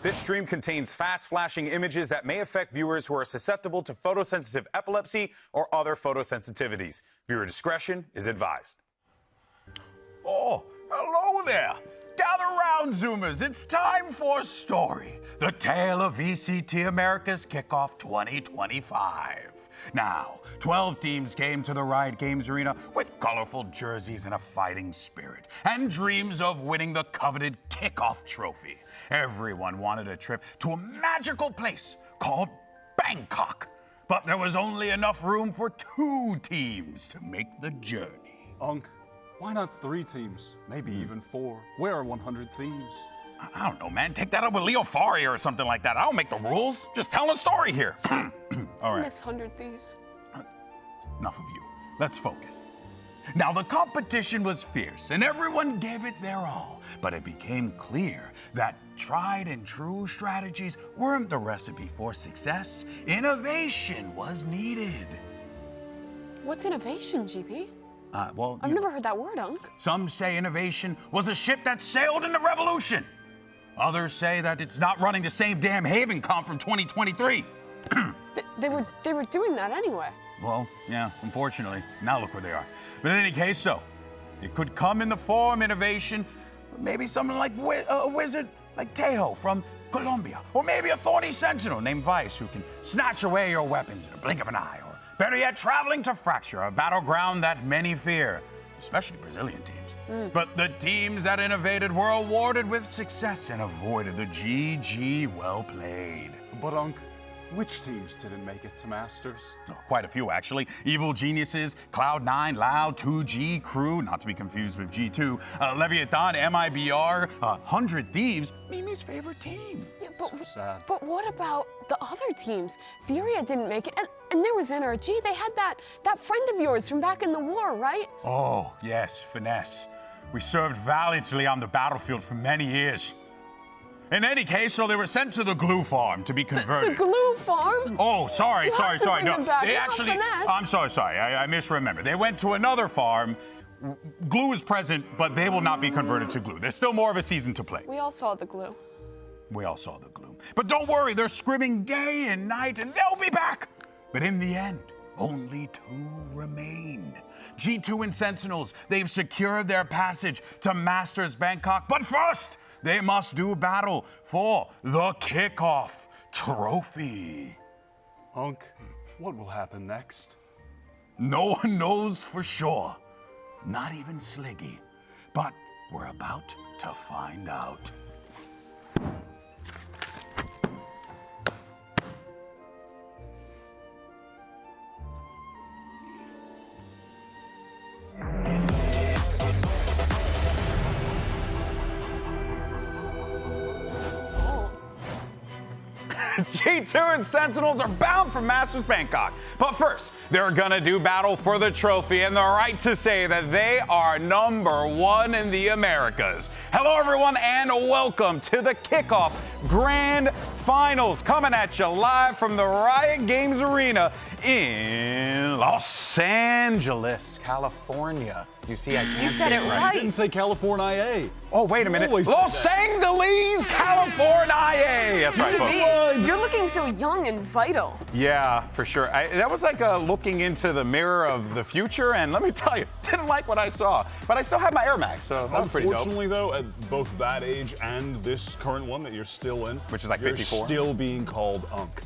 This stream contains fast-flashing images that may affect viewers who are susceptible to photosensitive epilepsy or other photosensitivities. Viewer discretion is advised. Oh, hello there. Gather round, Zoomers. It's time for Story, the tale of VCT Americas Kickoff 2025. Now, 12 teams came to the Riot Games Arena with colorful jerseys and a fighting spirit, and dreams of winning the coveted Kickoff trophy. Everyone wanted a trip to a magical place called Bangkok, but there was only enough room for 2 teams to make the journey. Why not 3 teams? Maybe even 4. Where are 100 Thieves? I don't know, man. Take that up with Leo Faria or something like that. I don't make the rules. Just telling a story here. All right. I miss 100 Thieves. Enough of you. Let's focus. Now, the competition was fierce, and everyone gave it their all. But it became clear that tried and true strategies weren't the recipe for success. Innovation was needed. What's innovation, GP? Well, I've never heard that word, Unc. Some say innovation was a ship that sailed in the revolution. Others say that it's not running the same damn Haven Comp from 2023. They were doing that anyway. Well, yeah, unfortunately. Now look where they are. But in any case, though, it could come in the form innovation, maybe someone like a wizard like Tejo from Colombia, or maybe a thorny sentinel named Vice who can snatch away your weapons in a blink of an eye, or better yet, traveling to Fracture, a battleground that many fear, especially Brazilian teams. But the teams that innovated were awarded with success and avoided the GG. Well played. But which teams didn't make it to Masters? Oh, quite a few, actually. Evil Geniuses, Cloud9, Loud, 2G, Crew, not to be confused with G2, Leviathan, MIBR, 100 Thieves, Mimi's favorite team. Yeah, but, So sad. but what about the other teams? Furia didn't make it, and there was NRG. They had that friend of yours from back in the war, right? Oh, yes, Finesse. We served valiantly on the battlefield for many years. In any case, so they were sent to the glue farm to be converted. The glue farm? Oh, sorry. No, back. they Not actually. Finesse. I'm sorry. I misremembered. They went to another farm. Glue is present, but they will not be converted to glue. There's still more of a season to play. We all saw the glue. We all saw the glue. But don't worry, they're scrimming day and night, and they'll be back. But in the end, only 2 remained. G2 and Sentinels, they've secured their passage to Masters Bangkok. But first, they must do battle for the Kickoff trophy. What will happen next? No one knows for sure, not even Sliggy. But we're about to find out. G2 and Sentinels are bound for Masters Bangkok. But first, they're gonna do battle for the trophy and the right to say that they are #1 in the Americas. Hello, everyone, and welcome to the Kickoff Grand Finals, coming at you live from the Riot Games Arena in Los Angeles, California. You see, I can't You said say it right. right. You didn't say California. Oh, wait a minute. Always say Los that. Angeles, California. That's right, folks. You're looking so young and vital. Yeah, for sure. That was like looking into the mirror of the future, and let me tell you, didn't like what I saw. But I still had my Air Max, so that was pretty dope. Unfortunately, though, at both that age and this current one that you're still in, Which is like you're 54. still being called Unk.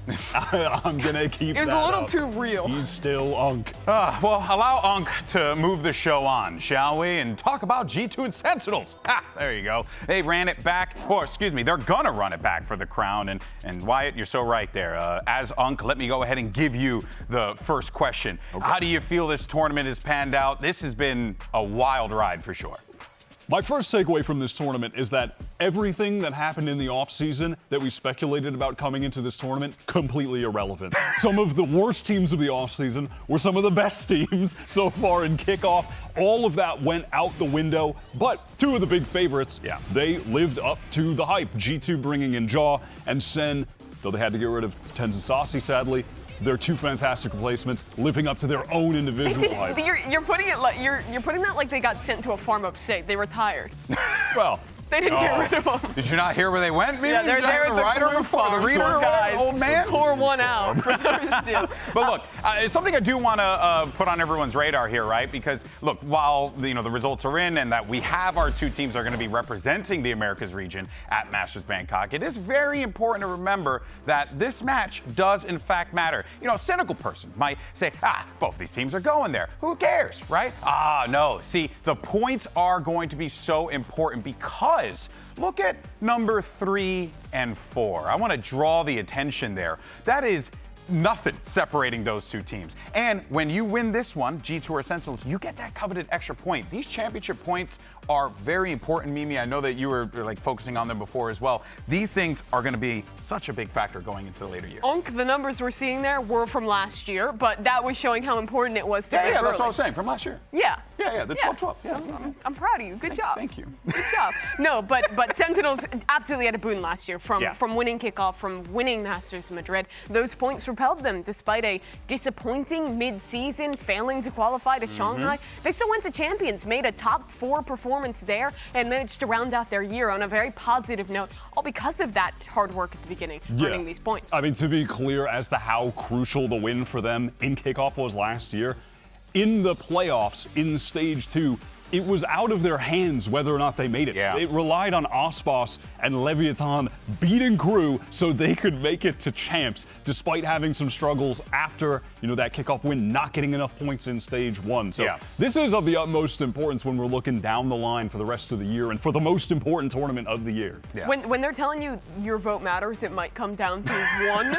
I'm gonna keep It was that a little up. too real. He's still Unk. Well, allow Unk to move the show on, shall we? And talk about G2 and Sentinels. There you go. They ran it back, or excuse me, they're gonna run it back for the crown. And Wyatt, you're so right there. As Unk, let me go ahead and give you the first question. Okay. How do you feel this tournament has panned out? This has been a wild ride for sure. My first takeaway from this tournament is that everything that happened in the offseason that we speculated about coming into this tournament, completely irrelevant. Some of the worst teams of the offseason were some of the best teams so far in Kickoff. All of that went out the window, but 2 of the big favorites, they lived up to the hype. G2 bringing in Jaw, and SEN, though they had to get rid of Tens and Saucy, sadly, they're 2 fantastic replacements, living up to their own individual hype. You're putting it like you're putting that like they got sent to a farm upstate. They retired. Well, They didn't get rid of them. Did you not hear where they went? Maybe? Yeah, they're Did you there have at the the writer brew before farm, the reader, poor guys. old man. Pour one out for those two. But look, it's something I do want to put on everyone's radar here, right? Because look, while the results are in and that we have our two teams are going to be representing the Americas region at Masters Bangkok, it is very important to remember that this match does in fact matter. A cynical person might say, both these teams are going there. Who cares, right? No. See, the points are going to be so important because look at number 3 and 4. I want to draw the attention there. That is nothing separating those two teams. And when you win this one, G2 or Sentinels, you get that coveted extra point. These championship points are very important, Mimi. I know that you were focusing on them before as well. These things are going to be such a big factor going into the later year. The numbers we're seeing there were from last year, but that was showing how important it was to Yeah, win that's early. what I was saying, from last year. Yeah. Yeah, the 12-12. Yeah. I'm proud of you. Good job. Thank you. Good job. No, but Sentinels absolutely had a boon last year from winning kickoff, from winning Masters Madrid. Those points propelled them despite a disappointing mid-season, failing to qualify to Shanghai. They still went to champions, made a top 4 performance there, and managed to round out their year on a very positive note, all because of that hard work at the beginning, earning these points. I mean, to be clear as to how crucial the win for them in kickoff was last year, in the playoffs in stage 2, it was out of their hands whether or not they made it. Yeah. It relied on Osbos and Leviathan beating Crew so they could make it to champs, despite having some struggles after, that kickoff win, not getting enough points in stage 1. So this is of the utmost importance when we're looking down the line for the rest of the year and for the most important tournament of the year. Yeah. When they're telling you your vote matters, it might come down to 1.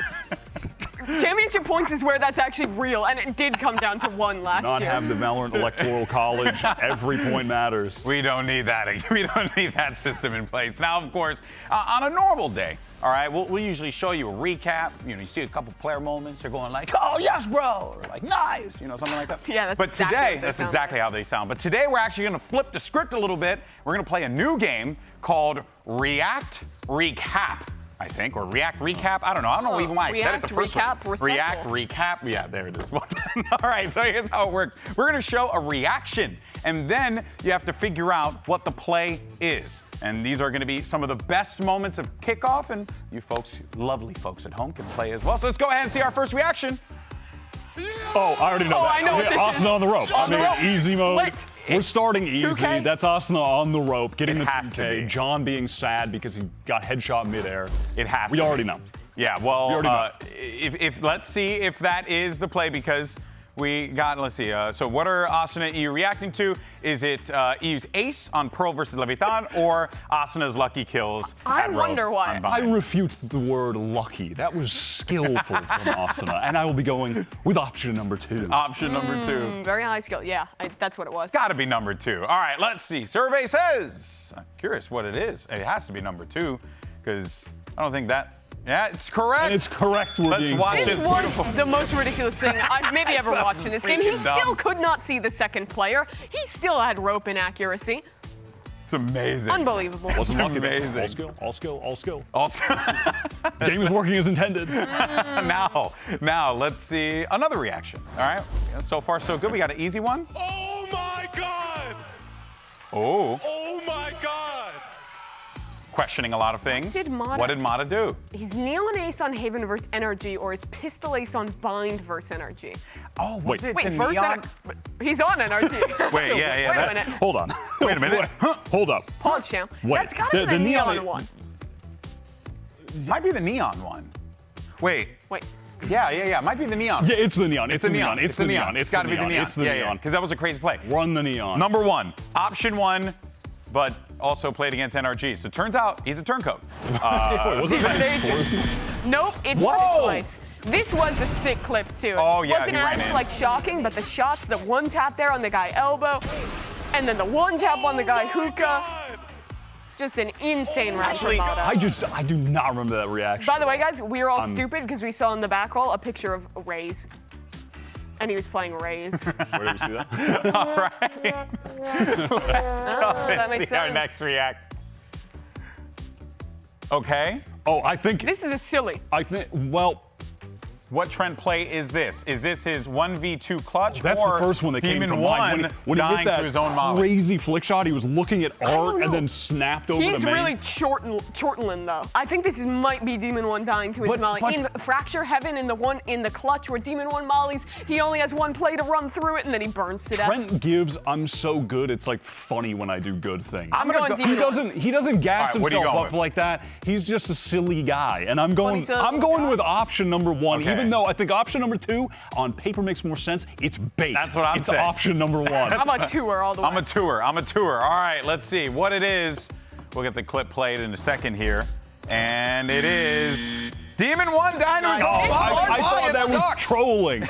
Championship points is where that's actually real, and it did come down to 1 last Not year. have the Valorant Electoral College. Every point matters. We don't need that. We don't need that system in place. Now, of course, on a normal day, all right, we'll usually show you a recap. You see a couple player moments. They're going like, "Oh yes, bro," or like, "Nice," something like that. Yeah, that's but exactly today, what they that's sound exactly like. how they sound. But today, we're actually going to flip the script a little bit. We're going to play a new game called React Recap. I think, or React Recap. I don't know even why I said it the first Recap, one. recycle. React Recap. Yeah, there it is. All right, so here's how it works. We're going to show a reaction, and then you have to figure out what the play is. And these are going to be some of the best moments of kickoff, and you folks, lovely folks at home, can play as well. So let's go ahead and see our first reaction. Oh, I already know that. I know what this Asuna is. on the rope. On the rope. Easy mode. Split. We're starting easy. 2K. That's Asuna on the rope, getting It the has to 2K. be. John being sad because he got headshot midair. It has We to already be. know. Yeah, well, We already know. if let's see if that is the play, because we got, let's see, so what are Asuna and EU reacting to? Is it EU's ace on Pearl versus Leviathan, or Asuna's lucky kills I at wonder ropes why. on I Vine? refute the word lucky. That was skillful from Asuna, and I will be going with option number 2. Option number 2. Very high skill. Yeah, that's what it was. Got to be number 2. All right, let's see. Survey says, I'm curious what it is. It has to be number 2, because I don't think that, yeah, it's correct. And it's correct. We're Let's being watch told. This It's was beautiful. the most ridiculous thing I've maybe ever watched in this game. He freaking dumb. still could not see the second player. He still had rope inaccuracy. It's amazing. Unbelievable. Wasn't lucky. though. Amazing. All skill. All skill. All skill. Also, Game is working as intended. now let's see another reaction. All right, so far so good. We got an easy one. Oh my God! Oh, Oh my God! questioning a lot of things. did Mata- What did Mata do? He's Neon Ace on Haven versus Energy, or is Pistol Ace on Bind versus Energy? Oh, was it Wait, the versus neon? He's on Energy. Wait, yeah, Wait that- a minute. Hold on. Wait a minute. Huh? Hold up. Pause, Sham. Wait, That's got to be the the neon neon- one. Might be the neon one. Wait. Wait. Yeah. Might be the neon. Yeah, it's the neon. It's the neon. It's the neon. It's got to be the neon. It's the yeah, neon. because that was a crazy play. Run the neon. Number 1, option 1, but also played against NRG. So turns out he's a turncoat. Was it Secret agent. Nope, it's Whoa. Pistol Ace. This was a sick clip too. Oh, yeah, Wasn't he ran as in. like shocking, but the shots, the one tap there on the guy elbow, and then the one tap on the guy hookah. Just an insane round for Actually, Mata. I do not remember that reaction. By the way, guys, we were all stupid because we saw in the back roll a picture of Raze. And he was playing Raze. Where did we see that? All right. That makes Let's see our sense. next react. Okay. Oh, I think. This is a silly. I think. Well, What Trent play is this? Is this his 1v2 clutch? That's or the first one that came Demon to mind. When he dying hit to his own Molly? crazy flick shot, he was looking at Art and then snapped over He's to main. really chortling though. I think this might be Demon 1 dying to his Molly. In Fracture Heaven, in the clutch where Demon 1 mollies, he only has one play to run through it and then he burns to death. Trent gives, I'm so good, it's like funny when I do good things. I'm going Demon 1. He doesn't gas All right, what are you himself going up with? like that. He's just a silly guy. And I'm going guy. with option number 1, Okay. even though I think option number 2 on paper makes more sense. It's bait. That's what I'm it's saying. option number 1. I'm a tour all the way. I'm a tour. All right, let's see what it is. We'll get the clip played in a second here. And it is Demon 1 dying to his own Molly. I thought that was Sucks. trolling.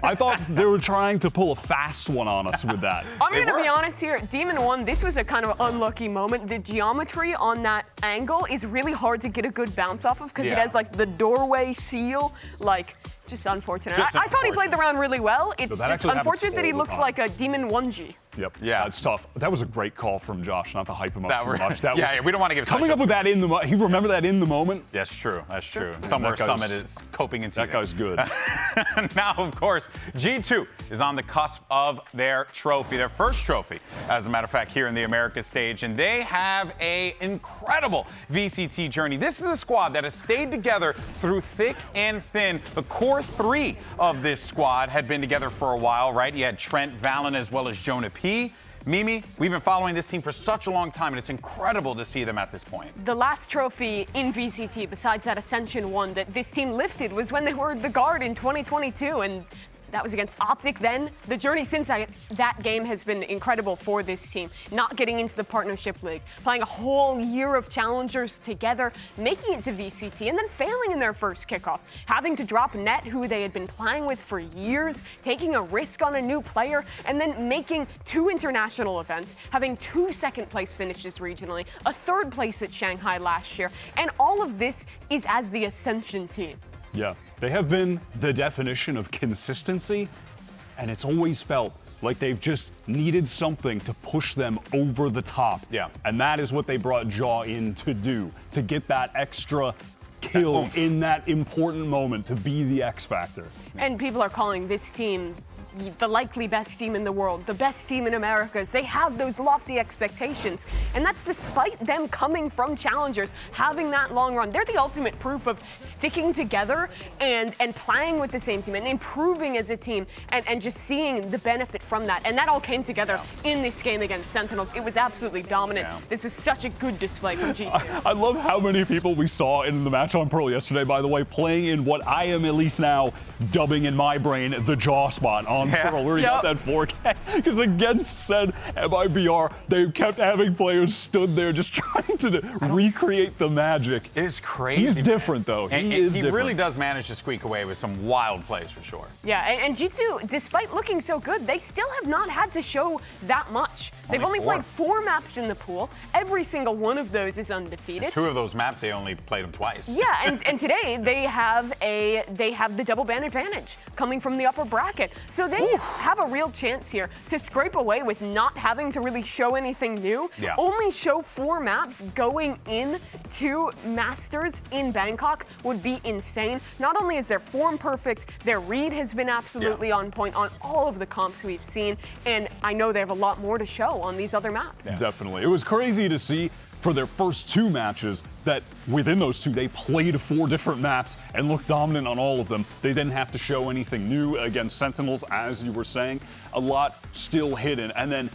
I thought they were trying to pull a fast one on us with that. I'm going to be honest here. Demon 1, this was a kind of unlucky moment. The geometry on that angle is really hard to get a good bounce off of because it has like the doorway seal, like just unfortunate. I thought he played the round really well. It's that just actually happens unfortunate that he all the looks time. like a Demon 1G. Yep. Yeah. That's tough. That was a great call from Josh, not to hype him up too much. That yeah, we don't want to give coming up with that in the moment. He remembered that in the moment. That's true. That's true. Somewhere That guy's- Summit is coping into That guy's good. Now, of course, G2 is on the cusp of their trophy, their first trophy, as a matter of fact, here in the Americas stage, and they have a incredible VCT journey. This is a squad that has stayed together through thick and thin. The core 3 of this squad had been together for a while, right? You had Trent, Valen, as well as Jonah P. Mimi, we've been following this team for such a long time, and it's incredible to see them at this point. The last trophy in VCT, besides that Ascension one that this team lifted, was when they were the guard in 2022, and that was against Optic then. The journey since that game has been incredible for this team. Not getting into the partnership league, playing a whole year of challengers together, making it to VCT, and then failing in their first kickoff. Having to drop Net, who they had been playing with for years, taking a risk on a new player, and then making 2 international events, having 2 second-place finishes regionally, a 3rd place at Shanghai last year, and all of this is as the Ascension team. Yeah, they have been the definition of consistency, and it's always felt like they've just needed something to push them over the top. Yeah. And that is what they brought Jaw in to do, to get that extra kill oomph. in that important moment, to be the X factor. And people are calling this team the likely best team in the world, the best team in Americas. They have those lofty expectations, and that's despite them coming from challengers, having that long run. They're the ultimate proof of sticking together and playing with the same team and improving as a team and just seeing the benefit from that. And that all came together in this game against Sentinels. It was absolutely dominant. Yeah. This is such a good display from G2. I love how many people we saw in the match on Pearl yesterday, by the way, playing in what I am at least now dubbing in my brain the Jaw spot on Pearl. We already got that 4K. Because against said MIBR, they kept having players stood there just trying to recreate the magic. It is crazy. He's different, though. And He is he different. really does manage to squeak away with some wild plays for sure. Yeah, and G2, despite looking so good, they still have not had to show that much. They've only Only 4. played 4 maps in the pool. Every single one of those is undefeated. 2 of those maps, they only played them twice. Yeah, and today they have the double ban advantage coming from the upper bracket. So they have a real chance here to scrape away with not having to really show anything new. Yeah. Only show 4 maps going into Masters in Bangkok would be insane. Not only is their form perfect, their read has been absolutely on point on all of the comps we've seen, and I know they have a lot more to show on these other maps. Definitely. It was crazy to see for their first 2 matches that within those 2 they played 4 different maps and looked dominant on all of them. They didn't have to show anything new against Sentinels, as you were saying. A lot still hidden. And then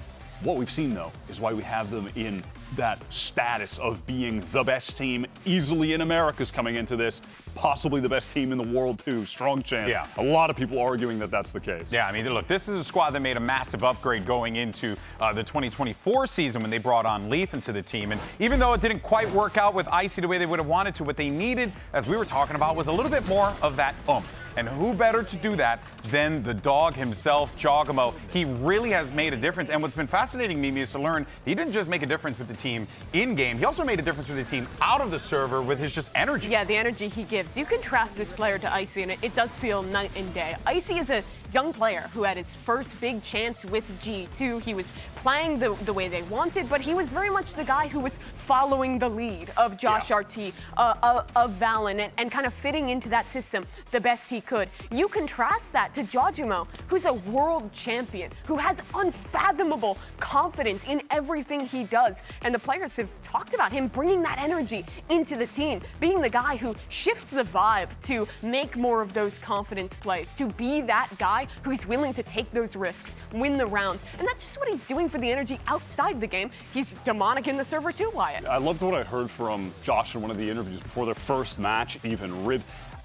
what we've seen, though, is why we have them in that status of being the best team easily in Americas coming into this, possibly the best team in the world too. Strong chance. Yeah. A lot of people arguing that that's the case. Yeah, I mean, look, this is a squad that made a massive upgrade going into the 2024 season when they brought on Leaf into the team. And even though it didn't quite work out with Icy the way they would have wanted to, what they needed, as we were talking about, was a little bit more of that oomph. And who better to do that than the dog himself, Jogamo? He really has made a difference. And what's been fascinating me is to learn he didn't just make a difference with the team in-game. He also made a difference with the team out of the server with his just energy. Yeah, the energy he gives. You contrast this player to Icy, and it does feel night and day. Icy is a young player who had his first big chance with G2. He was playing the way they wanted, but he was very much the guy who was following the lead of Josh RT, of Valen, and kind of fitting into that system the best he could. You contrast that to Jojimo, who's a world champion, who has unfathomable confidence in everything he does. And the players have talked about him bringing that energy into the team, being the guy who shifts the vibe to make more of those confidence plays, to be that guy who's willing to take those risks, win the rounds. And that's just what he's doing for the energy outside the game. He's demonic in the server too, Wyatt. I loved what I heard from Josh in one of the interviews before their first match. Even Rib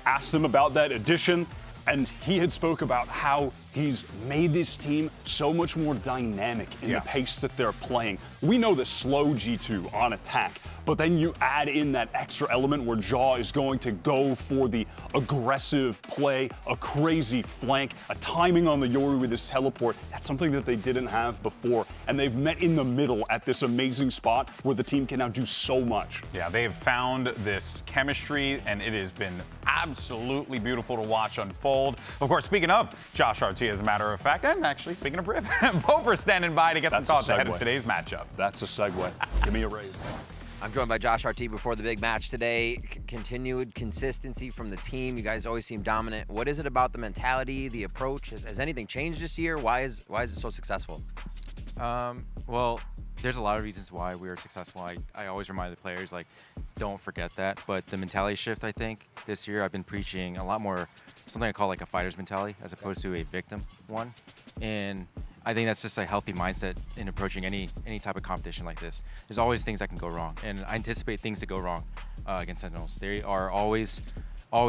asked him about that addition, and he had spoke about how he's made this team so much more dynamic in the pace that they're playing. We know the slow G2 on attack, but then you add in that extra element where Jaw is going to go for the aggressive play, a crazy flank, a timing on the Yoru with his teleport. That's something that they didn't have before, and they've met in the middle at this amazing spot where the team can now do so much. Yeah, they've found this chemistry, and it has been absolutely beautiful to watch unfold. Of course, speaking of Josh RT, as a matter of fact, and actually speaking of Riv, Poper standing by to get some thoughts ahead of today's matchup. That's a segue. Give me a raise. I'm joined by Josh RT before the big match today. Continued consistency from the team. You guys always seem dominant. What is it about the mentality, the approach? Has anything changed this year? Why is it so successful? Well, there's a lot of reasons why we were successful. I always remind the players, like, don't forget that. But the mentality shift, I think, this year I've been preaching a lot more something I call like a fighter's mentality as opposed to a victim one. And I think that's just a healthy mindset in approaching any type of competition like this. There's always things that can go wrong, and I anticipate things to go wrong against Sentinels. They are always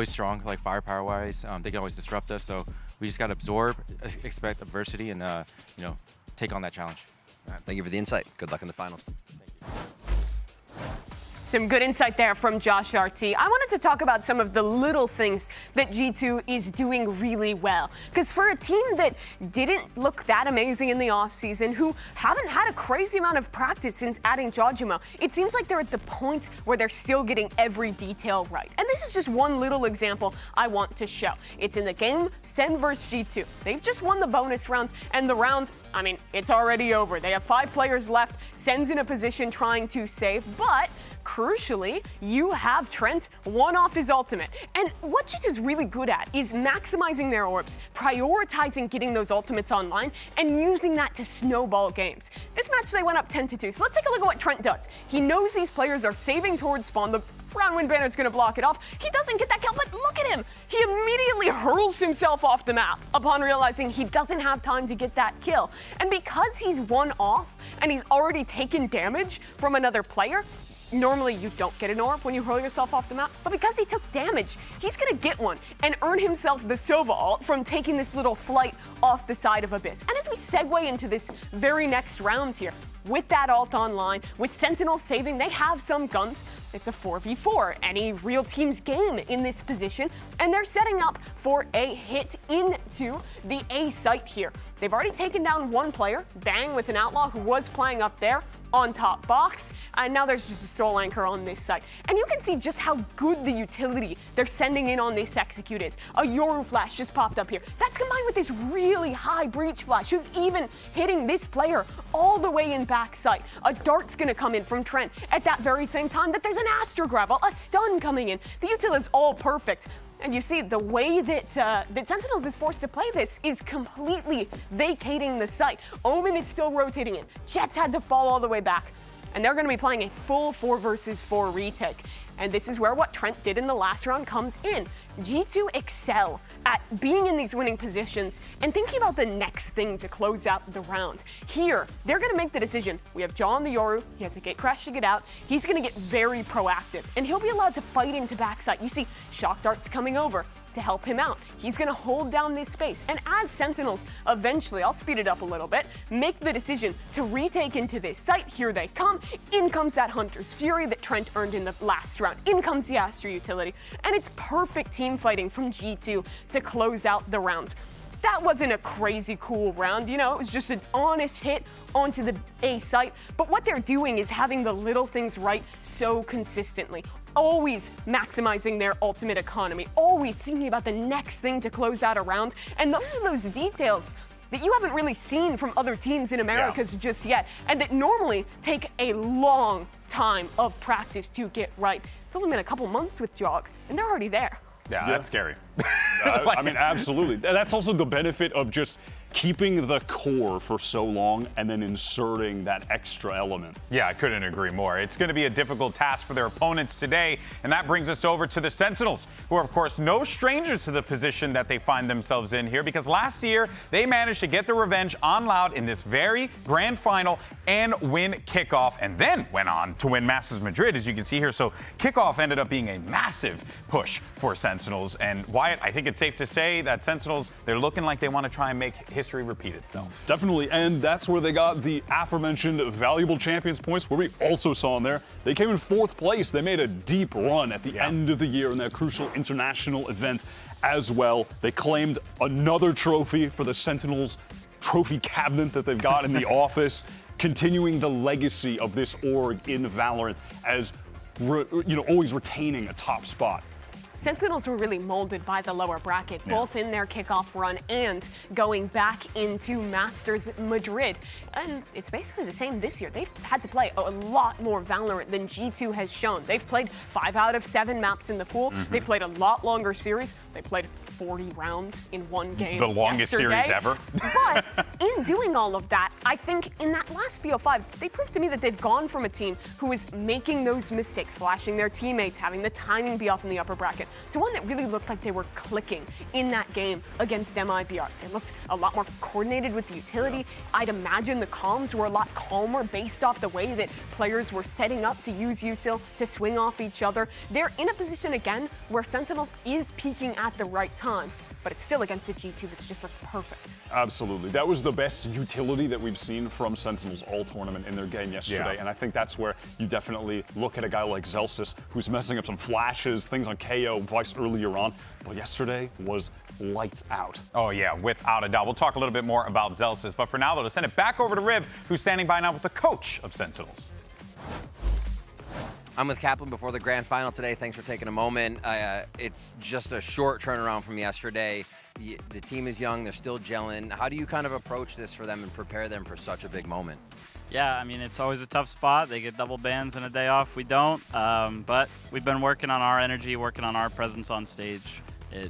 strong, like firepower-wise. They can always disrupt us, so we just got to absorb, expect adversity, and take on that challenge. All right, thank you for the insight. Good luck in the finals. Some good insight there from Josh RT. I wanted to talk about some of the little things that G2 is doing really well. Because for a team that didn't look that amazing in the offseason, who haven't had a crazy amount of practice since adding Jojimo, it seems like they're at the point where they're still getting every detail right. And this is just one little example I want to show. It's in the game SEN versus G2. They've just won the bonus round, and the round, I mean, it's already over. They have 5 players left. SEN's in a position trying to save, but crucially, you have Trent one off his ultimate. And what G2's really good at is maximizing their orbs, prioritizing getting those ultimates online, and using that to snowball games. This match, they went up 10-2, so let's take a look at what Trent does. He knows these players are saving towards spawn. The round win banner is going to block it off. He doesn't get that kill, but look at him. He immediately hurls himself off the map upon realizing he doesn't have time to get that kill. And because he's one off and he's already taken damage from another player, normally you don't get an orb when you hurl yourself off the map, but because he took damage, he's gonna get one and earn himself the Sova ult from taking this little flight off the side of Abyss. And as we segue into this very next round here, with that ult online, with Sentinels saving, they have some guns. It's a 4v4, any real team's game in this position, and they're setting up for a hit into the A site here. They've already taken down one player, Bang with an Outlaw who was playing up there on top box, and now there's just a Soul Anchor on this site. And you can see just how good the utility they're sending in on this execute is. A Yoru flash just popped up here. That's combined with this really high breach flash, who's even hitting this player all the way in backside. A dart's gonna come in from Trent at that very same time that there's an Astro Gravel, a stun coming in. The util is all perfect. And you see the way that Sentinels is forced to play this is completely vacating the site. Omen is still rotating in. Jets had to fall all the way back. And they're going to be playing a full 4 versus 4 retake. And this is where what Trent did in the last round comes in. G2 excel at being in these winning positions and thinking about the next thing to close out the round. Here, they're going to make the decision. We have Jaw on the Yoru. He has a gate crash to get out. He's going to get very proactive, and he'll be allowed to fight into backside. You see Shock Darts coming over to help him out. He's going to hold down this space. And as Sentinels eventually, I'll speed it up a little bit, make the decision to retake into this site, here they come. In comes that Hunter's Fury that Trent earned in the last round. In comes the Astro utility. And it's perfect team fighting from G2 to close out the rounds. That wasn't a crazy cool round, you know, it was just an honest hit onto the A site. But what they're doing is having the little things right so consistently. always maximizing their ultimate economy, always thinking about the next thing to close out a round. And those are those details that you haven't really seen from other teams in Americas just yet, and that normally take a long time of practice to get right. It's only been a couple months with Jog, and they're already there. Yeah, that's scary. I mean, absolutely. That's also the benefit of just keeping the core for so long and then inserting that extra element. Yeah, I couldn't agree more. It's going to be a difficult task for their opponents today, and that brings us over to the Sentinels, who are, of course, no strangers to the position that they find themselves in here, because last year they managed to get their revenge on Loud in this very grand final and win Kickoff, and then went on to win Masters Madrid, as you can see here. So Kickoff ended up being a massive push for Sentinels, and Wyatt, I think it's safe to say that Sentinels, they're looking like they want to try and make history repeat itself. Definitely, and that's where they got the aforementioned valuable champions points, where we also saw in there. They came in 4th place. They made a deep run at the end of the year in that crucial international event as well. They claimed another trophy for the Sentinels trophy cabinet that they've got in the office, continuing the legacy of this org in Valorant as always retaining a top spot. Sentinels were really molded by the lower bracket, both in their kickoff run and going back into Masters Madrid. And it's basically the same this year. They've had to play a lot more Valorant than G2 has shown. They've played 5 out of 7 maps in the pool. They've played a lot longer series. They played 40 rounds in one game. The longest series ever. But in doing all of that, I think in that last BO5, they proved to me that they've gone from a team who is making those mistakes, flashing their teammates, having the timing be off in the upper bracket, to one that really looked like they were clicking in that game against MIBR. They looked a lot more coordinated with the utility. I'd imagine the comms were a lot calmer based off the way that players were setting up to use util to swing off each other. They're in a position again where Sentinels is peaking at the right time, but it's still against a G2 that's just like perfect. Absolutely. That was the best utility that we've seen from Sentinels all tournament in their game yesterday. And I think that's where you definitely look at a guy like Zelsis, who's messing up some flashes, things on KO, Vice earlier on. But yesterday was lights out. Oh, yeah, without a doubt. We'll talk a little bit more about Zelsis. But for now, though, to send it back over to Riv, who's standing by now with the coach of Sentinels. I'm with Kaplan before the grand final today. Thanks for taking a moment. It's just a short turnaround from yesterday. The team is young. They're still gelling. How do you kind of approach this for them and prepare them for such a big moment? Yeah, I mean, it's always a tough spot. They get double bans and a day off. We don't. But we've been working on our energy, working on our presence on stage. It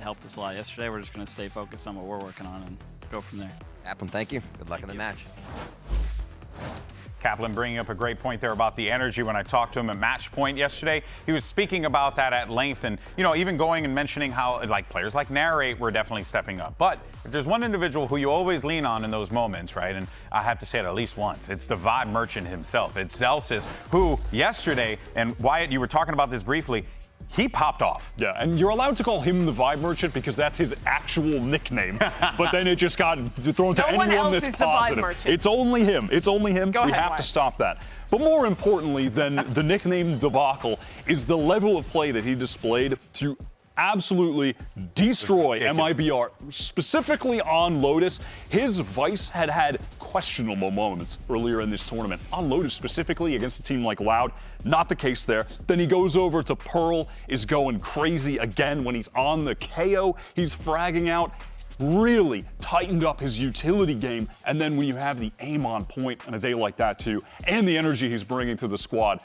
helped us a lot yesterday. We're just going to stay focused on what we're working on and go from there. Kaplan, thank you. Good luck in the match. Kaplan bringing up a great point there about the energy. When I talked to him at match point yesterday, he was speaking about that at length, and even going and mentioning how players like Narrate were definitely stepping up. But if there's one individual who you always lean on in those moments, right, and I have to say it at least once, it's the vibe merchant himself. It's Zelsis, who yesterday, and Wyatt, you were talking about this briefly, he popped off. Yeah, and you're allowed to call him the Vibe Merchant because that's his actual nickname. But then it just got thrown to anyone that's positive. It's only him. It's only him. We have to stop that. But more importantly than the nickname debacle is the level of play that he displayed to absolutely destroy MIBR, specifically on Lotus. His Vice had questionable moments earlier in this tournament. On Lotus specifically, against a team like Loud, not the case there. Then he goes over to Pearl, is going crazy again when he's on the KO. He's fragging out. Really tightened up his utility game. And then when you have the aim on point on a day like that too, and the energy he's bringing to the squad,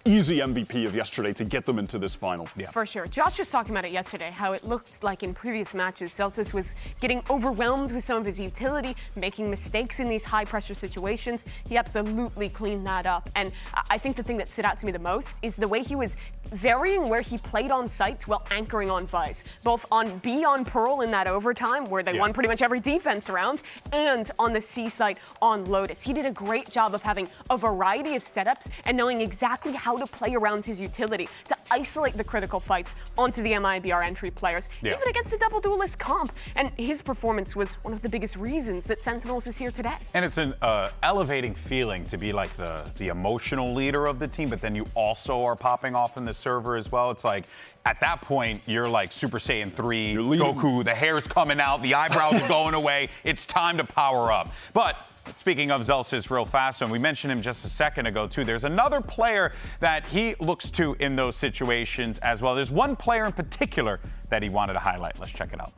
easy MVP of yesterday to get them into this final. Yeah. For sure. Josh was talking about it yesterday, how it looked like in previous matches, Celsius was getting overwhelmed with some of his utility, making mistakes in these high-pressure situations. He absolutely cleaned that up. And I think the thing that stood out to me the most is the way he was varying where he played on sites while anchoring on Vice, both on B on Pearl in that overtime, where they won pretty much every defense round, and on the C site on Lotus. He did a great job of having a variety of setups and knowing exactly how to play around his utility to isolate the critical fights onto the MIBR entry players, even against a double duelist comp. And his performance was one of the biggest reasons that Sentinels is here today. And it's an elevating feeling to be like the emotional leader of the team, but then you also are popping off in the server as well. It's like, at that point, you're like Super Saiyan 3, Goku, the hair's coming out, the eyebrows are going away, it's time to power up. But Speaking of Zelsis real fast, and we mentioned him just a second ago too, there's another player that he looks to in those situations as well. There's one player in particular that he wanted to highlight. Let's check it out.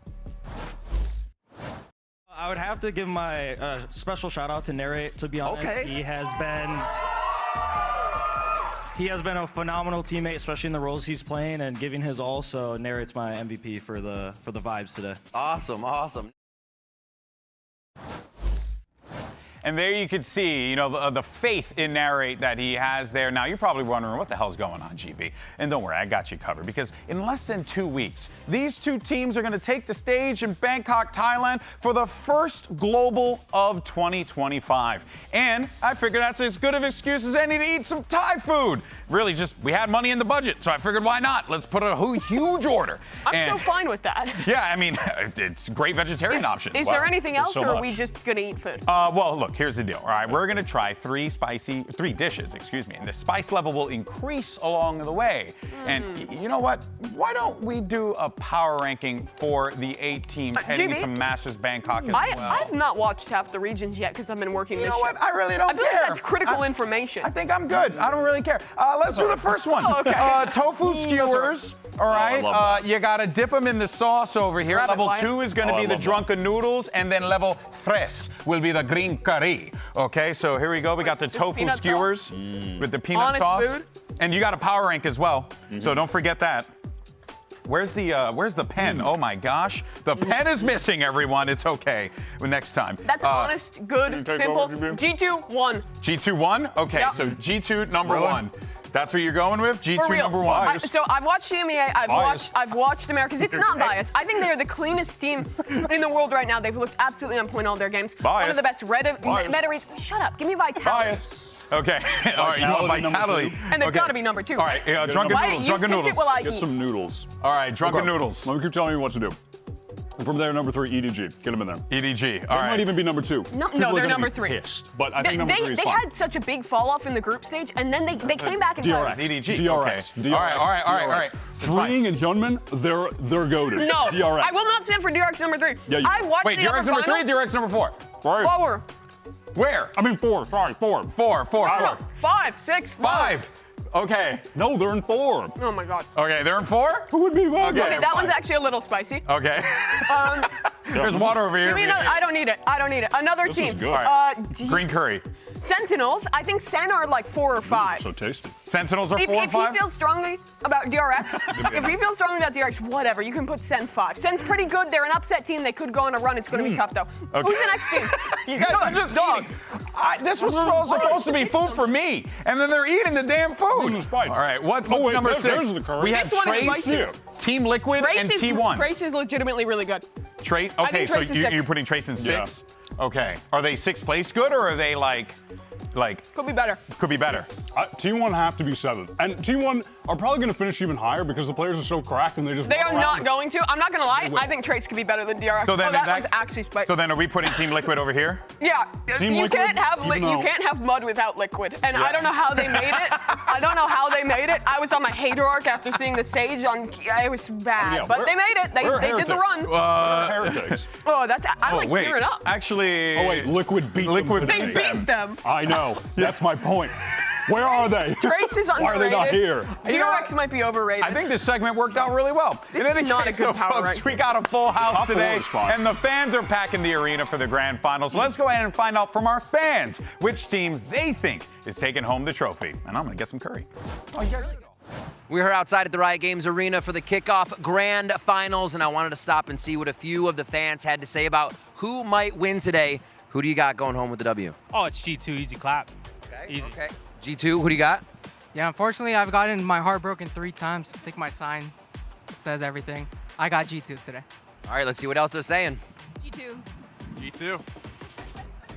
I would have to give my special shout out to Narrate, to be honest. Okay. He has been a phenomenal teammate, especially in the roles he's playing and giving his all. So Narrate's my MVP for the vibes today. Awesome, awesome. And there you could see, the faith in Narrate that he has there. Now, you're probably wondering what the hell's going on, GB. And don't worry, I got you covered, because in less than 2 weeks, these two teams are going to take the stage in Bangkok, Thailand for the first Global of 2025. And I figured that's as good of an excuse as any to eat some Thai food. Really, we had money in the budget, so I figured why not? Let's put a huge order. I'm so fine with that. Yeah, I mean, it's great vegetarian options. Is there anything else, so or are much. we just going to eat food? Well, look, here's the deal. All right, we're going to try three dishes, and the spice level will increase along the way. And you know what? Why don't we do a power ranking for the 8 teams heading GB? into Masters Bangkok as well? I've not watched half the regions yet because I've been working You this know year. what? I really don't I feel care. like that's critical information. I think I'm good. I don't really care. Let's do the first one. Oh, okay. Tofu skewers. All right. love that. You got to dip them in the sauce over here. Grab it, Level Wyatt. 2 is going to Oh, be I the love that. drunken noodles, and then level 3 will be the green curry. Okay, so here we go. We got the Is this tofu peanut skewers sauce? with the peanut Honest sauce. food. And you got a power rank as well. So don't forget that. Where's the pen? Oh my gosh. The pen is missing, everyone. It's okay. Next time. That's honest, good, take simple. over, GB? G2, 1. G2 1? Okay, Yep. so G2 number Really? 1. That's what you're going with? G2 For real. number 1. So I've watched CMEA, Biased. I've watched Americas. It's not biased. I think they're the cleanest team in the world right now. They've looked absolutely on point all their games. One Biased. of the best Biased. meta reads. Shut up. Give me vitality. Bias. Okay. All right, you want Vitality number vitality. 2. And they've Okay. got to be number 2. All right, drunken Why noodles. you Drunken pick noodles. it while I Get eat? some noodles. All right, drunken Okay. noodles. Let me keep telling you what to do. From there, number 3, EDG. Get them in there. EDG. They All might right. even be number 2. No, People are they're gonna number be 3. Pissed, but I think number 3 is They fine. had such a big fall off in the group stage, and then they came back and DRX. EDG. DRX. Okay. All right. It's fine. Freeing and Hyunmin, they're goated. No, DRX. I will not stand for DRX number 3. Yeah, you I will. watched Wait, the DRX upper number 3 or final. DRX number 4? Right. Lower. Where? I mean 4. Sorry, 4. 4. No, 5, 6, 5. Okay. No, they're in 4. Oh my god. Okay, they're in 4? Who would be mad? Okay. Okay, that one's actually a little spicy. Okay. Um, There's water over here. give me another, I don't need it. Another This team. is good. Green curry. Sentinels. I think Sen are like 4 or 5. So tasty. Sentinels are 4 and If 5? he feels strongly about DRX, whatever, you can put Sen 5. Sen's pretty good. They're an upset team. They could go on a run. It's going to be tough, though. Okay. Who's the next team? You guys are just Dog. eating. This was supposed to be food for me, and then they're eating the damn food. This is spicy. All right, what's Oh, wait, number there's 6? the curry. We have This one is Trace, spicy. Team Liquid, and T1. Trace is legitimately really good. Trace. I Okay, think so Trace is 6. you're putting Trace in Yeah. 6. Okay. Are they 6th place good, or are they like Could be better. could be better? T1 have to be 7th. And T1 are probably going to finish even higher because the players are so cracked and they just They run are around. not going to. I'm not going to lie. win. I think Trace could be better than DRX. So then that that- one's actually spicy. So then, are we putting Team Liquid over here? Yeah, Team you Liquid, can't have even though- you can't have mud without liquid, and I don't know how they made it. I don't know how they made it. I was on my hater arc after seeing the stage on. It was bad, Yeah, but we're- they made it. They we're did the heretics. run. Heretics. Oh, that's I'm like wait. tearing up. Actually. Oh, wait, Liquid beat Liquid them They today. beat them. I know. That's my point. Where are they? Trace is Why are they underrated. not here? You know DRX might be overrated. I think this segment worked out really well. This In is any not a case, good power folks, rank. we got a full house Top four today, is fine. and the fans are packing the arena for the grand finals. Let's go ahead and find out from our fans which team they think is taking home the trophy. And I'm going to get some curry. Oh, you guys really go. We are outside at the Riot Games Arena for the kickoff grand finals, and I wanted to stop and see what a few of the fans had to say about who might win today. Who do you got going home with the W? Oh, it's G2, easy clap. Okay. Easy. Okay. G2, who do you got? Yeah, unfortunately, I've gotten my heart broken 3 times. I think my sign says everything. I got G2 today. All right, let's see what else they're saying. G2. G2.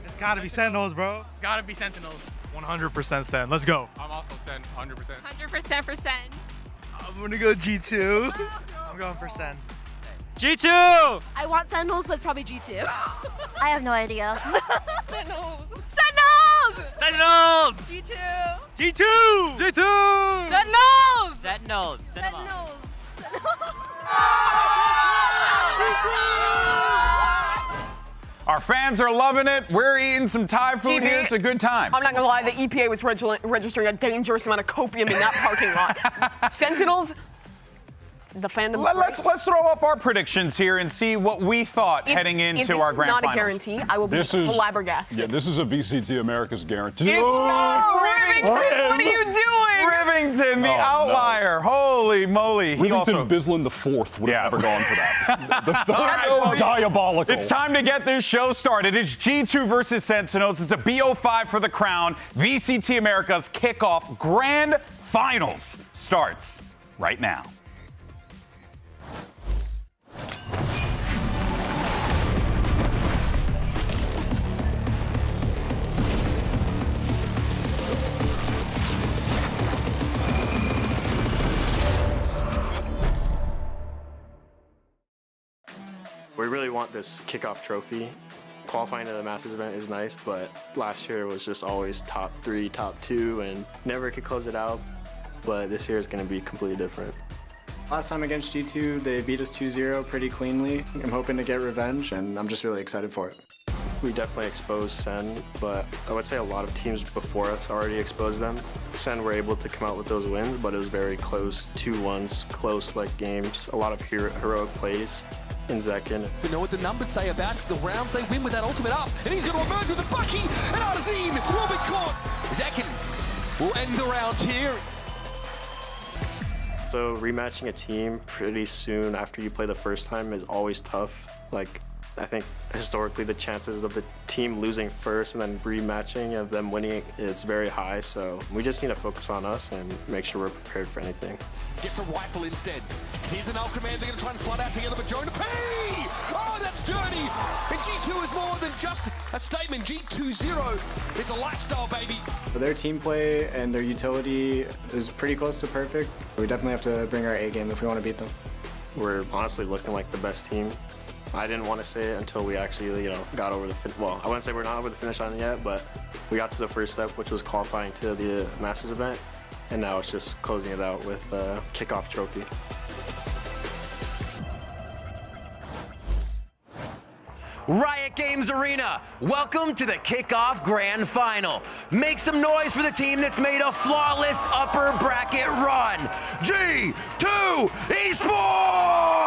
It's gotta be Sentinels, bro. It's gotta be Sentinels. 100% Sen. Let's go. I'm also Sen 100%. 100% for Sen. I'm gonna go G2. I'm going for Sen. G2! I want Sentinels, but it's probably G2. I have no idea. Sentinels. Sentinels! Sentinels! G2. G2! G2! Sentinels! Sentinels. Sentinels. Our Our fans are loving it. We're eating some Thai food GB, here. It's a good time. I'm not gonna lie, the EPA was registering a dangerous amount of copium in that parking lot. Sentinels, the fandom's Let's throw up our predictions here and see what we thought heading into our grand finals. If this is not a guarantee, I will be flabbergasted. Yeah, this is a VCT Americas guarantee. Rivington, what are you doing? Rivington, the outlier. No. Holy moly. Rivington Bislin the fourth would have never gone for that. The third, diabolical. It's time to get this show started. It's G2 versus Sentinels. It's a BO5 for the crown. VCT Americas Kickoff Grand Finals starts right now. We really want this kickoff trophy. Qualifying to the Masters event is nice, but last year was just always top 3, top 2, and never could close it out. But this year is going to be completely different. Last time against G2, they beat us 2-0 pretty cleanly. I'm hoping to get revenge, and I'm just really excited for it. We definitely exposed SEN, but I would say a lot of teams before us already exposed them. SEN were able to come out with those wins, but it was very close, 2-1s, close like games, a lot of heroic plays. In Zekin. We know what the numbers say about the round they win with that ultimate up, and he's going to emerge with a Bucky, and Artazine will be caught. Zekin will end the round here. So rematching a team pretty soon after you play the first time is always tough. Like, I think historically the chances of the team losing first and then rematching and them winning, it's very high. So we just need to focus on us and make sure we're prepared for anything. Gets a rifle instead. Here's an Ultra Man. They're going to try and flood out together, but Jonah P! Oh, that's dirty! And G2 is more than just a statement. G2-0. It's a lifestyle, baby. Their team play and their utility is pretty close to perfect. We definitely have to bring our A game if we want to beat them. We're honestly looking like the best team. I didn't want to say it until we actually, got over the well, I wouldn't say we're not over the finish line yet, but we got to the first step, which was qualifying to the Masters event. And now it's just closing it out with a kickoff trophy. Riot Games Arena, welcome to the Kickoff Grand Final. Make some noise for the team that's made a flawless upper bracket run. G2 Esports!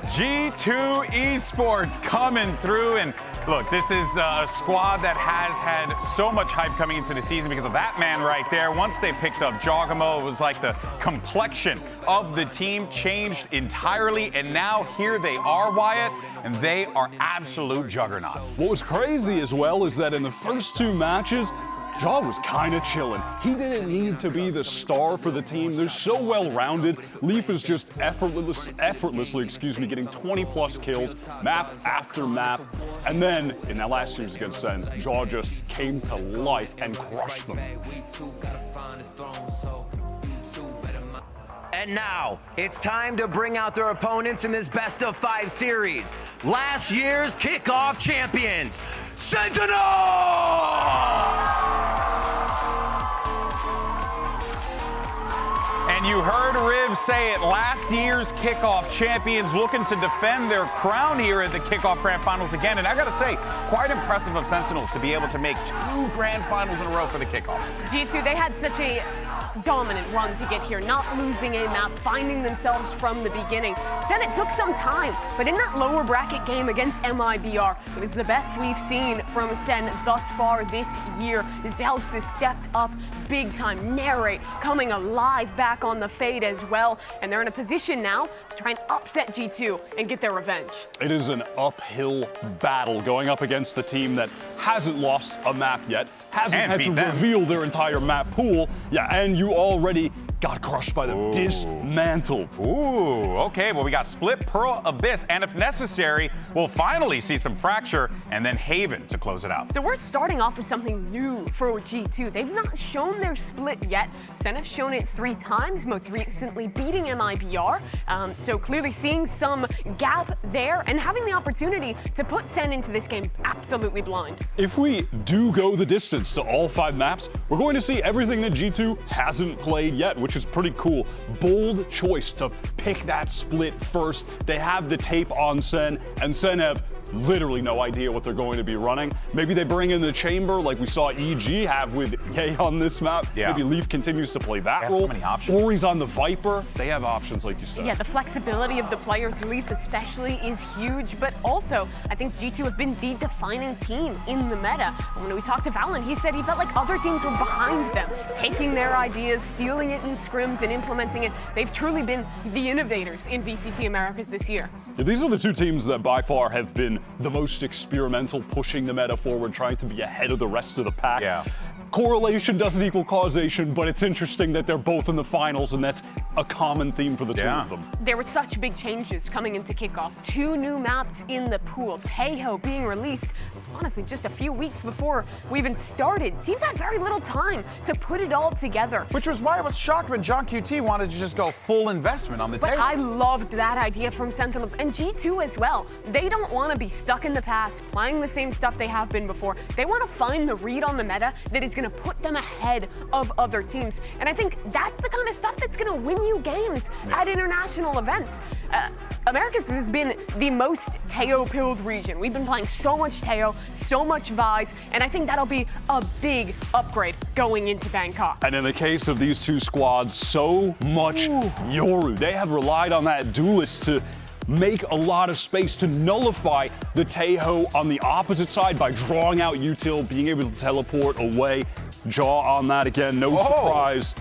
G2 Esports coming through, and look, this is a squad that has had so much hype coming into the season because of that man right there. Once they picked up Jogamo, it was like the complexion of the team changed entirely, and now here they are, Wyatt, and they are absolute juggernauts. What was crazy as well is that in the first 2 matches, Jaw was kind of chilling. He didn't need to be the star for the team. They're so well-rounded. Leaf is just effortlessly, getting 20-plus kills, map after map. And then, in that last series against SEN, Jaw just came to life and crushed them. And now, it's time to bring out their opponents in this best-of-5 series. Last year's kickoff champions, Sentinel! And you heard Riv say it, last year's kickoff champions looking to defend their crown here at the Kickoff Grand Finals again. And I gotta say, quite impressive of Sentinels to be able to make 2 Grand Finals in a row for the Kickoff. G2, they had such a dominant run to get here, not losing a map, finding themselves from the beginning. Said it took some time, but in that lower bracket game against MIBR, it was the best we've seen from SEN thus far this year. Zels has stepped up big time. Narrate coming alive back on the fade as well, and they're in a position now to try and upset G2 and get their revenge. It is an uphill battle going up against the team that hasn't lost a map yet, hasn't had to reveal their entire map pool. Yeah, and you already got crushed by them, dismantled. Ooh, okay, well we got Split, Pearl, Abyss, and if necessary, we'll finally see some Fracture, and then Haven to close it out. So we're starting off with something new for G2. They've not shown their split yet. SEN have shown it 3 times, most recently beating MIBR. So clearly seeing some gap there and having the opportunity to put SEN into this game absolutely blind. If we do go the distance to all 5 maps, we're going to see everything that G2 hasn't played yet, which which is pretty cool. Bold choice to pick that split first. They have the tape on SEN, and SEN have literally no idea what they're going to be running. Maybe they bring in the chamber like we saw EG have with Ye on this map. Yeah. Maybe Leaf continues to play that They have role. so many options. Or he's on the Viper. They have options, like you said. Yeah, the flexibility of the players, Leaf especially, is huge. But also, I think G2 have been the defining team in the meta. And when we talked to Valorant, he said he felt like other teams were behind them, taking their ideas, stealing it in scrims, and implementing it. They've truly been the innovators in VCT Americas this year. Yeah, these are the two teams that by far have been the most experimental, pushing the meta forward, trying to be ahead of the rest of the pack. Yeah. Correlation doesn't equal causation, but it's interesting that they're both in the finals, and that's a common theme for the two of them. There were such big changes coming into kickoff. 2 new maps in the pool. Taeho being released, honestly, just a few weeks before we even started. Teams had very little time to put it all together. Which was why I was shocked when John QT wanted to just go full investment on the But table. I loved that idea from Sentinels, and G2 as well. They don't want to be stuck in the past, playing the same stuff they have been before. They want to find the read on the meta that is going to put them ahead of other teams. And I think that's the kind of stuff that's going to win you games at international events. Americas has been the most Taeho-pilled region. We've been playing so much Taeho, so much Vise, and I think that'll be a big upgrade going into Bangkok. And in the case of these two squads, so much Yoru. They have relied on that duelist to make a lot of space to nullify the Taeho on the opposite side by drawing out util, being able to teleport away. Jaw on that again, no surprise.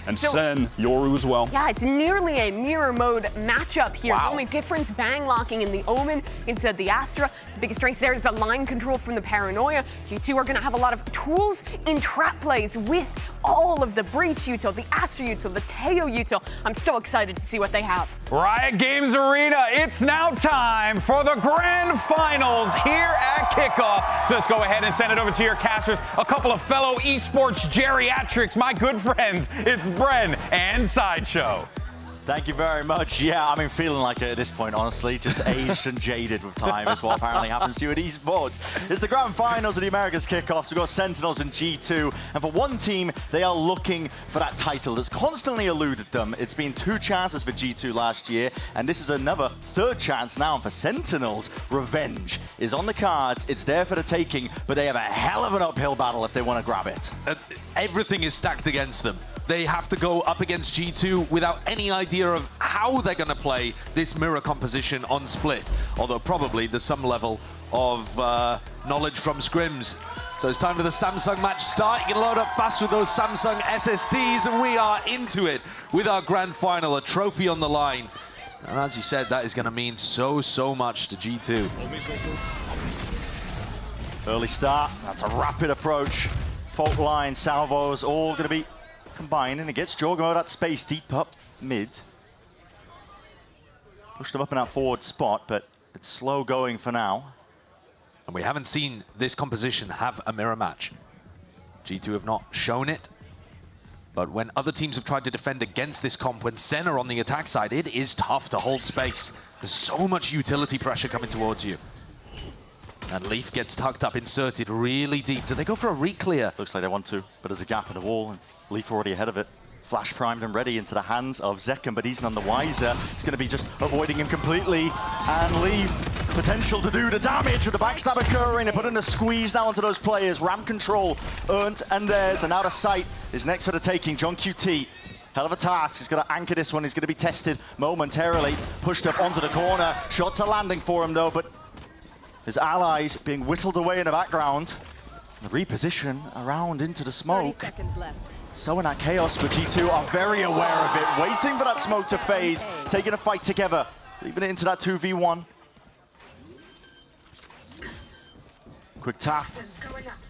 And So- SEN, Yoru as well. Yeah, it's nearly a mirror mode matchup here. Wow. The only difference, bang locking in the Omen instead the Astra. The biggest strength there is the line control from the Paranoia. G2 are going to have a lot of tools in trap plays with all of the Breach util, the Astra util, the Taeho util. I'm so excited to see what they have. Riot Games Arena, it's now time for the grand finals here at Kickoff. So let's go ahead and send it over to your casters, a couple of fellow esports geriatrics, my good friends. It's Bren and Sideshow. Thank you very much. Yeah, I mean, feeling like it at this point, honestly, just aged and jaded with time is what apparently happens to you at esports. It's the grand finals of the Americas Kickoffs. We've got Sentinels and G2, and for one team, they are looking for that title that's constantly eluded them. It's been 2 chances for G2 last year, and this is another 3rd chance now. And for Sentinels, revenge is on the cards. It's there for the taking, but they have a hell of an uphill battle if they want to grab it. Everything is stacked against them. They have to go up against G2 without any idea of how they're going to play this mirror composition on split, although probably there's some level of knowledge from scrims. So it's time for the Samsung match start. You can load up fast with those Samsung SSDs, and we are into it with our grand final, a trophy on the line. And as you said, that is going to mean so much to G2. Early start, that's a rapid approach. Fault line, salvos, all going to be combined, and it gets Jorgo that space deep up mid. Pushed him up in that forward spot, but it's slow going for now. And we haven't seen this composition have a mirror match. G2 have not shown it, but when other teams have tried to defend against this comp, when SEN are on the attack side, it is tough to hold space. There's so much utility pressure coming towards you. And Leaf gets tucked up, inserted really deep. Do they go for a re-clear? Looks like they want to, but there's a gap in the wall, and Leaf already ahead of it. Flash primed and ready into the hands of Zekken, but he's none the wiser. It's going to be just avoiding him completely. And Leaf, potential to do the damage with the backstab occurring. They're putting a squeeze now onto those players. Ram control earned and theirs, and out of sight is next for the taking. John QT, hell of a task. He's got to anchor this one. He's going to be tested momentarily. Pushed up onto the corner. Shots are landing for him though, but his allies being whittled away in the background. The reposition around into the smoke. 30 seconds left. Sowing that chaos, but G2 are very aware of it, waiting for that smoke to fade, taking a fight together, leaving it into that 2v1. Quick tap.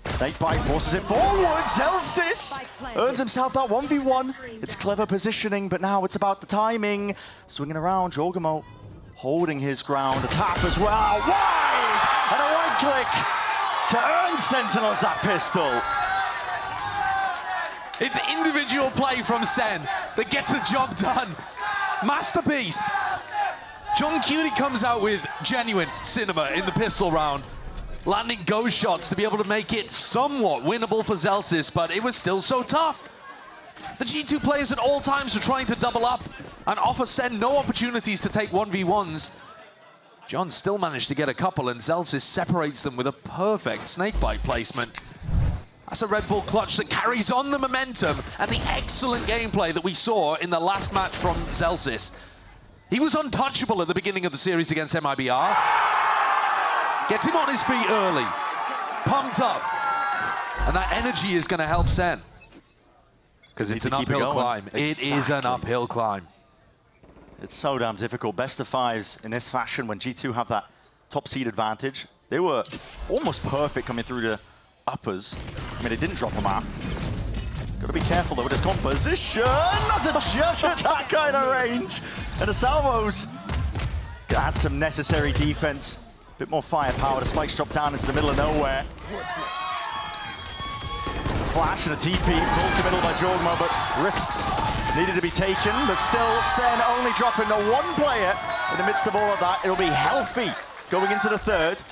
Snakebite forces it forward. Zelsis earns himself that 1v1. It's clever positioning, but now it's about the timing. Swinging around, Jorgamo holding his ground. A tap as well, wide! And a right click to earn Sentinels that pistol. It's individual play from SEN that gets the job done. Masterpiece. John Cutie comes out with genuine cinema in the pistol round, landing ghost shots to be able to make it somewhat winnable for Zelsis, but it was still so tough. The G2 players at all times are trying to double up and offer SEN no opportunities to take 1v1s. John still managed to get a couple, and Zelsis separates them with a perfect snakebite placement. That's a Red Bull clutch that carries on the momentum and the excellent gameplay that we saw in the last match from Zelsis. He was untouchable at the beginning of the series against MIBR. Gets him on his feet early, pumped up, and that energy is going to help SEN. Because it's an uphill climb. It is an uphill climb. It's so damn difficult. Best of fives in this fashion when G2 have that top seed advantage. They were almost perfect coming through the uppers. I mean, they didn't drop them out. Got to be careful though with his composition. Not a judge at that kind of range. And the salvos gonna add some necessary defense. A bit more firepower. The spikes drop down into the middle of nowhere. Flash and a TP, full committal by Jorgmo, but risks needed to be taken. But still, SEN only dropping the one player in the midst of all of that. It'll be healthy going into the third.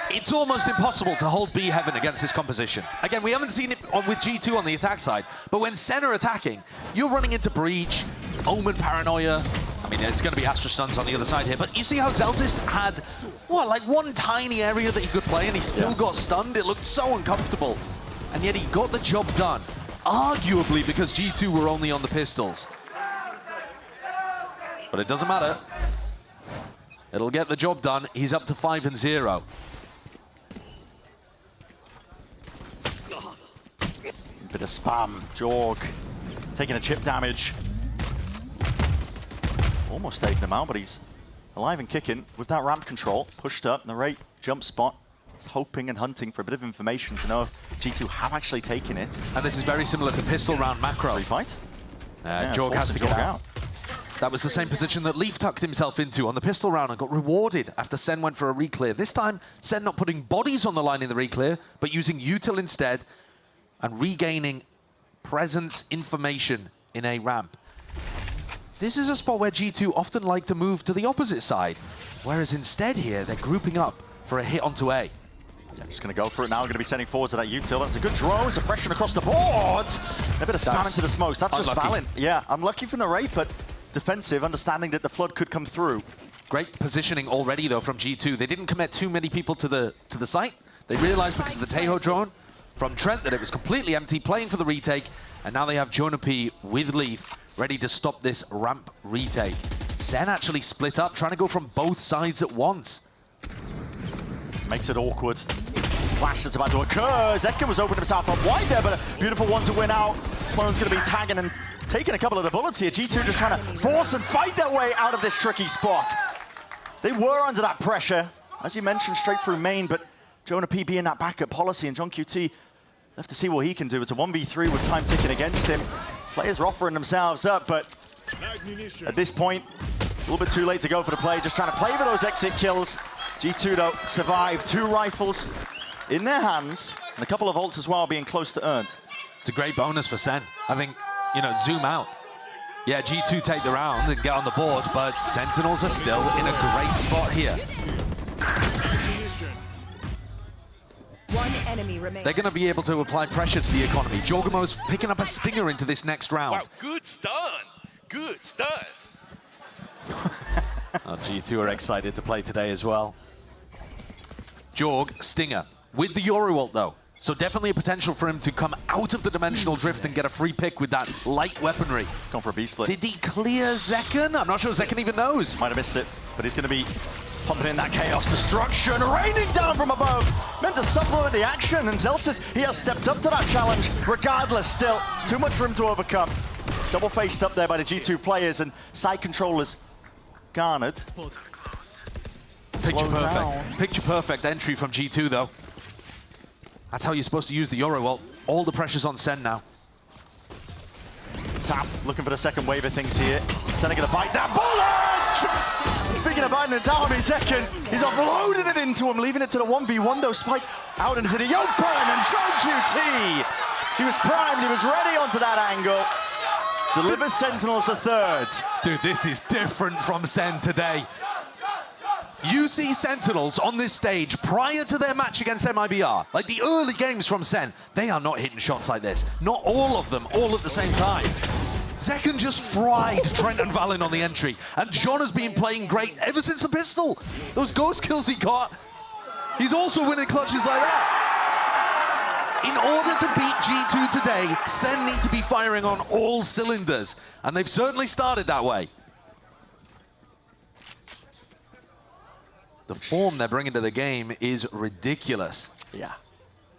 It's almost impossible to hold B Heaven against this composition. Again, we haven't seen it with G2 on the attack side, but when SEN are attacking, you're running into Breach, Omen Paranoia. I mean, it's going to be Astra Stuns on the other side here, but you see how Zelsis had, what, like one tiny area that he could play, and he still got stunned? It looked so uncomfortable. And yet he got the job done, arguably because G2 were only on the pistols. But it doesn't matter. It'll get the job done. He's up to 5-0. Bit of spam. Jorg taking a chip damage. Almost taking him out, but he's alive and kicking with that ramp control. Pushed up in the right jump spot. He's hoping and hunting for a bit of information to know if G2 have actually taken it. And this is very similar to pistol round macro. Refight? Jorg has to get out. That was the same position that Leaf tucked himself into on the pistol round and got rewarded after SEN went for a reclear. This time, SEN not putting bodies on the line in the reclear, but using util instead and regaining presence information in a ramp. This is a spot where G2 often like to move to the opposite side, whereas instead here, they're grouping up for a hit onto A. Yeah, just going to go for it now. Going to be sending forward to that util. That's a good drone. Suppression across the board. A bit of spam into the smokes. That's just Valen. Yeah, unlucky from the rate, but defensive, understanding that the flood could come through. Great positioning already, though, from G2. They didn't commit too many people to the site. They realized because of the Tejo drone from Trent that it was completely empty, playing for the retake, and now they have Jonapi with Leaf ready to stop this ramp retake. SEN actually split up, trying to go from both sides at once. Makes it awkward. Splash that's about to occur. Zetkin was opening himself up wide there, but a beautiful one to win out. Clone's going to be tagging and taking a couple of the bullets here. G2 just trying to force and fight their way out of this tricky spot. They were under that pressure, as you mentioned, straight through main, but Jonah P being that backup policy, and John QT left to see what he can do. It's a 1v3 with time ticking against him. Players are offering themselves up, but at this point, a little bit too late to go for the play. Just trying to play for those exit kills. G2, though, survive. 2 rifles in their hands, and a couple of ults as well being close to earned. It's a great bonus for SEN. I think, you know, zoom out. Yeah, G2 take the round and get on the board, but Sentinels are still in a great spot here. One enemy remains. They're going to be able to apply pressure to the economy. Jorgamo's picking up a stinger into this next round. Wow, good stun. Good stun. G2 are excited to play today as well. Jorg, stinger, with the Yoru ult though. So definitely a potential for him to come out of the dimensional drift and get a free pick with that light weaponry. Gone for a B-split. Did he clear Zekken? I'm not sure Zekken even knows. Might have missed it, but he's going to be pumping in that chaos destruction, raining down from above. Meant to supplement the action, and Zelsis, he has stepped up to that challenge. Regardless, still, it's too much for him to overcome. Double faced up there by the G2 players, and side controllers garnered. Picture perfect. Picture perfect entry from G2 though. That's how you're supposed to use the Yoru ult. All the pressure's on SEN now. Tap, looking for the second wave of things here. SEN are going to bite that bullet! And speaking of biting it down, Zekken, he's offloaded it into him, leaving it to the 1v1 though. Spike out into the open, and John QT, he was primed, he was ready onto that angle. Delivers Sentinels a third. Dude, this is different from SEN today. You see Sentinels on this stage prior to their match against MIBR, like the early games from SEN, they are not hitting shots like this. Not all of them, all at the same time. Zekken just fried Trent and Valen on the entry, and John has been playing great ever since the pistol. Those ghost kills he got, he's also winning clutches like that. In order to beat G2 today, SEN need to be firing on all cylinders, and they've certainly started that way. The form they're bringing to the game is ridiculous. Yeah.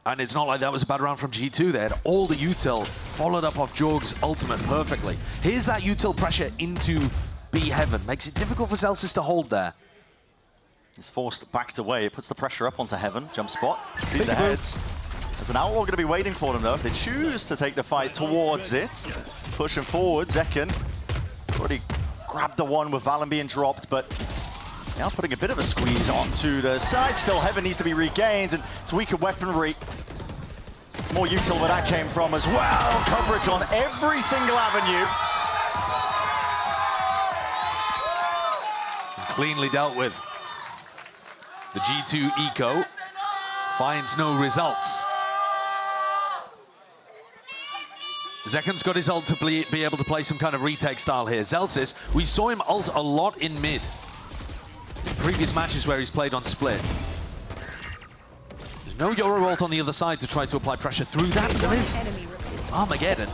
And it's not like that was a bad round from G2. They had all the util followed up off Jorg's ultimate perfectly. Here's that util pressure into B Heaven. Makes it difficult for Celsius to hold there. He's forced backed away. It puts the pressure up onto Heaven. Jump spot. Sees the heads. There's an Outlaw going to be waiting for them, though, if they choose to take the fight towards it. Pushing forward, Zekken. He's already grabbed the one with Valen being dropped, but now putting a bit of a squeeze onto the side. Still, Heaven needs to be regained, and it's weaker weaponry. More util where that came from as well. Coverage on every single avenue. Cleanly dealt with. The G2 Eco finds no results. Zekken's got his ult to be able to play some kind of retake style here. Celsius, we saw him ult a lot in mid. In previous matches where he's played on split. There's no Yoru ult on the other side to try to apply pressure through that, but there is Armageddon.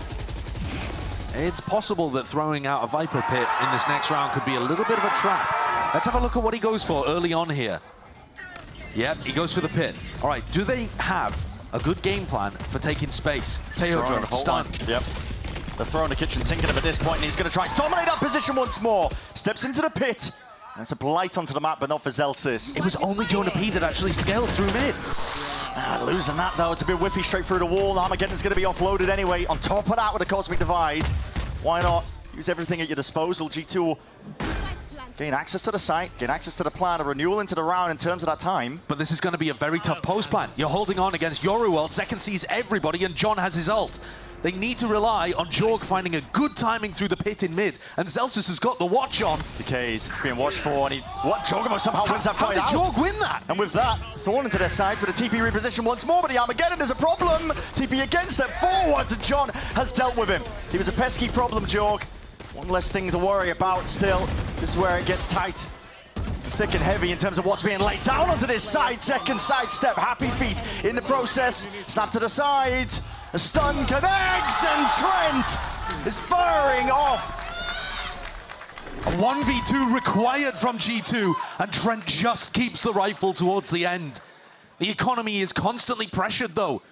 It's possible that throwing out a Viper pit in this next round could be a little bit of a trap. Let's have a look at what he goes for early on here. Yep, he goes for the pit. All right, do they have a good game plan for taking space? Teodro, stun. Yep. They're throwing the kitchen sink at him at this point, and he's going to try and dominate that position once more. Steps into the pit. And it's a blight onto the map, but not for Celsius. It was only Jonah P that actually scaled through mid. Losing that, though. It's a bit whiffy straight through the wall. Armageddon's going to be offloaded anyway. On top of that, with a Cosmic Divide, why not use everything at your disposal? G2 will gain access to the site, gain access to the plan, a renewal into the round in terms of that time. But this is going to be a very tough post plan. You're holding on against Yoru ult. Zekken sees everybody, and John has his ult. They need to rely on Jorg finding a good timing through the pit in mid, and Celsius has got the watch on. Decade, he's being watched for, and Jorgamo somehow wins that fight out. How did Jorg win that? And with that, thrown into their sides with a TP reposition once more, but the Armageddon is a problem. TP again, step forwards, and John has dealt with him. He was a pesky problem, Jorg. One less thing to worry about still. This is where it gets tight. Thick and heavy in terms of what's being laid down onto this side. Second side step, Happy Feet in the process. Snap to the side. A stun connects, and Trent is firing off. A 1v2 required from G2, and Trent just keeps the rifle towards the end. The economy is constantly pressured, though,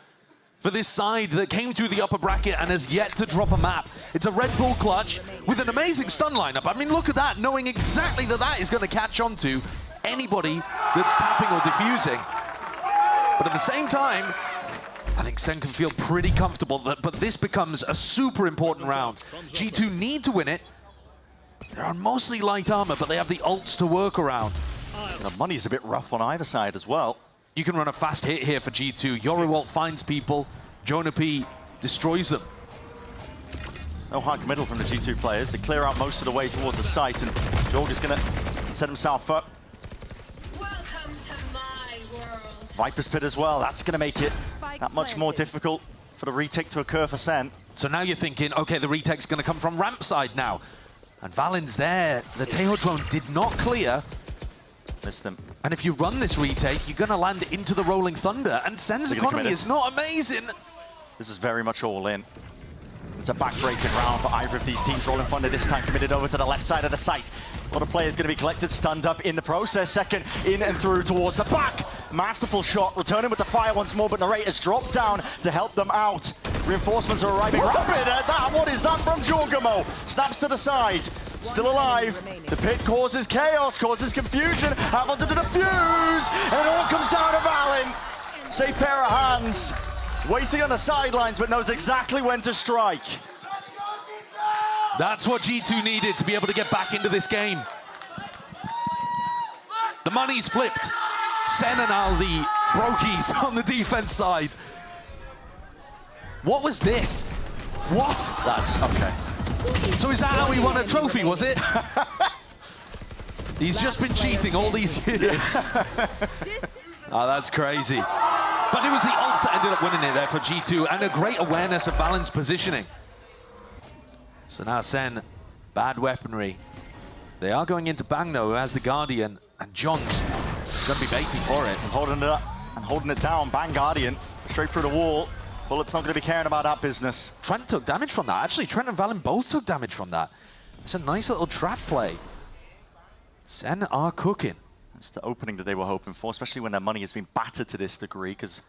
for this side that came through the upper bracket and has yet to drop a map. It's a Red Bull clutch with an amazing stun lineup. I mean, look at that, knowing exactly that that is going to catch on to anybody that's tapping or diffusing. But at the same time, I think SEN can feel pretty comfortable, but this becomes a super important round. G2 need to win it. They're on mostly light armor, but they have the ults to work around. The money's a bit rough on either side as well. You can run a fast hit here for G2. Yoru ult finds people. Jonah P destroys them. No hard committal from the G2 players. They clear out most of the way towards the site, and Jorg is going to set himself up. Viper's Pit as well. That's going to make it that much more difficult for the retake to occur for SEN. So now you're thinking, okay, the retake's going to come from ramp side now. And Valen's there. The Tail drone did not clear. Missed them. And if you run this retake, you're going to land into the Rolling Thunder. And SEN's economy is not amazing. This is very much all in. It's a back-breaking round for either of these teams. Rolling Thunder this time committed over to the left side of the site. A lot of players going to be collected, stunned up in the process. Second in and through towards the back. Masterful shot, returning with the fire once more, but Narrator's dropped down to help them out. Reinforcements are arriving rapid at that. What is that from Jorgamo? Snaps to the side. Still alive. The pit causes chaos, causes confusion. Having to defuse, and it all comes down to Valen. Safe pair of hands. Waiting on the sidelines, but knows exactly when to strike. That's what G2 needed to be able to get back into this game. The money's flipped. SEN and now the brokies on the defense side. What was this? What? That's okay. So is that how we won a trophy, was it? He's just been cheating all these years. Oh, that's crazy. But it was the ults that ended up winning it there for G2, and a great awareness of Valen's positioning. So now SEN, bad weaponry. They are going into Bang though, who has the Guardian, and John's gonna be baiting for it. Holding it up and holding it down. Bang Guardian, straight through the wall. Bullet's not gonna be caring about that business. Trent took damage from that. Actually, Trent and Valen both took damage from that. It's a nice little trap play. SEN are cooking. It's the opening that they were hoping for, especially when their money has been battered to this degree, because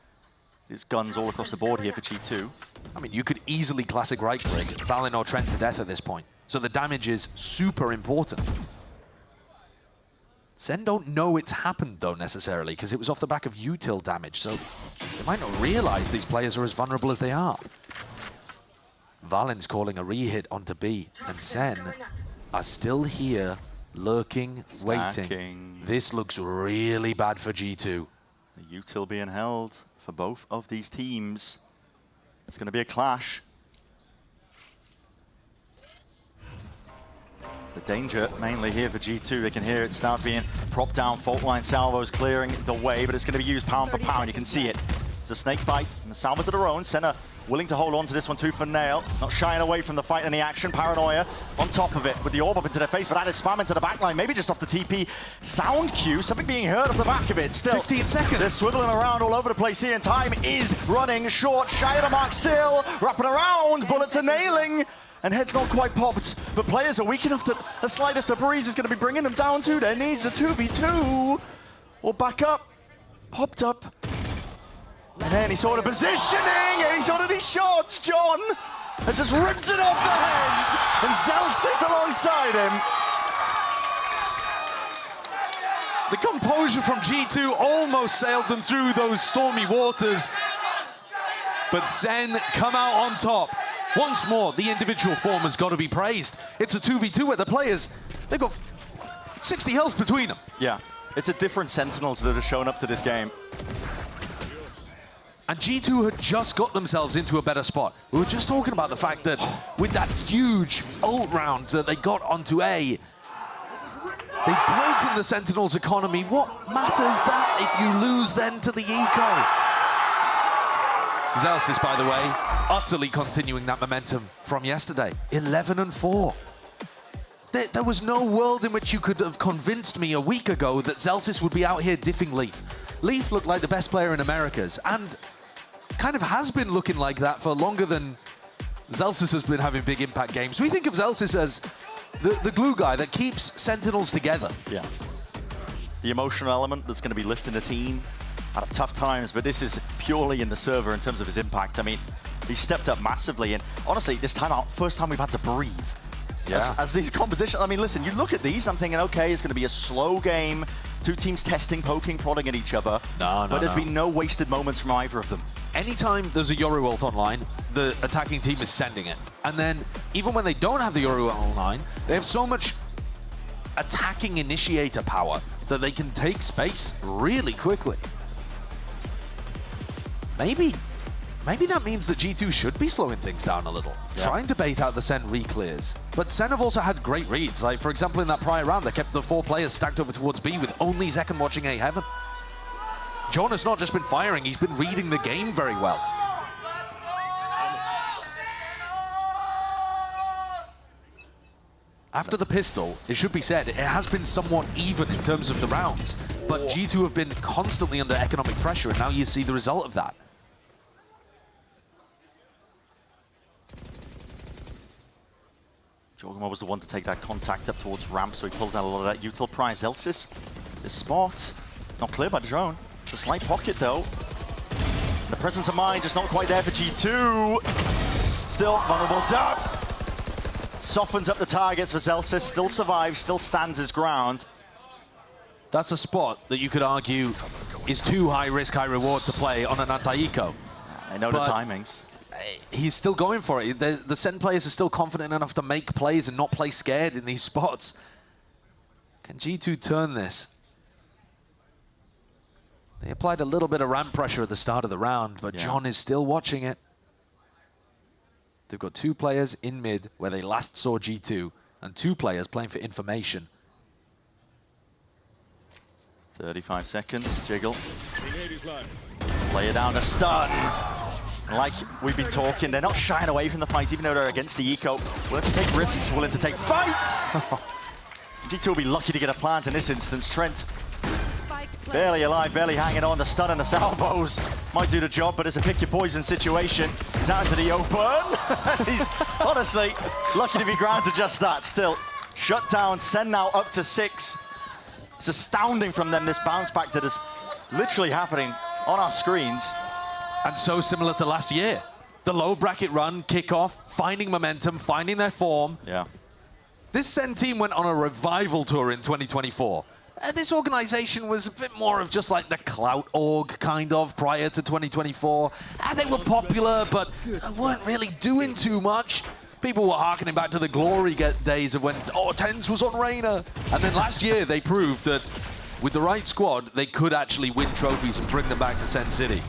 there's guns all across the board here for G2. I mean, you could easily classic right click Valen or Trent to death at this point. So the damage is super important. SEN don't know it's happened though necessarily, because it was off the back of util damage, so they might not realize these players are as vulnerable as they are. Valen's calling a re-hit onto B, and SEN are still here, lurking, waiting. This looks really bad for G2. The util being held for both of these teams. It's going to be a clash. The danger mainly here for G2. They can hear it starts being propped down. Fault line salvos clearing the way, but it's going to be used pound for pound. You can see it. It's a snake bite, and the salvos are their own. Senna willing to hold on to this one too for Nail. Not shying away from the fight and the action. Paranoia on top of it with the orb up into their face, but that is spam into the backline, maybe just off the TP. Sound cue, something being heard off the back of it. Still 15 seconds. They're swiveling around all over the place here, and time is running short. Shy of the mark still. Wrapping around, bullets are nailing. And head's not quite popped, but players are weak enough that the slightest of breeze is going to be bringing them down to their knees. A 2v2. Or back up. Popped up. And then he saw the positioning, and he saw these shots. John has just ripped it off the heads, and Zelsis alongside him. The composure from G2 almost sailed them through those stormy waters, but SEN come out on top. Once more, the individual form has got to be praised. It's a 2v2 where the players, they've got 60 health between them. Yeah, it's a different Sentinels that have shown up to this game. And G2 had just got themselves into a better spot. We were just talking about the fact that with that huge ult round that they got onto A, they've broken the Sentinels' economy. What matters that if you lose then to the eco? Zelsis, by the way, utterly continuing that momentum from yesterday. 11-4. There was no world in which you could have convinced me a week ago that Zelsis would be out here diffing Leaf. Leaf looked like the best player in Americas, and kind of has been looking like that for longer than Zelsis has been having big impact games. We think of Zelsis as the glue guy that keeps Sentinels together. Yeah. The emotional element that's going to be lifting the team out of tough times, but this is purely in the server in terms of his impact. I mean, he stepped up massively, and honestly, this time out, first time we've had to breathe. Yeah. As these compositions, I mean, listen, you look at these, I'm thinking, okay, it's going to be a slow game, two teams testing, poking, prodding at each other. No, but there's been no wasted moments from either of them. Anytime there's a Yoru ult online, the attacking team is sending it. And then, even when they don't have the Yoru ult online, they have so much attacking initiator power that they can take space really quickly. Maybe that means that G2 should be slowing things down a little, trying to bait out the SEN re-clears. But SEN have also had great reads. Like, for example, in that prior round, they kept the 4 players stacked over towards B with only Zekken watching A Heaven. John has not just been firing, he's been reading the game very well. After the pistol, it should be said, it has been somewhat even in terms of the rounds, but G2 have been constantly under economic pressure, and now you see the result of that. Jorgenmo was the one to take that contact up towards ramp, so he pulled down a lot of that util prize. Elsis, this spot, not clear by drone. It's a slight pocket though. The presence of mind just not quite there for G2. Still vulnerable up. Softens up the targets for Zelsis, still survives, still stands his ground. That's a spot that you could argue is too high risk, high reward to play on an anti-eco. I know the timings. He's still going for it. The SEN players are still confident enough to make plays and not play scared in these spots. Can G2 turn this? They applied a little bit of ramp pressure at the start of the round, but John is still watching it. They've got 2 players in mid where they last saw G2, and 2 players playing for information. 35 seconds, Jiggle. Lay it down to stun. Like we've been talking, they're not shying away from the fight, even though they're against the eco. Willing to take risks, willing to take fights. G2 will be lucky to get a plant in this instance. Trent, barely alive, barely hanging on. The stun and the salvos might do the job, but it's a pick your poison situation. He's out into the open. He's honestly lucky to be granted just that. Still, shut down. SEN now up to 6. It's astounding from them, this bounce back that is literally happening on our screens. And so similar to last year. The low bracket run, kickoff, finding momentum, finding their form. Yeah. This SEN team went on a revival tour in 2024. This organization was a bit more of just like the clout org, kind of, prior to 2024. They were popular, but weren't really doing too much. People were harkening back to the glory days of when, TENS was on Reina. And then last year, they proved that with the right squad, they could actually win trophies and bring them back to SEN City.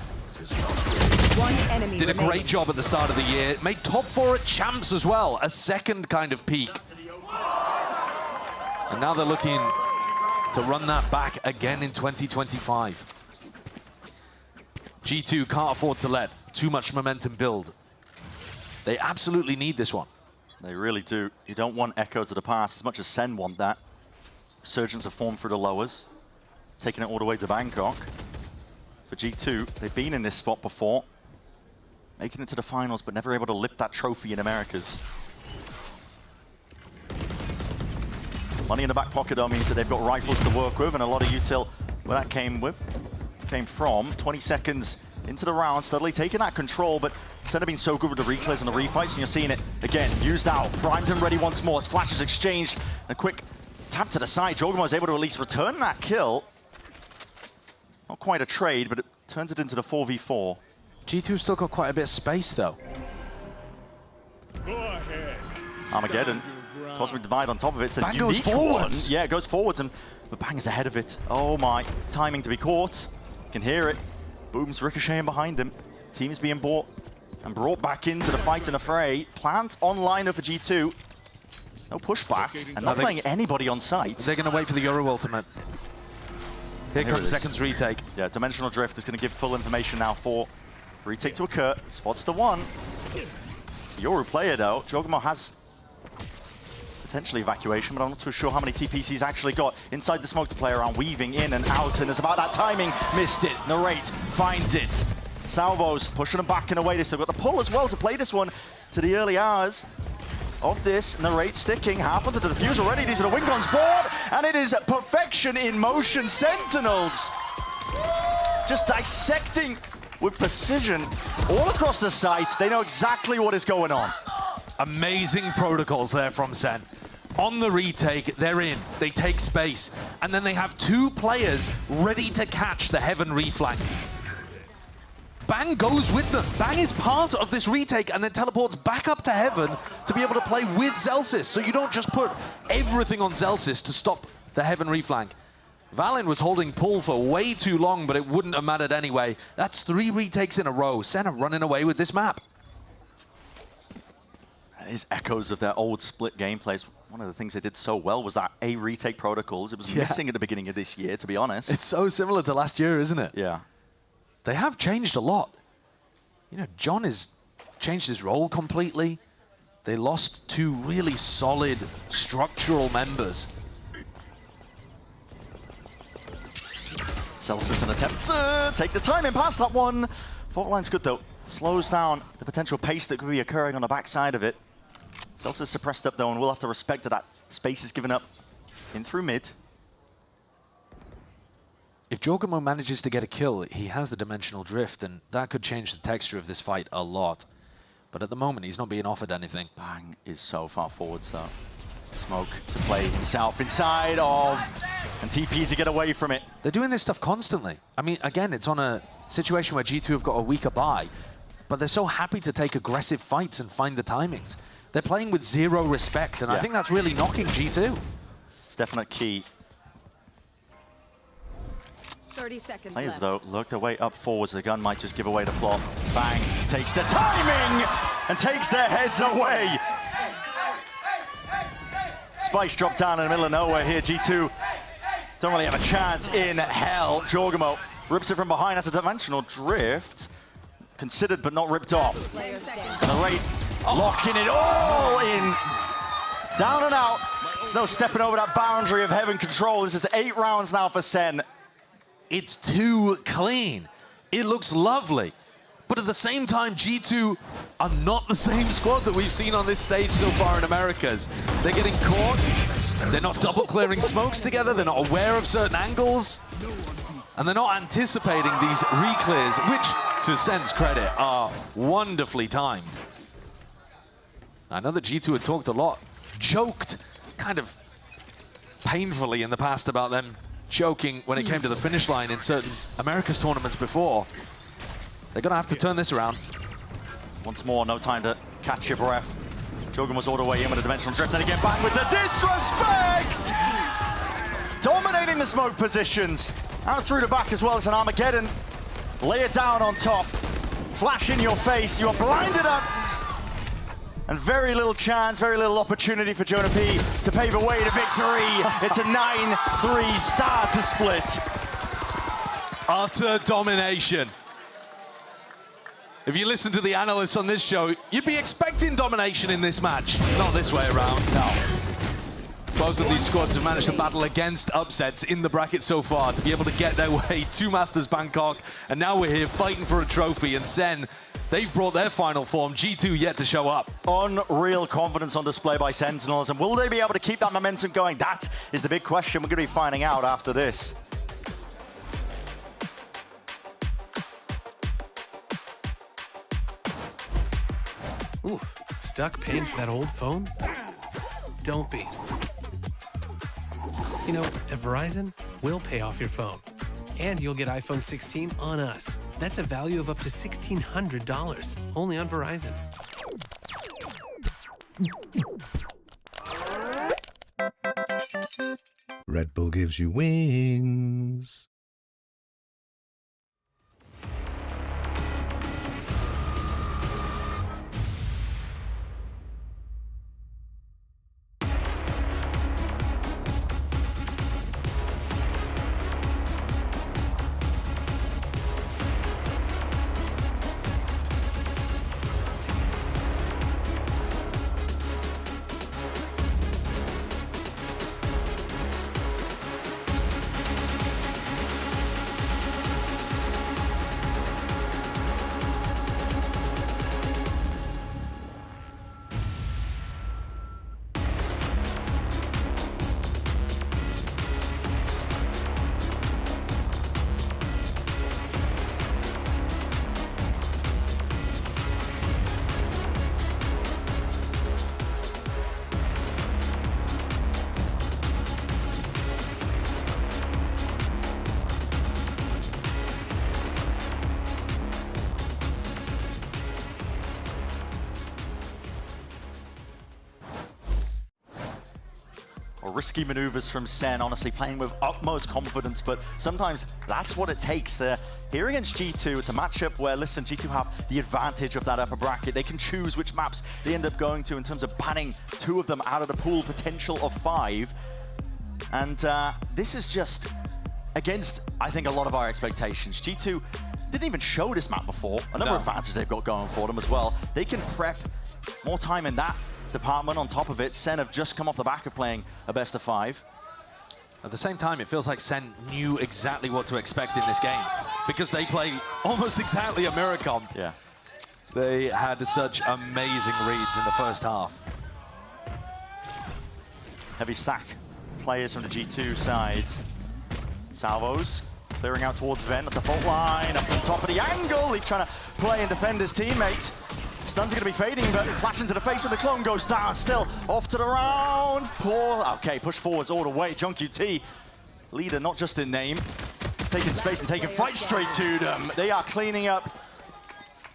One enemy Did a remaining. great job at the start of the year. Made top 4 at Champs as well, a second kind of peak. And now they're looking to run that back again in 2025. G2 can't afford to let too much momentum build. They absolutely need this one. They really do. You don't want echoes of the past as much as SEN want that. Resurgence of form through the lowers. Taking it all the way to Bangkok. For G2, they've been in this spot before. Making it to the finals, but never able to lift that trophy in Americas. Money in the back pocket, though, means that they've got rifles to work with, and a lot of util where that came from. 20 seconds into the round, steadily taking that control, but SEN have been so good with the reclays and the refights, and you're seeing it again, used out, primed and ready once more. It's flashes exchanged, a quick tap to the side. Jogama was able to at least return that kill. Not quite a trade, but it turns it into the 4v4. G2 still got quite a bit of space, though. Armageddon. Cosmic Divide on top of it. It's a Bang unique goes forwards. one. Yeah, it goes forwards, and the Bang is ahead of it. Oh my, timing to be caught. You can hear it. Boom's ricocheting behind him. Team is being bought and brought back into the fight and the fray. Plant online for G2. No pushback, and not playing anybody on site. They're going to wait for the Euro ultimate. Here comes Second's retake. Yeah, Dimensional Drift is going to give full information now for retake to occur. Spots the one. It's a Yoru player though. Jogama has potentially evacuation, but I'm not too sure how many TPs he's actually got inside the smoke to play around, weaving in and out, and it's about that timing. Missed it. Narrate finds it. Salvos pushing them back and away. They've still got the pull as well to play this one to the early hours of this. Narrate sticking, half onto the defuse already. These are the Wingons board, and it is perfection in motion. Sentinels just dissecting with precision all across the site. They know exactly what is going on. Amazing protocols there from SEN. On the retake, they're in. They take space, and then they have 2 players ready to catch the Heaven reflank. Bang goes with them. Bang is part of this retake and then teleports back up to Heaven to be able to play with Zelsis. So you don't just put everything on Zelsis to stop the Heaven reflank. Valen was holding pull for way too long, but it wouldn't have mattered anyway. That's 3 retakes in a row. SEN are running away with this map. That is echoes of their old split gameplays. One of the things they did so well was that A retake protocols. It was missing at the beginning of this year, to be honest. It's so similar to last year, isn't it? Yeah. They have changed a lot. You know, John has changed his role completely. They lost 2 really solid structural members. Celsius an attempt to take the timing past that one. Fault line's good though. Slows down the potential pace that could be occurring on the backside of it. Celsius suppressed up though, and we'll have to respect that space is given up in through mid. If Jogamo manages to get a kill, he has the dimensional drift, and that could change the texture of this fight a lot. But at the moment, he's not being offered anything. Bang is so far forwards though. Smoke to play himself inside of, and TP to get away from it. They're doing this stuff constantly. I mean, again, it's on a situation where G2 have got a weaker buy, but they're so happy to take aggressive fights and find the timings. They're playing with 0 respect, and I think that's really knocking G2. It's definite key. 30 seconds Players left. though look their way up forwards. The gun might just give away the plot. Bang takes the timing and takes their heads away. Spice dropped down in the middle of nowhere here. G2 don't really have a chance in hell. Jorgamo rips it from behind as a dimensional drift. Considered but not ripped off. And the rate locking it all in. Down and out. There's no stepping over that boundary of heaven control. This is 8 rounds now for SEN. It's too clean. It looks lovely. But at the same time, G2 are not the same squad that we've seen on this stage so far in Americas. They're getting caught. They're not double clearing smokes together. They're not aware of certain angles. And they're not anticipating these reclears, which, to SEN's credit, are wonderfully timed. I know that G2 had talked a lot, joked kind of painfully in the past about them choking when it came to the finish line in certain Americas tournaments before. They're going to have to turn this around. Once more, no time to catch your breath. Jogan was all the way in with a dimensional drift, then again back with the disrespect! Dominating the smoke positions. Out through the back as well as an Armageddon. Lay it down on top. Flash in your face, you are blinded up. And very little chance, very little opportunity for Jonah P to pave the way to victory. It's a 9-3 start to split. Utter domination. If you listen to the analysts on this show, you'd be expecting domination in this match. Not this way around. No. Both of these squads have managed to battle against upsets in the bracket so far to be able to get their way to Masters Bangkok. And now we're here fighting for a trophy. And SEN, they've brought their final form. G2 yet to show up. Unreal confidence on display by Sentinels. And will they be able to keep that momentum going? That is the big question we're going to be finding out after this. Oof, stuck paying for that old phone? Don't be. You know, at Verizon, we'll pay off your phone. And you'll get iPhone 16 on us. That's a value of up to $1,600, only on Verizon. Red Bull gives you wings. Risky maneuvers from SEN, honestly playing with utmost confidence, but sometimes that's what it takes. They're here against G2. It's a matchup where, listen, G2 have the advantage of that upper bracket. They can choose which maps they end up going to in terms of banning 2 of them out of the pool potential of 5. And this is just against, I think, a lot of our expectations. G2 didn't even show this map before. Another advantage they've got going for them as well. They can prep more time in that department. On top of it, SEN have just come off the back of playing a best of 5. At the same time, it feels like SEN knew exactly what to expect in this game because they play almost exactly a mirror comp. Yeah. They had such amazing reads in the first half. Heavy stack players from the G2 side. Salvos clearing out towards Ven. That's a fault line up on top of the angle. He's trying to play and defend his teammate. Stuns are going to be fading, but flash into the face when the clone goes down. Still off to the round. Poor. Okay, push forwards all the way. JunQT, leader not just in name, he's taking space and taking fight straight to them. They are cleaning up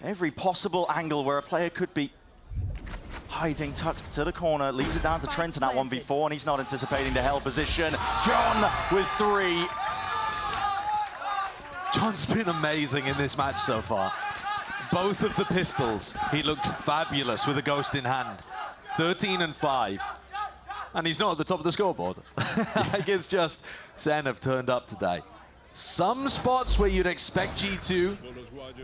every possible angle where a player could be hiding, tucked to the corner. Leaves it down to Trent in that 1v4, and he's not anticipating the hell position. John with 3. John's been amazing in this match so far. Both of the pistols, he looked fabulous with a ghost in hand. 13 and 5. And he's not at the top of the scoreboard. Like, it's just SEN have turned up today. Some spots where you'd expect G2,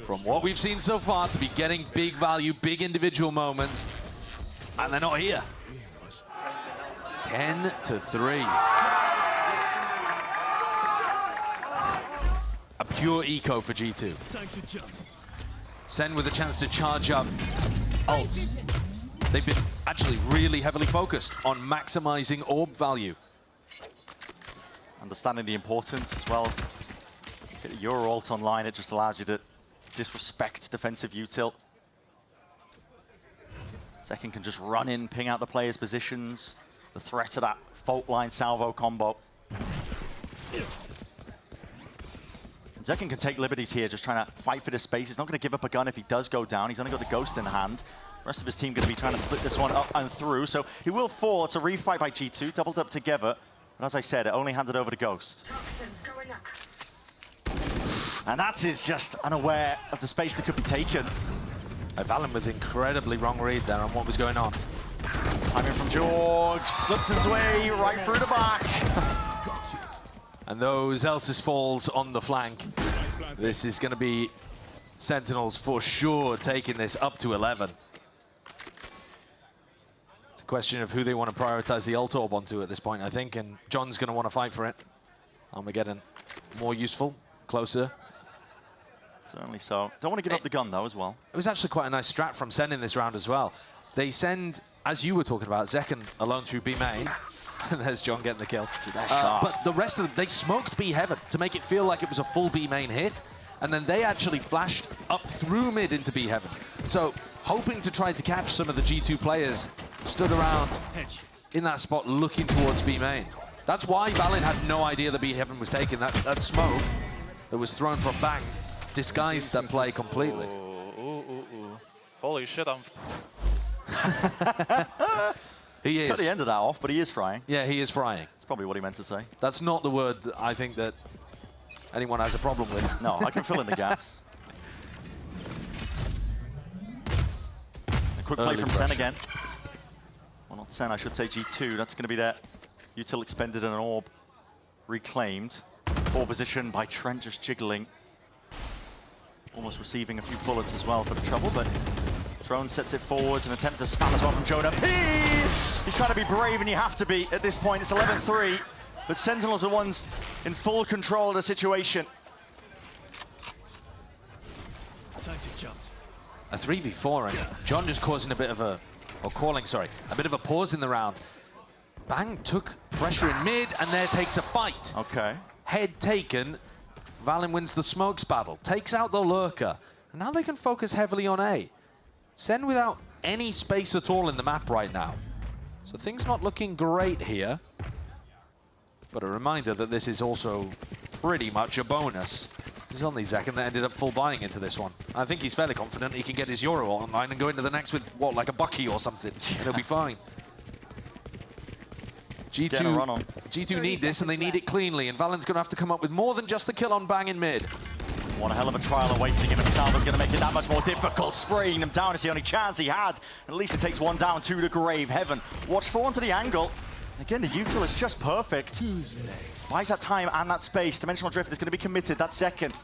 from what we've seen so far, to be getting big value, big individual moments, and they're not here. 10-3. A pure eco for G2. SEN with a chance to charge up ults. They've been actually really heavily focused on maximizing orb value. Understanding the importance as well. Get your ult online, it just allows you to disrespect defensive util. Second can just run in, ping out the player's positions. The threat of that fault line salvo combo. And Zekken can take liberties here, just trying to fight for this space. He's not going to give up a gun if he does go down. He's only got the ghost in hand. The rest of his team going to be trying to split this one up and through. So he will fall. It's a refight by G2, doubled up together. And as I said, it only handed over to Ghost. And that is just unaware of the space that could be taken. Valen with incredibly wrong read there on what was going on. Timing from Jorg, slips his way right through the back. And those Elsis falls on the flank. This is going to be Sentinels for sure taking this up to 11. It's a question of who they want to prioritize the ult orb onto at this point, I think, and John's going to want to fight for it. Armageddon, more useful, closer. Certainly so. Don't want to give up the gun, though, as well. It was actually quite a nice strat from SEN in this round as well. They send, as you were talking about, Zekken alone through B main. And there's John getting the kill. But the rest of them, they smoked B heaven to make it feel like it was a full B main hit. And then they actually flashed up through mid into B heaven. So hoping to try to catch some of the G2 players stood around in that spot looking towards B main. That's why Valen had no idea that B heaven was taken. That smoke that was thrown from back disguised that play completely. Holy shit, I'm... He is. Cut the end of that off, but he is frying. Yeah, he is frying. That's probably what he meant to say. That's not the word that I think that anyone has a problem with. No, I can fill in the gaps. A quick play from SEN again. Well, not SEN, I should say G2. That's going to be that util expended and an orb reclaimed. Poor position by Trent, just jiggling. Almost receiving a few bullets as well for the trouble, but Drone sets it forwards, an attempt to spam as well from Jonah. He's trying to be brave, and you have to be at this point. It's 11-3, but Sentinels are ones in full control of the situation. Time to jump. A 3v4, and John just causing a bit of a, or calling, sorry, a bit of a pause in the round. Bang took pressure in mid, and there takes a fight. Okay. Head taken, Valen wins the smokes battle, takes out the lurker, and now they can focus heavily on A. SEN without any space at all in the map right now. So things not looking great here. But a reminder that this is also pretty much a bonus. There's only Zekken that ended up full buying into this one. I think he's fairly confident he can get his Euro online and go into the next with, what, like a Bucky or something. And he'll be fine. G2 need this, and they need it cleanly, and Valen's going to have to come up with more than just the kill on Bang in mid. One hell of a trial awaiting him, and Salva's going to make it that much more difficult. Spraying them down is the only chance he had. At least it takes one down to the grave. Heaven watch for onto the angle. Again, the util is just perfect. Buys that time and that space. Dimensional Drift is going to be committed. That's second.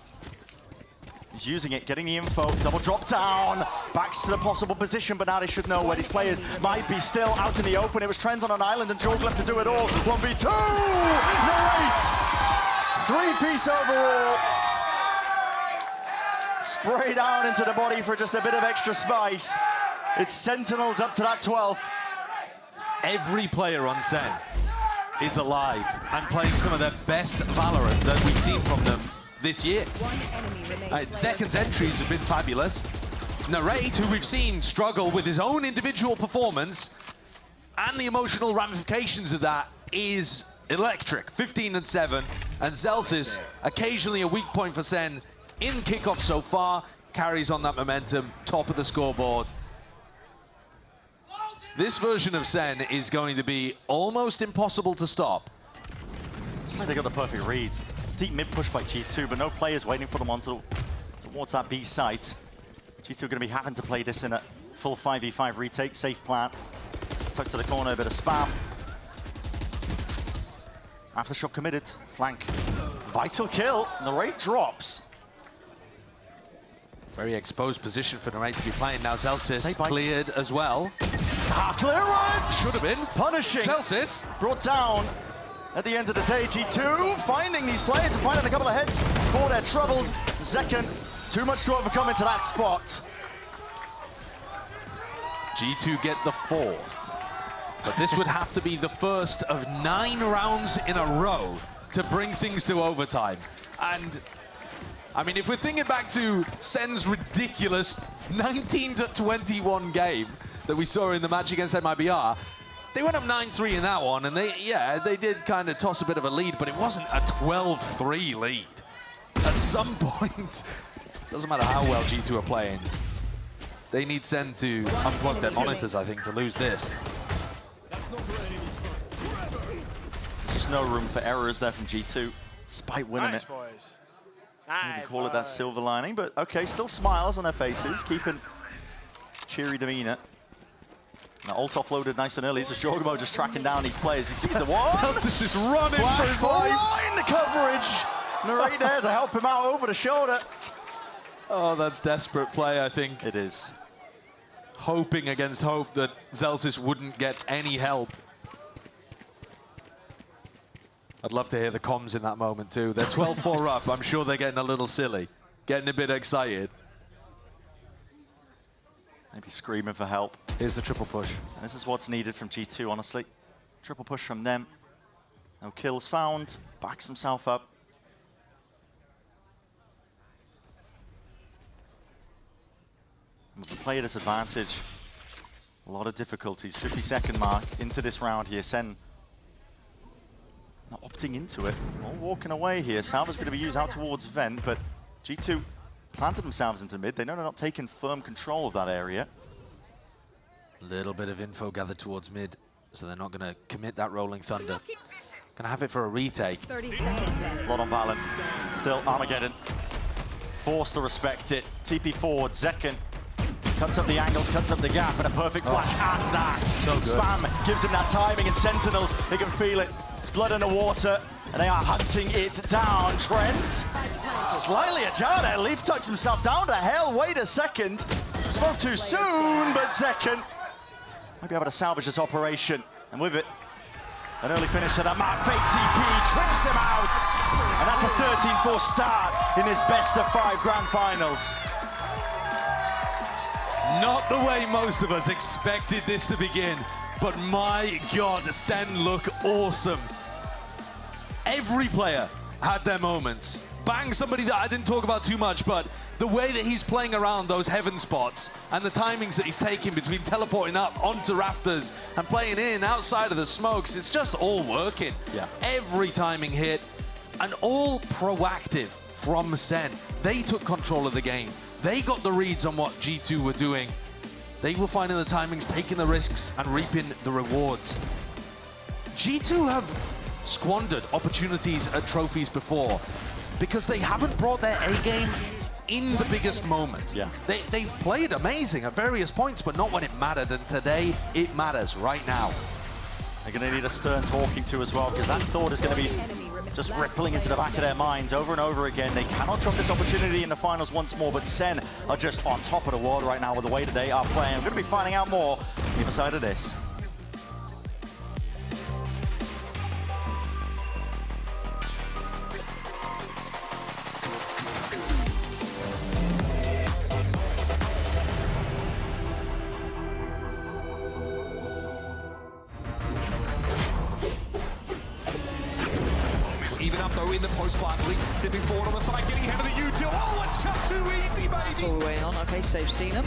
He's using it, getting the info. Double drop down. Backs to the possible position, but now they should know where these players might be still out in the open. It was Trent on an island, and Jorg left to do it all. 1v2! No, 3-piece overall. Spray down into the body for just a bit of extra spice. It's Sentinels up to that 12th. Every player on SEN is alive and playing some of their best Valorant that we've seen from them this year. Zekken's entries have been fabulous. Narrate, who we've seen struggle with his own individual performance, and the emotional ramifications of that is electric. 15-7, and Zelsis, occasionally a weak point for SEN in kickoff so far, carries on that momentum, top of the scoreboard. This version of SEN is going to be almost impossible to stop. Looks like they got the perfect read. It's a deep mid push by G2, but no players waiting for them towards that B site. G2 are going to be having to play this in a full 5v5 retake, safe plant. Tuck to the corner, a bit of spam. Aftershock committed. Flank. Vital kill. Narrate drops. Very exposed position for Narrate to be playing now. Zelsis Bites. cleared as well. Half clearance! Should have been. Punishing. Zelsis. Brought down at the end of the day. G2 finding these players and finding a couple of heads for their troubles. Zekken, too much to overcome into that spot. G2 get the 4th. But this would have to be the first of 9 rounds in a row to bring things to overtime. And I mean, if we're thinking back to SEN's ridiculous 19-21 game that we saw in the match against MIBR, they went up 9-3 in that one, and they did kind of toss a bit of a lead, but it wasn't a 12-3 lead. At some point, doesn't matter how well G2 are playing, they need SEN to unplug their monitors, I think, to lose this. There's just no room for errors there from G2, despite winning it. Boys. Maybe call it that silver lining, but okay, still smiles on their faces, keeping cheery demeanor. Now ult offloaded nice and early. This is Jorgamo just tracking down these players. He sees the one. Zelsis is running for his life. Line the coverage. Narrate there to help him out over the shoulder. Oh, that's desperate play, I think. It is. Hoping against hope that Zelsis wouldn't get any help. I'd love to hear the comms in that moment too. They're 12-4 up. I'm sure they're getting a little silly, getting a bit excited. Maybe screaming for help. Here's the triple push. And this is what's needed from G2, honestly. Triple push from them. No kills found. Backs himself up. With the player disadvantage, a lot of difficulties. 50-second mark into this round here. SEN not opting into it. All walking away here. Salva's going to be used out towards Vent, but G2 planted themselves into mid. They know they're not taking firm control of that area. Little bit of info gathered towards mid, so they're not going to commit that Rolling Thunder. Going to have it for a retake. 30 seconds left. Lot on Valen. Still Armageddon. Forced to respect it. TP forward. Zekken cuts up the angles, cuts up the gap, and a perfect flash at that. So good. Spam gives him that timing, and Sentinels, they can feel it. It's blood in the water, and they are hunting it down. Trent, slightly ajar there. Leaf tucks himself down to hell. Wait a second. Spoke too soon, but Zekken might be able to salvage this operation. And with it, an early finish to that map. Fake TP trips him out. And that's a 13-4 start in this best-of-5 grand finals. Not the way most of us expected this to begin, but my God, SEN look awesome. Every player had their moments. Bang, somebody that I didn't talk about too much, but the way that he's playing around those heaven spots and the timings that he's taking between teleporting up onto rafters and playing in outside of the smokes, it's just all working. Yeah. Every timing hit, and all proactive from SEN. They took control of the game. They got the reads on what G2 were doing. They were finding the timings, taking the risks, and reaping the rewards. G2 have squandered opportunities at trophies before because they haven't brought their A-game in the biggest moment. Yeah. They've played amazing at various points, but not when it mattered, and today it matters right now. They're going to need a stern talking to as well, because that thought is going to be just rippling into the back of their minds over and over again. They cannot drop this opportunity in the finals once more, but SEN are just on top of the world right now with the way that they are playing. We're going to be finding out more on the other side of this. Even up though in the post partly, stepping forward on the side, getting ahead of the U2. Oh, it's just too easy, baby. That's all we're waiting on. Okay, safe seen him.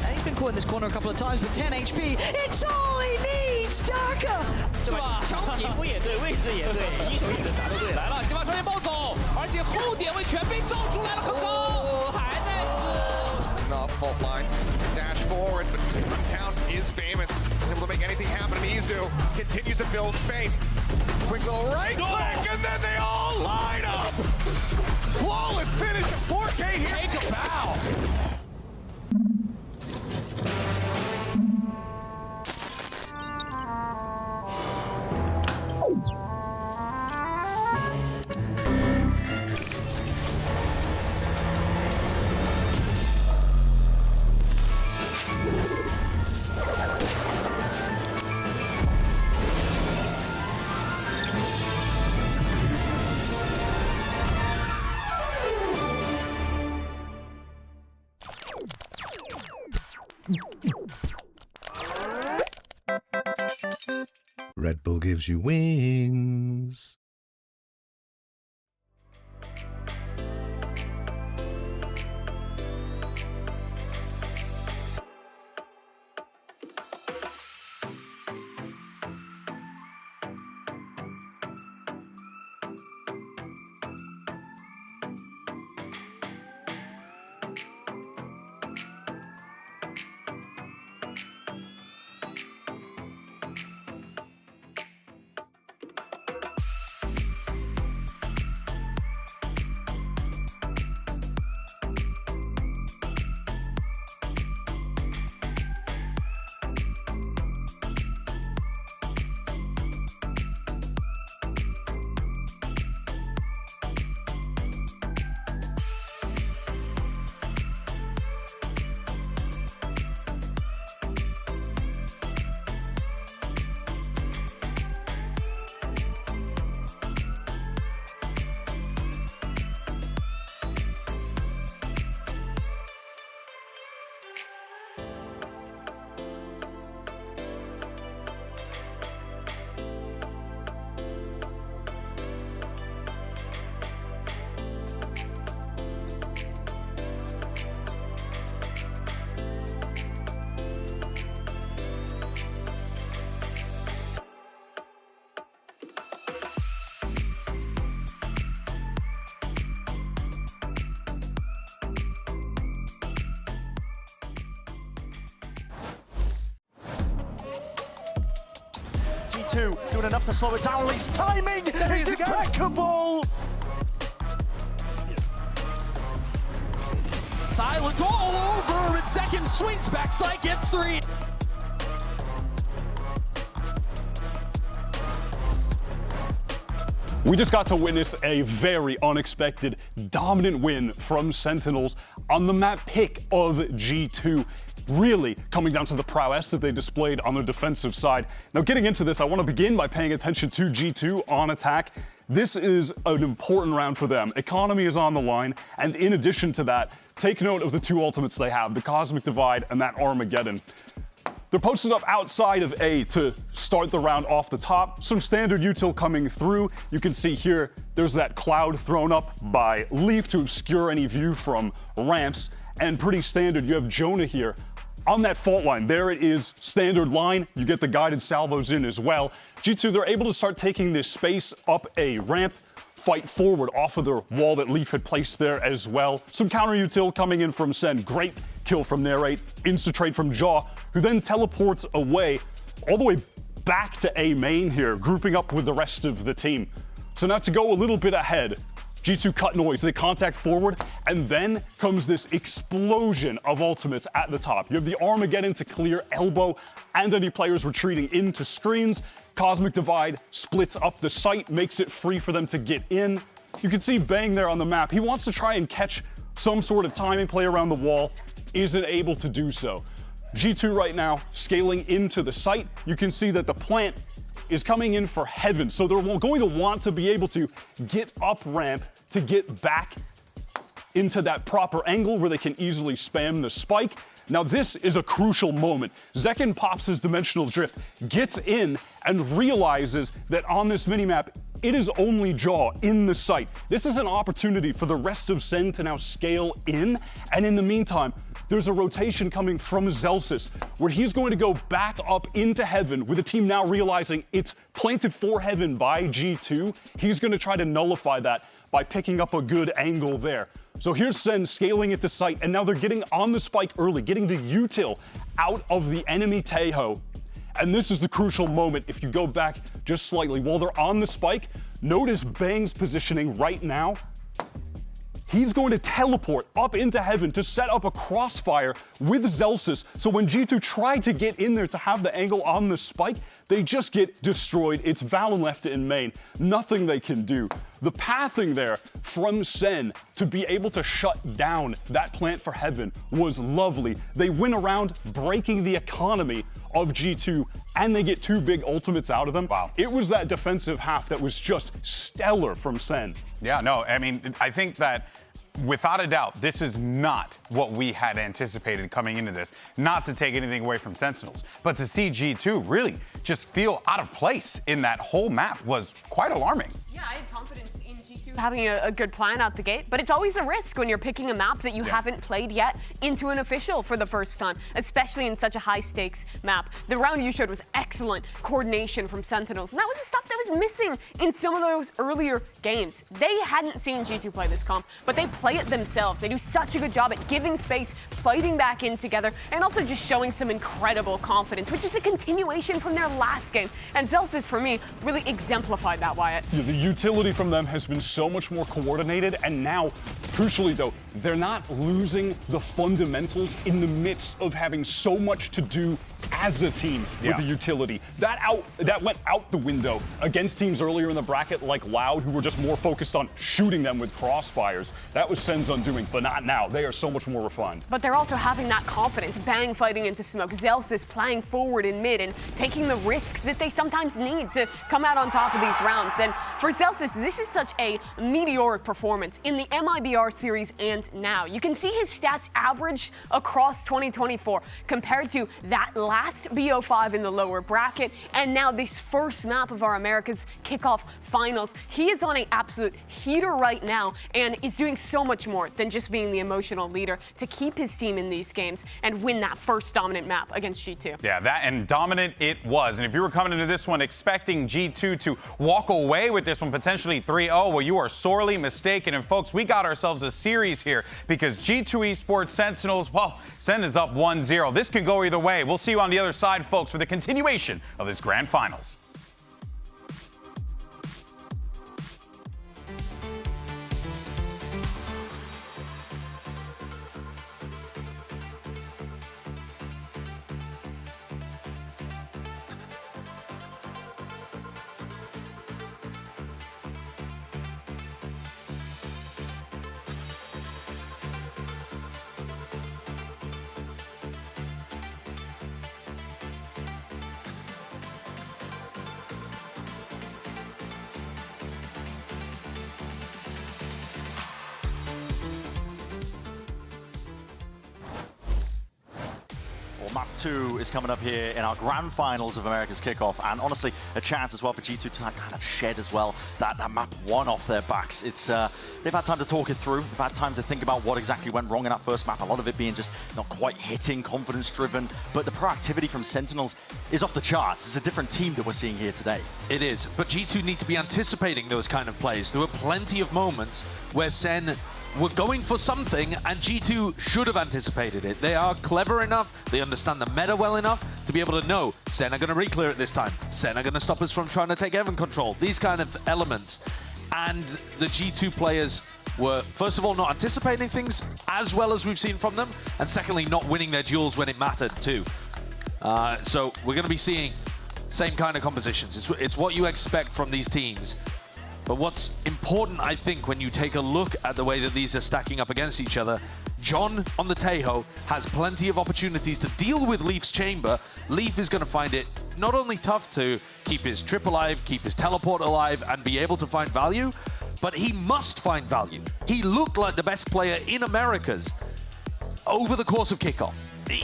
And he's been caught in this corner a couple of times, but 10 HP. It's all he needs, Darker. 是吧？墙体不也对，位置也对，一手一个啥都对。来了，急把双剑暴走，而且后点位全被罩出来了，可可还在死。 Off fault line, dash forward, but Town is famous. Able to make anything happen. And Izu continues to build space. Quick little right click, and then they all line up. Flawless finish, 4K here. Take a bow. Red Bull gives you wings. G2 doing enough to slow it down. Lee's timing is impeccable. Silent all over, and second swings back, side gets 3. We just got to witness a very unexpected, dominant win from Sentinels on the map pick of G2. Really coming down to the prowess that they displayed on their defensive side. Now, getting into this, I want to begin by paying attention to G2 on attack. This is an important round for them. Economy is on the line, and in addition to that, take note of the two ultimates they have, the Cosmic Divide and that Armageddon. They're posted up outside of A to start the round off the top. Some standard util coming through. You can see here, there's that cloud thrown up by Leaf to obscure any view from ramps. And pretty standard, you have Jonah here on that fault line. There it is, standard line. You get the guided salvos in as well. G2, they're able to start taking this space up a ramp, fight forward off of their wall that Leaf had placed there as well. Some counter util coming in from SEN. Great kill from Narrate, insta-trade from Jaw, who then teleports away, all the way back to A main here, grouping up with the rest of the team. So now to go a little bit ahead, G2 cut noise, they contact forward, and then comes this explosion of ultimates at the top. You have the Armageddon to clear elbow, and any players retreating into screens. Cosmic Divide splits up the site, makes it free for them to get in. You can see Bang there on the map. He wants to try and catch some sort of timing play around the wall, isn't able to do so. G2 right now scaling into the site. You can see that the plant is coming in for heaven, so they're going to want to be able to get up ramp to get back into that proper angle where they can easily spam the spike. Now this is a crucial moment. Zekken pops his dimensional drift, gets in, and realizes that on this minimap, it is only Jaw in the site. This is an opportunity for the rest of SEN to now scale in, and in the meantime, there's a rotation coming from Zelsis, where he's going to go back up into heaven, with the team now realizing it's planted for heaven by G2. He's going to try to nullify that by picking up a good angle there. So here's SEN scaling it to site, and now they're getting on the spike early, getting the util out of the enemy Taeho. And this is the crucial moment. If you go back just slightly, while they're on the spike, notice Bang's positioning right now. He's going to teleport up into heaven to set up a crossfire with Zelsis. So when G2 try to get in there to have the angle on the spike, they just get destroyed. It's Valen left in main. Nothing they can do. The pathing there from SEN to be able to shut down that plant for heaven was lovely. They win around breaking the economy of G2, and they get two big ultimates out of them. Wow. It was that defensive half that was just stellar from SEN. Yeah, no, I mean, I think that without a doubt, this is not what we had anticipated coming into this. Not to take anything away from Sentinels, but to see G2 really just feel out of place in that whole map was quite alarming. Yeah, I had confidence in G2 having a good plan out the gate, but it's always a risk when you're picking a map that you haven't played yet into an official for the first time, especially in such a high-stakes map. The round you showed was excellent coordination from Sentinels, and that was the stuff that was missing in some of those earlier games. They hadn't seen G2 play this comp, but they play it themselves. They do such a good job at giving space, fighting back in together, and also just showing some incredible confidence, which is a continuation from their last game. And Zelsis, for me, really exemplified that, Wyatt. Yeah, the utility from them has been so much more coordinated, and now, crucially though, they're not losing the fundamentals in the midst of having so much to do as a team with the utility. That went out the window against teams earlier in the bracket like Loud, who were just more focused on shooting them with crossfires. That was Sen's undoing, but not now. They are so much more refined. But they're also having that confidence, Bang fighting into smoke, Zelsis playing forward in mid and taking the risks that they sometimes need to come out on top of these rounds. And for Zelsis, this is such a meteoric performance in the MIBR series and now. You can see his stats average across 2024 compared to that last BO5 in the lower bracket and now this first map of our America's Kickoff Finals. He is on an absolute heater right now and is doing so much more than just being the emotional leader to keep his team in these games and win that first dominant map against G2. Yeah, that and dominant it was. And if you were coming into this one expecting G2 to walk away with this one potentially 3-0, well, you are sorely mistaken. And folks, we got ourselves a series here because G2 Esports Sentinels, well, Sen is up 1-0. This can go either way. We'll see you on the other side, folks, for the continuation of this grand finals. Map 2 is coming up here in our grand finals of America's Kickoff, and honestly, a chance as well for G2 to kind of shed as well that map 1 off their backs. It's they've had time to talk it through, they've had time to think about what exactly went wrong in that first map, a lot of it being just not quite hitting, confidence-driven, but the proactivity from Sentinels is off the charts. It's a different team that we're seeing here today. It is, but G2 need to be anticipating those kind of plays. There were plenty of moments where Sen were going for something, and G2 should have anticipated it. They are clever enough, they understand the meta well enough to be able to know Sen are going to re-clear it this time. Sen are going to stop us from trying to take Evan control. These kind of elements. And the G2 players were, first of all, not anticipating things as well as we've seen from them, and secondly, not winning their duels when it mattered too. So we're going to be seeing same kind of compositions. It's what you expect from these teams. But what's important, I think, when you take a look at the way that these are stacking up against each other, John on the Taeho has plenty of opportunities to deal with Leaf's chamber. Leaf is going to find it not only tough to keep his trip alive, keep his teleport alive, and be able to find value, but he must find value. He looked like the best player in Americas over the course of Kickoff.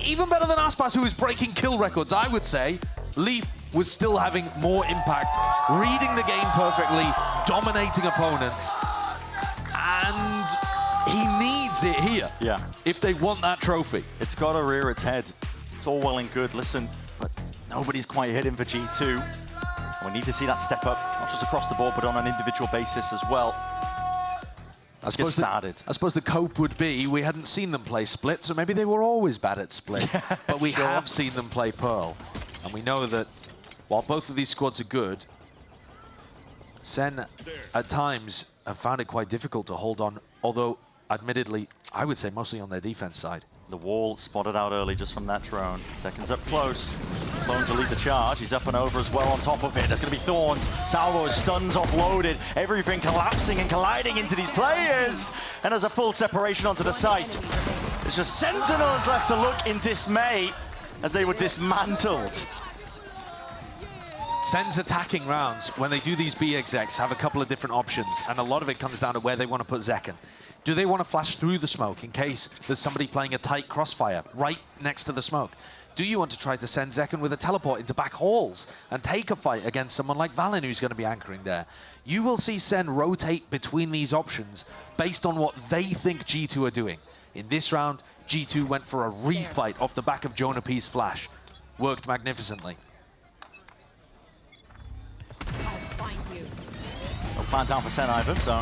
Even better than Aspas, who is breaking kill records, I would say. Leaf was still having more impact, reading the game perfectly, dominating opponents, and he needs it here. Yeah. If they want that trophy. It's got to rear its head. It's all well and good, listen, but nobody's quite hitting for G2. We need to see that step up, not just across the board, but on an individual basis as well. I suppose the cope would be we hadn't seen them play Split, so maybe they were always bad at Split. But we have seen them play Pearl. And we know that while both of these squads are good, Sen at times have found it quite difficult to hold on, although admittedly, I would say mostly on their defense side. The wall spotted out early just from that drone. Seconds up close. Clone to lead the charge. He's up and over as well on top of it. There's going to be Thorns. Salvo's stuns offloaded. Everything collapsing and colliding into these players. And there's a full separation onto the site. There's just Sentinels left to look in dismay as they were dismantled. SEN's attacking rounds, when they do these B execs, have a couple of different options, and a lot of it comes down to where they want to put Zekken. Do they want to flash through the smoke in case there's somebody playing a tight crossfire right next to the smoke? Do you want to try to send Zekken with a teleport into back halls and take a fight against someone like Valen, who's going to be anchoring there? You will see SEN rotate between these options based on what they think G2 are doing. In this round, G2 went for a refight off the back of Jonah P's flash. Worked magnificently. No plan down for SEN either, so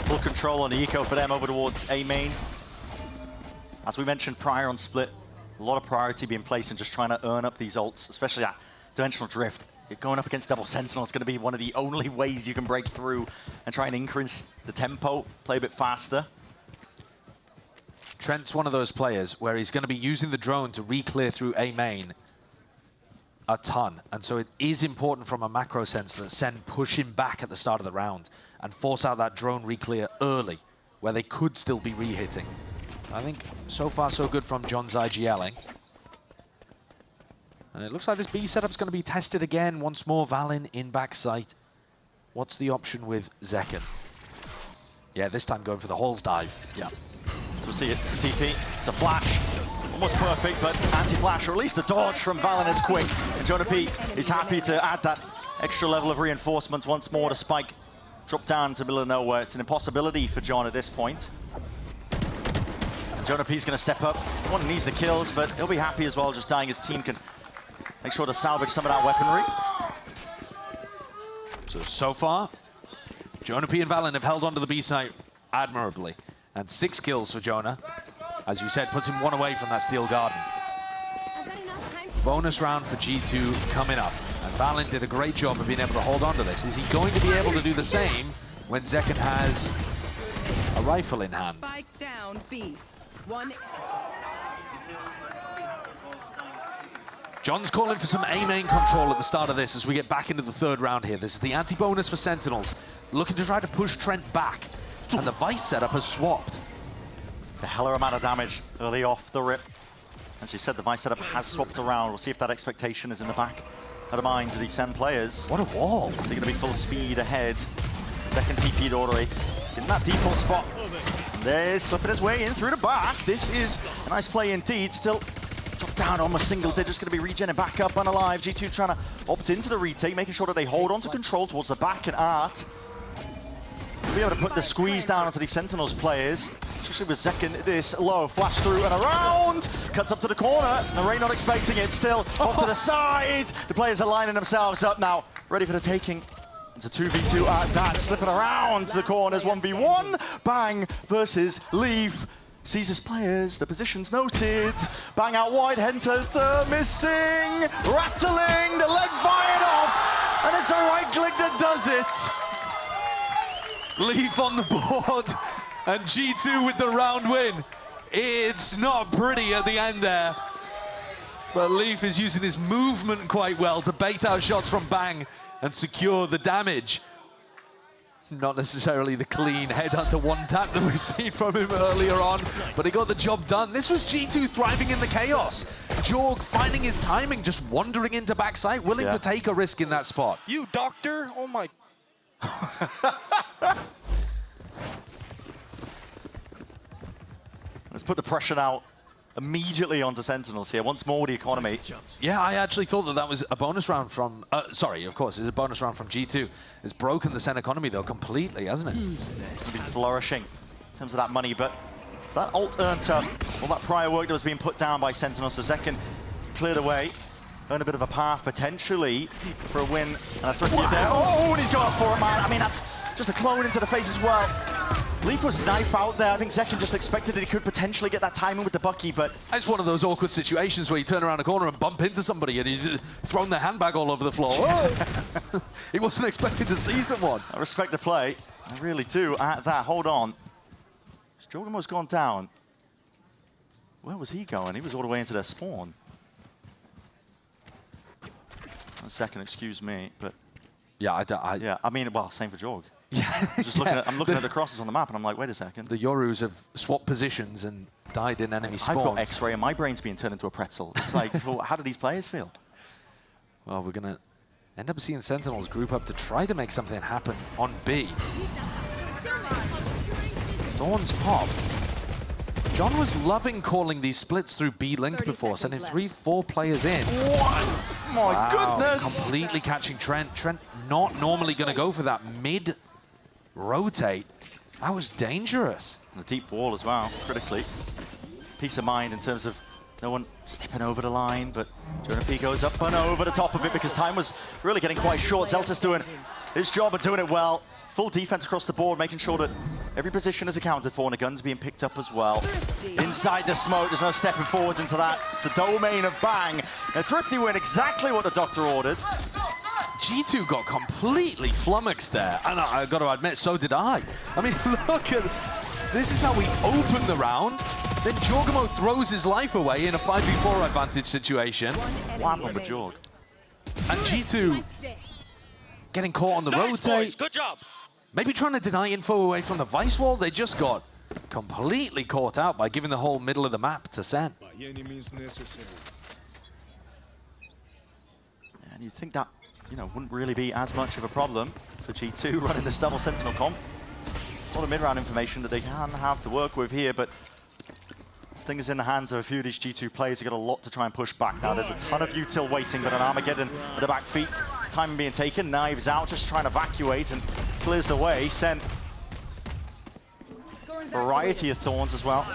full control on the eco for them over towards A main. As we mentioned prior on Split, a lot of priority being placed in just trying to earn up these ults, especially that Dimensional Drift. Going up against Double Sentinel is going to be one of the only ways you can break through and try and increase the tempo, play a bit faster. Trent's one of those players where he's going to be using the drone to re-clear through A main a ton. And so it is important from a macro sense that SEN push him back at the start of the round and force out that drone re-clear early, where they could still be re-hitting. I think so far so good from John's IGLing. And it looks like this B setup's going to be tested again. Once more, Valen in backside. What's the option with Zekken? Yeah, this time going for the Halls dive. Yeah. So we'll see it. It's a TP. It's a flash. Almost perfect, but anti-flash, or at least a dodge from Valen is quick. And Jonah P is happy to add that extra level of reinforcements once more to Spike. Drop down to the middle of nowhere. It's an impossibility for John at this point. And Jonah P's going to step up. He's the one who needs the kills, but he'll be happy as well, just dying. His team can make sure to salvage some of that weaponry. So far, Jonah P and Valen have held onto the B site admirably. And 6 kills for Jonah. As you said, puts him 1 away from that Steel Garden. Bonus round for G2 coming up. And Valen did a great job of being able to hold on to this. Is he going to be able to do the same when Zekken has a rifle in hand? Spike down B. 1. John's calling for some A main control at the start of this as we get back into the 3rd round here. This is the anti-bonus for Sentinels, looking to try to push Trent back. And the Vice setup has swapped. It's a hell of amount of damage early off the rip. As you said, the Vice setup has swapped around. We'll see if that expectation is in the back of the minds of these SEN players. What a wall. They're going to be full speed ahead. Second TP'd orderly. In that default spot. And there's slipping his way in through the back. This is a nice play indeed. Still drop down almost single digits. Going to be regenerating back up and alive. G2 trying to opt into the retake, making sure that they hold on to control towards the back, and Art to be able to put the squeeze down onto these Sentinels players, especially with Zekken this low. Flash through and around, cuts up to the corner. Naray not expecting it, still off to the side. The players are lining themselves up now, ready for the taking. It's a 2v2 at that, slipping around the corners, 1v1. Bang versus Leaf. Sees his players, the position's noted. Bang out wide, Henter missing. Rattling, the lead fired off, and it's the right click that does it. Leaf on the board, and G2 with the round win. It's not pretty at the end there, but Leaf is using his movement quite well to bait out shots from Bang and secure the damage. Not necessarily the clean headhunter one tap that we've seen from him earlier on, but he got the job done. This was G2 thriving in the chaos. Jorg finding his timing, just wandering into backside, willing to take a risk in that spot. You doctor? Oh my. Let's put the pressure now immediately onto Sentinels here. Once more with the economy. Yeah, I actually thought that was a bonus round from... sorry, of course, it's a bonus round from G2. It's broken the SEN economy, though, completely, hasn't it? It's going to be flourishing in terms of that money, but so that ult earned up all that prior work that was being put down by Sentinels. So Zekken cleared away. Earn a bit of a path, potentially, for a win. And a threat there. Oh, and he's going for it, man. I mean, that's just a clone into the face as well. Leaf was knife out there. I think Zekken just expected that he could potentially get that timing with the Bucky, but... It's one of those awkward situations where you turn around a corner and bump into somebody and he's thrown their handbag all over the floor. Oh! He wasn't expecting to see someone. I respect the play. I really do. At that, hold on. Jorgamo's gone down. Where was he going? He was all the way into their spawn. 1 second, excuse me, but... Yeah, yeah, I mean, well, same for Jorg. Yeah. I'm looking at the crosses on the map, and I'm like, wait a second. The Yorus have swapped positions and died in enemy spawns. I've got X-ray, and my brain's being turned into a pretzel. It's like, well, how do these players feel? Well, we're going to End up seeing Sentinels group up to try to make something happen on B. Thorns popped. John was loving calling these splits through B-Link before, sending 3-4 players in. What? My goodness! Completely catching Trent. Trent not normally going to go for that mid-rotate. That was dangerous. And the deep wall as well, critically. Peace of mind in terms of no one stepping over the line, but Jonah P goes up and over the top of it because time was really getting quite short. Zelta's doing his job and doing it well. Full defense across the board, making sure that every position is accounted for and the gun's being picked up as well. Inside the smoke, there's no stepping forwards into that. The domain of Bang. A Thrifty win, exactly what the doctor ordered. G2 got completely flummoxed there, and I got to admit, so did I. I mean, look at this is how we open the round. Then Jorgamo throws his life away in a 5v4 advantage situation. What happened with Jorg? And G2 getting caught on the rotate. Boys, good job. Maybe trying to deny info away from the Vice wall. They just got completely caught out by giving the whole middle of the map to SEN. And you'd think that, wouldn't really be as much of a problem for G2 running this double Sentinel comp. A lot of mid-round information that they can have to work with here, but this thing is in the hands of a few of these G2 players. They've got a lot to try and push back now. There's a ton of util waiting, but an Armageddon at the back feet. Time being taken, knives out, just trying to evacuate and clears the way. SEN. Variety of thorns as well.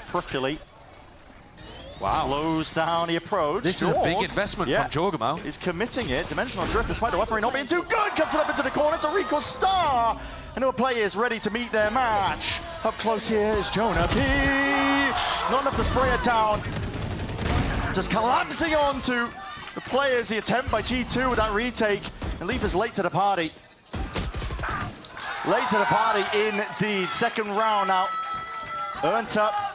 Prickly. Wow. Slows down the approach. This is a big investment from Jorgamo. He's committing it. Dimensional drift, despite the weaponry not being too good, cuts it up into the corner. It's a Rico Star. And our players ready to meet their match. Up close here is Jonah P. Not enough to spray it down. Just collapsing onto the players. The attempt by G2 with that retake. And Leaf is late to the party. Late to the party indeed. Second round now. Earned up.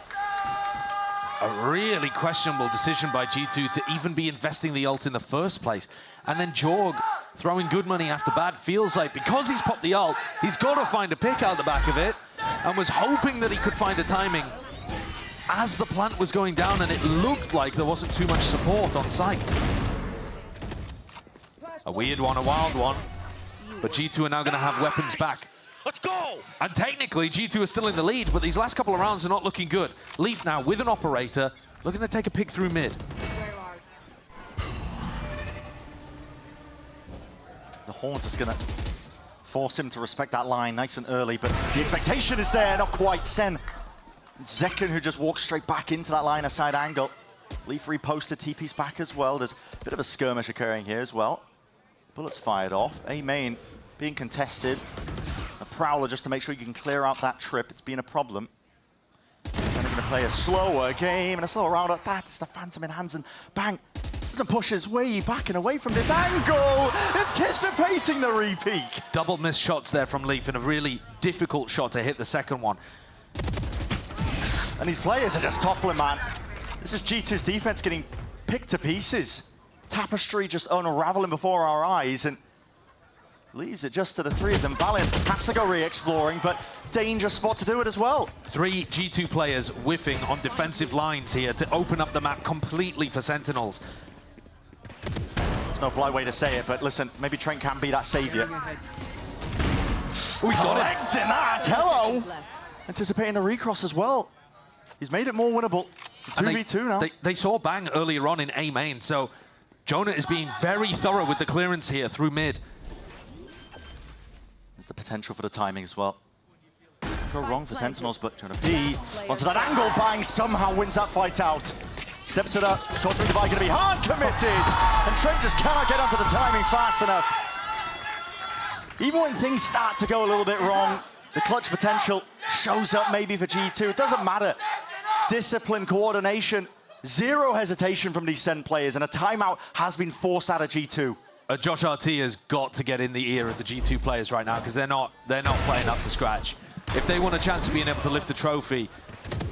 A really questionable decision by G2 to even be investing the ult in the first place. And then Jorg throwing good money after bad. Feels like because he's popped the ult, he's got to find a pick out the back of it. And was hoping that he could find a timing as the plant was going down, and it looked like there wasn't too much support on site. A weird one, a wild one. But G2 are now going to have weapons back. Let's go! And technically, G2 are still in the lead, but these last couple of rounds are not looking good. Leaf now with an operator, looking to take a pick through mid. The Horns is going to force him to respect that line nice and early, but the expectation is there, not quite. SEN. Zekken, who just walks straight back into that line, a side angle. Leaf reposted, TP's back as well. There's a bit of a skirmish occurring here as well. Bullets fired off. A main being contested. A Prowler just to make sure you can clear out that trip. It's been a problem. Then going to play a slower game and a slower round. That's the Phantom in hands, and Bang doesn't push his way back and away from this angle, anticipating the repeat. Double missed shots there from Leaf and a really difficult shot to hit the second one. And these players are just toppling, man. This is G2's defense getting picked to pieces. Tapestry just unraveling before our eyes, and leaves it just to the three of them. Valiant has to go re-exploring, but dangerous spot to do it as well. 3 G2 players whiffing on defensive lines here to open up the map completely for Sentinels. There's no polite way to say it, but listen, maybe Trent can be that savior. Oh, he's got it. Collecting that, hello! Anticipating the recross as well. He's made it more winnable. It's a 2v2 now. They saw Bang earlier on in A main, so Jonah is being very thorough with the clearance here through mid. There's the potential for the timing as well. Go wrong for Sentinels, but Jonah P onto that angle. Bang somehow wins that fight out. Steps it up. Cosmic Divide going to be hard committed. And Trent just cannot get onto the timing fast enough. Even when things start to go a little bit wrong, the clutch potential shows up maybe for G2. It doesn't matter. Discipline, coordination, zero hesitation from these SEN players, and a timeout has been forced out of G2. Josh RT has got to get in the ear of the G2 players right now, because they're not playing up to scratch. If they want a chance of being able to lift a trophy,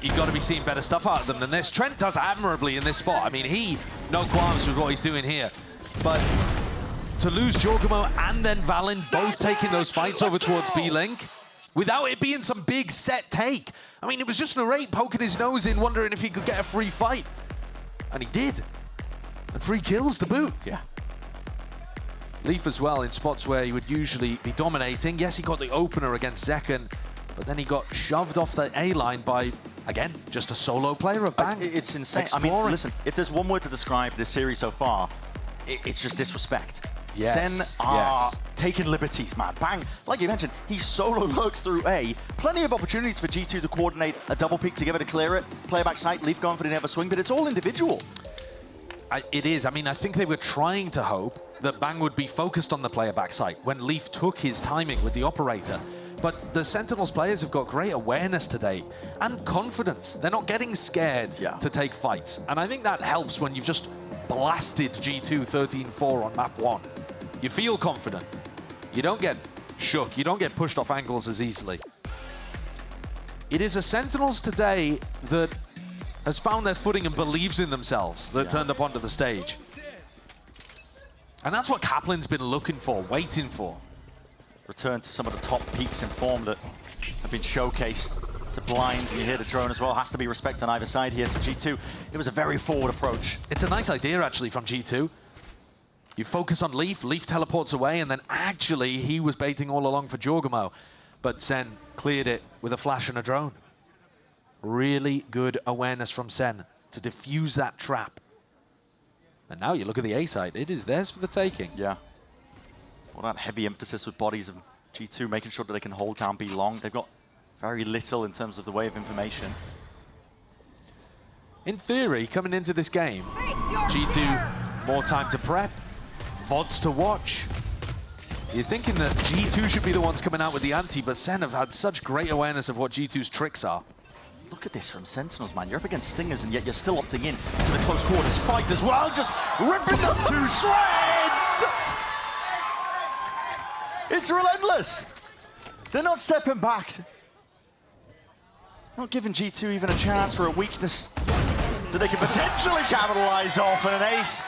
you've got to be seeing better stuff out of them than this. Trent does admirably in this spot. I mean, no qualms with what he's doing here. But to lose Jorgamo and then Valen both taking those fights over towards B-Link, without it being some big set take. I mean, it was just Narrate poking his nose in, wondering if he could get a free fight. And he did. And free kills to boot. Yeah. Leaf as well in spots where he would usually be dominating. Yes, he got the opener against Zekken, but then he got shoved off the A line by, again, just a solo player of Bang. It's insane. Exploring. I mean, listen, if there's one word to describe this series so far, it's just disrespect. Yes, Sen are taking liberties, man. Bang, like you mentioned, he solo lurks through A. Plenty of opportunities for G2 to coordinate a double peek together to clear it. Player back side, Leaf going for the never swing, but it's all individual. It is. I mean, I think they were trying to hope that Bang would be focused on the player back side when Leaf took his timing with the operator. But the Sentinels players have got great awareness today and confidence. They're not getting scared to take fights. And I think that helps when you've just blasted G2 13-4 on map 1. You feel confident. You don't get shook. You don't get pushed off angles as easily. It is a Sentinels today that has found their footing and believes in themselves that turned up onto the stage. And that's what Kaplan's been looking for, waiting for. Return to some of the top peaks in form that have been showcased. It's a blind, you hear the drone as well, has to be respect on either side here. So G2, it was a very forward approach. It's a nice idea actually from G2. You focus on Leaf, Leaf teleports away, and then actually he was baiting all along for Jorgamo. But Sen cleared it with a flash and a drone. Really good awareness from Sen to defuse that trap. And now you look at the A side, it is theirs for the taking. Yeah. Well, that heavy emphasis with bodies of G2, making sure that they can hold down B long. They've got very little in terms of the way of information. In theory, coming into this game, G2 more time to prep, VODs to watch. You're thinking that G2 should be the ones coming out with the ante, but Sen have had such great awareness of what G2's tricks are. Look at this from Sentinels, man. You're up against Stingers, and yet you're still opting in to the close quarters fight as well. Just ripping them to shreds! It's relentless. They're not stepping back. Not giving G2 even a chance for a weakness that they could potentially capitalize off, and an ace.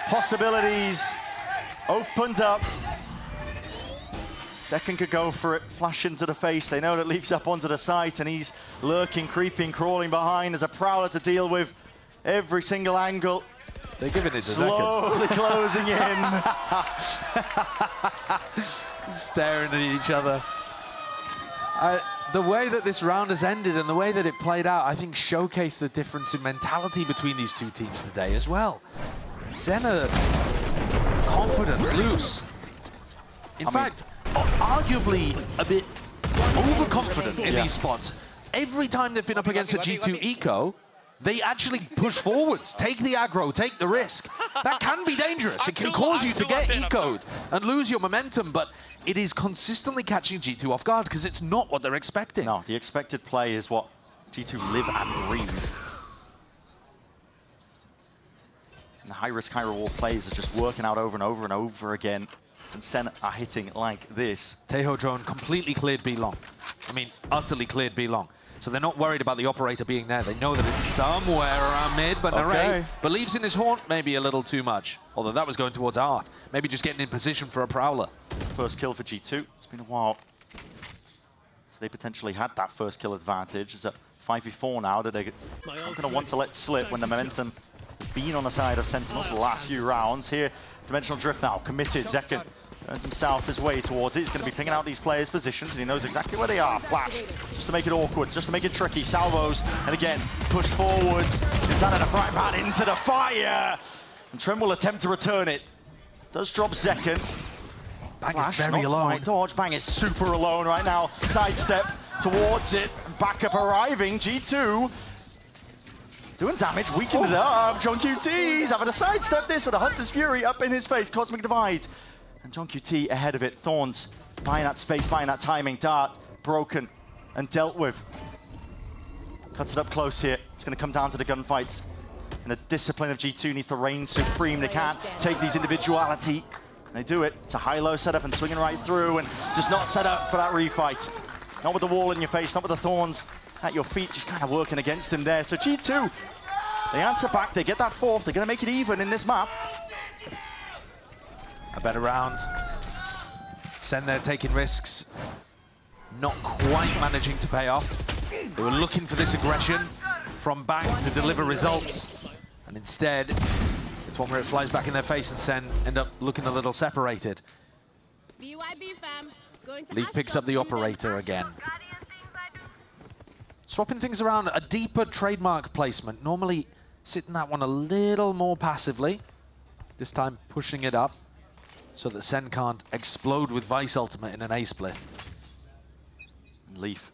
Possibilities opened up. Second could go for it, flash into the face. They know that Leaf's up onto the site, and he's lurking, creeping, crawling behind. There's a Prowler to deal with every single angle. They're giving it to slowly closing in. Staring at each other. The way that this round has ended and the way that it played out, I think showcased the difference in mentality between these two teams today as well. Sen are confident, loose. In fact, arguably a bit overconfident in these spots. Every time they've been up against a G2 eco, they actually push forwards, take the aggro, take the risk. That can be dangerous. It can cause you to get ecoed and lose your momentum, but it is consistently catching G2 off guard because it's not what they're expecting. No, the expected play is what G2 live and breathe. And the high-risk, high-reward plays are just working out over and over and over again. And Sen are hitting like this. Teho drone completely cleared B long. I mean, utterly cleared B long. So they're not worried about the operator being there. They know that it's somewhere around mid, but Narray believes in his haunt maybe a little too much. Although that was going towards Art. Maybe just getting in position for a Prowler. First kill for G2. It's been a while. So they potentially had that first kill advantage. It's a 5v4 now that they're not going to want to let slip when the momentum has been on the side of Sentinels the last few rounds. Here, Dimensional Drift now committed. Zekken turns himself his way towards it. He's going to be picking out these players' positions, and he knows exactly where they are. Flash, just to make it awkward, just to make it tricky. Salvos, and again, push forwards. It's out of the frying pan into the fire. And Trem will attempt to return it. Does drop Zekken. Bang Flash, is very alone. Dodge. Bang is super alone right now. Sidestep towards it. Backup arriving. G2 doing damage, weakened it up. John QT, he's having to sidestep this with a Hunter's Fury up in his face. Cosmic Divide. And John QT ahead of it. Thorns buying that space, buying that timing. Dart broken and dealt with. Cuts it up close here. It's going to come down to the gunfights. And the discipline of G2 needs to reign supreme. They can't take these individuality. And they do it. It's a high-low setup and swinging right through, and just not set up for that refight. Not with the wall in your face, not with the thorns at your feet, just kind of working against him there. So G2, they answer back, they get that fourth, they're going to make it even in this map. A better round. Sen there taking risks. Not quite managing to pay off. They were looking for this aggression from Bang to deliver results. And instead, it's It's one where it flies back in their face and Sen end up looking a little separated. Leaf picks up the operator again. Swapping things around, a deeper trademark placement. Normally sitting that one a little more passively. This time pushing it up so that Sen can't explode with Vice Ultimate in an A-split. Leaf.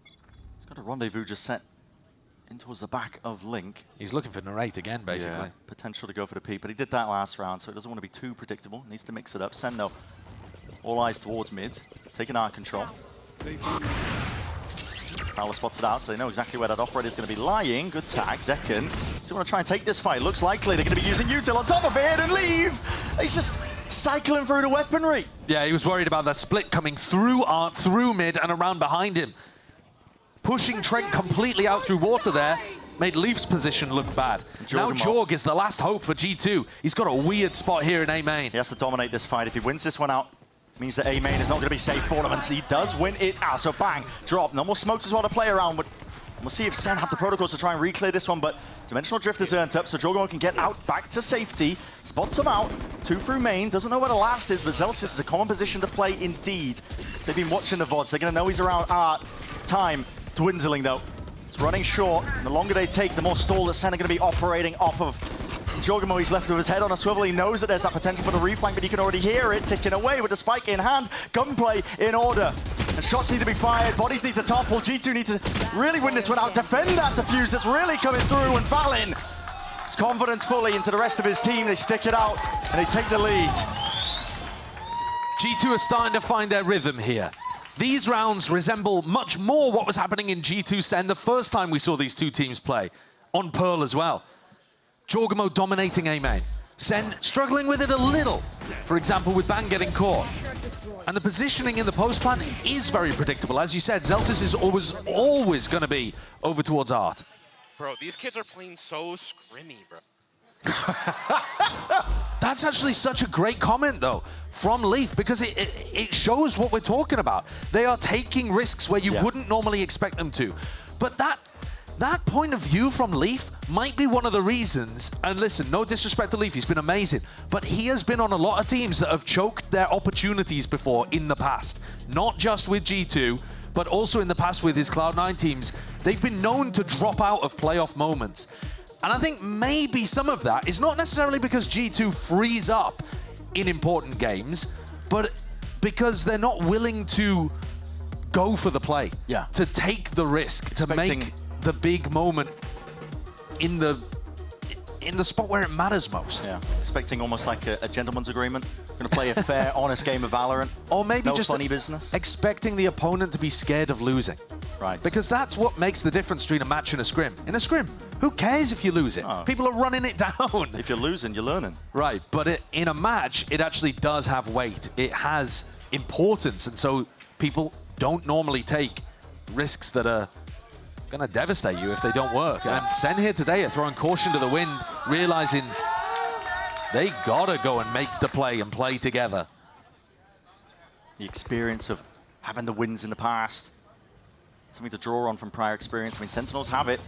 He's got a rendezvous just set in towards the back of Link. He's looking for Narrate again, basically. Yeah, potential to go for the peak, but he did that last round, so he doesn't want to be too predictable. Needs to mix it up. Sen, though, all eyes towards mid, taking our control. Fowler spots it out, so they know exactly where that operator is going to be lying. Good tag, Zekken. So want to try and take this fight. Looks likely they're going to be using Util on top of it and leave. He's just cycling through the weaponry. Yeah, he was worried about that split coming through Art, through mid, and around behind him. Pushing Trent completely out through water there made Leaf's position look bad. Now Jorg is the last hope for G2. He's got a weird spot here in A main. He has to dominate this fight. If he wins this one out, means that A main is not going to be safe for him, and he does win it out. So bang, drop. No more smokes as well to play around with. We'll see if Sen have the protocols to try and re-clear this one, but Dimensional Drift is earned up, so Jorgamo can get out back to safety. Spots him out. 2 through main. Doesn't know where the last is, but Zelsis is a common position to play indeed. They've been watching the VODs. They're going to know he's around. Time dwindling, though. It's running short. And the longer they take, the more stall that Sen are going to be operating off of. Jorgamo, he's left with his head on a swivel. He knows that there's that potential for the reflank, but you can already hear it ticking away with the spike in hand. Gunplay in order. And shots need to be fired, bodies need to topple. G2 need to really win this one out. Defend that defuse that's really coming through, and Valin, his confidence fully into the rest of his team. They stick it out, and they take the lead. G2 are starting to find their rhythm here. These rounds resemble much more what was happening in G2 Sen the first time we saw these two teams play, on Pearl as well. Jorgamo dominating A main. Sen struggling with it a little, for example, with Bang getting caught. And the positioning in the post plan is very predictable. As you said, Zelsis is always going to be over towards Art. Bro, these kids are playing so scrimmy, bro. That's actually such a great comment, though, from Leaf, because it shows what we're talking about. They are taking risks where you wouldn't normally expect them to. But that point of view from Leaf might be one of the reasons, and listen, no disrespect to Leaf, he's been amazing, but he has been on a lot of teams that have choked their opportunities before in the past. Not just with G2, but also in the past with his Cloud9 teams. They've been known to drop out of playoff moments. And I think maybe some of that is not necessarily because G2 freeze up in important games, but because they're not willing to go for the play, to take the risk, to make the big moment in the spot where it matters most. Yeah, expecting almost like a gentleman's agreement. Going to play a fair, honest game of Valorant. Or maybe no just funny business. Expecting the opponent to be scared of losing. Right. Because that's what makes the difference between a match and a scrim. In a scrim, who cares if you lose it? People are running it down. If you're losing, you're learning. Right, but in a match, it actually does have weight. It has importance, and so people don't normally take risks that are going to devastate you if they don't work. And Sen here today are throwing caution to the wind, realizing they gotta go and make the play and play together. The experience of having the wins in the past, something to draw on from prior experience. I mean, Sentinels have it.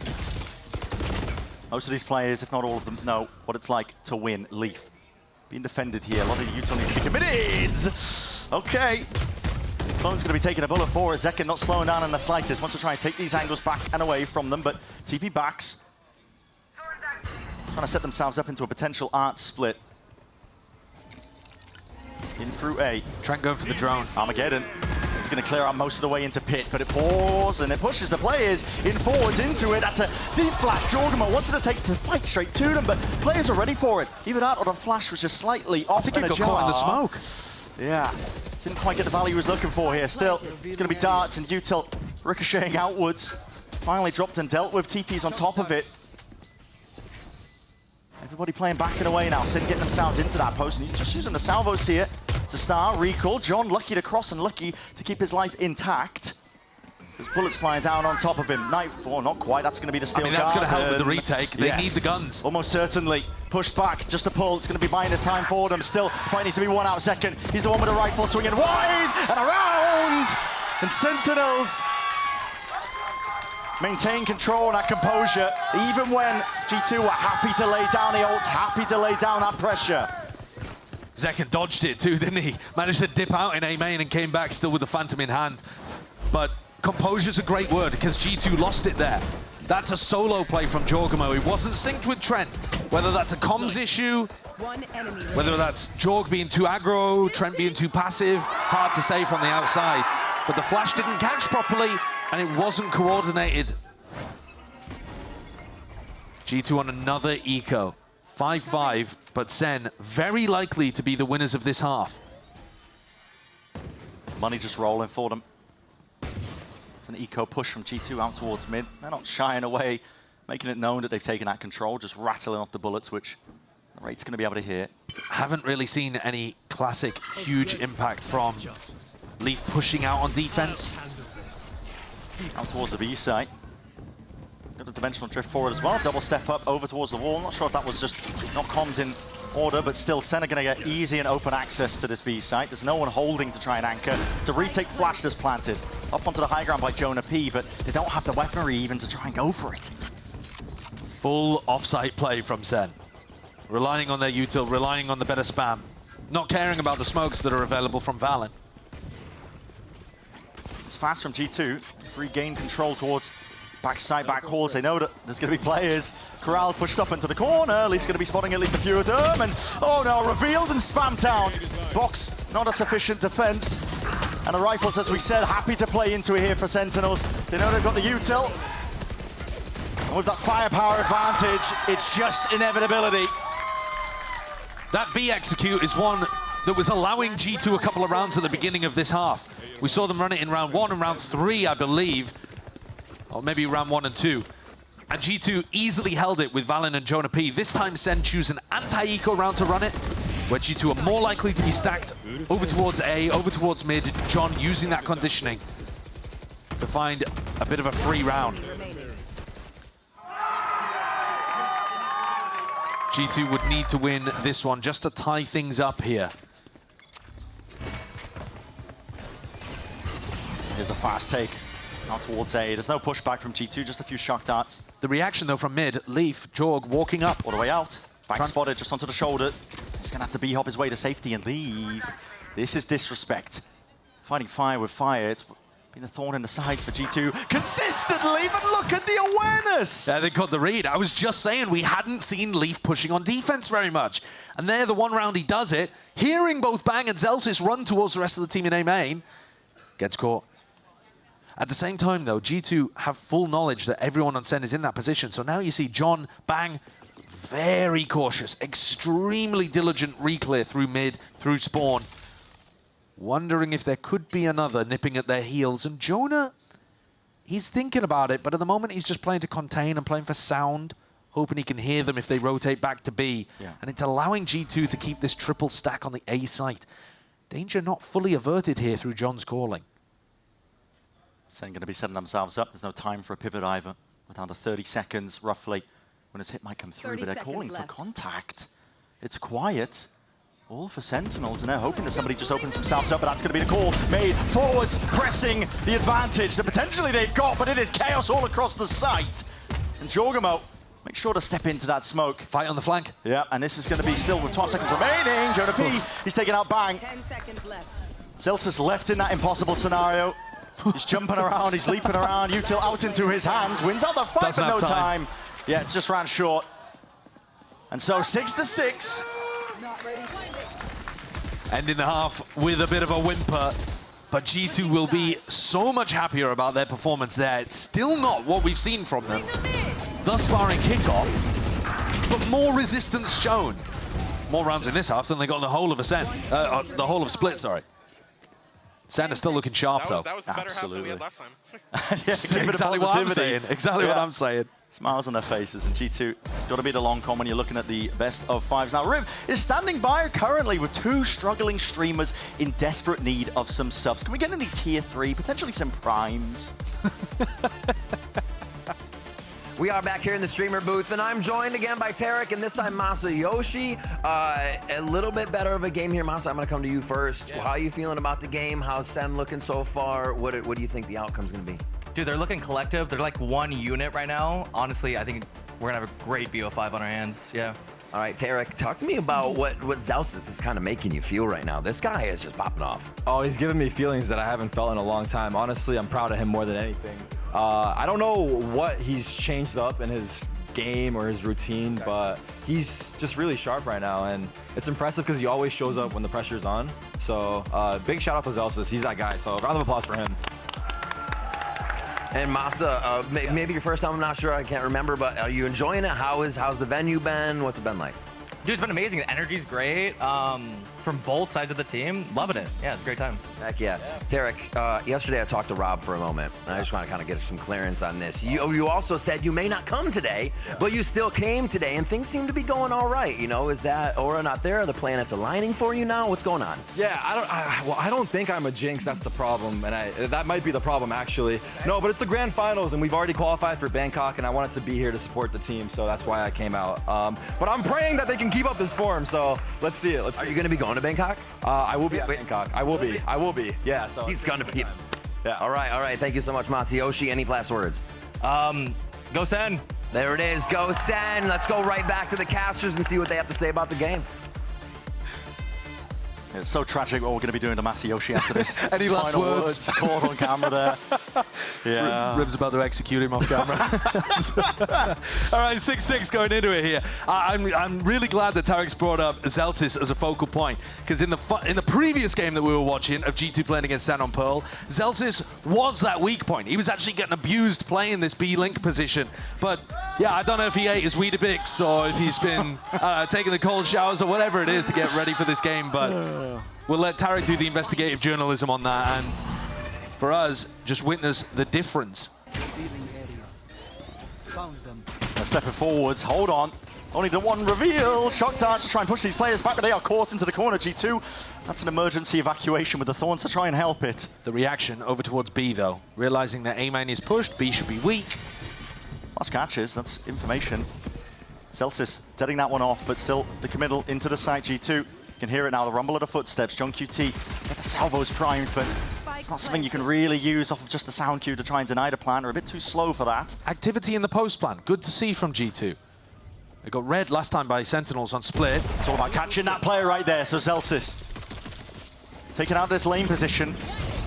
Most of these players, if not all of them, know what it's like to win. Leaf being defended here. A lot of the Utah needs to be committed. Okay. Clone's going to be taking a bullet for it. Zekken not slowing down in the slightest. Wants to try and take these angles back and away from them, but TP backs. Trying to set themselves up into a potential Art split. In through A. Trent going for the drone. Armageddon. He's going to clear out most of the way into pit, but it pours and it pushes the players in forwards into it. That's a deep flash. Jorgamo wanted to take the fight straight to them, but players are ready for it. Even Art on a flash was just slightly off. I think he got caught in the smoke. Yeah. Didn't quite get the value he was looking for here. Still, it's going to be darts and Util ricocheting outwards. Finally dropped and dealt with. TP's on top of it. Everybody playing back and away now. Sin getting themselves into that post, and he's just using the salvos here to start. Recall. John lucky to cross and lucky to keep his life intact. There's bullets flying down on top of him. Nightfall, not quite. That's going to be the steel guard. That's going to help with the retake. They need the guns. Almost certainly. Pushed back, just a pull. It's going to be minus time for them. Still, fight needs to be won out second. He's the one with the rifle swinging wide and around. And Sentinels maintain control and that composure, even when G2 were happy to lay down the ults, happy to lay down that pressure. Zekken dodged it too, didn't he? Managed to dip out in A main and came back still with the Phantom in hand. But composure's a great word because G2 lost it there. That's a solo play from Jorgamo. He wasn't synced with Trent. Whether that's a comms issue, whether that's Jorg being too aggro, Trent being too passive, hard to say from the outside. But the flash didn't catch properly and it wasn't coordinated. G2 on another eco. 5-5, but SEN very likely to be the winners of this half. Money just rolling for them. It's an eco push from G2 out towards mid. They're not shying away, making it known that they've taken that control, just rattling off the bullets, which the rate's going to be able to hit. Haven't really seen any classic huge impact from Leaf pushing out on defense. Out towards the B site. Got a dimensional drift forward as well. Double step up over towards the wall. Not sure if that was just not comms in order, but still SEN are going to get easy and open access to this B site. There's no one holding to try and anchor. It's a retake flash that's planted up onto the high ground by Jonah P, but they don't have the weaponry even to try and go for it. Full offsite play from SEN. Relying on their util, relying on the better spam. Not caring about the smokes that are available from VALORANT. It's fast from G2. Regain control towards backside back halls. They know that there's going to be players. Corral pushed up into the corner. Leaf's going to be spotting at least a few of them. And oh no, revealed and spammed down. Box, not a sufficient defense. And the rifles, as we said, happy to play into it here for Sentinels. They know they've got the util. And with that firepower advantage, it's just inevitability. That B execute is one that was allowing G2 a couple of rounds at the beginning of this half. We saw them run it in round 1 and round 3, I believe. Or maybe round 1 and 2. And G2 easily held it with VALORANT and Jonah P. This time SEN choose an anti-eco round to run it, where G2 are more likely to be stacked over towards A, over towards mid. John using that conditioning to find a bit of a free round. G2 would need to win this one just to tie things up here. Here's a fast take. Out towards A. There's no pushback from G2, just a few shock darts. The reaction, though, from mid, Leaf, Jorg walking up. All the way out. Back spotted just onto the shoulder. He's going to have to B-hop his way to safety and leave. This is disrespect. Fighting fire with fire. It's been a thorn in the sides for G2 consistently, but look at the awareness! Yeah, they got the read. I was just saying we hadn't seen Leaf pushing on defense very much. And there, the one round he does it, hearing both Bang and Zelsis run towards the rest of the team in A main, gets caught. At the same time, though, G2 have full knowledge that everyone on SEN is in that position. So now you see John, Bang, very cautious, extremely diligent reclear through mid, through spawn. Wondering if there could be another nipping at their heels. And Jonah, he's thinking about it, but at the moment he's just playing to contain and playing for sound, hoping he can hear them if they rotate back to B. Yeah. And it's allowing G2 to keep this triple stack on the A site. Danger not fully averted here through John's calling. SEN going to be setting themselves up. There's no time for a pivot either. We're down to 30 seconds, roughly, when his hit might come through, but they're calling for contact. It's quiet. All for Sentinels, and they're hoping that somebody just opens themselves up, but that's going to be the call made. Forwards pressing the advantage that potentially they've got, but it is chaos all across the site. And Jorgamo, make sure to step into that smoke. Fight on the flank. Yeah, and this is going to be still with 12 seconds remaining. Jonah P, he's taking out Bang. 10 seconds left. Zelsis left in that impossible scenario. He's jumping around, he's leaping around. Util out into his hands, wins out the fight, but no time. Yeah, it's just ran short. And so 6-6. Ending the half with a bit of a whimper, but G2 will be so much happier about their performance there. It's still not what we've seen from them thus far in kickoff, but more resistance shown. More rounds in this half than they got in the whole of the whole of Split, sorry. SEN is still looking sharp, though. That was a better half than we had last time. Yeah, exactly what I'm saying. Exactly what I'm saying. Smiles on their faces, and G2, it's got to be the long con when you're looking at the best of fives. Now, Riv is standing by currently with 2 struggling streamers in desperate need of some subs. Can we get any tier 3, potentially some primes? We are back here in the streamer booth, and I'm joined again by Tarek, and this time Masayoshi. A little bit better of a game here. Masa, I'm going to come to you first. Yeah. How are you feeling about the game? How's SEN looking so far? What do you think the outcome's going to be? Dude, they're looking collective. They're like one unit right now. Honestly, I think we're gonna have a great BO5 on our hands. Yeah. All right, Tarek, talk to me about what Zelsis is kind of making you feel right now. This guy is just popping off. Oh, he's giving me feelings that I haven't felt in a long time. Honestly, I'm proud of him more than anything. I don't know what he's changed up in his game or his routine, but he's just really sharp right now, and it's impressive because he always shows up when the pressure's on. So big shout out to Zelsis. He's that guy. So round of applause for him. And Masa, maybe your first time, I'm not sure, I can't remember, but are you enjoying it? How's the venue been? What's it been like? Dude, it's been amazing. The energy's great. From both sides of the team, loving it. Yeah, it's a great time. Heck yeah. Tarek, yesterday I talked to Rob for a moment, and I just want to kind of get some clearance on this. You also said you may not come today, but you still came today, and things seem to be going all right. You know, is that aura not there? Are the planets aligning for you now? What's going on? Yeah, I don't think I'm a jinx. That's the problem, and that might be the problem actually. No, but it's the grand finals, and we've already qualified for Bangkok, and I wanted to be here to support the team, so that's why I came out. But I'm praying that they can keep up this form. So let's see it. Are you going to be going to Bangkok? I will be at Bangkok. I will be. Yeah. So he's going to be. Yeah. All right. Thank you so much, Masayoshi. Any last words? Go Sen. There it is. Go Sen. Let's go right back to the casters and see what they have to say about the game. It's so tragic what we're going to be doing to Masayoshi after this. Any last words? Caught on camera there. Yeah. Rib's about to execute him off camera. All right, 6-6 going into it here. I'm really glad that Tarek's brought up Zelsis as a focal point, because in the previous game that we were watching of G2 playing against San on Pearl, Zelsis was that weak point. He was actually getting abused playing this B-Link position. But yeah, I don't know if he ate his Weetabix or if he's been taking the cold showers or whatever it is to get ready for this game, but we'll let Tarek do the investigative journalism on that, and for us, just witness the difference. They're stepping forwards, hold on. Only the one reveal. Shock dart to try and push these players back, but they are caught into the corner, G2. That's an emergency evacuation with the Thorns to try and help it. The reaction over towards B, though. Realizing that A main is pushed, B should be weak. Last catches, that's information. Zelsis deading that one off, but still the committal into the site, G2. You can hear it now, the rumble of the footsteps. John QT get the salvos primed, but it's not something you can really use off of just the sound cue to try and deny the plan. They're a bit too slow for that. Activity in the post plan, good to see from G2. They got red last time by Sentinels on split. It's all about catching that player right there, so Zelsis taking out this lane position.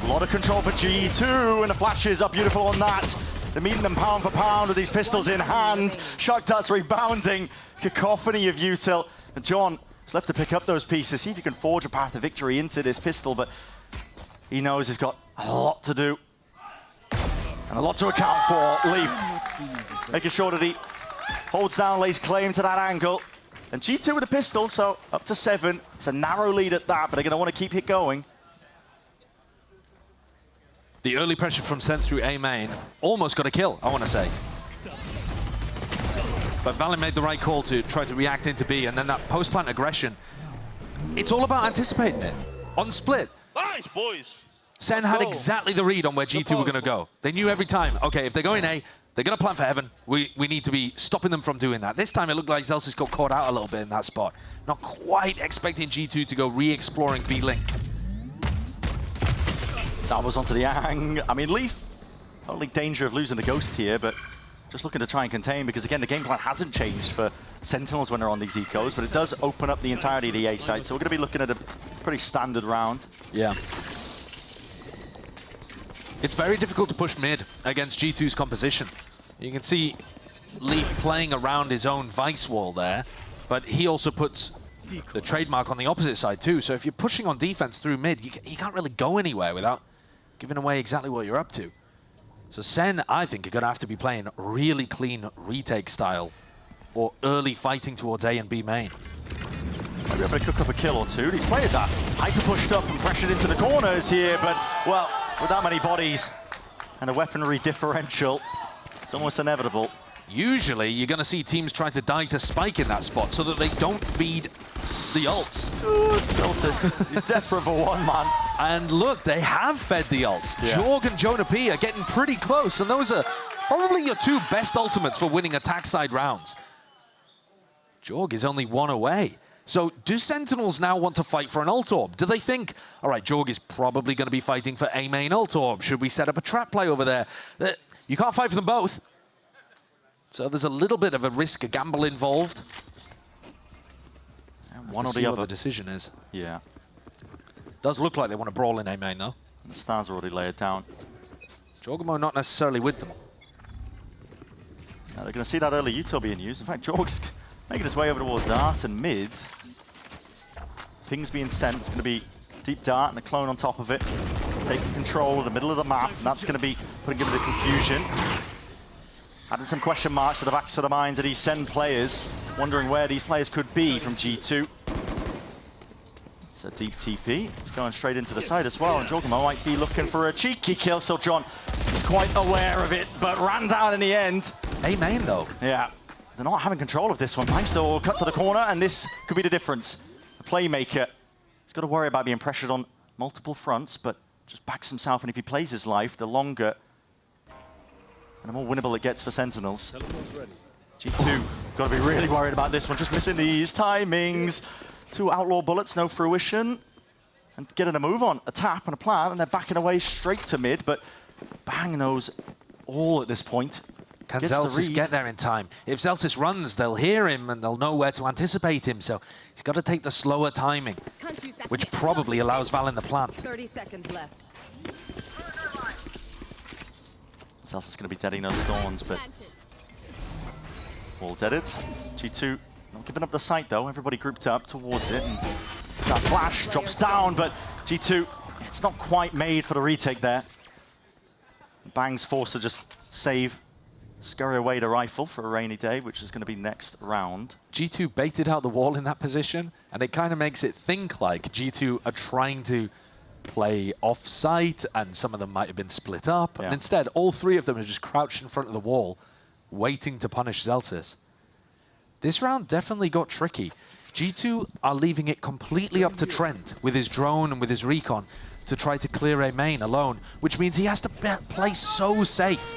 A lot of control for G2, and the flashes are beautiful on that. They're meeting them pound for pound with these pistols in hand. Shock darts rebounding. Cacophony of util. And John is left to pick up those pieces, see if he can forge a path to victory into this pistol, but he knows he's got a lot to do and a lot to account for. Leaf making sure that he holds down, lays claim to that angle. And G2 with a pistol, so up to 7. It's a narrow lead at that, but they're going to want to keep it going. The early pressure from Sen through A main almost got a kill, I want to say. But Valen made the right call to try to react into B, and then that post-plant aggression. It's all about anticipating it. On split, Nice, boys. Sen had exactly the read on where G2 were going to go. They knew every time, okay, if they're going A, they're going to plan for heaven. We need to be stopping them from doing that. This time it looked like Zelsis got caught out a little bit in that spot. Not quite expecting G2 to go re-exploring B-Link. Salvos onto the Ang. I mean, Leaf, only danger of losing the Ghost here, but just looking to try and contain, because again, the game plan hasn't changed for Sentinels when they're on these ecos, but it does open up the entirety of the A site, so we're going to be looking at a pretty standard round. Yeah. It's very difficult to push mid against G2's composition. You can see Leaf playing around his own Vice wall there, but he also puts the trademark on the opposite side too, so if you're pushing on defense through mid, you can't really go anywhere without giving away exactly what you're up to. So Sen, I think, are going to have to be playing really clean retake style or early fighting towards A and B main. Maybe able to cook up a kill or two. These players are hyper pushed up and pressured into the corners here, but, well, with that many bodies and a weaponry differential, it's almost inevitable. Usually, you're going to see teams trying to die to spike in that spot so that they don't feed the ults. Zelsis, he's desperate for one, man. And look, they have fed the ults. Yeah. Jorg and Jonah P are getting pretty close, and those are probably your two best ultimates for winning attack side rounds. Jorg is only one away. So do Sentinels now want to fight for an ult orb? Do they think, all right, Jorg is probably going to be fighting for a main ult orb. Should we set up a trap play over there? You can't fight for them both. So there's a little bit of a risk, a gamble involved. And one or see the what other. the decision is. Yeah. Does look like they want to brawl in A main, though. And the stars are already laid down. Jorgamo not necessarily with them. Now they're going to see that early util being used. In fact, Jorg's making his way over towards Dart and mid. Ping's being sent. It's going to be deep Dart and a clone on top of it. Taking control of the middle of the map, and that's going to be putting him into confusion. Adding some question marks to the backs of the minds of these SEN players, wondering where these players could be from G2. It's a deep TP. It's going straight into the side as well, and Jorgamo might be looking for a cheeky kill. So John is quite aware of it, but ran down in the end. A main, though. Yeah. They're not having control of this one. Bangster will cut to the corner, and this could be the difference. The playmaker, he's got to worry about being pressured on multiple fronts, but just backs himself, and if he plays his life, the longer and the more winnable it gets for Sentinels. G2, got to be really worried about this one. Just missing these timings. 2 outlaw bullets, no fruition. And getting a move on, a tap and a plant, and they're backing away straight to mid, but Bang knows all at this point. Can Zelsis get there in time? If Zelsis runs, they'll hear him and they'll know where to anticipate him, so he's got to take the slower timing, which probably allows Val in the plant. 30 seconds left. Zelsis is going to be deading those thorns, but all deaded. G2 not giving up the site though. Everybody grouped up towards it, and that flash drops down, but G2, it's not quite made for the retake there. Bang's forced to just save, scurry away the rifle for a rainy day, which is going to be next round. G2 baited out the wall in that position, and it kind of makes it think like G2 are trying to play off-site, and some of them might have been split up, and instead all 3 of them are just crouched in front of the wall, waiting to punish Zelsis. This round definitely got tricky. G2 are leaving it completely up to Trent with his drone and with his recon to try to clear a main alone, which means he has to play so safe.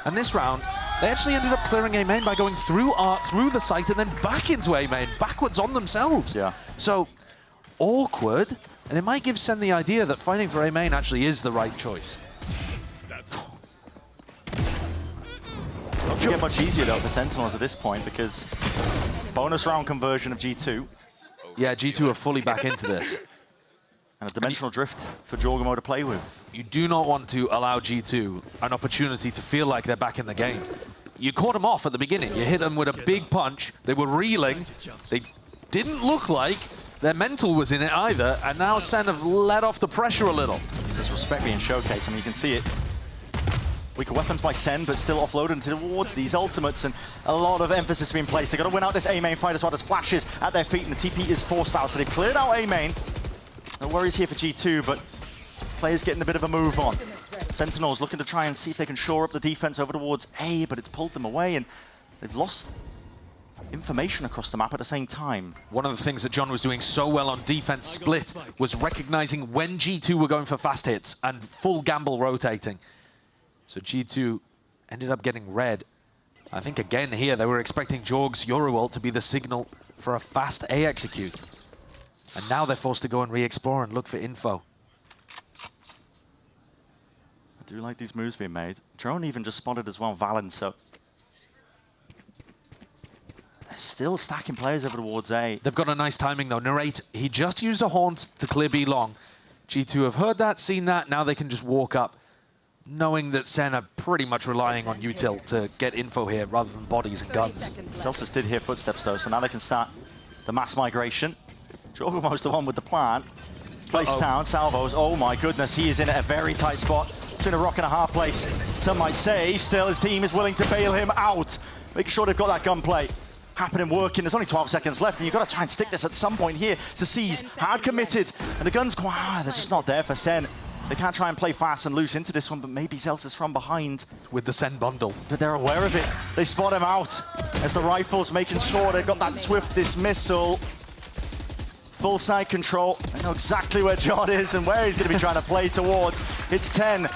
And this round, they actually ended up clearing A main by going through Art, through the site, and then back into A main, backwards on themselves. Yeah. So, awkward, and it might give Sen the idea that fighting for A main actually is the right choice. Not get much easier though for Sentinels at this point, because bonus round conversion of G2. Yeah, G2 are fully back into this. And a dimensional drift for Jorgamo to play with. You do not want to allow G2 an opportunity to feel like they're back in the game. You caught them off at the beginning. You hit them with a big punch. They were reeling. They didn't look like their mental was in it either, and now Sen have let off the pressure a little. This is respect being showcased. I mean, you can see it. Weaker weapons by Sen, but still offloaded towards these ultimates, and a lot of emphasis being placed. They've got to win out this A main fight as well. There's flashes at their feet, and the TP is forced out, so they've cleared out A main. No worries here for G2, but players getting a bit of a move on. Sentinels looking to try and see if they can shore up the defense over towards A, but it's pulled them away, and they've lost information across the map at the same time. One of the things that John was doing so well on defense split was recognizing when G2 were going for fast hits and full gamble rotating. So G2 ended up getting red. I think again here they were expecting Jorg's Yoru ult to be the signal for a fast A execute. And now they're forced to go and re-explore and look for info. I do like these moves being made. Drone even just spotted as well, Valen, so they're still stacking players over towards A. They've got a nice timing though. Narrate, he just used a haunt to clear B long. G2 have heard that, seen that, now they can just walk up, knowing that Sen are pretty much relying on util to get info here rather than bodies and guns. Celsius did hear footsteps though, so now they can start the mass migration. Jorgamo's the one with the plant. Place down, salvos. Oh my goodness, he is in a very tight spot. Between a rock and a hard place. Some might say, still his team is willing to bail him out. Make sure they've got that gunplay happening, working. There's only 12 seconds left, and you've got to try and stick this at some point here. To seize, hard committed, and the gun's quite, they're just not there for Sen. They can't try and play fast and loose into this one, but maybe Zelsis from behind. With the Sen bundle. But they're aware of it. They spot him out as the rifle's making sure they've got that swift dismissal. Full side control. They know exactly where John is and where he's going to be trying to play towards. It's 10-6.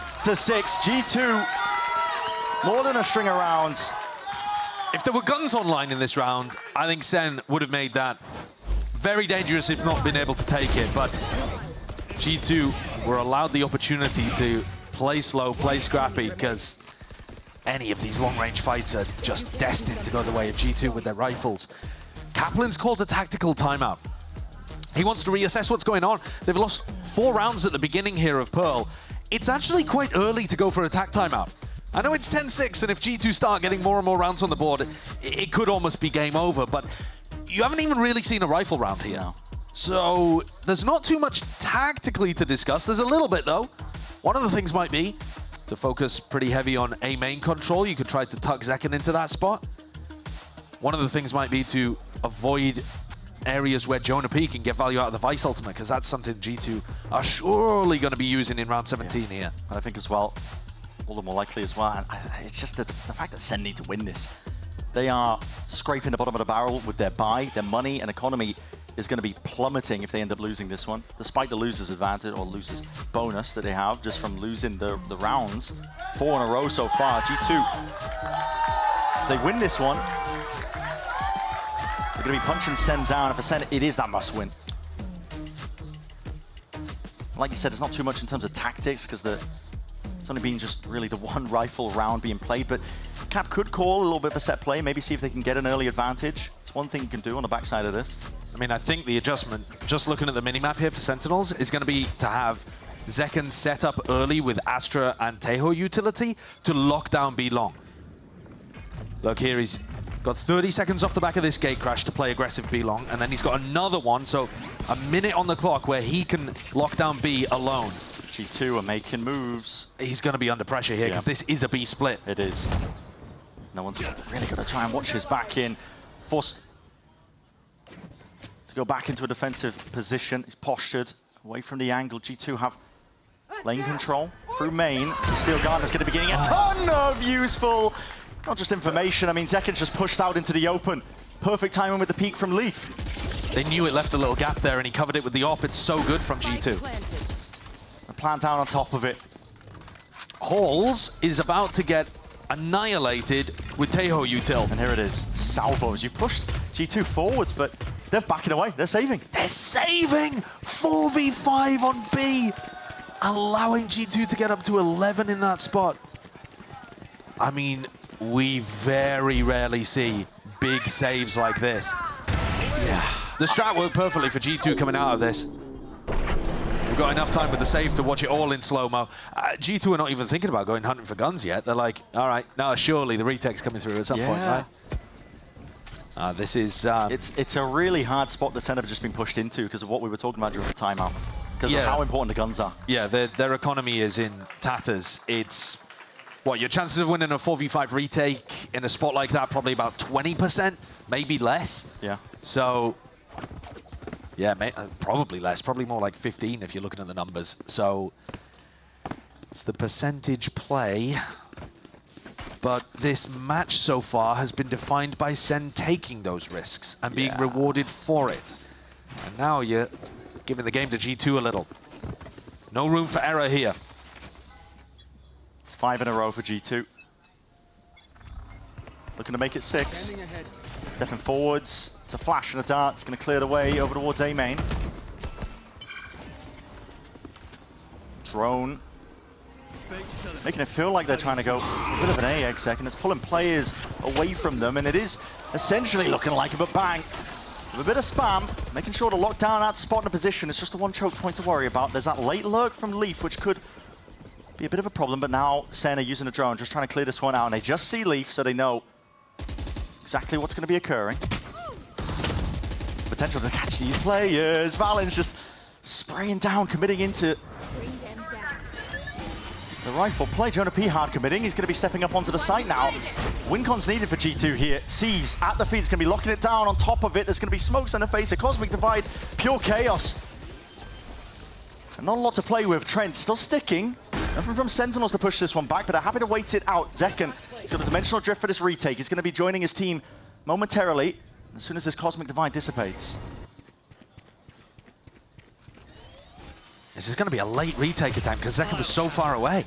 G2, more than a string of rounds. If there were guns online in this round, I think Sen would have made that very dangerous if not been able to take it, but G2 were allowed the opportunity to play slow, play scrappy, because any of these long-range fights are just destined to go the way of G2 with their rifles. Kaplan's called a tactical timeout. He wants to reassess what's going on. They've lost 4 rounds at the beginning here of Pearl. It's actually quite early to go for a attack timeout. I know it's 10-6, and if G2 start getting more and more rounds on the board, it could almost be game over, but you haven't even really seen a rifle round here. So there's not too much tactically to discuss. There's a little bit, though. One of the things might be to focus pretty heavy on A main control. You could try to tuck Zekken into that spot. One of the things might be to avoid areas where Jonah P can get value out of the Vice ultimate, because that's something G2 are surely going to be using in round 17 here. And I think as well, all the more likely as well, and it's just the fact that SEN need to win this. They are scraping the bottom of the barrel with their buy. Their money and economy is going to be plummeting if they end up losing this one, despite the loser's advantage or loser's bonus that they have just from losing the rounds. 4 in a row so far. G2, they win this one, they're going to be punching SEN down. And for SEN, it is that must win. Like you said, it's not too much in terms of tactics, because it's only been just really the one rifle round being played, but Cap could call a little bit of a set play, maybe see if they can get an early advantage. It's one thing you can do on the backside of this. I mean, I think the adjustment, just looking at the minimap here for Sentinels, is going to be to have Zekken set up early with Astra and Taeho utility to lock down B long. Look here, he's got 30 seconds off the back of this gate crash to play aggressive B long, and then he's got another one, so a minute on the clock where he can lock down B alone. G2 are making moves. He's going to be under pressure here, because this is a B split. It is. No one's really going to try and watch his back in. Forced to go back into a defensive position. He's postured away from the angle. G2 have lane control through main. So Steel Gardner's going to be getting a ton of useful, not just information. I mean, Zekken's just pushed out into the open. Perfect timing with the peek from Leaf. They knew it left a little gap there, and he covered it with the op. It's so good from G2. Plant down on top of it. Halls is about to get annihilated with Taeho util. And here it is, salvos. You've pushed G2 forwards, but they're backing away. They're saving. They're saving! 4v5 on B, allowing G2 to get up to 11 in that spot. I mean, we very rarely see big saves like this. Yeah. The strat worked perfectly for G2 coming out of this. We've got enough time with the save to watch it all in slow-mo. G2 are not even thinking about going hunting for guns yet. They're like, all right, now surely the retake's coming through at some point, right? This is... It's a really hard spot that SEN have just been pushed into because of what we were talking about during the timeout. Because of how important the guns are. Yeah, their economy is in tatters. It's, what, your chances of winning a 4v5 retake in a spot like that, probably about 20%, maybe less. Yeah. So... yeah, probably less, probably more like 15 if you're looking at the numbers. So it's the percentage play. But this match so far has been defined by SEN taking those risks and being rewarded for it. And now you're giving the game to G2 a little. No room for error here. It's 5 in a row for G2. Looking to make it 6. Stepping forwards. It's a flash and a dart. It's going to clear the way over towards A main. Drone. Making it feel like they're trying to go a bit of an A exec, and it's pulling players away from them, and it is essentially looking like a bang. With a bit of spam, making sure to lock down that spot in a position. It's just the one choke point to worry about. There's that late lurk from Leaf, which could be a bit of a problem, but now SEN are using a drone, just trying to clear this one out, and they just see Leaf, so they know exactly what's going to be occurring. Potential to catch these players. Valen's just spraying down, committing into the rifle play. Jonah P hard committing. He's going to be stepping up onto the site now. Wincon's needed for G2 here. Sees at the feed. It's going to be locking it down. On top of it, there's going to be smokes in the face. A Cosmic Divide. Pure chaos. And not a lot to play with. Trent still sticking. Nothing from Sentinels to push this one back, but they're happy to wait it out. Zekken, he's got a dimensional drift for this retake. He's going to be joining his team momentarily as soon as this Cosmic Divide dissipates. This is going to be a late retake attempt because Zekken was so far away.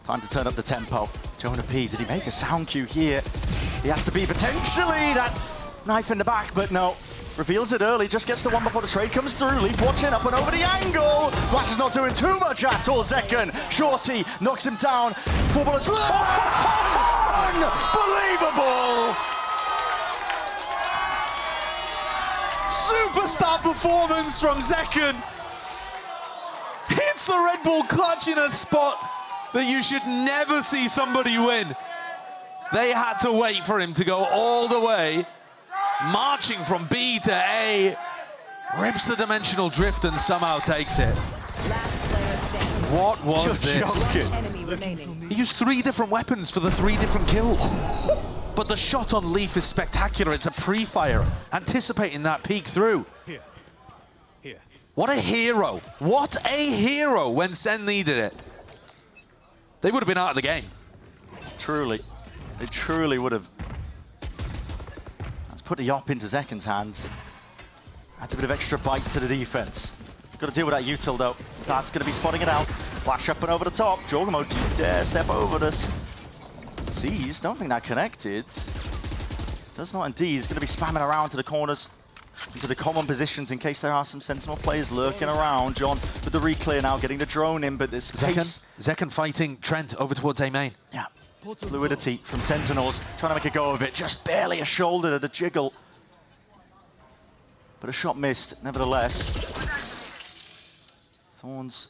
Time to turn up the tempo. Jonah P, did he make a sound cue here? He has to be potentially that knife in the back, but no. Reveals it early, just gets the one before the trade comes through. Leaf watching up and over the angle. Flash is not doing too much at all. Zekken, Shorty knocks him down. 4 bullets left. Unbelievable! Superstar performance from Zekken. Hits the Red Bull clutch in a spot that you should never see somebody win. They had to wait for him to go all the way, marching from B to A, rips the dimensional drift and somehow takes it. What was this? He used 3 different weapons for the 3 different kills. But the shot on Leaf is spectacular. It's a pre-fire, anticipating that peek through. What a hero. What a hero when SEN needed it. They would have been out of the game. Truly. They truly would have. Let's put the op into Zekken's hands. Adds a bit of extra bite to the defense. Got to deal with that util though. That's going to be spotting it out. Flash up and over the top. Jorgamo, do you dare step over this? Sees, don't think that connected. Does not indeed. He's going to be spamming around to the corners, into the common positions in case there are some Sentinel players lurking around. John with the reclear now, getting the drone in, but this Zekken fighting Trent over towards A main. Yeah, fluidity from Sentinels, trying to make a go of it. Just barely a shoulder to the jiggle. But a shot missed, nevertheless. Thorns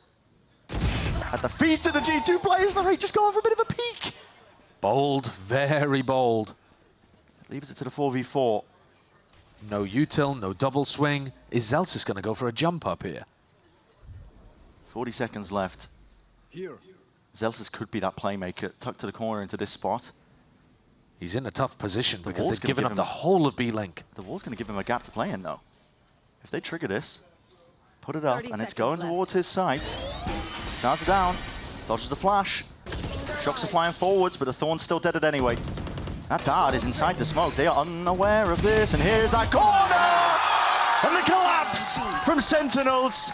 at the feet of the G2 players. They're just going for a bit of a peek. Bold, very bold. Leaves it to the 4v4. No util, no double swing. Is Zellsis going to go for a jump up here? 40 seconds left. Zellsis could be that playmaker, tucked to the corner into this spot. He's in a tough position because they've given up the whole of B-Link. The wall's going to give him a gap to play in, though. If they trigger this, put it up, and it's going towards his side. Starts it down, dodges the flash. Shocks are flying forwards, but the Thorn's still dead anyway. That dart is inside the smoke. They are unaware of this, and here's that corner! And the collapse from Sentinels.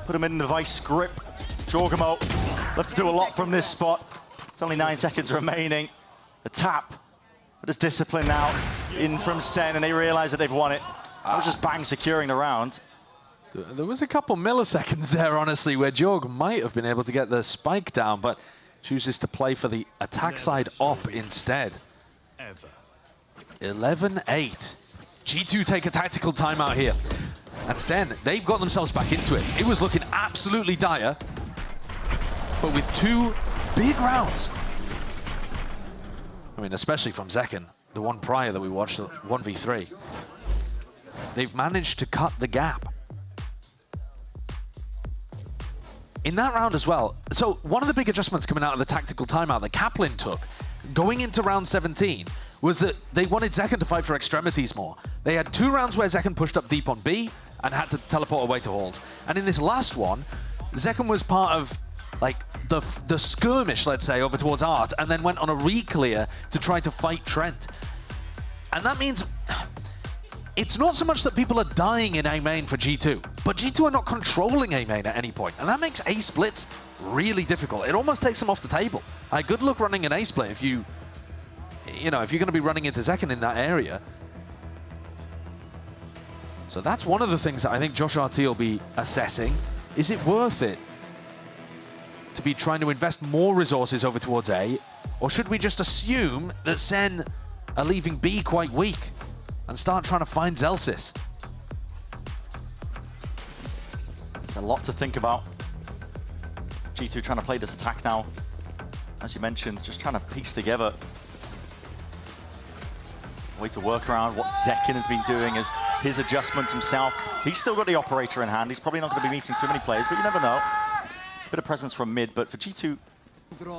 Put him in the vice grip. Jorgamo left to do a lot from this spot. It's only 9 seconds remaining. The tap, but it's discipline now in from SEN, and they realize that they've won it. That was just bang securing the round. There was a couple milliseconds there, honestly, where Jorg might have been able to get the spike down, but chooses to play for the attack side op instead. 11-8. G2 take a tactical timeout here. And SEN, they've got themselves back into it. It was looking absolutely dire, but with 2 big rounds. I mean, especially from Zekken, the one prior that we watched, 1v3. They've managed to cut the gap. In that round as well, so one of the big adjustments coming out of the tactical timeout that Kaplan took, going into round 17, was that they wanted Zekken to fight for extremities more. They had 2 rounds where Zekken pushed up deep on B and had to teleport away to halls. And in this last one, Zekken was part of like the skirmish, let's say, over towards Art, and then went on a re-clear to try to fight Trent. And that means it's not so much that people are dying in A main for G2, but G2 are not controlling A main at any point, and that makes A splits really difficult. It almost takes them off the table. Good luck running an A split if if you're going to be running into Zekken in that area. So that's one of the things that I think Josh RT will be assessing. Is it worth it to be trying to invest more resources over towards A, or should we just assume that SEN are leaving B quite weak and start trying to find Zellsis? It's a lot to think about. G2 trying to play this attack now. As you mentioned, just trying to piece together a way to work around what Zekken has been doing as his adjustments himself. He's still got the operator in hand. He's probably not going to be meeting too many players, but you never know. Bit of presence from mid, but for G2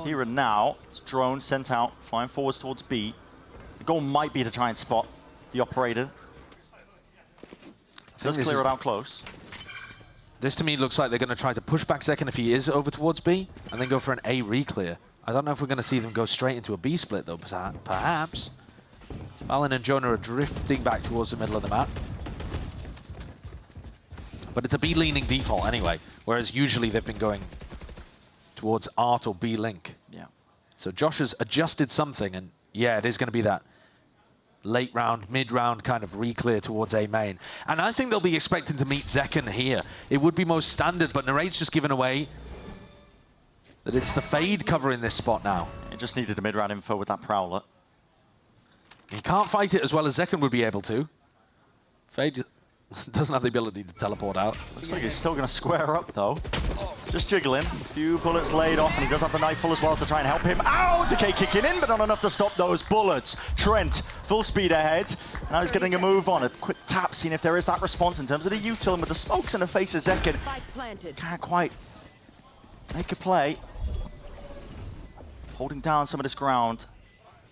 here and now, it's drone sent out, flying forwards towards B. The goal might be to try and spot the operator. Does clear it out close. This to me looks like they're going to try to push back Zekken if he is over towards B, and then go for an A re-clear. I don't know if we're going to see them go straight into a B split though, perhaps. Valen and Jonah are drifting back towards the middle of the map. But it's a B-leaning default anyway, whereas usually they've been going towards Art or B-Link. Yeah. So Josh has adjusted something, and yeah, it is going to be that late round, mid-round kind of re-clear towards A main. And I think they'll be expecting to meet Zekken here. It would be most standard, but Naraid's just given away that it's the Fade covering this spot now. It just needed the mid-round info with that Prowler. He can't fight it as well as Zekken would be able to. Fade doesn't have the ability to teleport out. Looks like he's still going to square up, though. Just jiggling. A few bullets laid off, and he does have the Nightfall as well to try and help him out. Decay kicking in, but not enough to stop those bullets. Trent, full speed ahead. Now he's getting a move on. A quick tap, seeing if there is that response in terms of the util, and with the smokes in the face of Zekken. Can't quite make a play. Holding down some of this ground.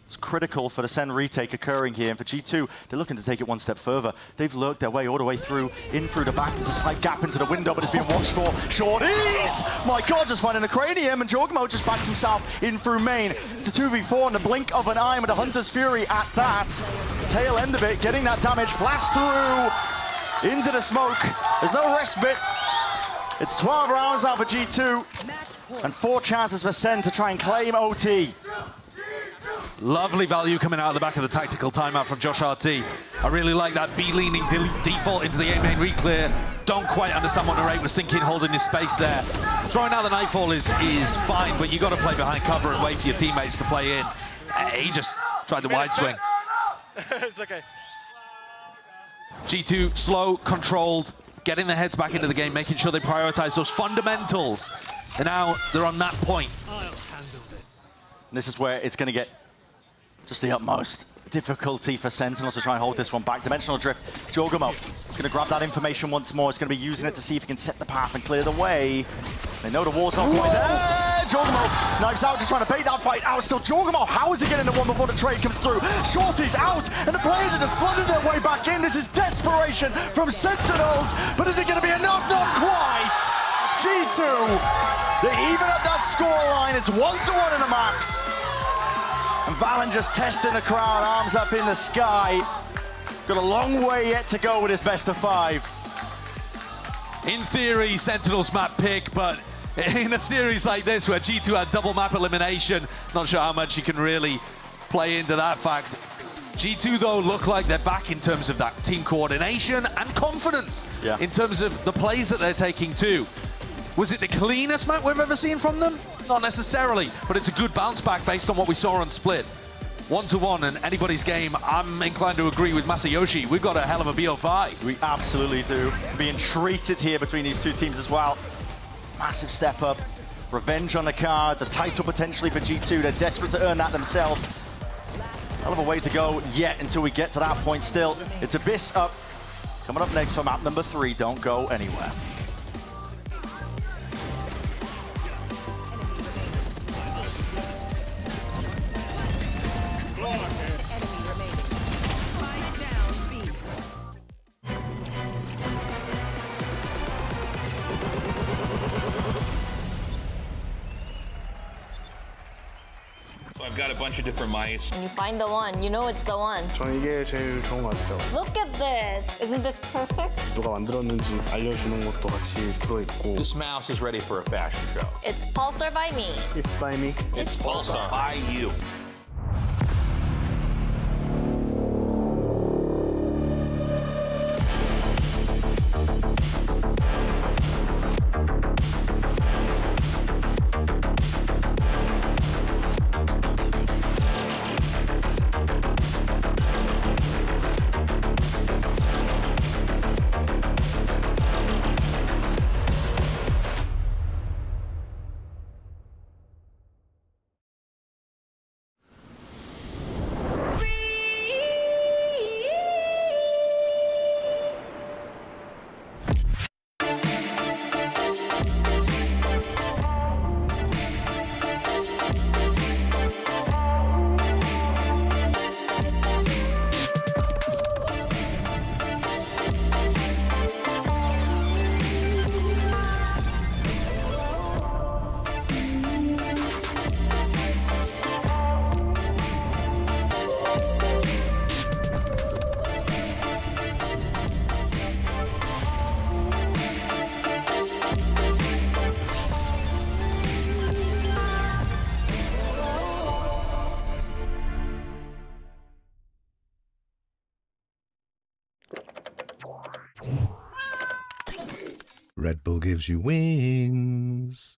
It's critical for the SEN retake occurring here, and for G2, they're looking to take it one step further. They've lurked their way all the way through, in through the back. There's a slight gap into the window, but it's being watched for. Shorties! My God, just finding a cranium, and Jorgmo just backs himself in through main. The 2v4 in the blink of an eye with the Hunter's Fury at that. Tail end of it, getting that damage, flash through into the smoke. There's no respite. It's 12 rounds now for G2, and 4 chances for SEN to try and claim OT. Lovely value coming out of the back of the tactical timeout from Josh RT. I really like that B-leaning default into the A-main re-clear. Don't quite understand what Narrate was thinking, holding his space there. Throwing out the Nightfall is fine, but you got to play behind cover and wait for your teammates to play in. He just tried the wide swing. It's okay. G2 slow, controlled, getting their heads back into the game, making sure they prioritize those fundamentals. And now they're on that point. This is where it's going to get just the utmost difficulty for Sentinels to try and hold this one back. Dimensional Drift, Jorgmo is going to grab that information once more. It's going to be using it to see if he can set the path and clear the way. They know the wall's not quite there. Jorgmo knives out, just trying to bait that fight out. Still Jorgmo, how is he getting the one before the trade comes through? Shorty's out, and the players are just flooding their way back in. This is desperation from Sentinels, but is it going to be enough? Not quite. G2, they even up that scoreline. It's 1-1 in the maps. And Valen just testing the crowd, arms up in the sky. Got a long way yet to go with his best of 5. In theory, Sentinel's map pick, but in a series like this where G2 had double map elimination, not sure how much you can really play into that fact. G2, though, look like they're back in terms of that team coordination and confidence in terms of the plays that they're taking too. Was it the cleanest map we've ever seen from them? Not necessarily, but it's a good bounce back based on what we saw on Split. 1-1 and anybody's game. I'm inclined to agree with Masayoshi. We've got a hell of a BO5. We absolutely do. Being treated here between these two teams as well. Massive step up. Revenge on the cards. A title potentially for G2. They're desperate to earn that themselves. Hell of a way to go yet until we get to that point still. It's Abyss up. Coming up next for map number 3. Don't go anywhere. I've got a bunch of different mice. When you find the one, you know it's the one. 저는 이게 제일 좋은 것 같아요. Look at this. Isn't this perfect? 누가 만들었는지 알려주는 것도 같이 들어있고. This mouse is ready for a fashion show. It's Pulsar by me. It's by me. It's Pulsar by you. Red Bull gives you wings.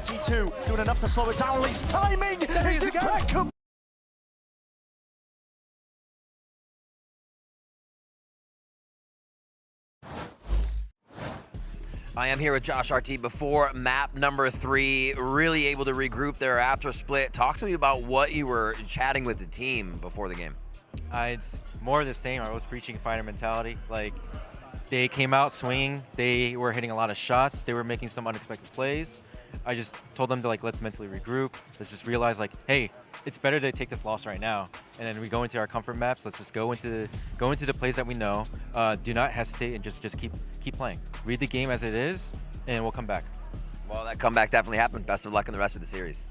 G2 doing enough to slow it down. Lee's timing is impeccable. I am here with Josh RT before map number 3, really able to regroup there after split. Talk to me about what you were chatting with the team before the game. It's more of the same. I was preaching fighter mentality. Like, they came out swinging. They were hitting a lot of shots. They were making some unexpected plays. I just told them to, like, let's mentally regroup. Let's just realize, like, hey, it's better to take this loss right now. And then we go into our comfort maps. Let's just go into the plays that we know. Do not hesitate and just keep playing. Read the game as it is, and we'll come back. Well, that comeback definitely happened. Best of luck in the rest of the series.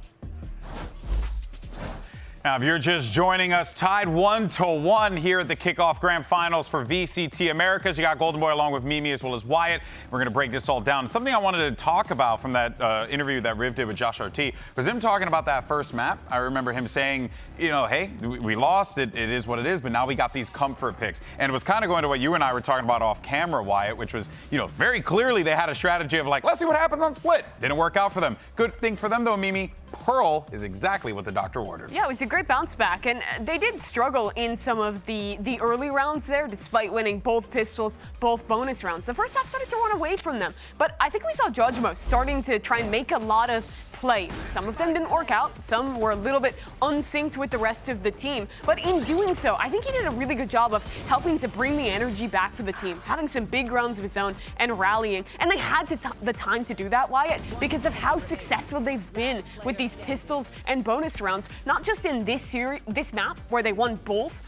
Now, if you're just joining us, tied 1-1 here at the Kickoff Grand Finals for VCT Americas. You got Golden Boy along with Mimi as well as Wyatt. We're going to break this all down. Something I wanted to talk about from that interview that Riv did with Josh RT was him talking about that first map. I remember him saying, you know, hey, we lost. It is what it is, but now we got these comfort picks. And it was kind of going to what you and I were talking about off camera, Wyatt, which was, you know, very clearly they had a strategy of like, let's see what happens on split. Didn't work out for them. Good thing for them, though, Mimi. Pearl is exactly what the doctor ordered. Yeah, it was a great bounce back, and they did struggle in some of the early rounds there, despite winning both pistols, both bonus rounds. The first half started to run away from them, but I think we saw Judgmo starting to try and make a lot of plays. Some of them didn't work out. Some were a little bit unsynced with the rest of the team. But in doing so, I think he did a really good job of helping to bring the energy back for the team, having some big rounds of his own and rallying. And they had the time to do that, Wyatt, because of how successful they've been with these pistols and bonus rounds, not just in this series, this map where they won both,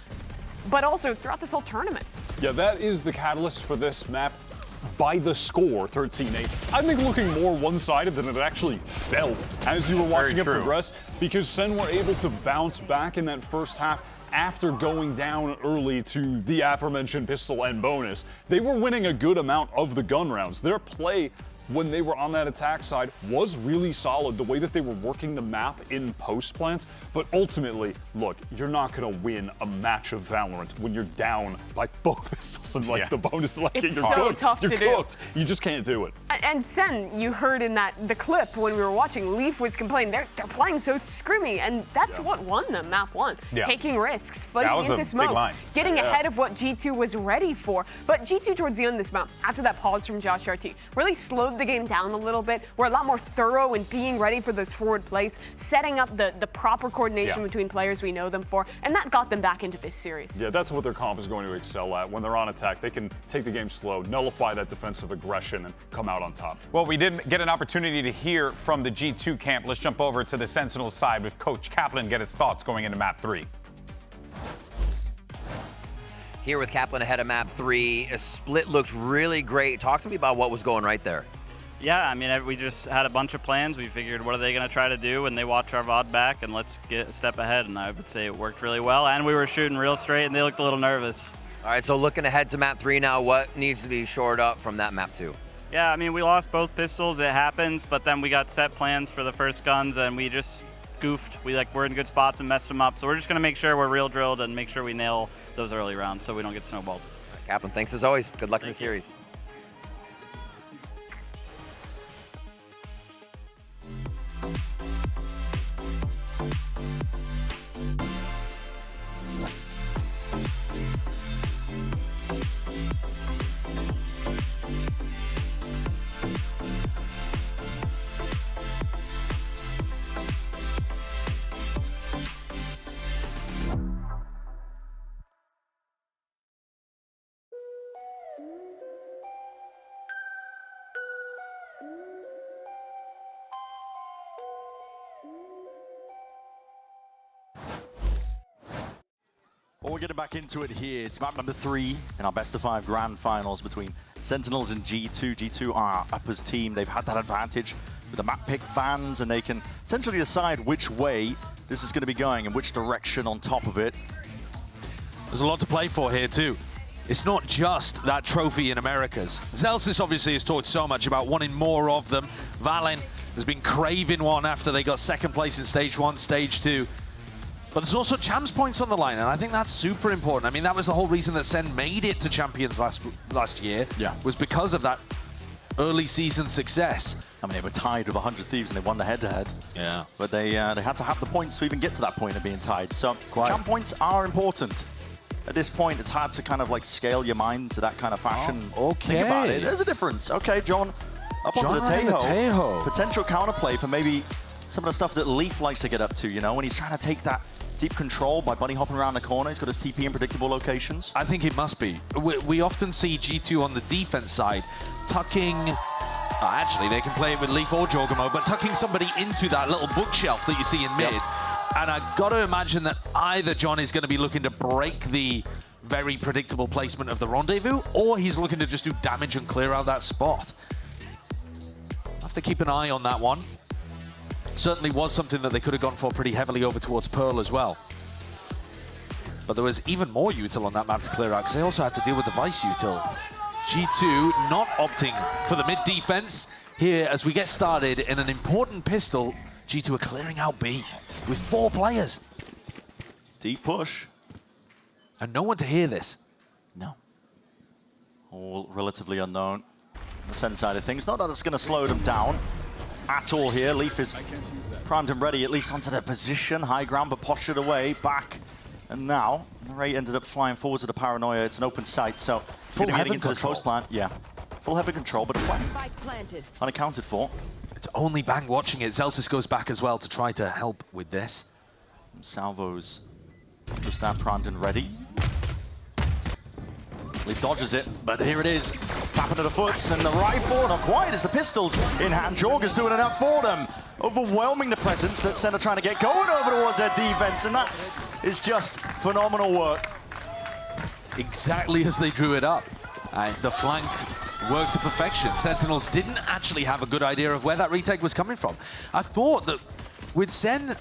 but also throughout this whole tournament. Yeah, that is the catalyst for this map. By the score, 13-8. I think looking more one-sided than it actually felt as you were watching it progress, because SEN were able to bounce back in that first half after going down early to the aforementioned pistol and bonus. They were winning a good amount of the gun rounds. Their play when they were on that attack side was really solid, the way that they were working the map in post plants. But ultimately, look, you're not going to win a match of Valorant when you're down by both pistols and like the bonus select. It's you're so cooked. tough you're to cooked. You just can't do it. And Sen, you heard in the clip when we were watching, Leaf was complaining they're playing so scrimmy, and that's what won them map 1. Taking risks, fighting into smokes, getting ahead of what G2 was ready for. But G2 towards the end of this map, after that pause from Josh RT, really slowed the game down a little bit. We're a lot more thorough in being ready for those forward plays, setting up the proper coordination between players we know them for, and that got them back into this series. Yeah, that's what their comp is going to excel at. When they're on attack, they can take the game slow, nullify that defensive aggression, and come out on top. Well, we did get an opportunity to hear from the G2 camp. Let's jump over to the Sentinels side with Coach Kaplan, get his thoughts going into map 3. Here with Kaplan ahead of map 3, a split looked really great. Talk to me about what was going right there. Yeah, I mean, we just had a bunch of plans. We figured, what are they going to try to do when they watch our VOD back, and let's get a step ahead. And I would say it worked really well, and we were shooting real straight, and they looked a little nervous. All right, so looking ahead to map 3 now, what needs to be shored up from that map 2? Yeah, I mean, we lost both pistols. It happens, but then we got set plans for the first guns, and we just goofed. We're in good spots and messed them up. So we're just going to make sure we're real drilled and make sure we nail those early rounds so we don't get snowballed. Kaplan, thanks as always. Good luck in the series. Well, we're getting back into it here. It's map number 3 in our best of 5 grand finals between Sentinels and G2. G2 are Upper's team. They've had that advantage with the map pick bans, and they can essentially decide which way this is going to be going and which direction on top of it. There's a lot to play for here too. It's not just that trophy in Americas. Zelsis obviously has talked so much about wanting more of them. Valen has been craving one after they got second place in stage 1, stage 2. But there's also champs points on the line, and I think that's super important. I mean, that was the whole reason that SEN made it to champions last year, was because of that early season success. I mean, they were tied with 100 Thieves and they won the head-to-head. Yeah. But they had to have the points to even get to that point of being tied. So champ points are important. At this point, it's hard to kind of like scale your mind to that kind of fashion. Oh, okay. Think about it. There's a difference. Okay, John, up onto the Tejo. Potential counterplay for maybe some of the stuff that Leaf likes to get up to, you know, when he's trying to take that deep control by bunny hopping around the corner. He's got his TP in predictable locations. I think it must be. We often see G2 on the defense side tucking, actually they can play it with Leaf or Jorgamo, but tucking somebody into that little bookshelf that you see in mid. And I've got to imagine that either John is going to be looking to break the very predictable placement of the rendezvous, or he's looking to just do damage and clear out that spot. I'll have to keep an eye on that one. Certainly was something that they could have gone for pretty heavily over towards Pearl as well. But there was even more util on that map to clear out, because they also had to deal with the Vice util. G2 not opting for the mid defense here as we get started in an important pistol. G2 are clearing out B with 4 players. Deep push. And no one to hear this. No. All relatively unknown on the SEN side of things. Not that it's going to slow them down at all here. Leaf is primed and ready, at least onto their position. High ground, but postured away, back. And now, Ray ended up flying forwards to the Paranoia. It's an open site, so full heading into this post plant. Yeah, full heaven control, but unaccounted for. It's only Bang watching it. Zelsis goes back as well to try to help with this. And Salvo's just now primed and ready. Leaf dodges it, but here it is. Tapping to the foots, and the rifle, not quite, as the pistols in hand. Jorga's doing enough for them. Overwhelming the presence that SEN are trying to get going over towards their defense, and that is just phenomenal work. Exactly as they drew it up. The flank worked to perfection. Sentinels didn't actually have a good idea of where that retake was coming from. I thought that with SEN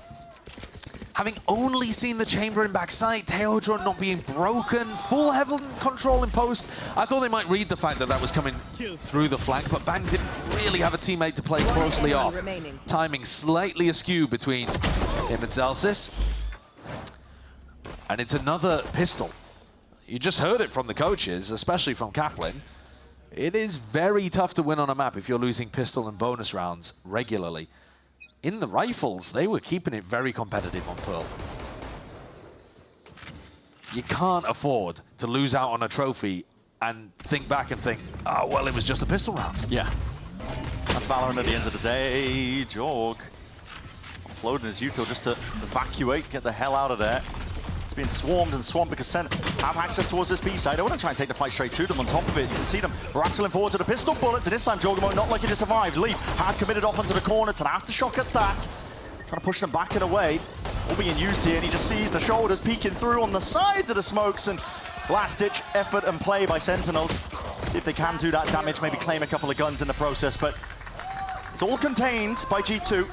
having only seen the chamber in backside, Teodron not being broken, full heaven control in post, I thought they might read the fact that that was coming through the flank, but Bang didn't really have a teammate to play closely off. Timing slightly askew between him and Zelsis. And it's another pistol. You just heard it from the coaches, especially from Kaplan. It is very tough to win on a map if you're losing pistol and bonus rounds regularly. In the rifles, they were keeping it very competitive on Pearl. You can't afford to lose out on a trophy and think back and think, oh, well, it was just a pistol round. Yeah. That's Valorant at the end of the day. Jorg offloading his util just to evacuate, get the hell out of there. It's being swarmed and swamped because Sen have access towards this B side. I want to try and take the fight straight to them on top of it. You can see them rattling forward to the pistol bullets, and this time Jorgamo not lucky to survive. Leaf hard committed off onto the corner. It's an aftershock at that. Trying to push them back and away. All being used here, and he just sees the shoulders peeking through on the sides of the smokes, and last-ditch effort and play by Sentinels. See if they can do that damage, maybe claim a couple of guns in the process, but it's all contained by G2.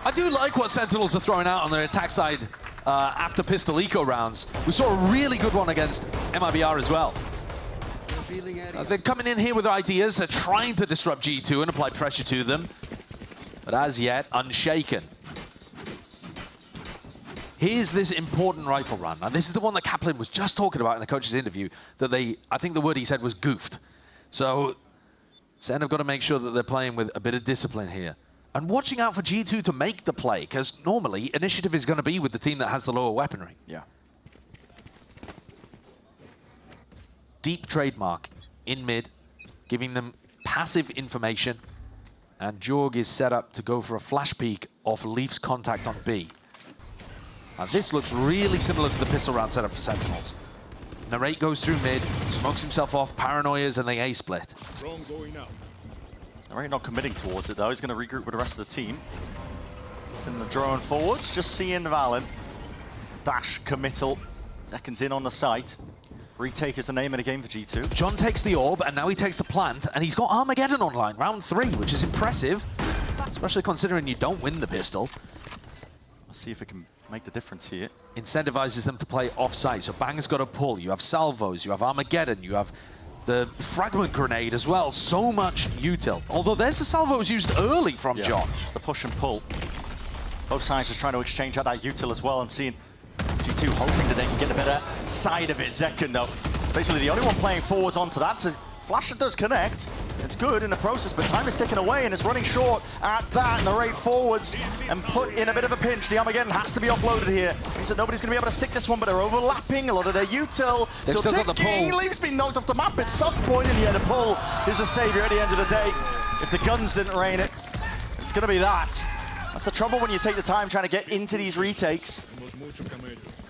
I do like what Sentinels are throwing out on their attack side after pistol eco rounds. We saw a really good one against MIBR as well. They're coming in here with ideas. They're trying to disrupt G2 and apply pressure to them, but as yet, unshaken. Here's this important rifle run. Now, this is the one that Kaplan was just talking about in the coach's interview, that I think the word he said was goofed. So, Sen have got to make sure that they're playing with a bit of discipline here. And watching out for G2 to make the play, because normally, initiative is going to be with the team that has the lower weaponry. Yeah. Deep trademark in mid, giving them passive information. And Jorg is set up to go for a flash peek off Leaf's contact on B. Now this looks really similar to the pistol round setup for Sentinels. Narrate goes through mid, smokes himself off, paranoias, and they A-split. Narrate not committing towards it though, he's going to regroup with the rest of the team. Sending the drone forwards, just seeing Valen. Dash committal, seconds in on the site. Retake is the name of the game for G2. John takes the orb, and now he takes the plant, and he's got Armageddon online, round 3, which is impressive, especially considering you don't win the pistol. Let's see if it can make the difference here. Incentivizes them to play off-site, so Bang's got a pull. You have salvos, you have Armageddon, you have the fragment grenade as well. So much util. Although there's the salvos used early from John. It's the push and pull. Both sides just trying to exchange out that util as well, and seeing G2 hoping that they can get a better side of it. Zekken, though, basically the only one playing forwards onto that. So Flash that does connect. It's good in the process, but time is ticking away and it's running short at that. Narrate forwards and put in a bit of a pinch. The Armageddon has to be offloaded here. Means that nobody's going to be able to stick this one, but they're overlapping a lot of their util. Still got the pull. Leaf's been knocked off the map at some point in the end. A pull is the savior at the end of the day. If the guns didn't rain it, it's going to be that. That's the trouble when you take the time trying to get into these retakes.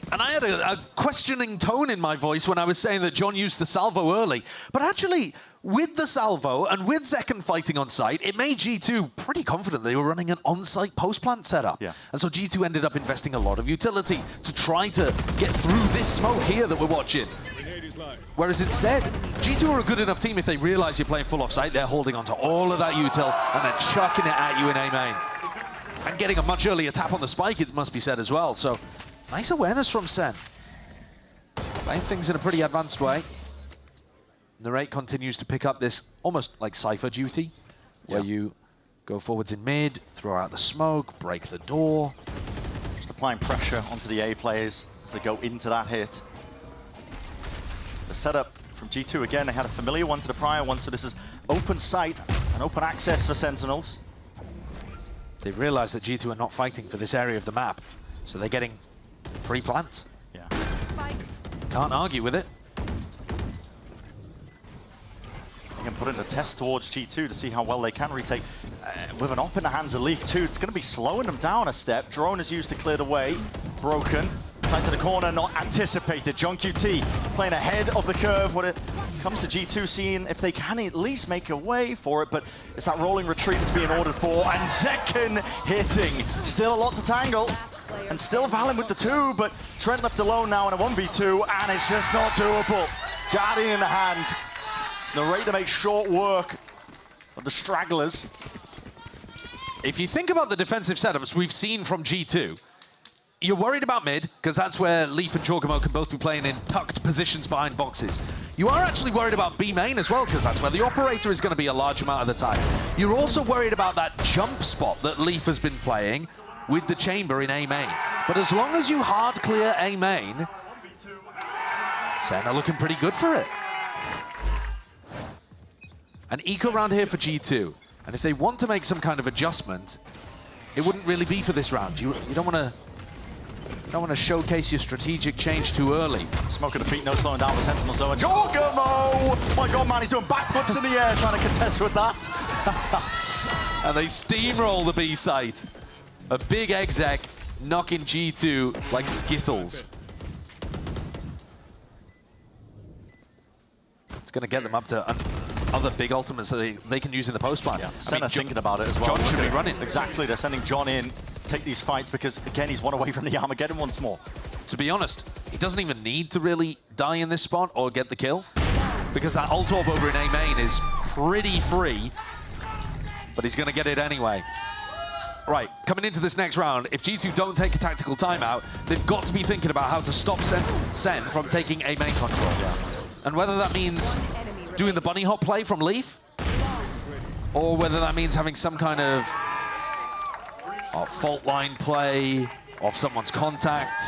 And I had a questioning tone in my voice when I was saying that John used the salvo early. But actually, with the salvo and with Zekken fighting on site, it made G2 pretty confident they were running an on-site post-plant setup. Yeah. And so G2 ended up investing a lot of utility to try to get through this smoke here that we're watching. Whereas instead, G2 are a good enough team if they realize you're playing full off-site, they're holding onto all of that util and they're chucking it at you in A main. And getting a much earlier tap on the spike, it must be said as well. So nice awareness from Sen. Playing things in a pretty advanced way. Narrate continues to pick up this almost like Cypher duty, where you go forwards in mid, throw out the smoke, break the door. Just applying pressure onto the A players as they go into that hit. The setup from G2 again, they had a familiar one to the prior one, so this is open sight and open access for Sentinels. They've realized that G2 are not fighting for this area of the map, so they're getting free plant. Yeah. Can't argue with it. They can put in a test towards G2 to see how well they can retake. With an op in the hands of Leaf too, it's going to be slowing them down a step. Drone is used to clear the way. Broken. Tight to the corner, not anticipated. John QT playing ahead of the curve when it comes to G2, seeing if they can at least make a way for it, but it's that rolling retreat that's being ordered for, and Zekken hitting. Still a lot to tangle, and still Valen with the 2, but Trent left alone now in a 1v2, and it's just not doable. Guardian in the hand. It's Narrate to make short work of the stragglers. If you think about the defensive setups we've seen from G2, you're worried about mid, because that's where Leaf and Jorgamo can both be playing in tucked positions behind boxes. You are actually worried about B main as well, because that's where the operator is going to be a large amount of the time. You're also worried about that jump spot that Leaf has been playing with the chamber in A main. But as long as you hard clear A main, SEN are looking pretty good for it. An eco round here for G2. And if they want to make some kind of adjustment, it wouldn't really be for this round. You don't want to showcase your strategic change too early. Smoke at the feet, no slowing down the Sentinel zone. And Jorgamo! My God, man, he's doing backflips in the air trying to contest with that. And they steamroll the B site. A big exec knocking G2 like Skittles. It's going to get them up to other big ultimates that they can use in the post plan. Yeah. SEN are thinking about it as well. John should be running. Exactly, they're sending John in, take these fights, because again, he's one away from the Armageddon once more. To be honest, he doesn't even need to really die in this spot or get the kill, because that ult orb over in A main is pretty free, but he's going to get it anyway. Right, coming into this next round, if G2 don't take a tactical timeout, they've got to be thinking about how to stop SEN from taking A main control. Yeah. And whether that means doing the bunny hop play from Leaf, or whether that means having some kind of fault line play off someone's contact.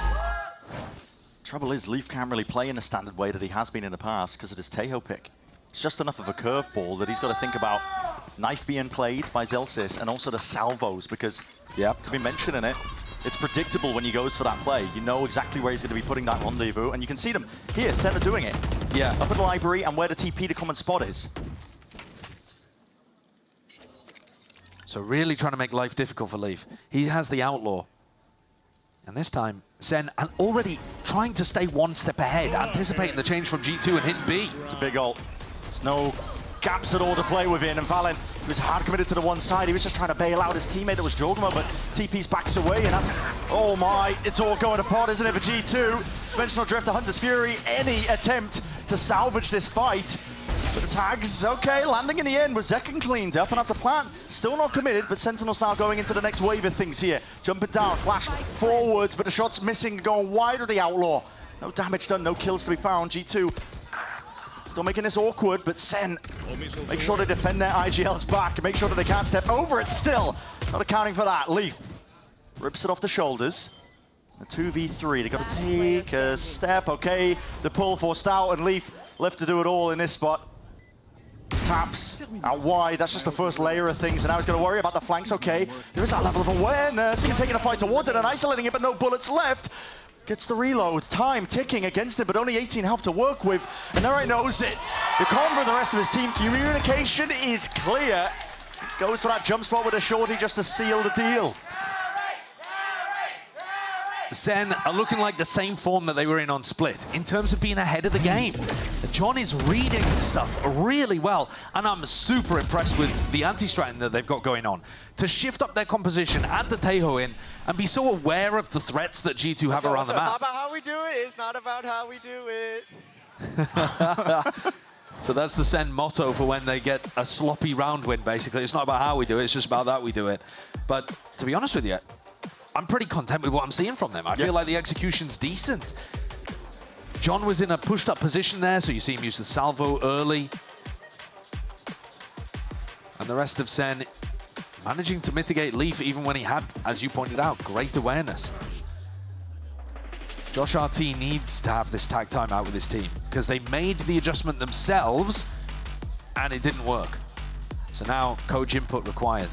Trouble is, Leaf can't really play in the standard way that he has been in the past because of his Tejo pick. It's just enough of a curveball that he's got to think about knife being played by Zellsis and also the salvos, because, yeah, could be mentioning it. It's predictable when he goes for that play. You know exactly where he's going to be putting that rendezvous, and you can see them here, SEN are doing it. Yeah. Up at the library and where the TP to common spot is. So really trying to make life difficult for Leaf. He has the outlaw. And this time, SEN already trying to stay one step ahead, anticipating the change from G2 and hitting B. It's a big ult. There's no gaps at all to play within, and Valen was hard committed to the one side. He was just trying to bail out his teammate that was Jorgamo, but TP's backs away, and that's, oh my, it's all going apart, isn't it, for G2? Dimensional Drift, the Hunter's Fury, any attempt to salvage this fight. But the tags, okay, landing in the end was Zekken cleaned up, and that's a plant. Still not committed, but Sentinel's now going into the next wave of things here. Jumping down, flash forwards, but the shot's missing, going wide of the Outlaw. No damage done, no kills to be found. G2 still making this awkward, but SEN make sure they defend their IGLs back and make sure that they can't step over it still. Not accounting for that. Leaf rips it off the shoulders. A 2v3, they got to take a step, okay. The pull forced out, and Leaf left to do it all in this spot. Taps out wide, that's just the first layer of things, and now he's going to worry about the flanks, okay. There is that level of awareness, he can take a fight towards it and isolating it, but no bullets left. Gets the reload, time ticking against him, but only 18 health to work with, and there he knows it. The Conver and the rest of his team, communication is clear. Goes for that jump spot with a shorty just to seal the deal. SEN are looking like the same form that they were in on Split in terms of being ahead of the game. John is reading stuff really well, and I'm super impressed with the anti-stratting that they've got going on. To shift up their composition, add the Tejo in, and be so aware of the threats that G2 have around the map. It's not about how we do it, it's not about how we do it. So that's the SEN motto for when they get a sloppy round win, basically. It's not about how we do it, it's just about that we do it. But to be honest with you, I'm pretty content with what I'm seeing from them. I feel like the execution's decent. John was in a pushed up position there, so you see him use the salvo early. And the rest of SEN managing to mitigate Leaf even when he had, as you pointed out, great awareness. Josh RT needs to have this tag time out with his team because they made the adjustment themselves and it didn't work. So now coach input required.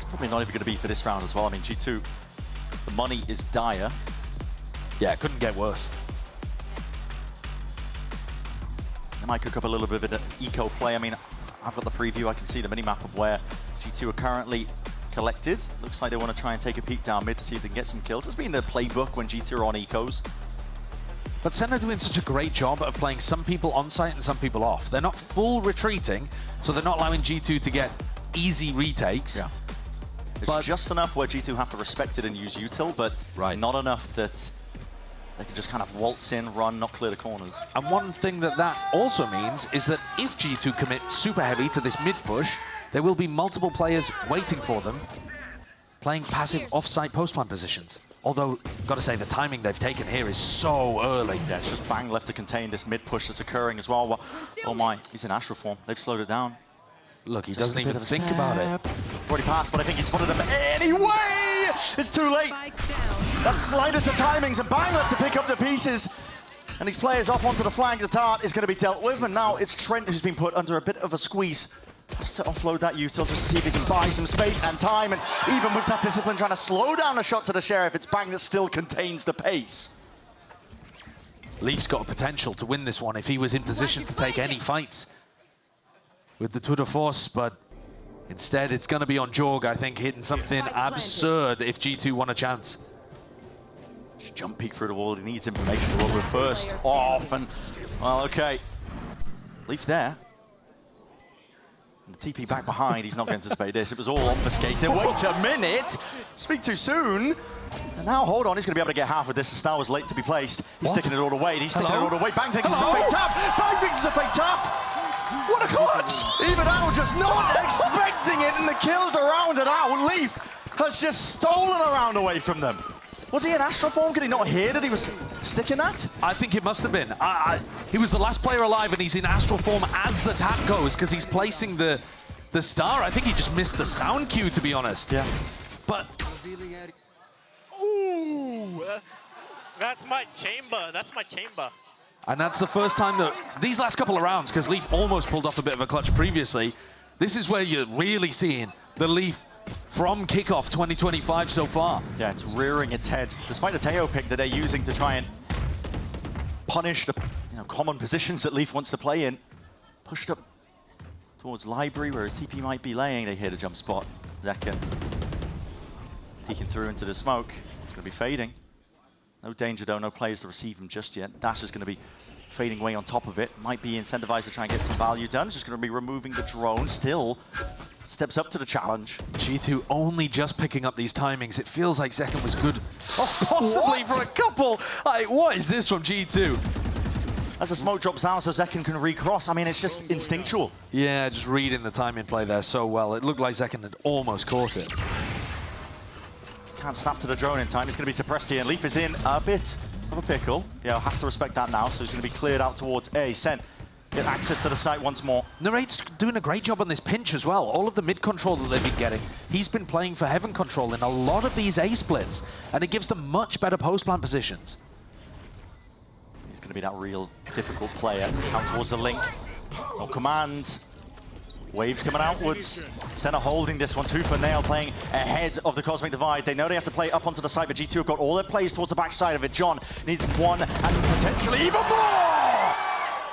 Probably not even going to be for this round as well. I mean, G2, the money is dire. Yeah, it couldn't get worse. They might cook up a little bit of an eco play. I mean, I've got the preview. I can see the mini-map of where G2 are currently collected. Looks like they want to try and take a peek down mid to see if they can get some kills. It's been the playbook when G2 are on ecos. But SEN are doing such a great job of playing some people on site and some people off. They're not full retreating, so they're not allowing G2 to get easy retakes. Yeah. It's just enough where G2 have to respect it and use util, but not enough that they can just kind of waltz in, run, not clear the corners. And one thing that also means is that if G2 commit super heavy to this mid push, there will be multiple players waiting for them, playing passive off-site post-plan positions. Although, gotta say, the timing they've taken here is so early. Yeah, it's just Bang left to contain this mid push that's occurring as well. Oh my, he's in Astral form. They've slowed it down. Look, he Just doesn't even think step. about it. Already passed, but I think he spotted them anyway! It's too late. That's slightest of timings, and Bang left to pick up the pieces. And these players off onto the flank. The dart is going to be dealt with, and now it's Trent who's been put under a bit of a squeeze. Has to offload that util just to see if he can buy some space and time, and even with that discipline trying to slow down a shot to the Sheriff, it's Bang that still contains the pace. Leaf's got a potential to win this one if he was in position to take any fights with the tour de force, but instead it's going to be on Jorg, I think, hitting something absurd if G2 won a chance. Just jump peek through the wall, he needs information to roll with first off, and well, okay. Leaf there. The TP back behind, he's not going to anticipate this. It was all obfuscated. Wait a minute! Speak too soon. And now, hold on, he's going to be able to get half of this. The star was late to be placed. He's sticking it all the way. He's sticking it all the way. Bang thinks it's a fake tap! Bang thinks it's a fake tap! What a clutch! Even Al just not expecting it, and the kills are rounded out. Leaf has just stolen a round away from them. Was he in Astral form? Could he not hear that he was sticking that? I think it must have been. He was the last player alive, and he's in Astral form as the tap goes because he's placing the star. I think he just missed the sound cue, to be honest. Yeah. But Ooh, that's my chamber. That's my chamber. And that's the first time that these last couple of rounds, because Leaf almost pulled off a bit of a clutch previously, this is where you're really seeing the Leaf from Kickoff 2025 so far. Yeah, it's rearing its head. Despite the Teo pick that they're using to try and punish the common positions that Leaf wants to play in, pushed up towards Library, where his TP might be laying. They hit a jump spot. Zekken peeking through into the smoke. It's going to be fading. No danger though, no players to receive him just yet. Dash is going to be fading away on top of it. Might be incentivized to try and get some value done. Just going to be removing the drone. Still steps up to the challenge. G2 only just picking up these timings. It feels like Zekken was good. Oh, possibly for a couple. Like, what is this from G2? As the smoke drops down so Zekken can recross. I mean, it's just instinctual. Yeah, just reading the timing play there so well. It looked like Zekken had almost caught it. Can't snap to the drone in time. He's going to be suppressed here, and Leaf is in a bit of a pickle. Yeah, has to respect that now, so he's going to be cleared out towards A. SEN get access to the site once more. Narrate's doing a great job on this pinch as well. All of the mid control that they've been getting, he's been playing for Heaven control in a lot of these A splits, and it gives them much better post-plant positions. He's going to be that real difficult player. Out towards the link. No command. Waves coming outwards. Senna holding this one tooth and nail, playing ahead of the Cosmic Divide. They know they have to play up onto the side, but G2 have got all their plays towards the backside of it. John needs one and potentially even more!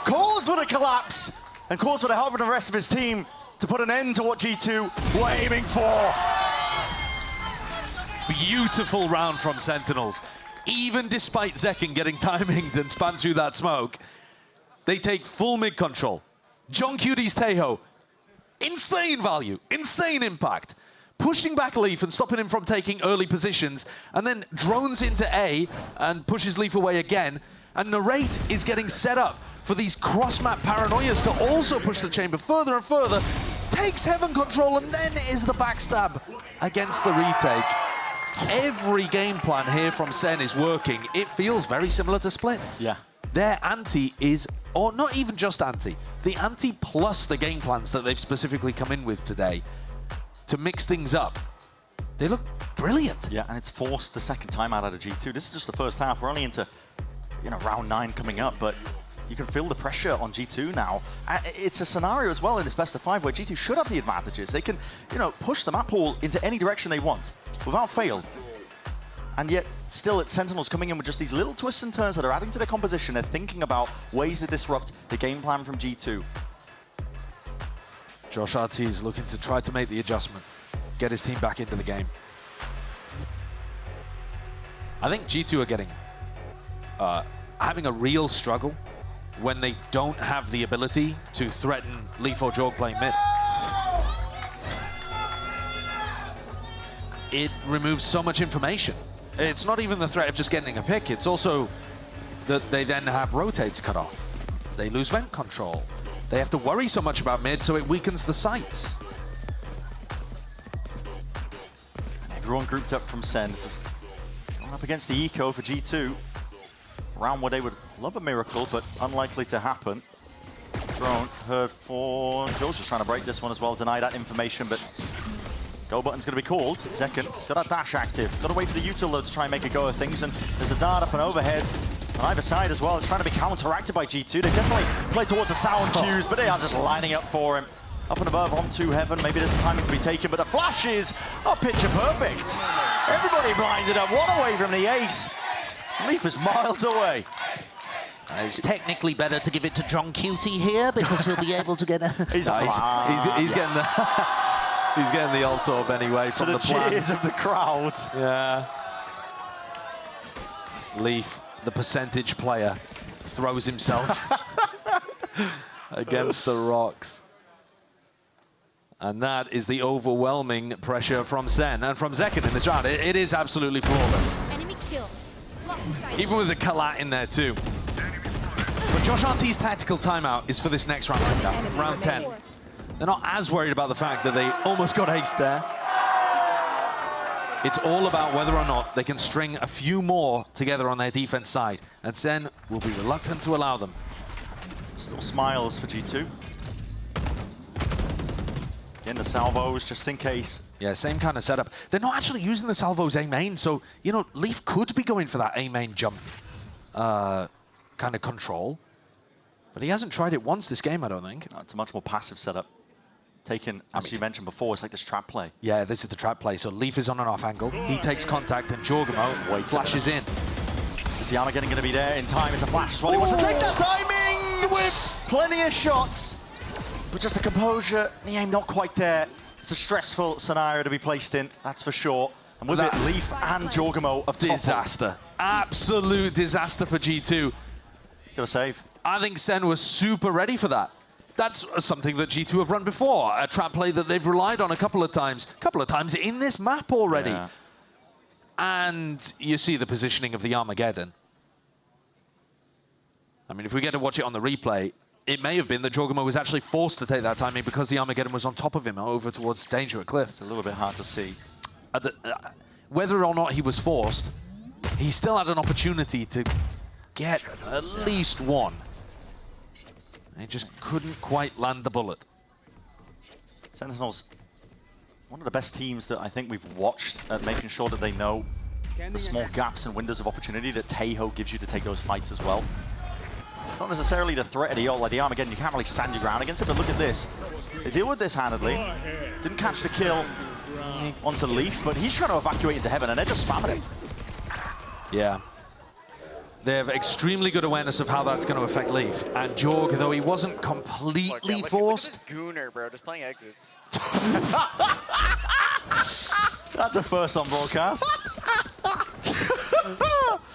Calls for the collapse and calls for the help of the rest of his team to put an end to what G2 were aiming for. Beautiful round from Sentinels. Even despite Zekken getting timinged and spun through that smoke, they take full mid control. John Cudy's Tejo, insane value, insane impact. Pushing back Leaf and stopping him from taking early positions, and then drones into A and pushes Leaf away again. And Narrate is getting set up for these cross-map paranoias to also push the chamber further and further. Takes Heaven control, and then is the backstab against the retake. Every game plan here from SEN is working. It feels very similar to Split. Yeah. Their ante is, or not even just ante, the ante plus the game plans that they've specifically come in with today to mix things up. They look brilliant. Yeah, and it's forced the second time out of G2. This is just the first half. We're only into, round 9 coming up, but you can feel the pressure on G2 now. It's a scenario as well in this best of 5 where G2 should have the advantages. They can, push the map pool into any direction they want without fail. And yet, still, it's Sentinels coming in with just these little twists and turns that are adding to their composition. They're thinking about ways to disrupt the game plan from G2. Josh RT is looking to try to make the adjustment, get his team back into the game. I think G2 are getting, having a real struggle when they don't have the ability to threaten Leaf or Jorg playing mid. It removes so much information. It's not even the threat of just getting a pick, it's also that they then have rotates cut off. They lose vent control. They have to worry so much about mid, so it weakens the sights. Everyone grouped up from SEN. This is Up against the eco for G2. Round where they would love a miracle, but unlikely to happen. Drone heard for Joe's just trying to break this one as well, deny that information, but go button's going to be called. Second, he's got that dash active. Got to wait for the util load to try and make a go of things, and there's a dart up and overhead on either side as well. It's trying to be counteracted by G2. They definitely play towards the sound cues, but they are just lining up for him. Up and above onto heaven, maybe there's timing to be taken, but the flashes are picture perfect. Everybody blinded up, one away from the ace. Leaf is miles away. It's technically better to give it to John Cutie here because he'll be able to get a... He's getting the he's getting the ult orb anyway from the cheers of the crowd. Yeah. Leaf, the percentage player, throws himself against the rocks. And that is the overwhelming pressure from SEN and from Zekken in this round. It is absolutely flawless. Enemy kill. Even with the Kalat in there too. But Josh RT's tactical timeout is for this next round, round 10. They're not as worried about the fact that they almost got aced there. It's all about whether or not they can string a few more together on their defense side. And SEN will be reluctant to allow them. Still smiles for G2. Again, the salvos, just in case. Yeah, same kind of setup. They're not actually using the salvos A main, so, you know, Leaf could be going for that A main jump kind of control. But he hasn't tried it once this game, I don't think. No, it's a much more passive setup. Taken, as you mentioned before, it's like this trap play. Yeah, this is the trap play. So Leaf is on an off angle. He takes contact, and Jorgamo flashes in. Is the Armageddon going to be there in time? It's a flash as well. He wants to take that timing with plenty of shots. But just the composure, the aim not quite there. It's a stressful scenario to be placed in, that's for sure. And with it, Leaf and Jorgamo of disaster. Absolute disaster for G2. Got to save. I think SEN was super ready for that. That's something that G2 have run before. A trap play that they've relied on a couple of times in this map already. Yeah. And you see the positioning of the Armageddon. I mean, if we get to watch it on the replay, it may have been that Jorgamo was actually forced to take that timing because the Armageddon was on top of him over towards danger at Cliff. It's a little bit hard to see. Whether or not he was forced, he still had an opportunity to get at least one. He just couldn't quite land the bullet. Sentinels, one of the best teams that I think we've watched at making sure that they know the small gaps and windows of opportunity that Taeho gives you to take those fights as well. It's not necessarily the threat of the ult like the Armageddon, you can't really stand your ground against it, but look at this. They deal with this handedly. Didn't catch the kill onto Leaf, but he's trying to evacuate into heaven and they're just spamming him. Yeah. They have extremely good awareness of how that's going to affect Leaf. And Jorg, though he wasn't completely forced. Look at this gooner, bro, just playing exits. That's a first on broadcast.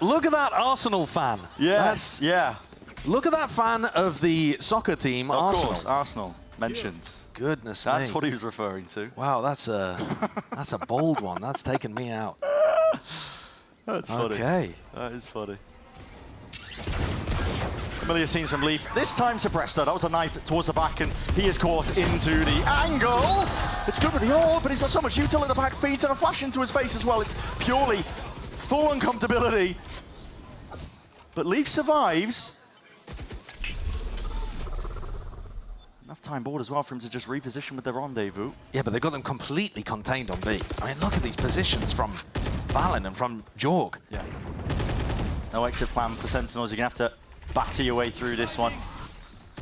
Look at that Arsenal fan. Yes, yeah. Look at that fan of the soccer team, Arsenal. Of course, Arsenal mentioned. Goodness me. That's what he was referring to. Wow, that's a bold one. That's taken me out. That's funny. Okay. That is funny. Familiar scenes from Leaf. This time Suppressor. That was a knife towards the back, and he is caught into the angle. It's good with the orb, but he's got so much util at the back feet and a flash into his face as well. It's purely full uncomfortability. But Leaf survives. Enough time board as well for him to just reposition with the rendezvous. Yeah, but they've got them completely contained on B. I mean, look at these positions from Valen and from Jorg. Yeah. No exit plan for Sentinels. You're going to have to batter your way through this one.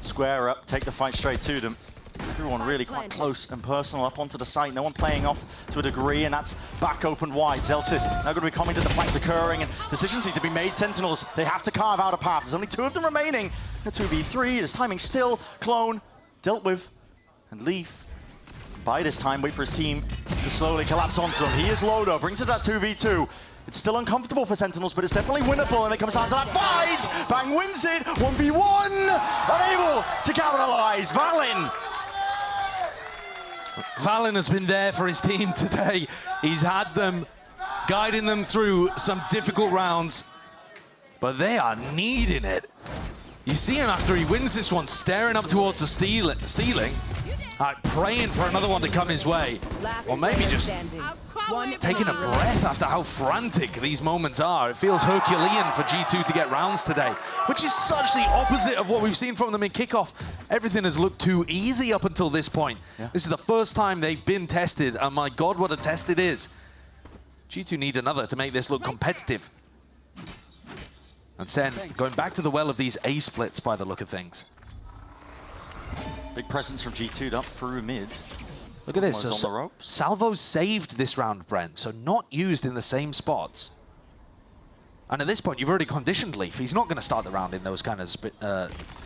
Square up, take the fight straight to them. Everyone really quite close and personal up onto the site. No one playing off to a degree, and that's back open wide. Zelsis now going to be commenting the fight's occurring, and decisions need to be made. Sentinels, they have to carve out a path. There's only 2 of them remaining. A 2v3, there's timing still. Clone dealt with, and Leaf, by this time, wait for his team to slowly collapse onto him. He is Lodo, brings it that 2v2. It's still uncomfortable for Sentinels, but it's definitely winnable, and it comes down to that fight! Bang wins it, 1v1! Unable to capitalize, Valen! Valen has been there for his team today. He's had them, guiding them through some difficult rounds, but they are needing it. You see him after he wins this one, staring up towards the ceiling. Praying for another one to come his way. Or maybe just taking a breath after how frantic these moments are. It feels Herculean for G2 to get rounds today, which is such the opposite of what we've seen from them in kickoff. Everything has looked too easy up until this point. Yeah. This is the first time they've been tested, and my God, what a test it is. G2 need another to make this look competitive. And SEN going back to the well of these A splits by the look of things. Big presence from G2 up through mid. Look at this. On the ropes. Salvo saved this round, Brent, so not used in the same spots. And at this point, you've already conditioned Leaf. He's not going to start the round in those kind of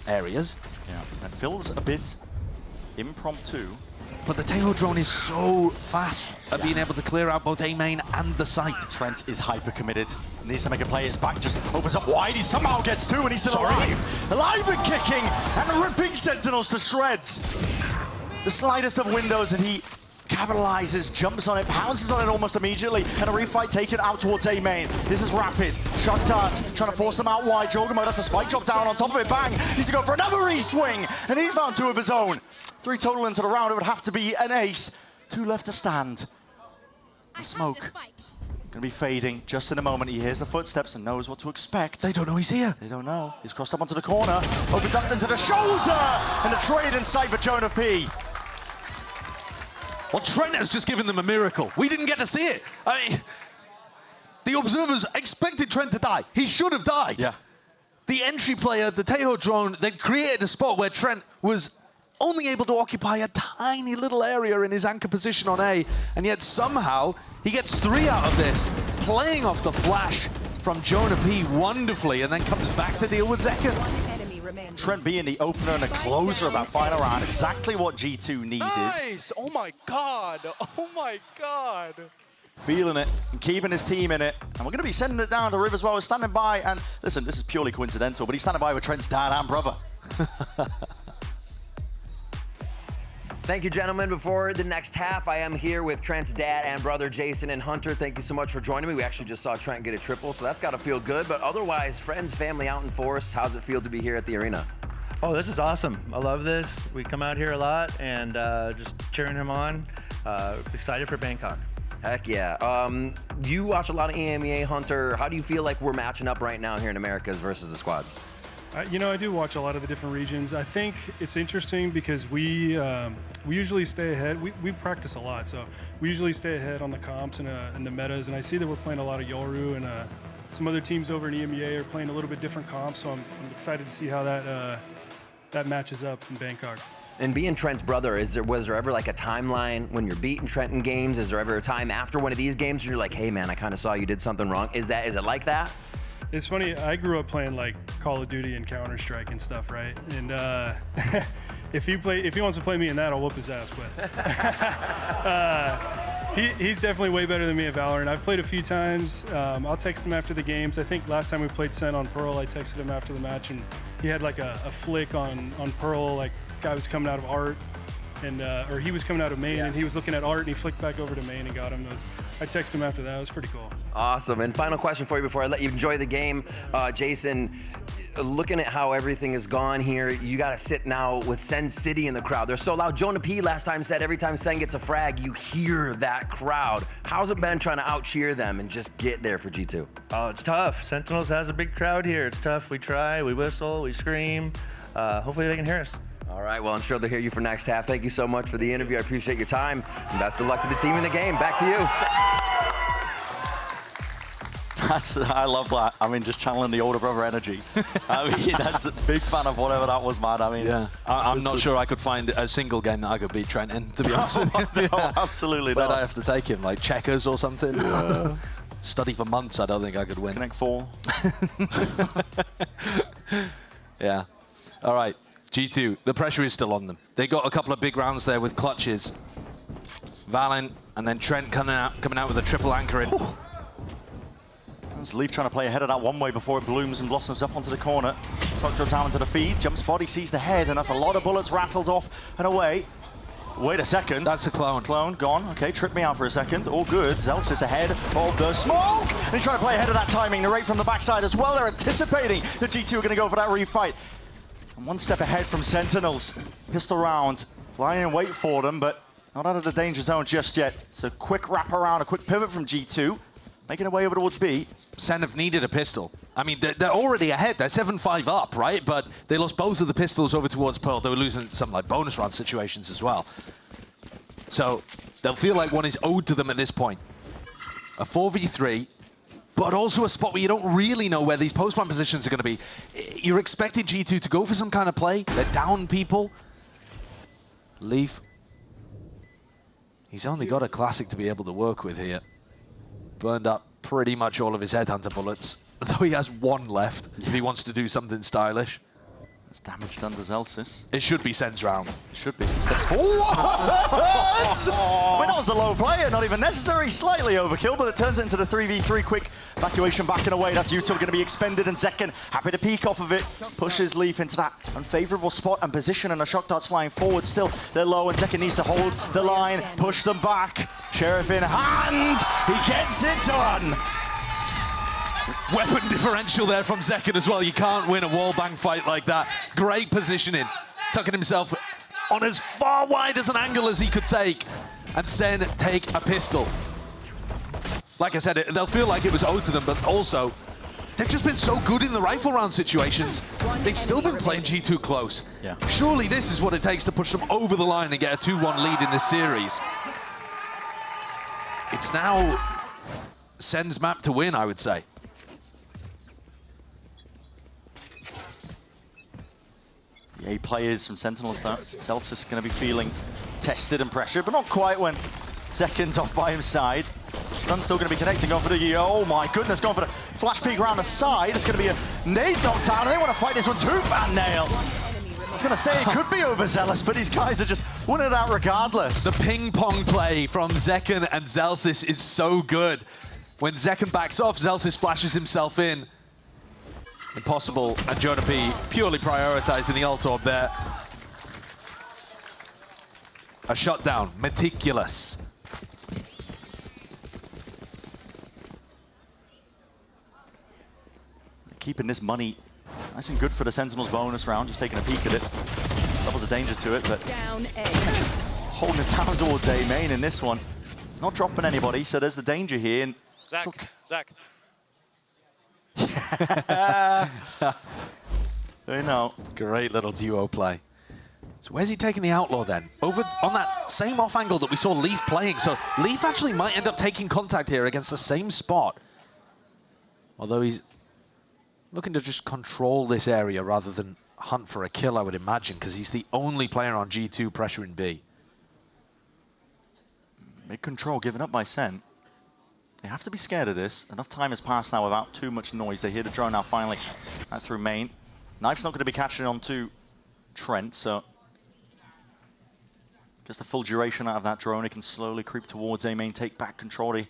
areas. Yeah, and feels a bit impromptu. But the Tail drone is so fast at being able to clear out both A main and the site. Trent is hyper committed. Needs to make a play. His back just opens up wide. He somehow gets two, and he's still alive. Alive and kicking and ripping Sentinels to shreds. The slightest of windows, and he capitalizes, jumps on it, pounces on it almost immediately, and a refight taken out towards A main. This is rapid. Shock darts trying to force him out wide. Jogamo, that's a spike drop down on top of it. Bang! Needs to go for another re-swing, and he's found two of his own. 3 total into the round. It would have to be an ace. 2 left to stand. The smoke gonna be fading just in a moment. He hears the footsteps and knows what to expect. They don't know he's here. They don't know. He's crossed up onto the corner. Opened up into the shoulder, and a trade in sight for Jonah P. Well, Trent has just given them a miracle. We didn't get to see it. I mean, the observers expected Trent to die. He should have died. Yeah. The entry player, the Taeho drone, they created a spot where Trent was only able to occupy a tiny little area in his anchor position on A, and yet somehow he gets 3 out of this, playing off the flash from Jonah P wonderfully, and then comes back to deal with Zekken. Trent being the opener and a closer of that final round, exactly what G2 needed. Nice! Oh my God! Oh my God! Feeling it and keeping his team in it. And we're going to be sending it down to Riv as well. We're standing by, and listen, this is purely coincidental, but he's standing by with Trent's dad and brother. Thank you, gentlemen. Before the next half, I am here with Trent's dad and brother, Jason and Hunter. Thank you so much for joining me. We actually just saw Trent get a triple, so that's got to feel good. But otherwise, friends, family out in force, how's it feel to be here at the arena? Oh, this is awesome. I love this. We come out here a lot and just cheering him on. Excited for Bangkok. Heck yeah. You watch a lot of EMEA, Hunter. How do you feel like we're matching up right now here in Americas versus the squads? You know, I do watch a lot of the different regions. I think it's interesting because we usually stay ahead. We practice a lot, so we usually stay ahead on the comps and the metas. And I see that we're playing a lot of Yoru, and some other teams over in EMEA are playing a little bit different comps. So I'm excited to see how that matches up in Bangkok. And being Trent's brother, was there ever like a timeline when you're beating Trent in games? Is there ever a time after one of these games where you're like, hey man, I kind of saw you did something wrong? Is it like that? It's funny, I grew up playing like Call of Duty and Counter-Strike and stuff, right? And if he wants to play me in that, I'll whoop his ass, but he's definitely way better than me at Valorant. I've played a few times. I'll text him after the games. I think last time we played SEN on Pearl, I texted him after the match, and he had like a flick on Pearl, like guy was coming out of art, and or he was coming out of main, and he was looking at art, and he flicked back over to main and got him. I texted him after that. It was pretty cool. Awesome. And final question for you before I let you enjoy the game. Jason, looking at how everything has gone here, you got to sit now with SEN City in the crowd. They're so loud. Jonah P last time said every time SEN gets a frag, you hear that crowd. How's it been trying to out-cheer them and just get there for G2? Oh, it's tough. Sentinels has a big crowd here. It's tough. We try, we whistle, we scream. Hopefully they can hear us. All right, well, I'm sure they'll hear you for next half. Thank you so much for the interview. I appreciate your time. And best of luck to the team in the game. Back to you. I love that. I mean, just channeling the older brother energy. I mean, that's a big fan of whatever that was, man. I mean, yeah, I'm not sure I could find a single game that I could beat Trent in, to be honest with you. No, absolutely not. Where'd I have to take him? Like checkers or something? Yeah. Study for months, I don't think I could win. Connect 4. Yeah. All right. G2, the pressure is still on them. They got a couple of big rounds there with clutches. Valent and then Trent coming out with a triple anchoring. There's Leaf trying to play ahead of that one way before it blooms and blossoms up onto the corner. Smoke drops down into the feed, jumps body, sees the head, and that's a lot of bullets rattled off and away. Wait a second. That's a clone. Clone, gone. Okay, tripped me out for a second. All good. Zelsis ahead of the smoke. And he's trying to play ahead of that timing. Narrate from the backside as well. They're anticipating that G2 are going to go for that refight. And one step ahead from Sentinels. Pistol round Flying in wait for them, but not out of the danger zone just yet. It's a quick wrap around, a quick pivot from G2, making their way over towards B. SEN have needed a pistol. I mean, they're already ahead. They're 7-5 up, right? But they lost both of the pistols over towards Pearl. They were losing some like bonus round situations as well. So they'll feel like one is owed to them at this point. A 4v3, but also a spot where you don't really know where these post-plant positions are going to be. You're expecting G2 to go for some kind of play. They're down people. Leaf. He's only got a classic to be able to work with here. Burned up pretty much all of his headhunter bullets, though he has one left if he wants to do something stylish. That's damage done to Zelsis. It should be SEN's round. It should be. Steps forward. Well, that was the low player, not even necessary. Slightly overkill, but it turns into the 3v3. Quick evacuation back and away. That's Util going to be expended, and Zekken happy to peek off of it. Pushes Leaf into that unfavorable spot and position, and a shock dart's flying forward still. They're low, and Zekken needs to hold the line, push them back. Sheriff in hand. He gets it done. Weapon differential there from Zekken as well. You can't win a wallbang fight like that. Great positioning. Tucking himself on as far wide as an angle as he could take. And SEN take a pistol. Like I said, they'll feel like it was owed to them, but also, they've just been so good in the rifle round situations. They've still been playing G2 close. Yeah. Surely this is what it takes to push them over the line and get a 2-1 lead in this series. It's now SEN's map to win, I would say. The 8 players from Sentinel start. Zelsis going to be feeling tested and pressured, but not quite when Zekken's off by his side. Stun's still going to be connecting, going for the, oh my goodness, going for the flash peek around the side. It's going to be a nade knockdown, and they want to fight this one too, Van Nail. I was going to say it could be overzealous, but these guys are just winning it out regardless. The ping pong play from Zekken and Zelsis is so good. When Zekken backs off, Zelsis flashes himself in. Impossible, and Jonah P purely prioritizing the ult orb there. A shutdown, meticulous. Keeping this money nice and good for the Sentinels bonus round, just taking a peek at it. Doubles the danger to it, but Down A. just holding it down towards A main in this one. Not dropping anybody, so there's the danger here. And Zach. They know. Great little duo play. So where's he taking the Outlaw then? Over on that same off angle that we saw Leaf playing. So Leaf actually might end up taking contact here against the same spot. Although he's looking to just control this area rather than hunt for a kill, I would imagine, because he's the only player on G2 pressuring B. Mid-control given up by SEN. They have to be scared of this. Enough time has passed now without too much noise. They hear the drone now finally through main. Knife's not going to be catching on to Trent, so just the full duration out of that drone. It can slowly creep towards A main, take back control.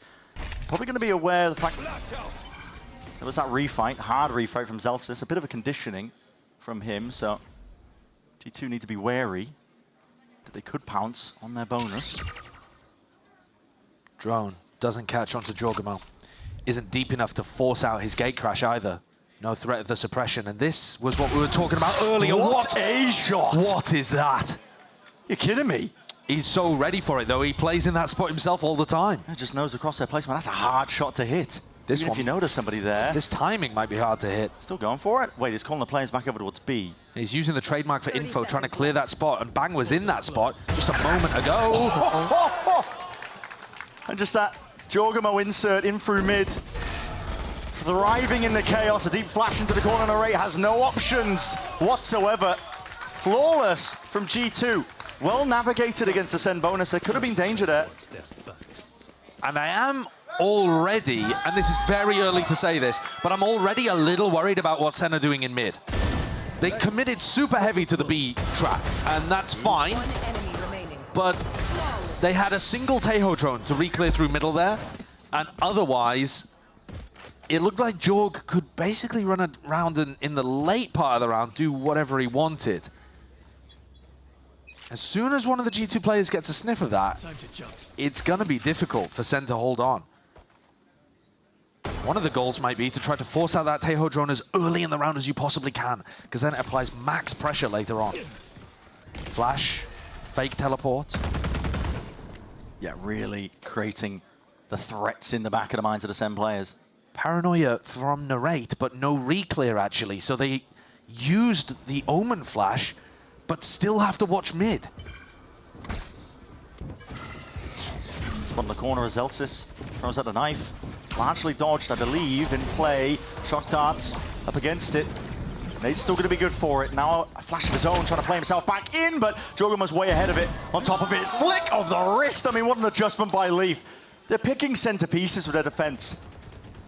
Probably going to be aware of the fact there was that refight, hard refight from Zelsis, a bit of a conditioning from him, so G2 need to be wary that they could pounce on their bonus. Drone doesn't catch onto Jorgamo. Isn't deep enough to force out his gate crash either. No threat of the suppression, and this was what we were talking about earlier. What a shot! What is that? You're kidding me? He's so ready for it, though. He plays in that spot himself all the time. He just knows the crosshair placement. That's a hard shot to hit. This Even one, if you notice somebody there. This timing might be hard to hit. Still going for it. Wait, he's calling the players back over towards B. He's using the trademark for info, trying to clear that spot, and Bang was in that spot just a moment ago. And just that Jorgamo insert in through mid. Thriving in the chaos, a deep flash into the corner, and Array has no options whatsoever. Flawless from G2. Well navigated against the SEN bonus. There could have been danger there. And I am already, and this is very early to say this, but I'm already a little worried about what SEN are doing in mid. They committed super heavy to the B track, and that's fine. But they had a single Tejo drone to re-clear through middle there, and otherwise, it looked like Jorg could basically run around and in the late part of the round do whatever he wanted. As soon as one of the G2 players gets a sniff of that, it's going to be difficult for SEN to hold on. One of the goals might be to try to force out that Tejo drone as early in the round as you possibly can, because then it applies max pressure later on. Flash Fake teleport. Yeah, really creating the threats in the back of the minds of the SEN players. Paranoia from Narrate, but no reclear actually. So they used the Omen flash, but still have to watch mid. Spot in the corner as Zelsis throws out a knife. Largely dodged, I believe, in play. Shock darts up against it. Nate's still going to be good for it. Now a flash of his own, trying to play himself back in, but Jogan was way ahead of it. On top of it, flick of the wrist. I mean, what an adjustment by Leaf. They're picking center pieces with their defense.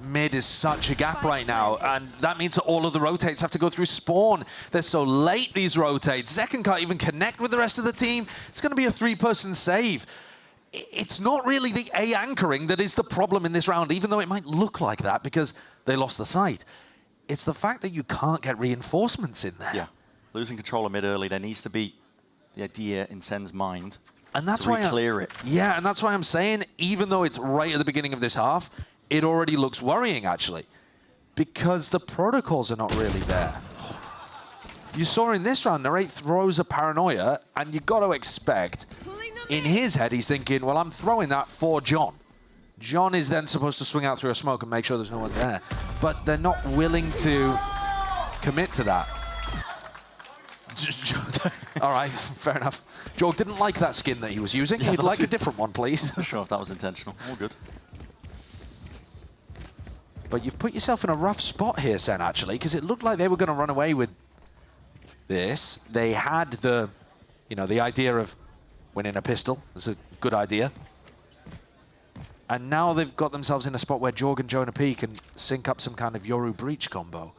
Mid is such a gap right now, and that means that all of the rotates have to go through spawn. They're so late, these rotates. Zekken can't even connect with the rest of the team. It's going to be a 3-person save. It's not really the A anchoring that is the problem in this round, even though it might look like that because they lost the site. It's the fact that you can't get reinforcements in there. Yeah, losing control of mid early, there needs to be the idea in Sen's mind and that's to why clear it. Yeah, and that's why I'm saying, even though it's right at the beginning of this half, it already looks worrying, actually, because the protocols are not really there. You saw in this round, Narrate throws a Paranoia, and you got to expect, in his head, he's thinking, well, I'm throwing that for John. John is then supposed to swing out through a smoke and make sure there's no one there. But they're not willing to commit to that. All right, fair enough. Joe didn't like that skin that he was using. He'd like a different one, please. I'm not sure if that was intentional. All good. But you've put yourself in a rough spot here, Sen, actually, because it looked like they were going to run away with this. They had the, you know, the idea of winning a pistol. It's a good idea. And now they've got themselves in a spot where Jorg and Jonah P can sync up some kind of Yoru Breach combo.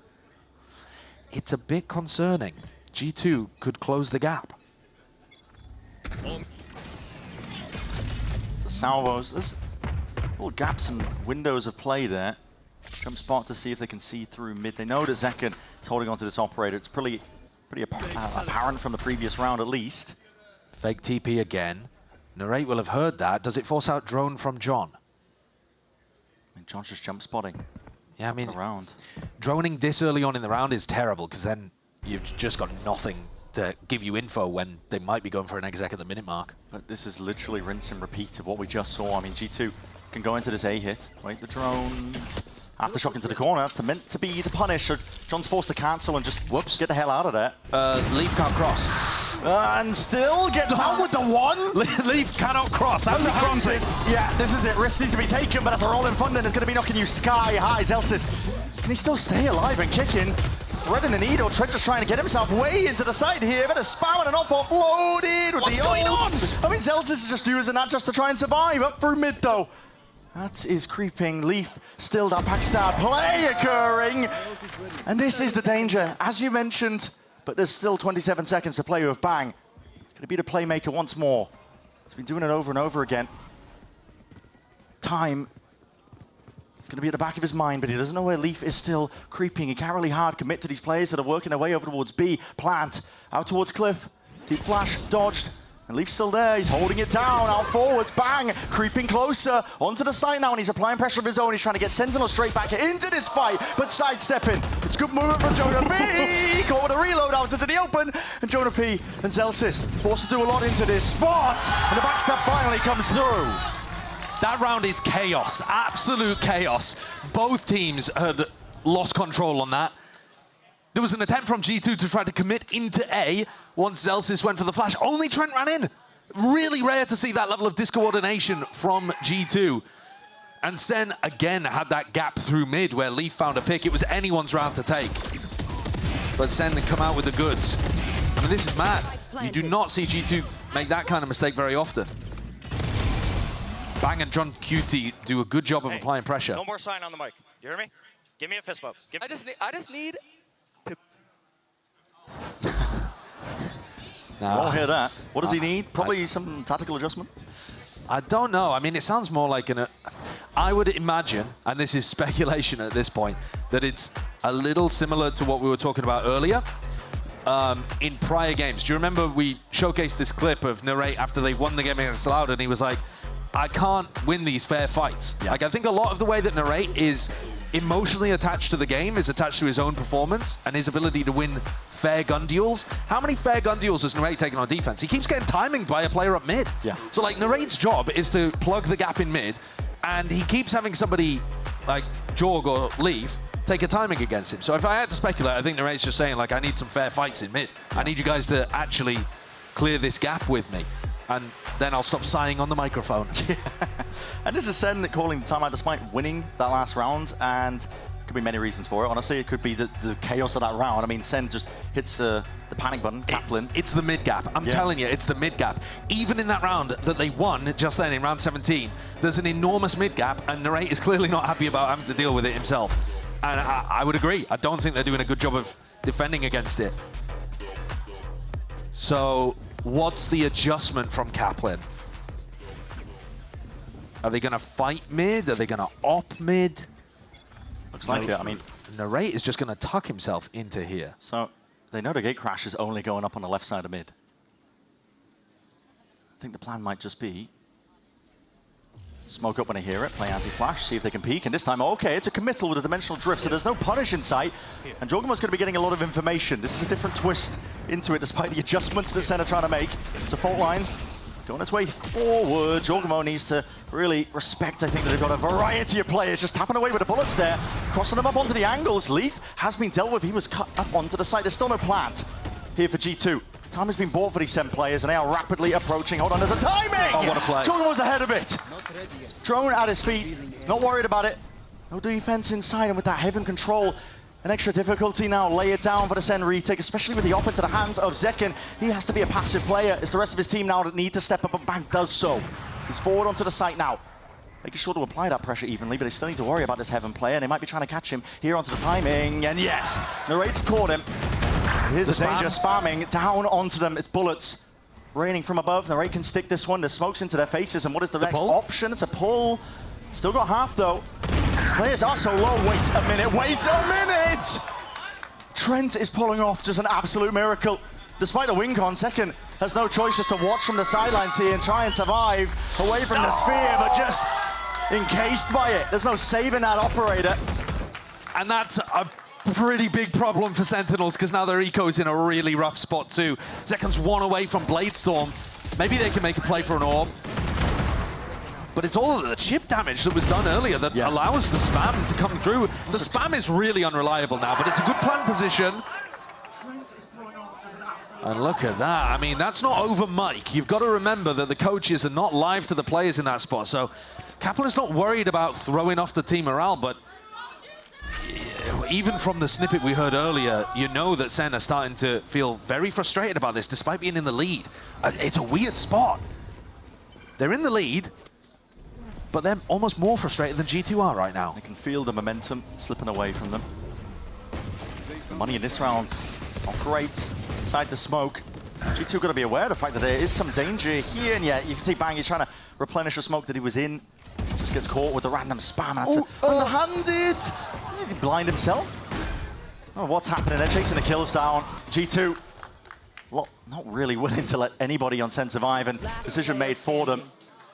It's a bit concerning. G2 could close the gap. The salvos, there's little gaps and windows of play there. Jump spot to see if they can see through mid. They know that Zekken is holding on to this operator. It's pretty apparent from the previous round at least. Fake TP again. Narrate will have heard that. Does it force out drone from John? I mean, John's just jump spotting. Yeah, I mean, around. Droning this early on in the round is terrible because then you've just got nothing to give you info when they might be going for an exec at the minute mark. But this is literally rinse and repeat of what we just saw. I mean, G2 can go into this A hit. Wait, the drone. Aftershock into the corner. That's meant to be the punish. So John's forced to cancel and just get the hell out of there. Leaf can't cross. And still gets out with the one. Leaf cannot cross. How's he crossing? Yeah, this is it. Risks need to be taken, but that's a roll in front and it's going to be knocking you sky high. Zelsis, can he still stay alive and kicking? Threading the needle. Trent just trying to get himself way into the side here. But a spam and an offloaded with What's the going on? I mean, Zelsis is just using that just to try and survive. Up through mid, though. That is creeping. Leaf still that Packstar play occurring. And this is the danger, as you mentioned. But there's still 27 seconds to play with Bang. Going to be the playmaker once more. He's been doing it over and over again. Time. It's going to be at the back of his mind, but he doesn't know where Leaf is still creeping. He can't really hard commit to these players that are working their way over towards B. Plant. Out towards Cliff. Deep flash. Dodged. And Leaf's still there, he's holding it down, out forwards, Bang, creeping closer, onto the side now, and he's applying pressure of his own. He's trying to get Sentinel straight back into this fight, but sidestepping. It's good movement from Jonah P, caught with a reload out into the open, and Jonah P and Zelsis forced to do a lot into this spot, and the backstab finally comes through. That round is chaos, absolute chaos. Both teams had lost control on that. There was an attempt from G2 to try to commit into A once Zelsis went for the flash. Only Trent ran in. Really rare to see that level of discoordination from G2. And Sen again had that gap through mid where Leaf found a pick. It was anyone's round to take. But Sen had come out with the goods. I mean, this is mad. You do not see G2 make that kind of mistake very often. Bang and John QT do a good job of applying pressure. No more sign on the mic. You hear me? Give me a fist bump. I just need to... I won't hear that. What does he need? Probably some tactical adjustment? I don't know. I mean, it sounds more like I would imagine, and this is speculation at this point, that it's a little similar to what we were talking about earlier in prior games. Do you remember we showcased this clip of Narrate after they won the game against Loud, and he was like, I can't win these fair fights. Yeah. Like, I think a lot of the way that Narrate is emotionally attached to the game, is attached to his own performance and his ability to win fair gun duels. How many fair gun duels has Narrate taken on defense? He keeps getting timing by a player up mid. Yeah. So like Narrate's job is to plug the gap in mid, and he keeps having somebody like Jorg or Leaf take a timing against him. So if I had to speculate, I think Narrate's just saying like, I need some fair fights in mid. I need you guys to actually clear this gap with me. And then I'll stop sighing on the microphone. Yeah. And this is SEN calling the timeout despite winning that last round, and could be many reasons for it. Honestly, it could be the chaos of that round. I mean, SEN just hits the panic button, Kaplan. It's the mid gap. I'm telling you, it's the mid gap. Even in that round that they won just then in round 17, there's an enormous mid gap, and Narrate is clearly not happy about having to deal with it himself. And I would agree. I don't think they're doing a good job of defending against it. So what's the adjustment from Kaplan? Are they going to fight mid? Are they going to op mid? Looks like it. I mean, Narrate is just going to tuck himself into here. So they know the gate crash is only going up on the left side of mid. I think the plan might just be smoke up when they hear it, play anti-flash, see if they can peek, and this time, okay, it's a committal with a dimensional drift, so there's no punish in sight, and Jorgamo's going to be getting a lot of information. This is a different twist into it, despite the adjustments that SEN are trying to make. It's a fault line going its way forward. Jorgamo needs to really respect, I think, that they've got a variety of players just tapping away with the bullets there, crossing them up onto the angles. Leaf has been dealt with. He was cut up onto the side. There's still no plant here for G2. Time has been bought for these SEN players, and they are rapidly approaching. Hold on, there's a timing! Oh, what a play. Jorgamo's ahead of it. Drone at his feet, not worried about it. No defense inside, and with that Heaven control, an extra difficulty now. Lay it down for the SEN retake, especially with the op into the hands of Zekken. He has to be a passive player. It's the rest of his team now that need to step up, and Bank does so. He's forward onto the site now, making sure to apply that pressure evenly, but they still need to worry about this Heaven player. They might be trying to catch him here onto the timing, and yes, Narrate's caught him. Here's the danger, spamming down onto them. It's bullets raining from above. Narrate can stick this one. There's smokes into their faces, and what is the next option? It's a pull. Still got half, though. These players are so low. Wait a minute, wait a minute! Trent is pulling off just an absolute miracle. Despite the win con, Second has no choice just to watch from the sidelines here and try and survive away from the sphere, but just encased by it. There's no saving that operator. And that's a pretty big problem for Sentinels, because now their eco's in a really rough spot too. Zekken's one away from Bladestorm. Maybe they can make a play for an orb. But it's all of the chip damage that was done earlier that allows the spam to come through. The spam is really unreliable now, but it's a good plant position. And look at that. I mean, that's not over mic. You've got to remember that the coaches are not live to the players in that spot. So Kaplan's not worried about throwing off the team morale, but even from the snippet we heard earlier, you know that SEN are starting to feel very frustrated about this, despite being in the lead. It's a weird spot. They're in the lead, but they're almost more frustrated than G2 are right now. They can feel the momentum slipping away from them. The money in this round, not great. Inside the smoke, G2 got to be aware of the fact that there is some danger here, and yet you can see Bang, he's trying to replenish the smoke that he was in. Just gets caught with the random spam. That's underhanded. Did he blind himself? Oh, what's happening? They're chasing the kills down. G2, not really willing to let anybody on SEN survive, and decision made for them.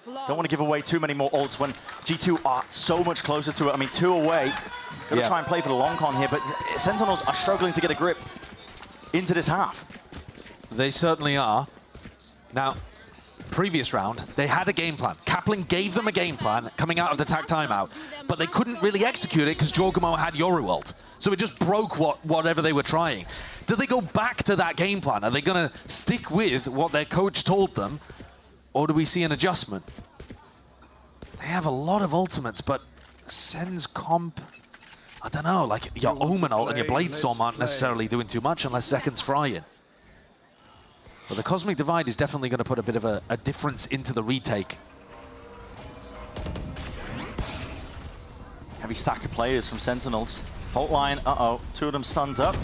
Don't want to give away too many more ults when G2 are so much closer to it. I mean, 2 away. Got to try and play for the long con here, but Sentinels are struggling to get a grip into this half. They certainly are. Now, previous round, they had a game plan. Kaplan gave them a game plan coming out of the tag timeout, but they couldn't really execute it because Jorgamo had Yoru ult. So it just broke whatever they were trying. Do they go back to that game plan? Are they going to stick with what their coach told them, or do we see an adjustment? They have a lot of ultimates, but SEN's comp, I don't know, like your Omen ult and your Bladestorm aren't necessarily doing too much unless Seconds frying. But the Cosmic Divide is definitely going to put a bit of a difference into the retake. Heavy stack of players from Sentinels. Fault line, 2 of them stunned up.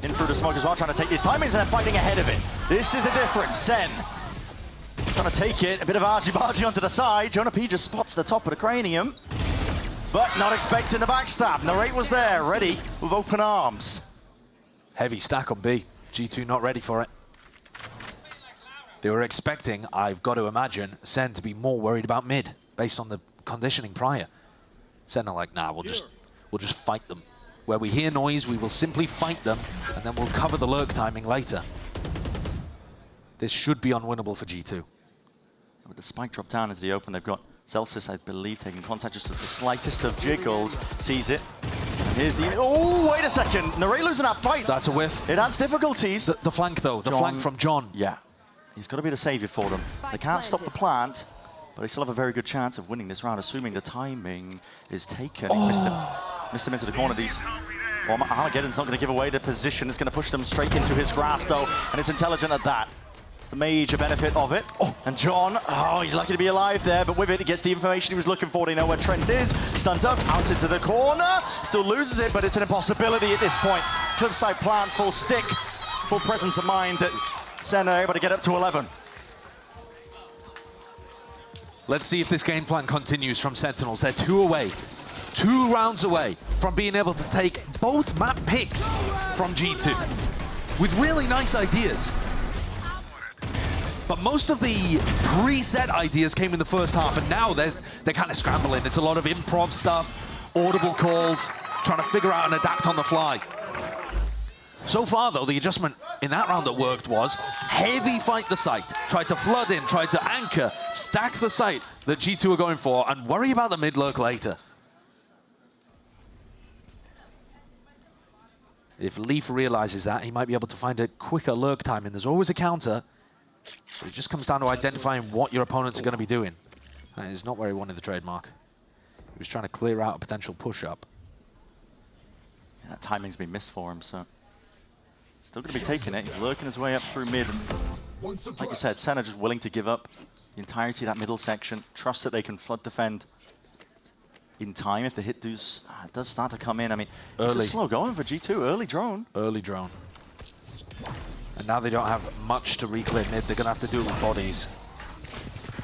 In through the smoke as well, trying to take these timings, and they're fighting ahead of it. This is a difference. SEN trying to take it, a bit of argy-bargy onto the side. Jonah P just spots the top of the cranium, but not expecting the backstab. Narrate was there, ready with open arms. Heavy stack on B. G2 not ready for it. They were expecting, I've got to imagine, SEN to be more worried about mid, based on the conditioning prior. SEN are like, nah, we'll just fight them. Where we hear noise, we will simply fight them, and then we'll cover the lurk timing later. This should be unwinnable for G2. With the spike drop down into the open, they've got Celsius, I believe, taking contact just with the slightest of jiggles. Sees it. And here's the... Oh, wait a second. Narey losing that fight. That's a whiff. It adds difficulties. The flank, though. The flank from John. Yeah. He's got to be the savior for them. They can't stop the plant, but they still have a very good chance of winning this round, assuming the timing is taken. He's missed him. Missed him into the corner. These... Well, Armageddon's not going to give away the position. It's going to push them straight into his grasp, though, and it's intelligent at that. It's the major benefit of it. And John, he's lucky to be alive there, but with it, he gets the information he was looking for. They know where Trent is. Stunned up, out into the corner. Still loses it, but it's an impossibility at this point. Cliffside plant, full stick, full presence of mind that SEN are able to get up to 11. Let's see if this game plan continues from Sentinels. They're 2 away. 2 rounds away from being able to take both map picks from G2 with really nice ideas. But most of the preset ideas came in the first half, and now they're kind of scrambling. It's a lot of improv stuff, audible calls, trying to figure out and adapt on the fly. So far, though, the adjustment in that round that worked was heavy fight the site. Tried to flood in, tried to anchor, stack the site that G2 are going for, and worry about the mid lurk later. If Leaf realizes that, he might be able to find a quicker lurk time, and there's always a counter. But it just comes down to identifying what your opponents are going to be doing. That is not where he wanted the trademark. He was trying to clear out a potential push-up. Yeah, that timing's been missed for him, so... Still going to be taking it. He's lurking his way up through mid. Like you said, SEN are just willing to give up the entirety of that middle section. Trust that they can flood defend in time if the hit does start to come in. I mean, it's a slow going for G2. Early drone. Early drone. And now they don't have much to reclear mid. They're going to have to do it with bodies.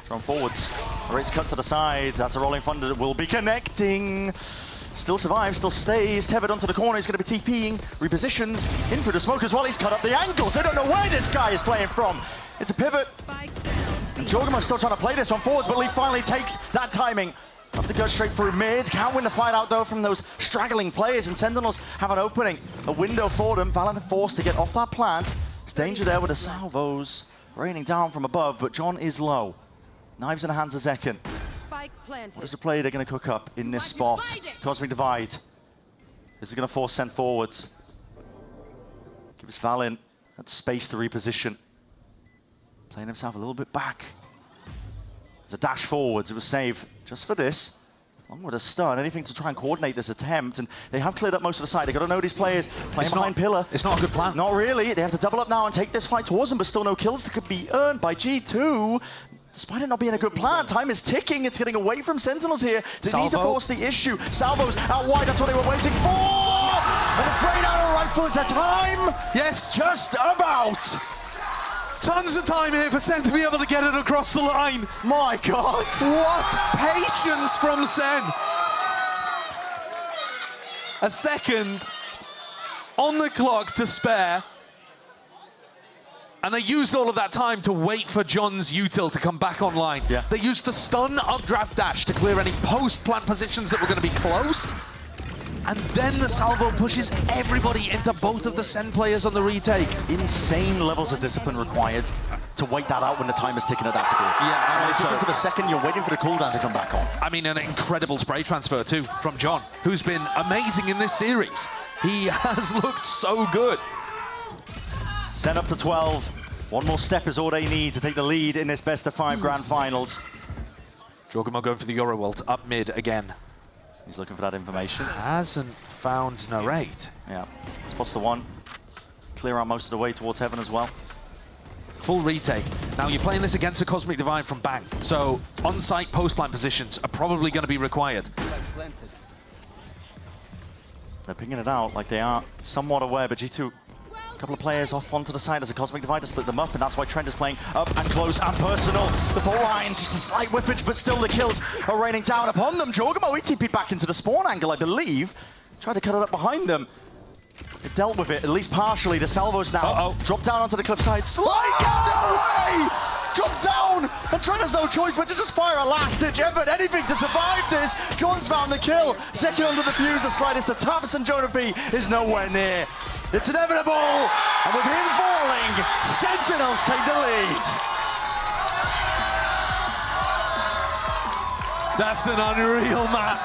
Drone forwards. Race cut to the side. That's a rolling thunder that will be connecting. Still survives, still stays. Tethered onto the corner. He's going to be TPing. Repositions. In through the smoke as well. He's cut up the angles. They don't know where this guy is playing from. It's a pivot. And Jorgenmo's still trying to play this one forwards, but Lee finally takes that timing. Up to go straight through mid. Can't win the fight out, though, from those straggling players. And Sentinels have an opening. A window for them. VALORANT forced to get off that plant. It's danger there with the salvos raining down from above, but John is low. Knives in the hands of Zekken. What is the play they're going to cook up in this spot? Cosmic Divide. This is going to force SEN forwards. Gives Valin that space to reposition. Playing himself a little bit back. There's a dash forwards. It was saved just for this. One with a stun, anything to try and coordinate this attempt, and they have cleared up most of the side. They've got to know these players playing behind pillar. It's not a good plan. Not really. They have to double up now and take this fight towards them, but still no kills that could be earned by G2. Despite it not being a good plan, time is ticking. It's getting away from Sentinels here. They need to force the issue. Salvos out wide, that's what they were waiting for! And it's straight out of rifle. Is that time? Yes, just about. Tons of time here for SEN to be able to get it across the line. My God. What patience from SEN. A second on the clock to spare. And they used all of that time to wait for John's util to come back online. Yeah. They used the stun updraft dash to clear any post-plant positions that were going to be close. And then the salvo pushes everybody into both of the SEN players on the retake. Insane levels of discipline required to wait that out when the time is ticking at that degree. Yeah, and the difference of a second, you're waiting for the cooldown to come back on. I mean, an incredible spray transfer too from John, who's been amazing in this series. He has looked so good. SEN up to 12. One more step is all they need to take the lead in this best-of-5 grand finals. Jorgenmo going for the Euro ult up mid again. He's looking for that information. Hasn't found Narrate. Yeah, spots the one. Clear out most of the way towards heaven as well. Full retake. Now you're playing this against a Cosmic Divide from Bang, so on-site post-plant positions are probably going to be required. They're pinging it out like they are somewhat aware, but G2, a couple of players off onto the side as a Cosmic Divide to split them up, and that's why Trent is playing up and close and personal. The full line, just a slight whiffage, but still the kills are raining down upon them. Jorgenmo ETP back into the spawn angle, I believe. Tried to cut it up behind them. It dealt with it, at least partially. The salvos now drop down onto the cliffside. Slide out the way! drop down, and Trent has no choice but to just fire a last-ditch effort, anything to survive this. John's found the kill. Second under the fuse, the slightest of taps, and Jonah B is nowhere near. It's inevitable, and with him falling, Sentinels take the lead. That's an unreal map.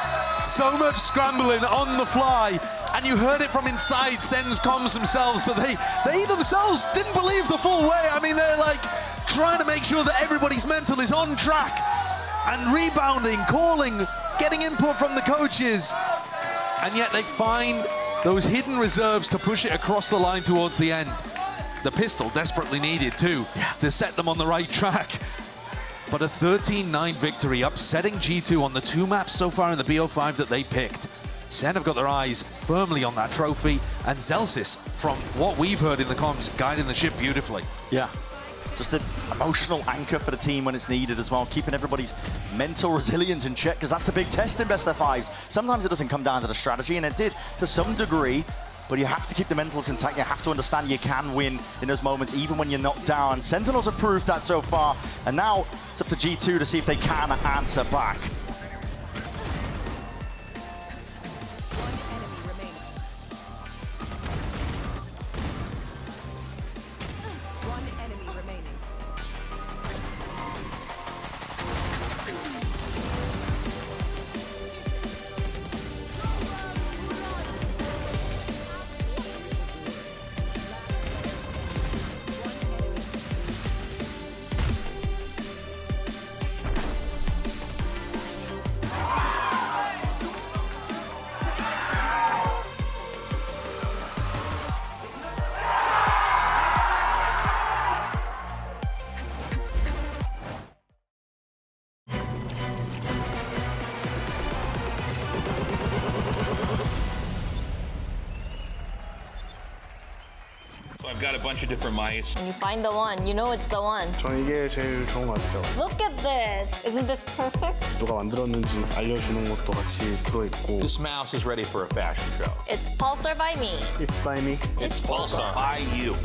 So much scrambling on the fly. And you heard it from inside SEN's comms themselves, so they themselves didn't believe the full way. I mean, they're like trying to make sure that everybody's mental is on track and rebounding, calling, getting input from the coaches. And yet they find those hidden reserves to push it across the line towards the end. The pistol desperately needed too, to set them on the right track. But a 13-9 victory, upsetting G2 on the 2 maps so far in the BO5 that they picked. SEN have got their eyes firmly on that trophy, and Zelsis, from what we've heard in the comms, guiding the ship beautifully. Yeah, just an emotional anchor for the team when it's needed as well, keeping everybody's mental resilience in check, because that's the big test in best of fives. Sometimes it doesn't come down to the strategy, and it did to some degree, but you have to keep the mentals intact. You have to understand you can win in those moments, even when you're knocked down. Sentinels have proved that so far, and now it's up to G2 to see if they can answer back. I've got a bunch of different mice. When you find the one, you know it's the one. 저는 이게 제일 좋은 것 같아요. Look at this. Isn't this perfect? 누가 만들었는지 알려주는 것도 같이 들어있고. This mouse is ready for a fashion show. It's Pulsar by me. It's by me. It's Pulsar by you.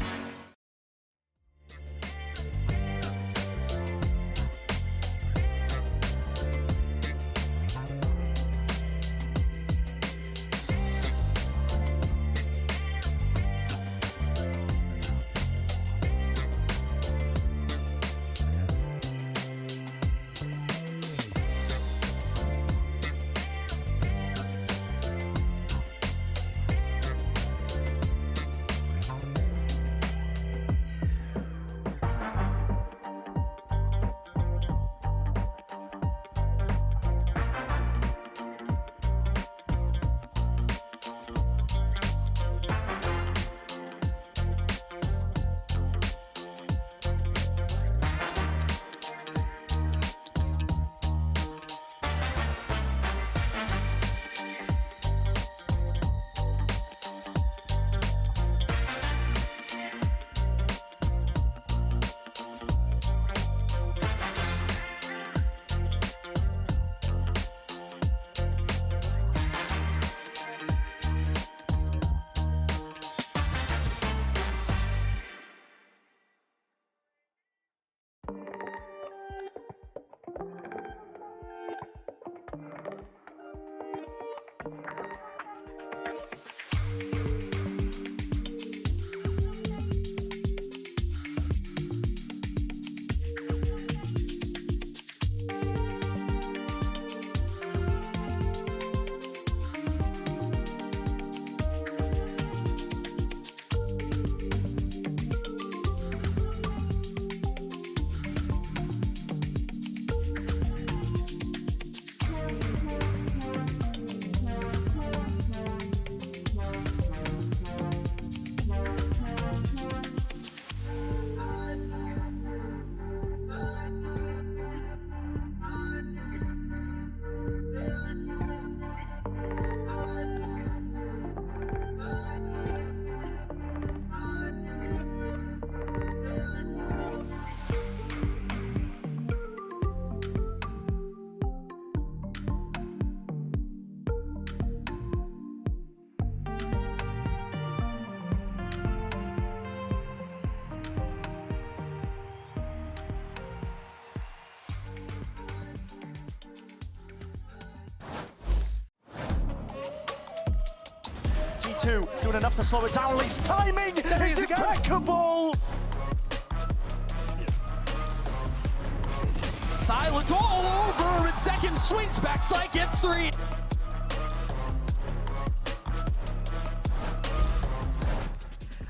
G2 doing enough to slow it down. Lee's timing is impeccable. Silent all over, and second swings back, side gets 3.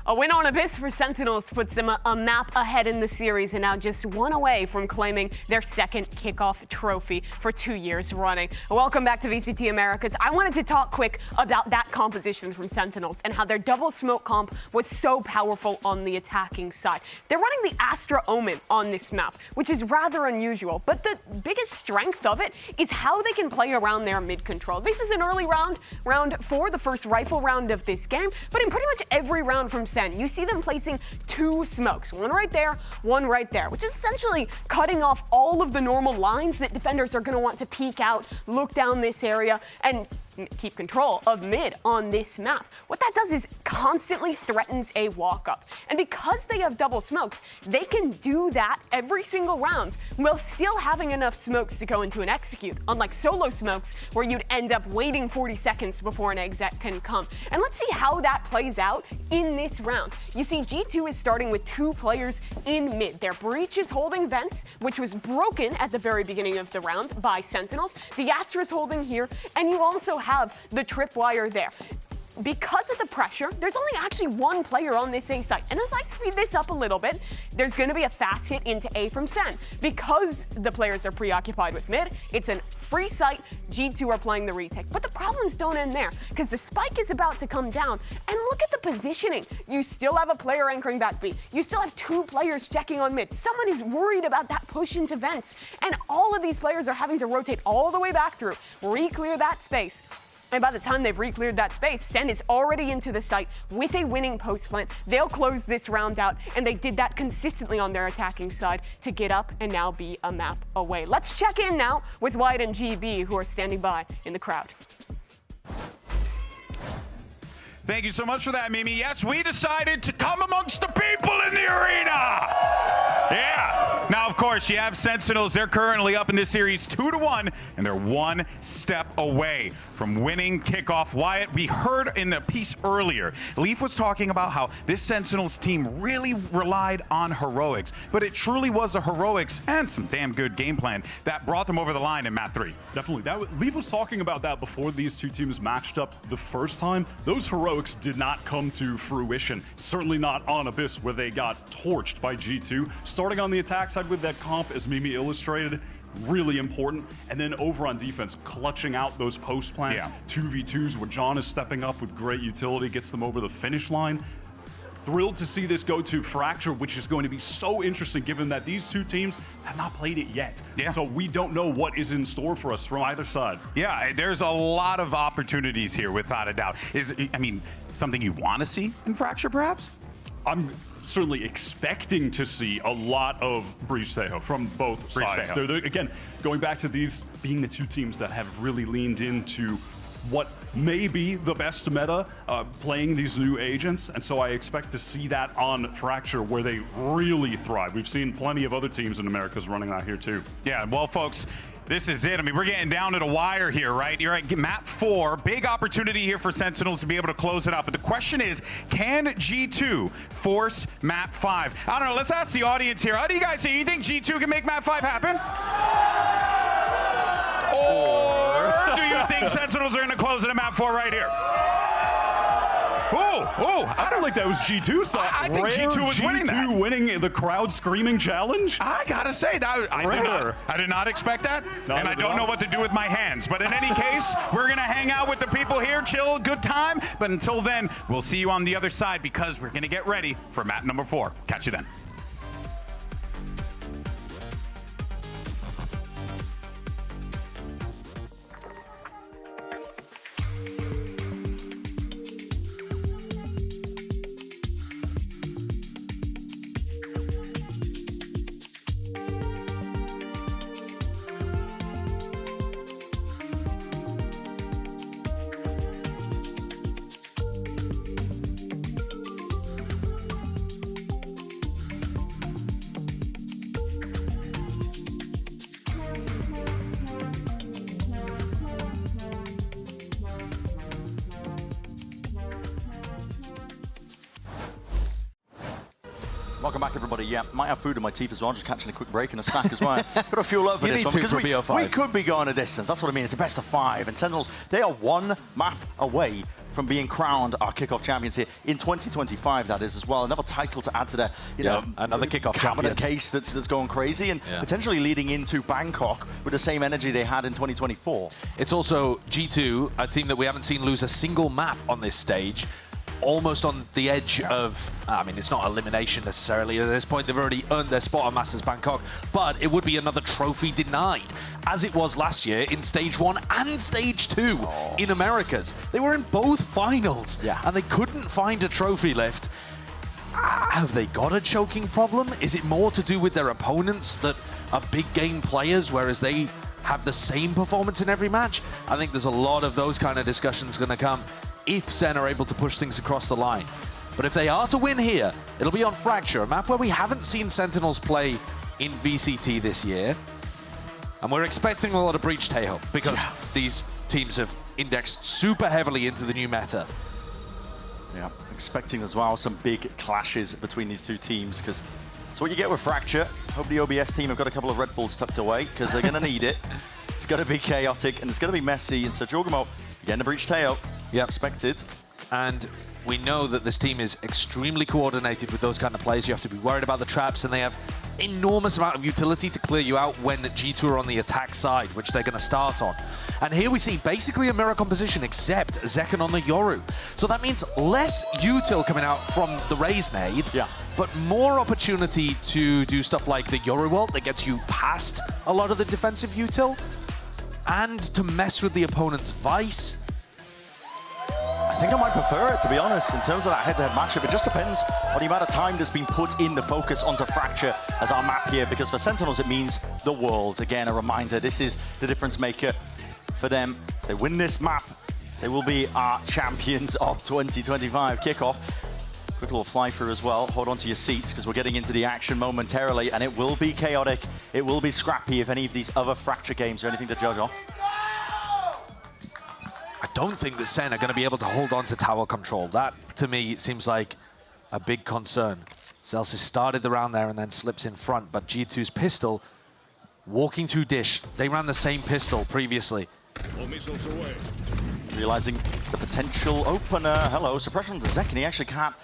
A win on Abyss for Sentinels puts them a map ahead in the series and now just one away from claiming their second kickoff trophy for 2 years running. Welcome back to VCT Americas. I wanted to talk quick about that composition from Sentinels and how their double smoke comp was so powerful on the attacking side. They're running the Astra Omen on this map, which is rather unusual, but the biggest strength of it is how they can play around their mid control. This is an early round 4, the first rifle round of this game, but in pretty much every round from SEN, you see them placing 2 smokes, one right there, one right there, which is essentially cutting off all of the normal lines that defenders are going to want to peek out, look down this area, and keep control of mid on this map. What that does is constantly threatens a walk-up. And because they have double smokes, they can do that every single round while still having enough smokes to go into an execute, unlike solo smokes where you'd end up waiting 40 seconds before an exec can come. And let's see how that plays out in this round. You see G2 is starting with 2 players in mid. Their breach is holding vents, which was broken at the very beginning of the round by Sentinels. The Astra is holding here, and you also have the tripwire there. Because of the pressure, there's only actually 1 player on this A site. And as I speed this up a little bit, there's going to be a fast hit into A from SEN. Because the players are preoccupied with mid, it's a free site. G2 are playing the retake. But the problems don't end there, because the spike is about to come down. And look at the positioning. You still have a player anchoring back B. You still have 2 players checking on mid. Someone is worried about that push into vents. And all of these players are having to rotate all the way back through, re-clear that space. And by the time they've re-cleared that space, SEN is already into the site with a winning post plant. They'll close this round out, and they did that consistently on their attacking side to get up and now be a map away. Let's check in now with Wyatt and GB, who are standing by in the crowd. Thank you so much for that, Mimi. Yes, we decided to come amongst the people in the arena. Yeah. Now, of course, you have Sentinels. They're currently up in this series 2-1, and they're 1 step away from winning kickoff. Wyatt, we heard in the piece earlier, Leaf was talking about how this Sentinels team really relied on heroics, but it truly was a heroics and some damn good game plan that brought them over the line in map 3. Definitely. Leaf was talking about that before these 2 teams matched up the first time. Those heroics did not come to fruition. Certainly not on Abyss, where they got torched by G2. Starting on the attack side with that comp, as Mimi illustrated, really important. And then over on defense, clutching out those post plants. 2v2s where John is stepping up with great utility, gets them over the finish line. Thrilled to see this go to Fracture, which is going to be so interesting given that these 2 teams have not played it yet. So we don't know what is in store for us from either side. Yeah, there's a lot of opportunities here, without a doubt. Something you want to see in Fracture, perhaps? I'm certainly expecting to see a lot of Breach Seho from both sides. They're, again, going back to these being the 2 teams that have really leaned into what may be the best meta, playing these new agents, and so I expect to see that on Fracture where they really thrive. We've seen plenty of other teams in Americas running that here too. Yeah, well, folks, this is it. I mean, we're getting down to the wire here, right? You're at map 4. Big opportunity here for Sentinels to be able to close it out. But the question is, can G2 force map 5? I don't know. Let's ask the audience here. How do you guys say? You think G2 can make map 5 happen? Or do you think Sentinels are going to close it at map 4 right here? I don't think that was G2 side. I think G2 was winning that. G2 winning the crowd screaming challenge? I gotta say, that I did not expect that, and I don't know what to do with my hands. But in any case, we're gonna hang out with the people here, chill, good time. But until then, we'll see you on the other side because we're gonna get ready for map number 4. Catch you then. Welcome back, everybody. Yeah, might have food in my teeth as well, just catching a quick break and a snack as well. Got to fuel up for this one because we could be going a distance. That's what I mean. It's a best of 5. And Sentinels, they are one map away from being crowned our kickoff champions here in 2025. That is as well another title to add to their, you know, another kickoff cabinet case that's going crazy and potentially leading into Bangkok with the same energy they had in 2024. It's also G2, a team that we haven't seen lose a single map on this stage. Almost on the edge of, I mean, it's not elimination necessarily at this point. They've already earned their spot on Masters Bangkok, but it would be another trophy denied, as it was last year in Stage 1 and Stage 2 in Americas. They were in both finals, and they couldn't find a trophy lift. Have they got a choking problem? Is it more to do with their opponents that are big game players, whereas they have the same performance in every match? I think there's a lot of those kind of discussions going to come if SEN are able to push things across the line. But if they are to win here, it'll be on Fracture, a map where we haven't seen Sentinels play in VCT this year. And we're expecting a lot of Breach Tail because these teams have indexed super heavily into the new meta. Yeah, expecting as well some big clashes between these two teams because that's what you get with Fracture. Hope the OBS team have got a couple of Red Bulls tucked away because they're going to need it. It's going to be chaotic and it's going to be messy. And so Jorgamo getting the Breach Tail. Expected. And we know that this team is extremely coordinated with those kind of plays. You have to be worried about the traps, and they have enormous amount of utility to clear you out when G2 are on the attack side, which they're going to start on. And here we see basically a mirror composition except Zekken on the Yoru. So that means less util coming out from the Raise nade, but more opportunity to do stuff like the Yoru ult that gets you past a lot of the defensive util, and to mess with the opponent's Vice. I think I might prefer it, to be honest, in terms of that head-to-head matchup. It just depends on the amount of time that's been put in the focus onto Fracture as our map here, because for Sentinels, it means the world. Again, a reminder, this is the difference maker for them. If they win this map, they will be our champions of 2025 kickoff. Quick little fly-through as well. Hold on to your seats, because we're getting into the action momentarily, and it will be chaotic. It will be scrappy if any of these other Fracture games are anything to judge off. I don't think that SEN are going to be able to hold on to tower control. That, to me, seems like a big concern. Celsius started the round there and then slips in front, but G2's pistol walking through Dish. They ran the same pistol previously. Realizing it's the potential opener. Hello, suppression to Zekken. He actually can't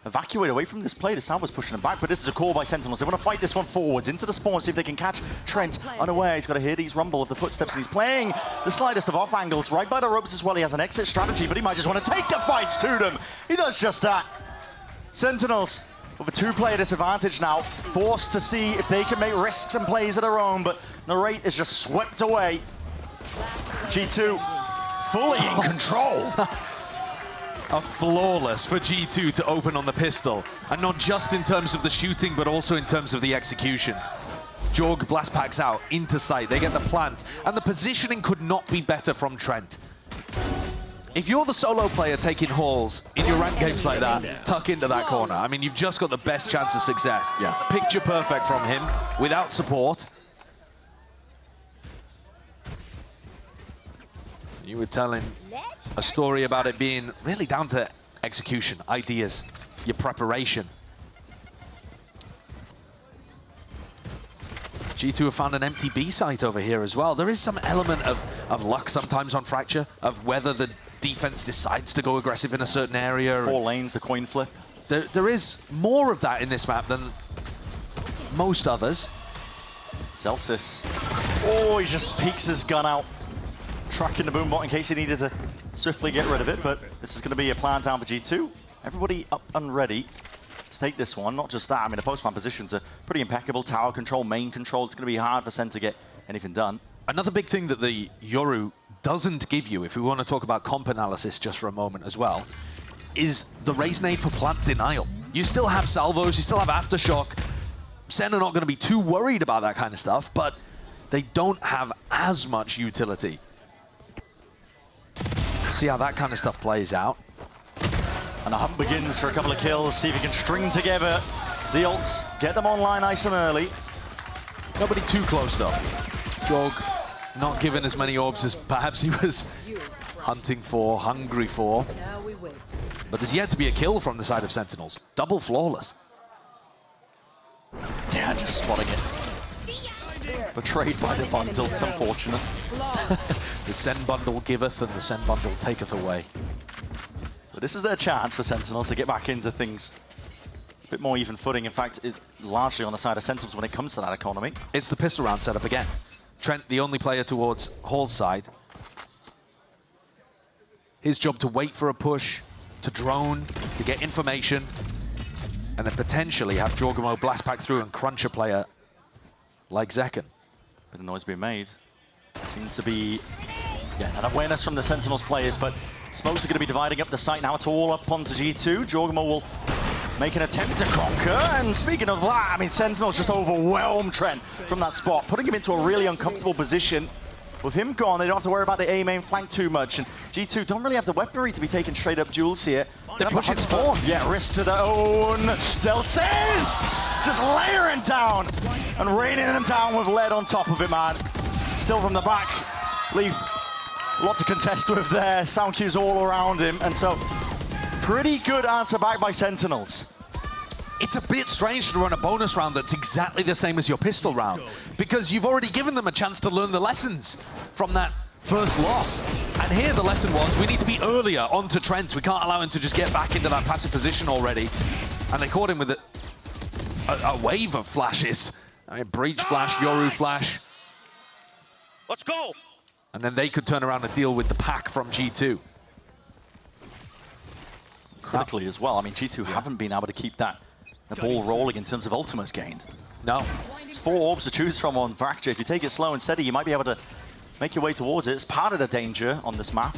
evacuate away from this play. The Salva's pushing him back, but this is a call by Sentinels. They want to fight this one forwards into the spawn, see if they can catch Trent unaware. He's got to hear these rumble of the footsteps, and he's playing the slightest of off angles, right by the ropes as well. He has an exit strategy, but he might just want to take the fights to them. He does just that. Sentinels with a 2-player disadvantage now, forced to see if they can make risks and plays of their own, but Narrate is just swept away. G2 fully in control. A flawless for G2 to open on the pistol. And not just in terms of the shooting, but also in terms of the execution. Jorg blast packs out into sight. They get the plant. And the positioning could not be better from Trent. If you're the solo player taking halls in your ranked games like that, tuck into that corner. I mean, you've just got the best chance of success. Picture perfect from him without support. You were telling a story about it being really down to execution, ideas, your preparation. G2 have found an empty B site over here as well. There is some element of luck sometimes on Fracture, of whether the defense decides to go aggressive in a certain area. 4 lanes, the coin flip. There is more of that in this map than most others. Celsius. Oh, he just peeks his gun out. Tracking the boombot in case he needed to swiftly get rid of it, but this is going to be a plan down for G2. Everybody up and ready to take this one. Not just that, I mean, the post-man positions are pretty impeccable. Tower control, main control. It's going to be hard for SEN to get anything done. Another big thing that the Yoru doesn't give you, if we want to talk about comp analysis just for a moment as well, is the Raise nade for plant denial. You still have salvos, you still have aftershock. SEN are not going to be too worried about that kind of stuff, but they don't have as much utility. See how that kind of stuff plays out. And the hunt begins for a couple of kills. See if he can string together the ults, get them online nice and early. Nobody too close though. Jorg not given as many orbs as perhaps he was hunting for, hungry for. But there's yet to be a kill from the side of Sentinels. Double flawless. Yeah, just spotting it. Betrayed by the bundle, it's unfortunate. The SEN bundle giveth and the SEN bundle taketh away. But this is their chance for Sentinels to get back into things. A bit more even footing. In fact, largely on the side of Sentinels when it comes to that economy. It's the pistol round setup again. Trent, the only player towards Hall's side. His job to wait for a push, to drone, to get information, and then potentially have Jorgamo blast back through and crunch a player like Zekken. Bit of noise being made. Seems to be an awareness from the Sentinels players, but smokes are going to be dividing up the site now. It's all up onto G2. Jorgamo will make an attempt to conquer. And speaking of that, I mean, Sentinels just overwhelmed Trent from that spot, putting him into a really uncomfortable position. With him gone, they don't have to worry about the A main flank too much. And G2 don't really have the weaponry to be taking straight up duels here. They're pushing spawn. Yeah, risk to their own. Zelces just layering down and raining them down with lead on top of it, man. Still from the back. Leaf, a lot to contest with there. Sound cues all around him. And so, pretty good answer back by Sentinels. It's a bit strange to run a bonus round that's exactly the same as your pistol round, because you've already given them a chance to learn the lessons from that first loss. And here the lesson was, we need to be earlier onto Trent. We can't allow him to just get back into that passive position already. And they caught him with a wave of flashes. I mean, Breach flash, Yoru flash. Let's go! And then they could turn around and deal with the pack from G2. Critically as well. I mean, G2 haven't been able to keep the ball rolling in terms of ultimates gained. No. It's 4 orbs to choose from on Fracture. If you take it slow and steady, you might be able to make your way towards it. It's part of the danger on this map.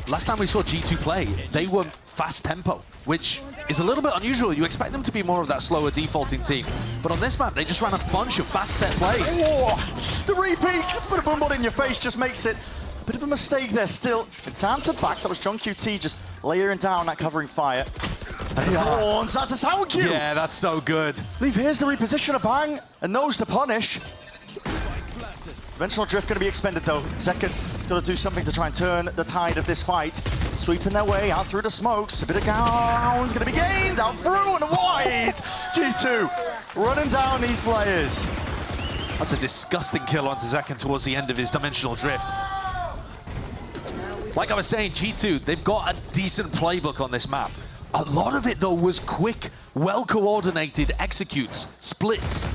Last time we saw G2 play, they were fast tempo, which is a little bit unusual. You expect them to be more of that slower defaulting team. But on this map, they just ran a bunch of fast set plays. Oh, the repeat! Put a boom in your face just makes it a bit of a mistake there still. It's answered back. That was John QT just layering down that covering fire. And the Thorns, that's a sound cue! Yeah, that's so good. Leave, here's the reposition of Bang, and knows to punish. Conventional drift going to be expended though. Zekken has got to do something to try and turn the tide of this fight. Sweeping their way out through the smokes. A bit of ground's going to be gained, out through and wide. G2 running down these players. That's a disgusting kill onto Zekken towards the end of his dimensional drift. Like I was saying, G2, they've got a decent playbook on this map. A lot of it, though, was quick, well-coordinated executes, splits.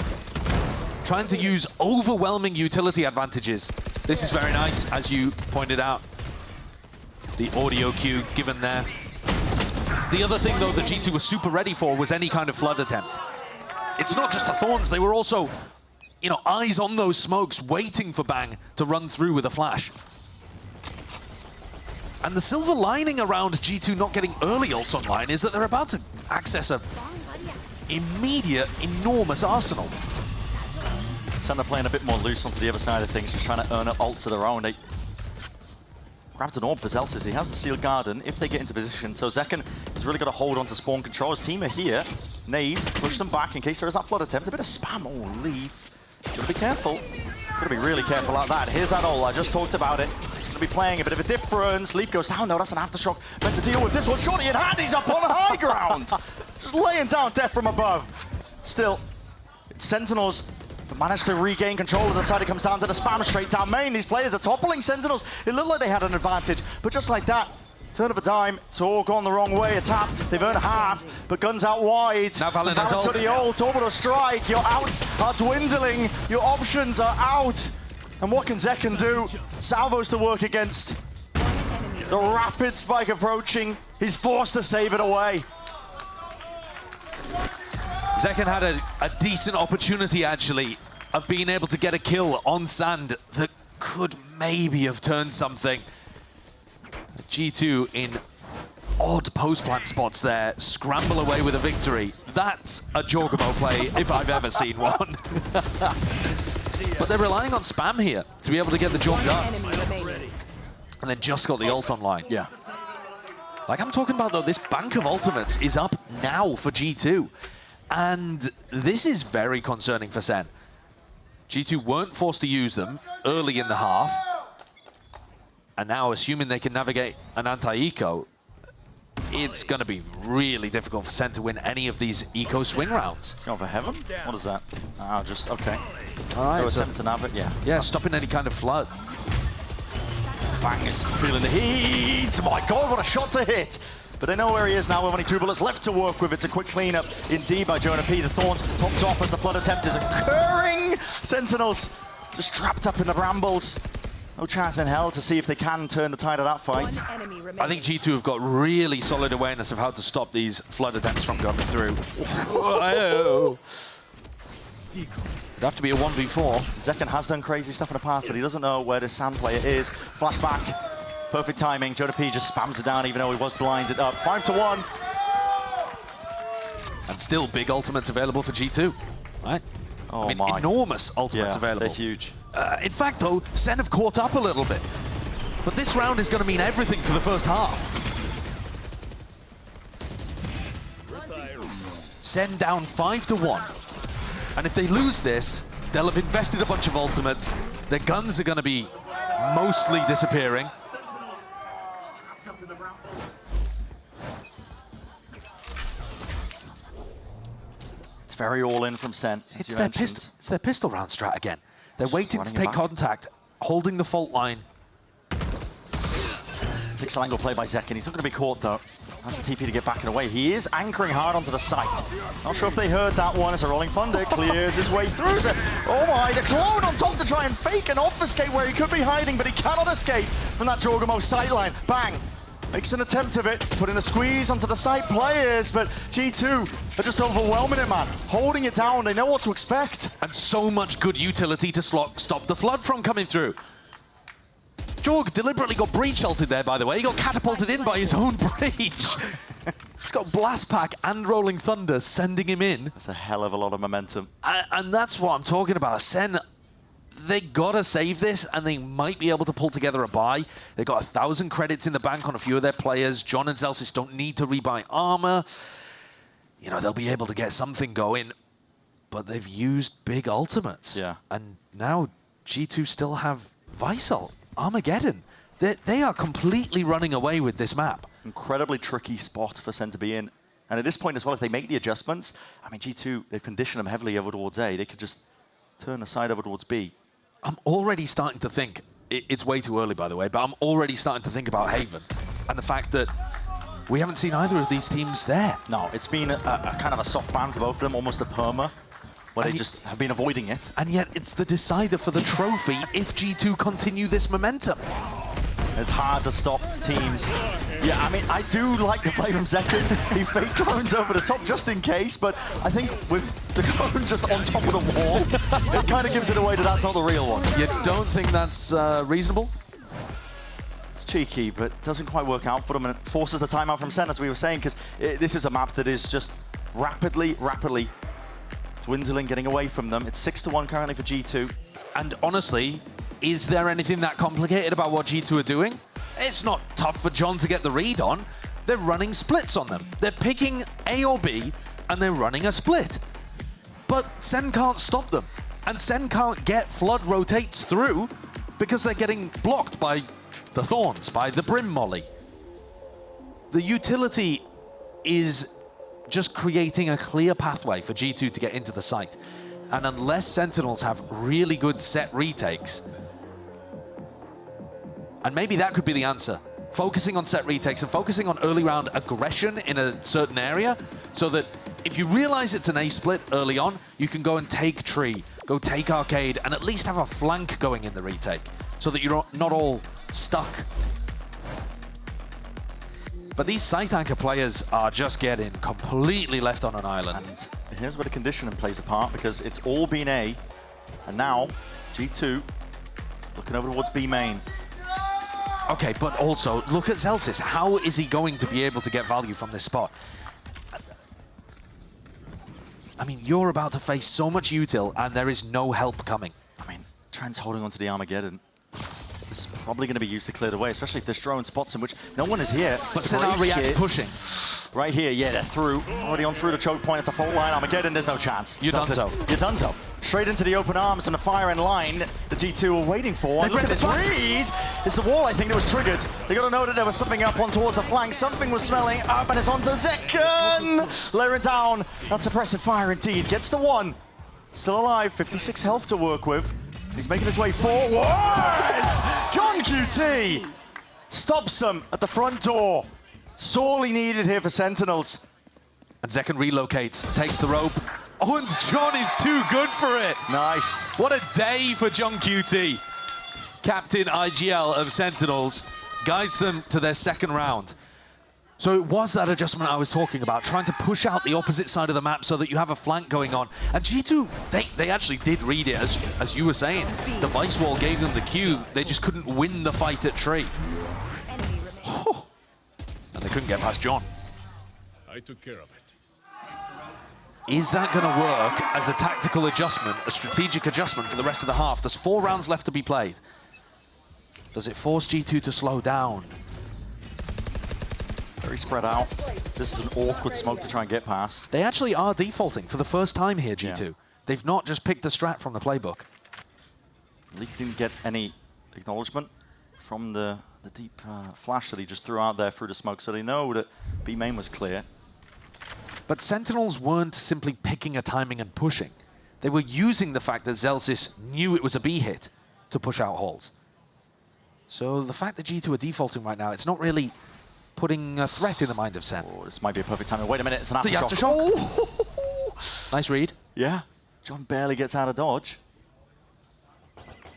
Trying to use overwhelming utility advantages. This is very nice, as you pointed out. The audio cue given there. The other thing, though, that G2 was super ready for was any kind of flood attempt. It's not just the Thorns, they were also, you know, eyes on those smokes, waiting for Bang to run through with a flash. And the silver lining around G2 not getting early ults online is that they're about to access a immediate, enormous arsenal. Senna playing a bit more loose onto the other side of things, just trying to earn up ults of their own. They grabbed an orb for Zelces. He has the Sealed Garden if they get into position. So Zekken has really got to hold on to spawn control. His team are here. Nade, push them back in case there is that flood attempt. A bit of spam. Oh, Leaf. Gotta be careful. Gotta be really careful like that. Here's that ult. I just talked about it. Gonna be playing a bit of a difference. Leaf goes down though. That's an aftershock. Meant to deal with this one. Shorty in hand. He's up on the high ground. Just laying down death from above. Still, it's Sentinels managed to regain control of the side. It comes down to the spam straight down main. These players are toppling Sentinels. It looked like they had an advantage, but just like that, turn of a dime, it's all gone the wrong way. A tap, they've earned half, but guns out wide. Now Valorant has got the ult, orbital strike. Your outs are dwindling. Your options are out. And what can Zekken do? Salvos to work against. The rapid spike approaching. He's forced to save it away. Zekken had a decent opportunity, actually, of being able to get a kill on Sand that could maybe have turned something. G2 in odd post-plant spots there, scramble away with a victory. That's a Jorgamo play if I've ever seen one. But they're relying on spam here to be able to get the job done. And then just got the ult online. Yeah. Like I'm talking about, though, this bank of ultimates is up now for G2. And this is very concerning for SEN. G2 weren't forced to use them early in the half. And now, assuming they can navigate an anti-eco, it's going to be really difficult for SEN to win any of these eco swing rounds. Going for heaven? What is that? Ah, just, okay. All right, No so attempt to nav it, yeah. Yeah, stopping any kind of flood. Bang is feeling the heat. My God, what a shot to hit. But they know where he is now with only 2 bullets left to work with. It's a quick cleanup indeed by Jonah P. The Thorns popped off as the flood attempt is occurring. Sentinels just trapped up in the brambles. No chance in hell to see if they can turn the tide of that fight. I think G2 have got really solid awareness of how to stop these flood attempts from coming through. Whoa. It'd have to be a 1v4. Zekken has done crazy stuff in the past, but he doesn't know where the SAN player is. Flashback, perfect timing. Jonah P just spams it down even though he was blinded up. 5-1. And still big ultimates available for G2, right? Oh I mean, my. enormous ultimates available. They're huge. In fact, though, SEN have caught up a little bit. But this round is going to mean everything for the first half. SEN down 5-1. And if they lose this, they'll have invested a bunch of ultimates. Their guns are going to be mostly disappearing. It's very all in from SEN. It's their pistol round strat again. They're waiting to take contact, holding the fault line. Pixel angle play by Zekken. He's not going to be caught though. Has the TP to get back and away. He is anchoring hard onto the site. Not sure if they heard that one as a rolling thunder clears his way through. Oh my, the clone on top to try and fake and obfuscate where he could be hiding, but he cannot escape from that Jorgamo sightline. Bang! Makes an attempt of it, putting a squeeze onto the site players, but G2 are just overwhelming it, man. Holding it down, they know what to expect. And so much good utility to stop the flood from coming through. Jorg deliberately got breach ulted there, by the way. He got catapulted in by his own breach. He's got Blast Pack and Rolling Thunder sending him in. That's a hell of a lot of momentum. And that's what I'm talking about. SEN, they gotta save this, and they might be able to pull together a buy. They got 1,000 credits in the bank on a few of their players. John and Zelsis don't need to rebuy armor. You know, they'll be able to get something going, but they've used big ultimates. Yeah. And now G2 still have Visal, Armageddon. They are completely running away with this map. Incredibly tricky spot for SEN to be in. And at this point as well, if they make the adjustments, I mean, G2, they've conditioned them heavily over towards A. They could just turn the side over towards B. I'm already starting to think, it's way too early by the way, but I'm already starting to think about Haven and the fact that we haven't seen either of these teams there. No, it's been a kind of a soft ban for both of them, almost a perma, where they just have been avoiding it. And yet it's the decider for the trophy if G2 continue this momentum. It's hard to stop teams. Yeah, I mean, I do like the play from Zekken. He fake clones over the top just in case, but I think with the clone just on top of the wall, it kind of gives it away that that's not the real one. You don't think that's reasonable? It's cheeky, but doesn't quite work out for them, and it forces the timeout from SEN, as we were saying, because this is a map that is just rapidly dwindling, getting away from them. It's 6-1 currently for G2. And honestly, is there anything that complicated about what G2 are doing? It's not tough for John to get the read on. They're running splits on them. They're picking A or B, and they're running a split. But SEN can't stop them. And SEN can't get Flood rotates through because they're getting blocked by the Thorns, by the Brim Molly. The utility is just creating a clear pathway for G2 to get into the site. And unless Sentinels have really good set retakes, and maybe that could be the answer, focusing on set retakes and focusing on early round aggression in a certain area, so that if you realize it's an A split early on, you can go and take tree, go take arcade, and at least have a flank going in the retake, so that you're not all stuck. But these site anchor players are just getting completely left on an island. And here's where the conditioning plays a part, because it's all been A, and now G2 looking over towards B main. Okay, but also, look at Zelsis. How is he going to be able to get value from this spot? I mean, you're about to face so much util, and there is no help coming. I mean, Trent's holding onto the Armageddon. This is probably going to be used to clear the way, especially if this drone spots him, which no one is here. But SEN are pushing. Right here, yeah, they're through. Already on through the choke point. It's a fault line. Armageddon, there's no chance. You're done so. You're done so. Straight into the open arms and the firing line the G2 were waiting for. And look at this read. It's the wall, I think, that was triggered. They got to know that there was something up on towards the flank. Something was smelling up, and it's onto Zekken. Layering down. That's suppressive fire indeed. Gets the one. Still alive. 56 health to work with. He's making his way forward. John QT stops him at the front door. Sorely needed here for Sentinels. And Zekken relocates, takes the rope. Oh, and John is too good for it. Nice. What a day for John QT. Captain IGL of Sentinels guides them to their second round. So it was that adjustment I was talking about, trying to push out the opposite side of the map so that you have a flank going on. And G2, they actually did read it, as you were saying. The Vice Wall gave them the cue. They just couldn't win the fight at tree. And they couldn't get past John. I took care of it. Is that going to work as a tactical adjustment, a strategic adjustment for the rest of the half? There's 4 rounds left to be played. Does it force G2 to slow down? Very spread out. This is an awkward smoke to try and get past. They actually are defaulting for the first time here, G2. Yeah. They've not just picked a strat from the playbook. Leak didn't get any acknowledgement from the deep flash that he just threw out there through the smoke, so they know that B main was clear. But Sentinels weren't simply picking a timing and pushing. They were using the fact that Zelsis knew it was a B hit to push out holes. So the fact that G2 are defaulting right now, it's not really putting a threat in the mind of Sen. Oh, this might be a perfect timing. Wait a minute, it's an aftershock. Oh. Nice read. Yeah, John barely gets out of dodge.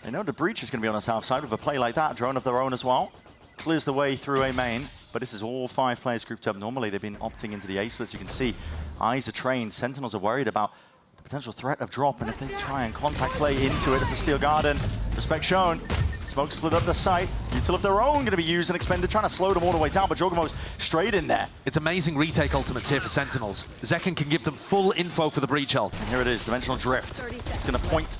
They know the breach is going to be on the south side with a play like that. Drone of their own as well. Clears the way through A main, but this is all 5 players grouped up. Normally they've been opting into the A splits. You can see eyes are trained. Sentinels are worried about the potential threat of drop, and if they try and contact play into it as a Steel Garden, respect shown. Smoke split up the site. Util of their own going to be used and expended, trying to slow them all the way down, but Jogamo's straight in there. It's amazing retake ultimates here for Sentinels. Zekken can give them full info for the breach ult. And here it is, Dimensional Drift. It's going to point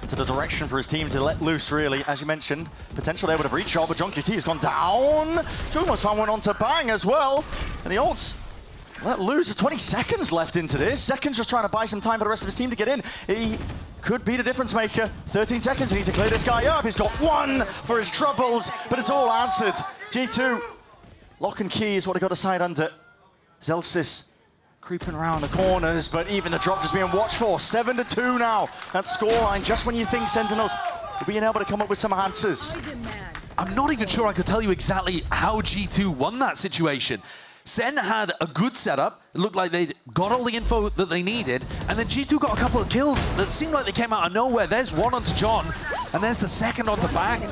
into the direction for his team to let loose, really. As you mentioned, potential there with a breach shot, but John QT has gone down. Jogamo's found one onto Bang as well. And the ults let loose. There's 20 seconds left into this. Zeken's just trying to buy some time for the rest of his team to get in. He could be the difference maker. 13 seconds, he needs to clear this guy up. He's got 1 for his troubles, but it's all answered. G2, lock and key is what he got a side under. Zelsis creeping around the corners, but even the drop just being watched for. 7-2 now. That scoreline, just when you think Sentinels are being able to come up with some answers. I'm not even sure I could tell you exactly how G2 won that situation. Sen had a good setup. It looked like they'd got all the info that they needed, and then G2 got a couple of kills that seemed like they came out of nowhere. There's one onto John, and there's the second onto Bang.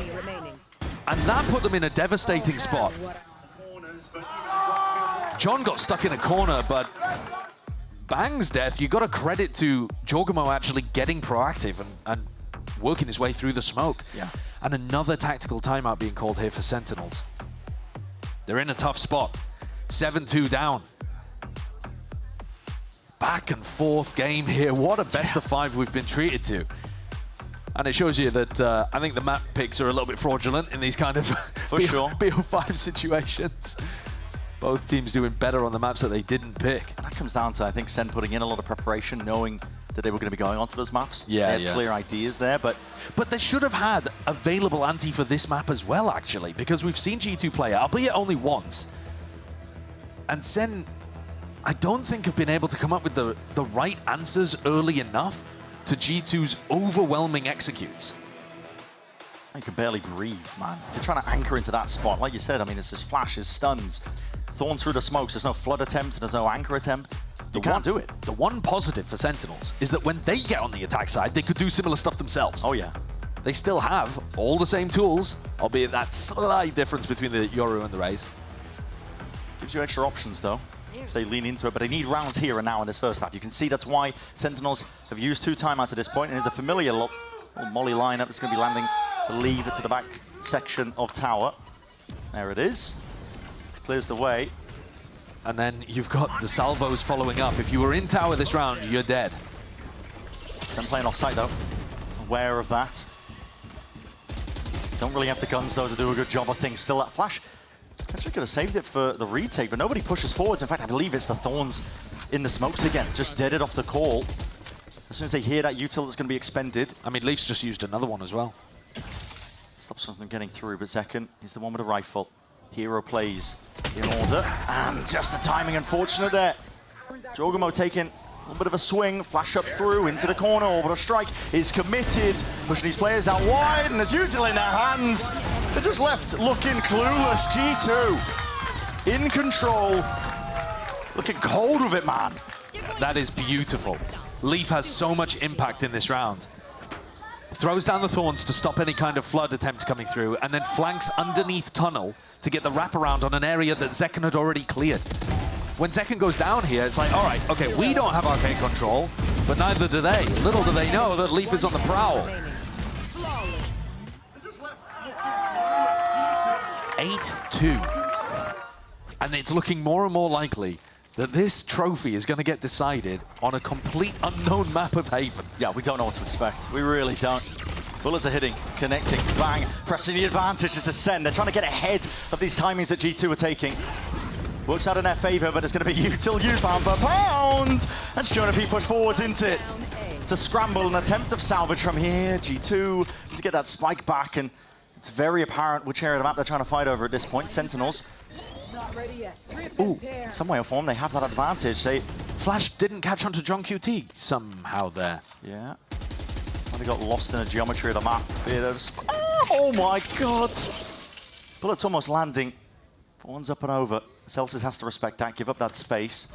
And that put them in a devastating spot. John got stuck in a corner, but Bang's death, you got to credit to Jogamo actually getting proactive and working his way through the smoke. Yeah. And another tactical timeout being called here for Sentinels. They're in a tough spot. 7-2 down. Back and forth game here. What a best of 5 we've been treated to. And it shows you that I think the map picks are a little bit fraudulent in these kind of BO5 situations. Both teams doing better on the maps that they didn't pick. And that comes down to, I think, Sen putting in a lot of preparation, knowing that they were going to be going onto those maps. Yeah, they had clear ideas there, but they should have had available anti for this map as well, actually, because we've seen G2 play it, albeit only once. And Sen, I don't think have been able to come up with the right answers early enough to G2's overwhelming executes. You can barely breathe, man. You're trying to anchor into that spot. Like you said, I mean, this is flashes, stuns, thorns through the smokes. There's no flood attempt, there's no anchor attempt. You can't do it. The one positive for Sentinels is that when they get on the attack side, they could do similar stuff themselves. Oh, yeah. They still have all the same tools, albeit that slight difference between the Yoru and the Raze. Gives you extra options, though, if they lean into it. But they need rounds here and now in this first half. You can see that's why Sentinels have used 2 timeouts at this point. And there's a familiar little molly lineup that's going to be landing, I believe, to the back section of tower. There it is. Clears the way. And then you've got the salvos following up. If you were in tower this round, you're dead. Sen playing off-site, though. Aware of that. Don't really have the guns, though, to do a good job of things. Still that flash Actually could have saved it for the retake, but nobody pushes forwards. In fact, I believe it's the Thorns in the smokes again. Just dead it off the call. As soon as they hear that util that's going to be expended. I mean, Leafs just used another one as well. Stops them from getting through, but Zekken is the one with a rifle. Hero plays in order, and just the timing unfortunate there. Jorgamo taking a little bit of a swing, flash up through into the corner, but a strike is committed, pushing these players out wide, and there's util in their hands. They're just left looking clueless. G2 in control, looking cold with it, man. That is beautiful. Leaf has so much impact in this round. Throws down the Thorns to stop any kind of flood attempt coming through, and then flanks underneath tunnel to get the wraparound on an area that Zekken had already cleared. When Zekken goes down here, it's like, all right, okay, we don't have arcade control, but neither do they. Little do they know that Leaf is on the prowl. 8-2. And it's looking more and more likely that this trophy is going to get decided on a complete unknown map of Haven. Yeah, we don't know what to expect. We really don't. Bullets are hitting, connecting, bang, pressing the advantage as a SEN. They're trying to get ahead of these timings that G2 are taking. Works out in their favor, but it's going to be util use pound for pound. And Shonapi push forwards into it to scramble, an attempt of salvage from here. G2 to get that spike back, and it's very apparent which area of the map they're trying to fight over at this point. Sentinels. Ooh, some way or form, they have that advantage. Flash didn't catch onto John QT somehow there. Yeah. They got lost in the geometry of the map. Oh my god! Bullets almost landing. One's up and over. Celsius has to respect that, give up that space.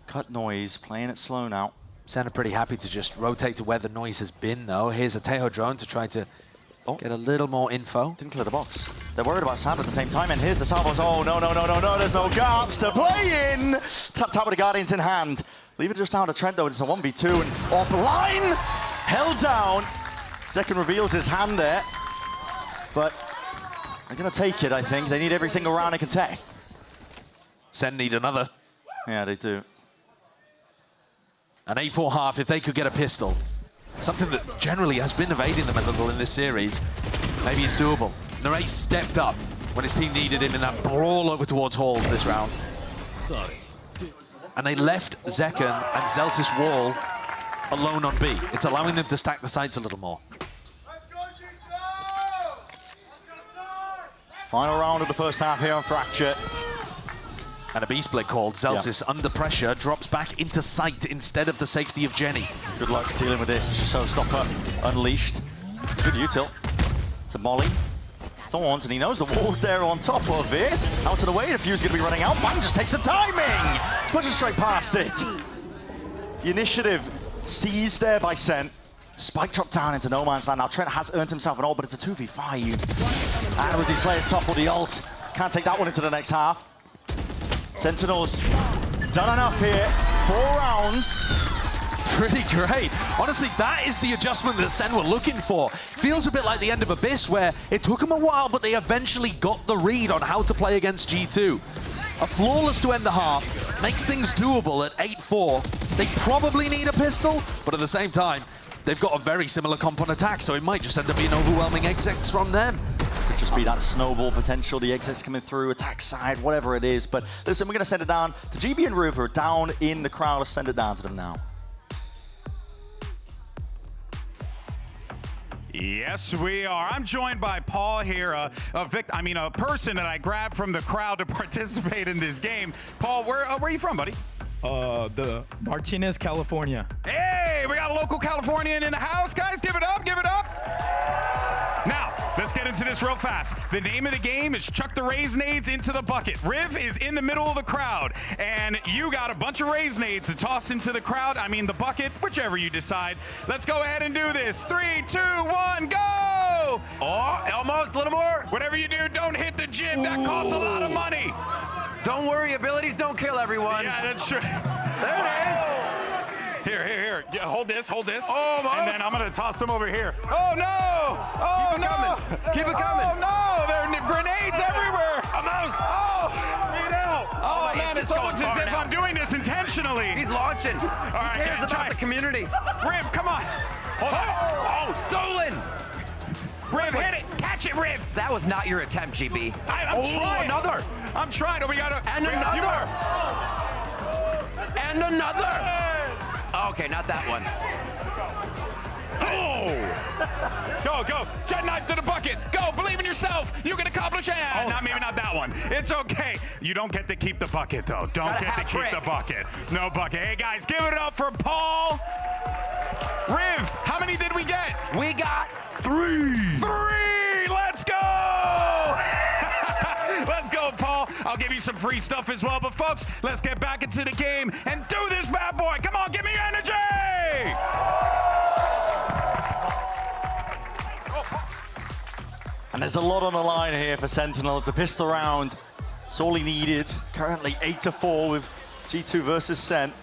Cut noise, playing it slow now. SEN are pretty happy to just rotate to where the noise has been, though. Here's a Tejo drone to try to get a little more info. Didn't clear the box. They're worried about Sam at the same time, and here's the salvos. Oh, no, no, no, no, no, there's no gaps to play in! Tap with the Guardians in hand. Leave it just down to Trent, though. It's a 1v2 and offline! Held down. Zekken reveals his hand there. But they're going to take it, I think. They need every single round they can take. SEN need another. Yeah, they do. An 8-4 half, if they could get a pistol. Something that generally has been evading them a little in this series. Maybe it's doable. Narey stepped up when his team needed him in that brawl over towards Halls this round. Sorry. And they left Zekken and Celsius Wall alone on B. It's allowing them to stack the sights a little more. Final round of the first half here on Fracture. And a B-split called. Celsius under pressure, drops back into sight instead of the safety of Jenny. Good luck dealing with this. Showstopper unleashed. It's good util. To Molly. Thorns, and he knows the wall's there on top of it. Out of the way, the fuse is going to be running out. Bang just takes the timing! Pushes straight past it. The initiative seized there by SEN. Spike dropped down into no man's land. Now Trent has earned himself an ult, but it's a 2v5. And with these players toppled the ult, can't take that one into the next half. Sentinels done enough here. 4 rounds. Pretty great. Honestly, that is the adjustment that SEN were looking for. Feels a bit like the end of Abyss, where it took them a while, but they eventually got the read on how to play against G2. A flawless to end the half, makes things doable at 8-4. They probably need a pistol, but at the same time, they've got a very similar comp on attack, so it might just end up being overwhelming execs from them. Could just be that snowball potential, the execs coming through, attack side, whatever it is. But listen, we're going to send it down to GB and Roof, who are down in the crowd. Let's send it down to them now. Yes, we are. I'm joined by Paul here, a person that I grabbed from the crowd to participate in this game. Paul, where are you from, buddy? The Martinez, California. Hey, we got a local Californian in the house, guys. Give it up, give it up. Now, let's get into this real fast. The name of the game is Chuck the Raisnades into the bucket. Riv is in the middle of the crowd, and you got a bunch of Raisnades to toss into the crowd. I mean, the bucket, whichever you decide. Let's go ahead and do this. 3, 2, 1, go! Oh, almost, a little more. Whatever you do, don't hit the jib. That costs a lot of money. Don't worry, abilities don't kill everyone. Yeah, that's true. There it is. Here. Yeah, hold this. Almost. And then I'm going to toss them over here. Oh, no! Oh, Keep it coming. Keep it coming. Oh, no! There are grenades everywhere! Almost. Oh! Oh, man, it's almost as if I'm doing this intentionally. He's launching. All right, he cares about the community. Riv, come on. Hold on. Oh, stolen. Riv, hit it. Catch Watch it, Riv! That was not your attempt, GB. I'm trying. Another! I'm trying. We got And another! And another! Okay, not that one. Go, go. Jet knife to the bucket. Go, believe in yourself. You can accomplish it. Maybe not that one. It's okay. You don't get to keep the bucket, though. Don't get to keep the bucket. No bucket. Hey, guys, give it up for Paul. Riv, how many did we get? We got 3. 3! Let's go! Let's go, Paul. I'll give you some free stuff as well. But, folks, let's get back into the game and do this bad boy. Come on, give me energy! And there's a lot on the line here for Sentinels. The pistol round, it's all he needed. Currently 8-4 with G2 versus SEN.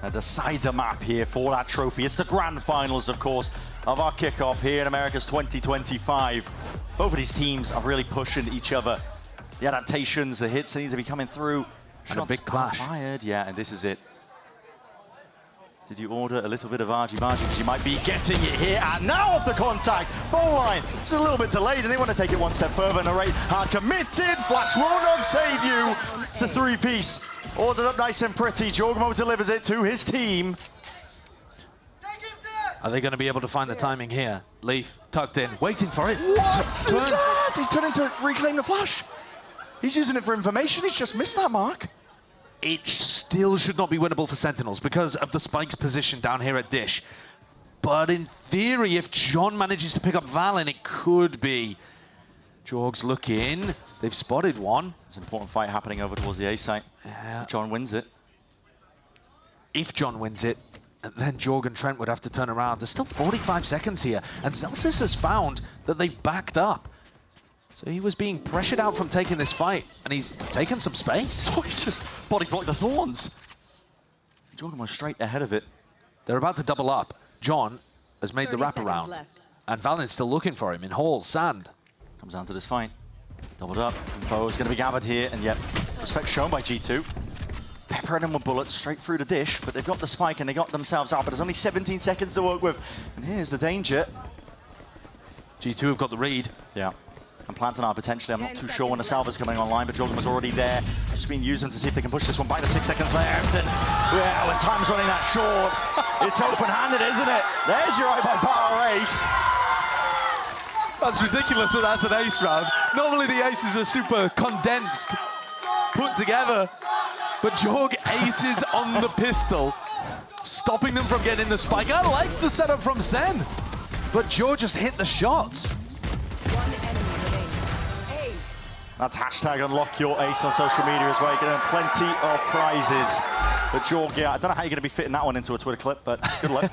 A decider map here for that trophy. It's the grand finals, of course, of our kickoff here in Americas 2025. Both of these teams are really pushing each other. The adaptations, the hits need to be coming through. And a big clash. Fired, yeah, and this is it. Did you order a little bit of argy-bargy? Because you might be getting it here. And now off the contact. Phone line. It's a little bit delayed, and they want to take it one step further. Narrate hard committed. Flash will not save you. It's a 3-piece. Ordered up nice and pretty. Jorgmo delivers it to his team. Are they going to be able to find the timing here? Leaf tucked in, waiting for it. What is that? He's turning to reclaim the flash. He's using it for information. He's just missed that mark. It still should not be winnable for Sentinels because of the Spike's position down here at Dish. But in theory, if John manages to pick up Valen, it could be. Jorg's looking. They've spotted one. There's an important fight happening over towards the A site. Yeah. John wins it. If John wins it, then Jorg and Trent would have to turn around. There's still 45 seconds here, and Celsius has found that they've backed up. So he was being pressured out from taking this fight, and he's taken some space. Oh, he's just body blocked the thorns. Jorgen was straight ahead of it. They're about to double up. John has made the wraparound, and Valen's still looking for him in halls, sand. Comes down to this fight. Doubled up. Info is going to be gathered here, and yet respect shown by G2. Peppering them with bullets straight through the Dish, but they've got the spike and they got themselves out, but there's only 17 seconds to work with. And here's the danger. G2 have got the read. Yeah. And planting out potentially. I'm not too sure when the salva's coming online, but Jorgen was already there. Just been using to see if they can push this one by the 6 seconds left. And yeah, when time's running that short, it's open-handed, isn't it? There's your iBuyPower ace. That's ridiculous that that's an ace round. Normally the aces are super condensed, put together. But Jorg aces on the pistol, stopping them from getting the spike. I like the setup from SEN, but Jorg just hit the shots. That's hashtag unlock your ace on social media as well. You're getting plenty of prizes. But Jorg, yeah, I don't know how you're going to be fitting that one into a Twitter clip, but good luck.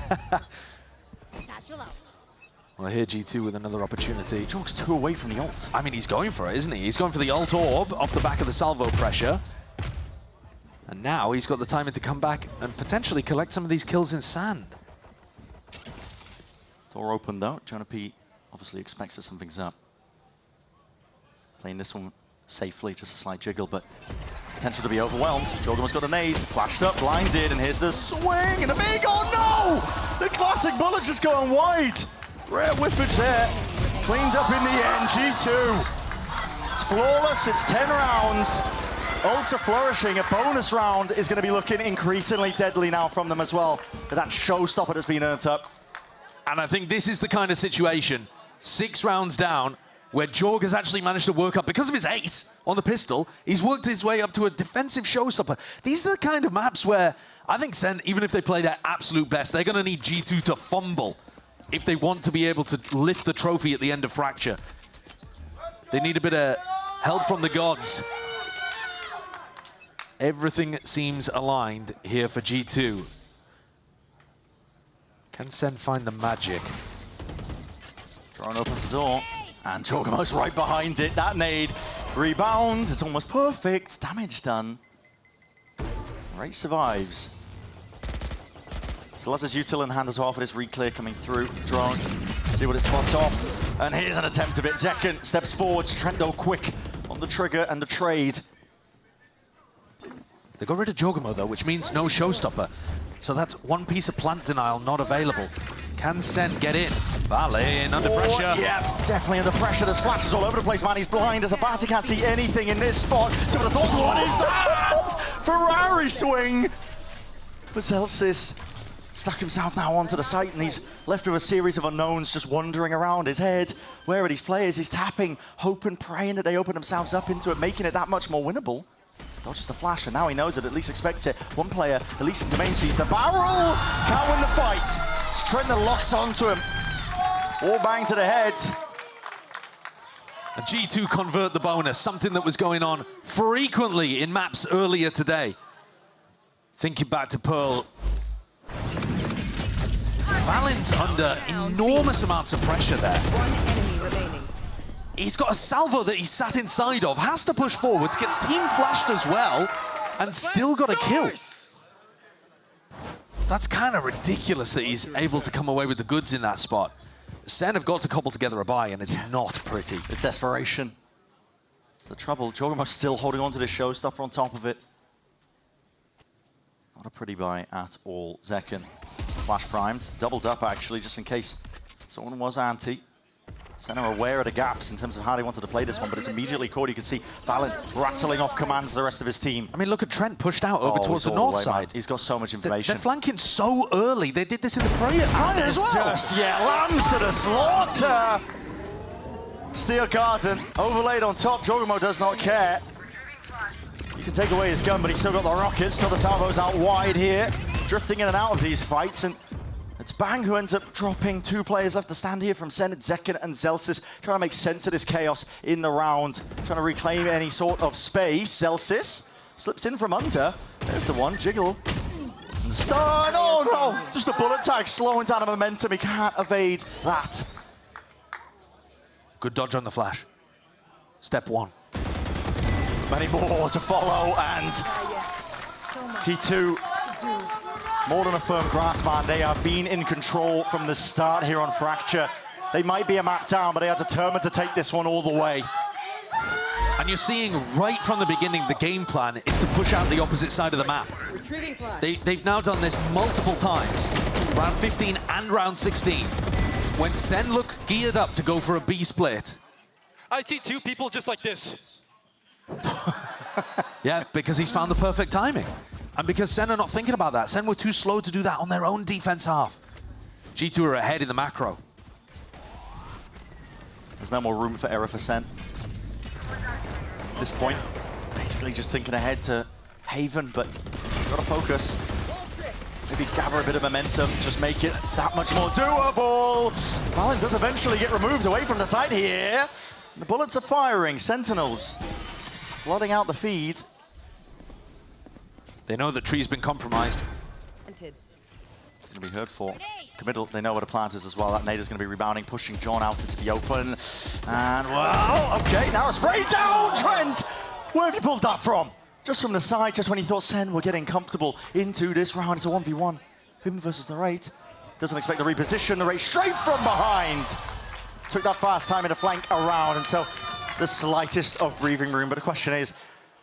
Well, here G2 with another opportunity. Jorg's 2 away from the ult. I mean, he's going for it, isn't he? He's going for the ult orb off the back of the salvo pressure. And now he's got the timing to come back and potentially collect some of these kills in sand. Door open though. Jonah P obviously expects that something's up. Playing this one safely, just a slight jiggle, but potential to be overwhelmed. Jorgen's got a nade, flashed up, blinded, and here's the swing, and a big, oh no! The classic bullet just going wide. Rare whiffage there, cleaned up in the end, G2. It's flawless, it's 10 rounds. Ults are flourishing, a bonus round is going to be looking increasingly deadly now from them as well. But that showstopper that's been earned up. And I think this is the kind of situation, 6 rounds down, where Jorg has actually managed to work up, because of his ace on the pistol, he's worked his way up to a defensive showstopper. These are the kind of maps where I think SEN, even if they play their absolute best, they're going to need G2 to fumble if they want to be able to lift the trophy at the end of Fracture. They need a bit of help from the gods. Everything seems aligned here for G2. Can SEN find the magic? Drone opens the door, and Jorgen's right behind it. That nade rebounds, it's almost perfect. Damage done. Ray survives. So lots of util in hand as well for this re-clear coming through. Drone, see what it spots off. And here's an attempt of it. Zekken steps forwards, Trendo quick on the trigger and the trade. They got rid of Jorgemo though, which means no showstopper. So that's one piece of plant denial not available. Can SEN get in? Valin under pressure. Yeah, definitely under pressure. There's flashes all over the place, man. He's blind as a bat. He can't see anything in this spot. So I thought, what is that? Ferrari swing. But Celsius stuck himself now onto the site, and he's left with a series of unknowns just wandering around his head. Where are these players? He's tapping, hoping, praying that they open themselves up into it, making it that much more winnable. Dodges the flash, and now he knows it, at least expects it. One player, at least in domain, sees the barrel. Can't win the fight. It's Trent that locks onto him. All bang to the head. And G2 convert the bonus, something that was going on frequently in maps earlier today. Thinking back to Pearl. Valin's under enormous amounts of pressure there. One enemy remaining. He's got a salvo that he's sat inside of, has to push forwards, gets team flashed as well, and still got a kill. That's kind of ridiculous that he's able to come away with the goods in that spot. SEN have got to cobble together a buy, and it's not pretty. It's desperation. It's the trouble. Jogamo's still holding on to this showstopper on top of it. Not a pretty buy at all. Zekken, flash primed, doubled up actually, just in case someone was anti. SEN are aware of the gaps in terms of how they wanted to play this one, but it's immediately caught. You can see Valin rattling off commands to the rest of his team. I mean, look at Trent pushed out over towards the north side. He's got so much information. They're flanking so early. They did this in the prior as well. Just, lambs to the slaughter. Steel Garden overlaid on top. Jogamo does not care. You can take away his gun, but he's still got the rockets. Still the salvos out wide here. Drifting in and out of these fights, and it's Bang who ends up dropping. 2 players left to stand here from SEN, Zekken and Celsius, trying to make sense of this chaos in the round, trying to reclaim any sort of space. Celsius slips in from under. There's the one, jiggle. And stun, oh no! Just a bullet tag slowing down the momentum. He can't evade that. Good dodge on the flash. Step 1. Many more to follow, and T2 more than a firm grasp, man. They have been in control from the start here on Fracture. They might be a map down, but they are determined to take this one all the way. And you're seeing right from the beginning, the game plan is to push out the opposite side of the map. They've now done this multiple times, round 15 and round 16. When SEN look geared up to go for a B split. I see 2 people just like this. Yeah, because he's found the perfect timing. And because SEN are not thinking about that. SEN were too slow to do that on their own defense half. G2 are ahead in the macro. There's no more room for error for SEN. At this point, basically just thinking ahead to Haven, but gotta focus. Maybe gather a bit of momentum, just make it that much more doable. Valin does eventually get removed away from the side here. The bullets are firing. Sentinels flooding out the feed. They know that tree's been compromised. It's going to be heard for. Committal, they know where the plant is as well. That nade is going to be rebounding, pushing John out into the open. And, well, okay, now a spray down, Trent! Where have you pulled that from? Just from the side, just when he thought SEN were getting comfortable into this round. It's a 1v1. Him versus Narrate. Doesn't expect to reposition. Narrate straight from behind. Took that fast time in the flank around, and so the slightest of breathing room. But the question is,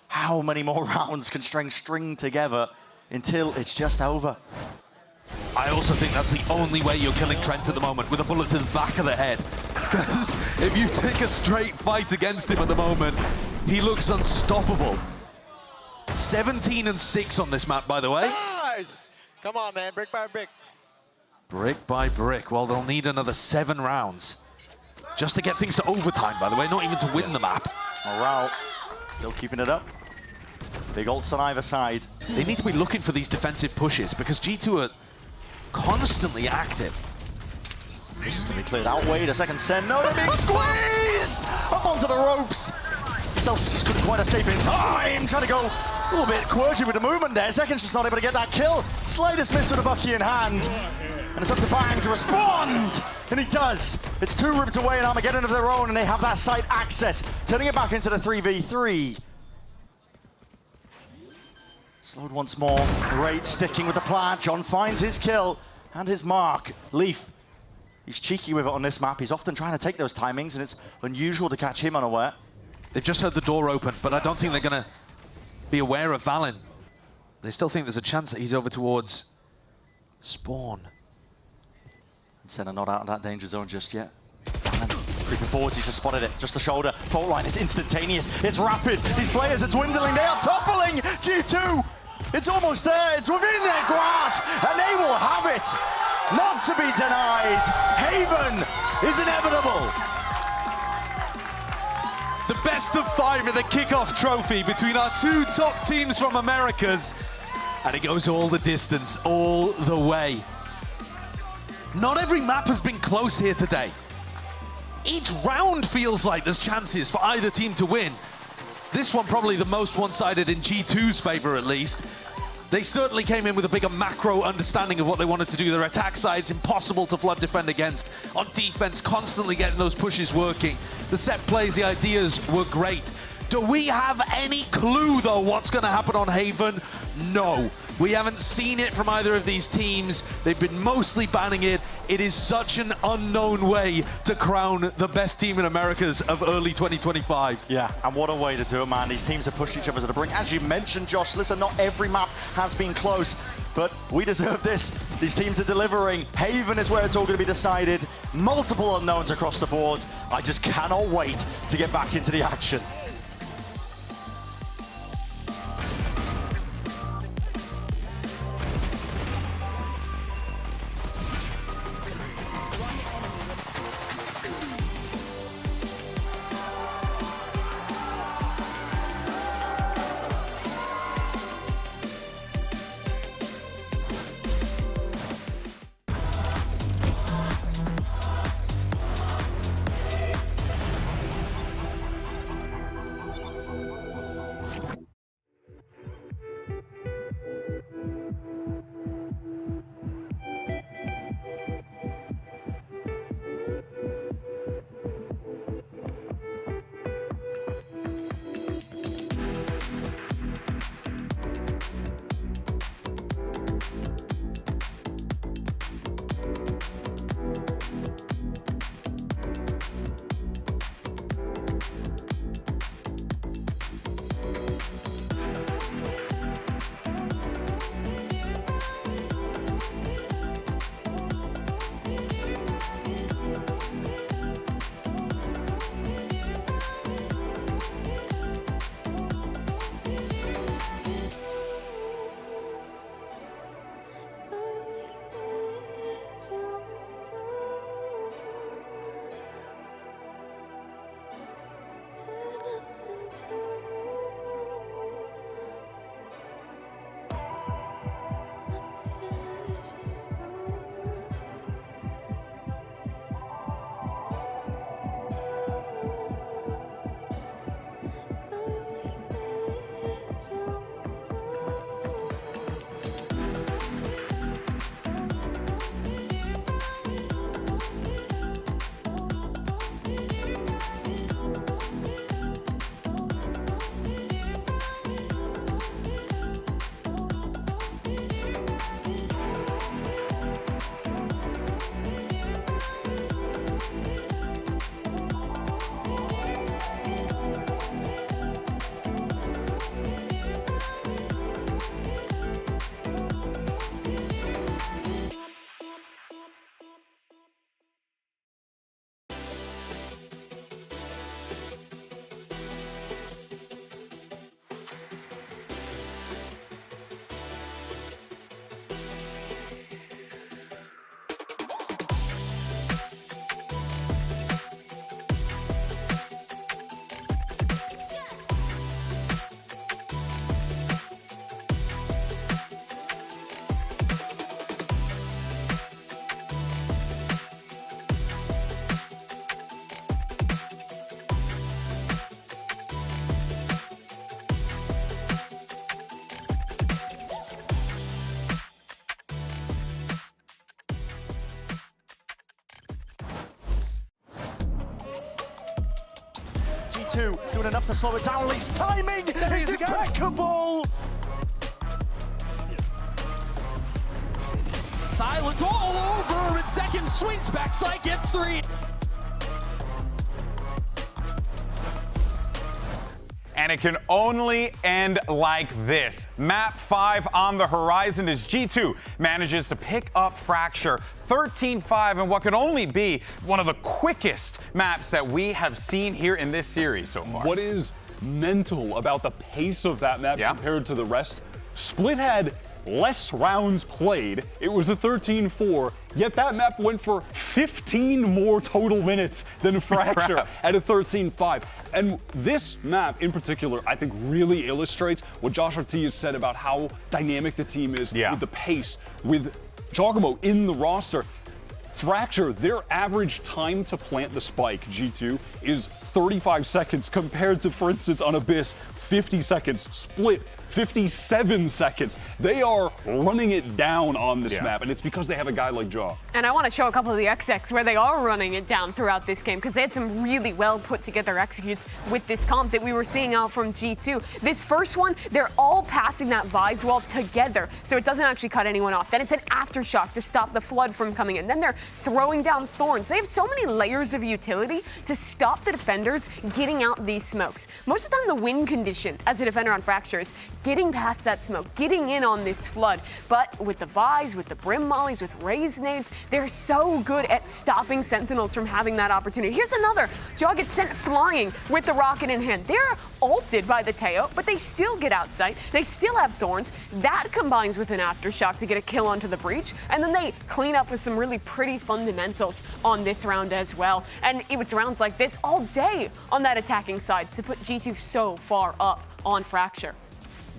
how many more rounds can string together until it's just over? I also think that's the only way you're killing Trent at the moment, with a bullet to the back of the head. Because if you take a straight fight against him at the moment, he looks unstoppable. 17 and 6 on this map, by the way. Nice! Come on, man, brick by brick. Brick by brick. Well, they'll need another 7 rounds. Just to get things to overtime, by the way, not even to win the map. Morale still keeping it up. Big ults on either side. They need to be looking for these defensive pushes because G2 are constantly active. This is going to be cleared out. Wait a second, SEN. No, they're being squeezed! Up onto the ropes. Celsius just couldn't quite escape in time. Trying to go a little bit quirky with the movement there. Zekken's just not able to get that kill. Slightest miss with a Bucky in hand. And it's up to Bang to respond. And he does. It's 2 ripped away and Armageddon of their own, and they have that site access, turning it back into the 3v3. Slowed once more. Great sticking with the plant. John finds his kill and his mark. Leaf. He's cheeky with it on this map. He's often trying to take those timings, and it's unusual to catch him unaware. They've just heard the door open, but I don't think they're going to be aware of Valin. They still think there's a chance that he's over towards Spawn. SEN are not out of that danger zone just yet. Creeping forwards, he's just spotted it. Just the shoulder. Fault line, it's instantaneous. It's rapid. These players are dwindling. They are toppling G2. It's almost there. It's within their grasp. And they will have it. Not to be denied. Haven is inevitable. The best of 5 of the kickoff trophy between our 2 top teams from Americas. And it goes all the distance, all the way. Not every map has been close here today. Each round feels like there's chances for either team to win. This one probably the most one-sided in G2's favor, at least. They certainly came in with a bigger macro understanding of what they wanted to do. Their attack side's impossible to flood defend against. On defense, constantly getting those pushes working. The set plays, the ideas were great. Do we have any clue, though, what's going to happen on Haven? No. We haven't seen it from either of these teams. They've been mostly banning it. It is such an unknown way to crown the best team in Americas of early 2025. Yeah, and what a way to do it, man. These teams have pushed each other to the brink. As you mentioned, Josh, listen, not every map has been close, but we deserve this. These teams are delivering. Haven is where it's all going to be decided. Multiple unknowns across the board. I just cannot wait to get back into the action. G2 doing enough to slow it down. Lee's timing is impeccable. Silent all over, and second swings backside, gets 3. And it can only end like this. Map 5 on the horizon as G2 manages to pick up Fracture 13-5 in what could only be one of the quickest maps that we have seen here in this series so far. What is mental about the pace of that map compared to the rest? Split had less rounds played. It was a 13-4, yet that map went for 15 more total minutes than Fracture at a 13-5. And this map in particular, I think, really illustrates what Josh RT has said about how dynamic the team is with the pace, with Giacomo in the roster. Fracture, their average time to plant the spike, G2, is 35 seconds compared to, for instance, on Abyss, 50 seconds. Split, 57 seconds. They are running it down on this map, and it's because they have a guy like Ja. And I want to show a couple of the XX where they are running it down throughout this game, because they had some really well put together executes with this comp that we were seeing out from G2. This first one, they're all passing that Vise wall together, so it doesn't actually cut anyone off. Then it's an aftershock to stop the flood from coming in. Then they're throwing down thorns. They have so many layers of utility to stop the defenders getting out these smokes. Most of the time, the win condition as a defender on Fracture is getting past that smoke, getting in on this flood. But with the Vise, with the Brim Mollies, with Raise Nades, they're so good at stopping Sentinels from having that opportunity. Here's another. Ja gets sent flying with the rocket in hand. They're ulted by the Teo, but they still get outside. They still have thorns. That combines with an aftershock to get a kill onto the breach, and then they clean up with some really pretty fundamentals on this round as well. And it was rounds like this all day on that attacking side to put G2 so far up on Fracture.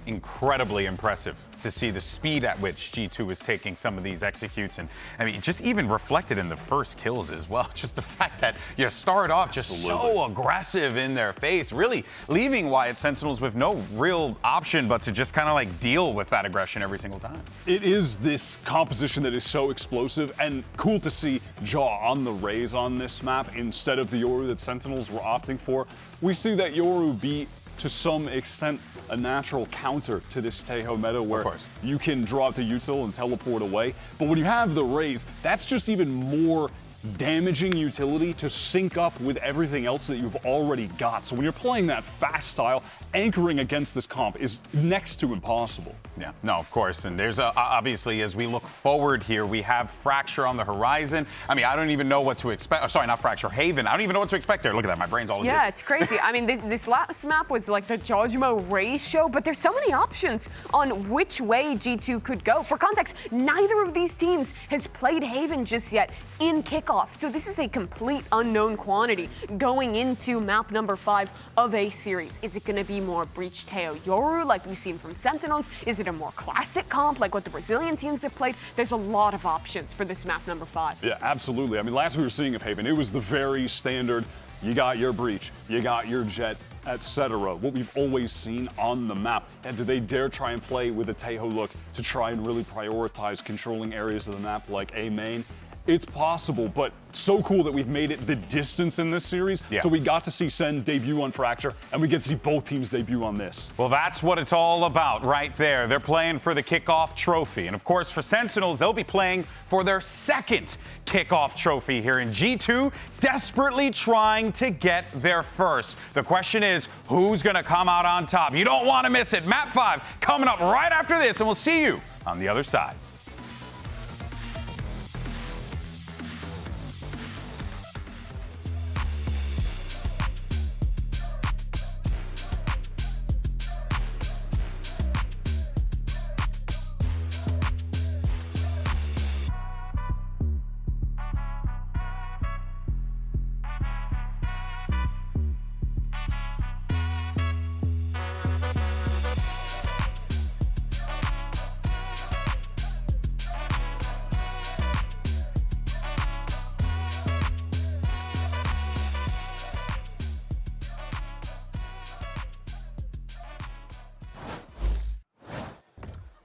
Incredibly impressive to see the speed at which G2 is taking some of these executes, and I mean, just even reflected in the first kills as well. Just the fact that you start off just so aggressive in their face, really leaving Wyatt Sentinels with no real option but to just kind of like deal with that aggression every single time. It is this composition that is so explosive, and cool to see Ja on the Raze on this map instead of the Yoru that Sentinels were opting for. We see that Yoru be, to some extent, a natural counter to this Tejo meta where you can draw out the util and teleport away. But when you have the Raze, that's just even more damaging utility to sync up with everything else that you've already got. So when you're playing that fast style, anchoring against this comp is next to impossible. Yeah, no, of course. And there's obviously, as we look forward here, we have Fracture on the horizon. I mean, I don't even know what to expect. Oh, sorry, not Fracture, Haven. I don't even know what to expect there. Look at that, my brain's all Yeah, it's crazy. I mean, this last map was like the Giacomo Raze show, but there's so many options on which way G2 could go. For context, neither of these teams has played Haven just yet in Kickoff. So this is a complete unknown quantity going into map number 5 of a series. Is it going to be more Breach Teo Yoru like we've seen from Sentinels? Is it a more classic comp like what the Brazilian teams have played? There's a lot of options for this map number 5. Yeah, absolutely. I mean, last we were seeing of Haven, it was the very standard, you got your Breach, you got your Jet, etc. What we've always seen on the map. And do they dare try and play with a Tejo look to try and really prioritize controlling areas of the map like A main? It's possible, but so cool that we've made it the distance in this series. So we got to see SEN debut on Fracture, and we get to see both teams debut on this. Well, that's what it's all about right there. They're playing for the Kickoff trophy. And of course, for Sentinels, they'll be playing for their second Kickoff trophy here in G2, desperately trying to get their first. The question is, who's going to come out on top? You don't want to miss it. Map 5 coming up right after this, and we'll see you on the other side.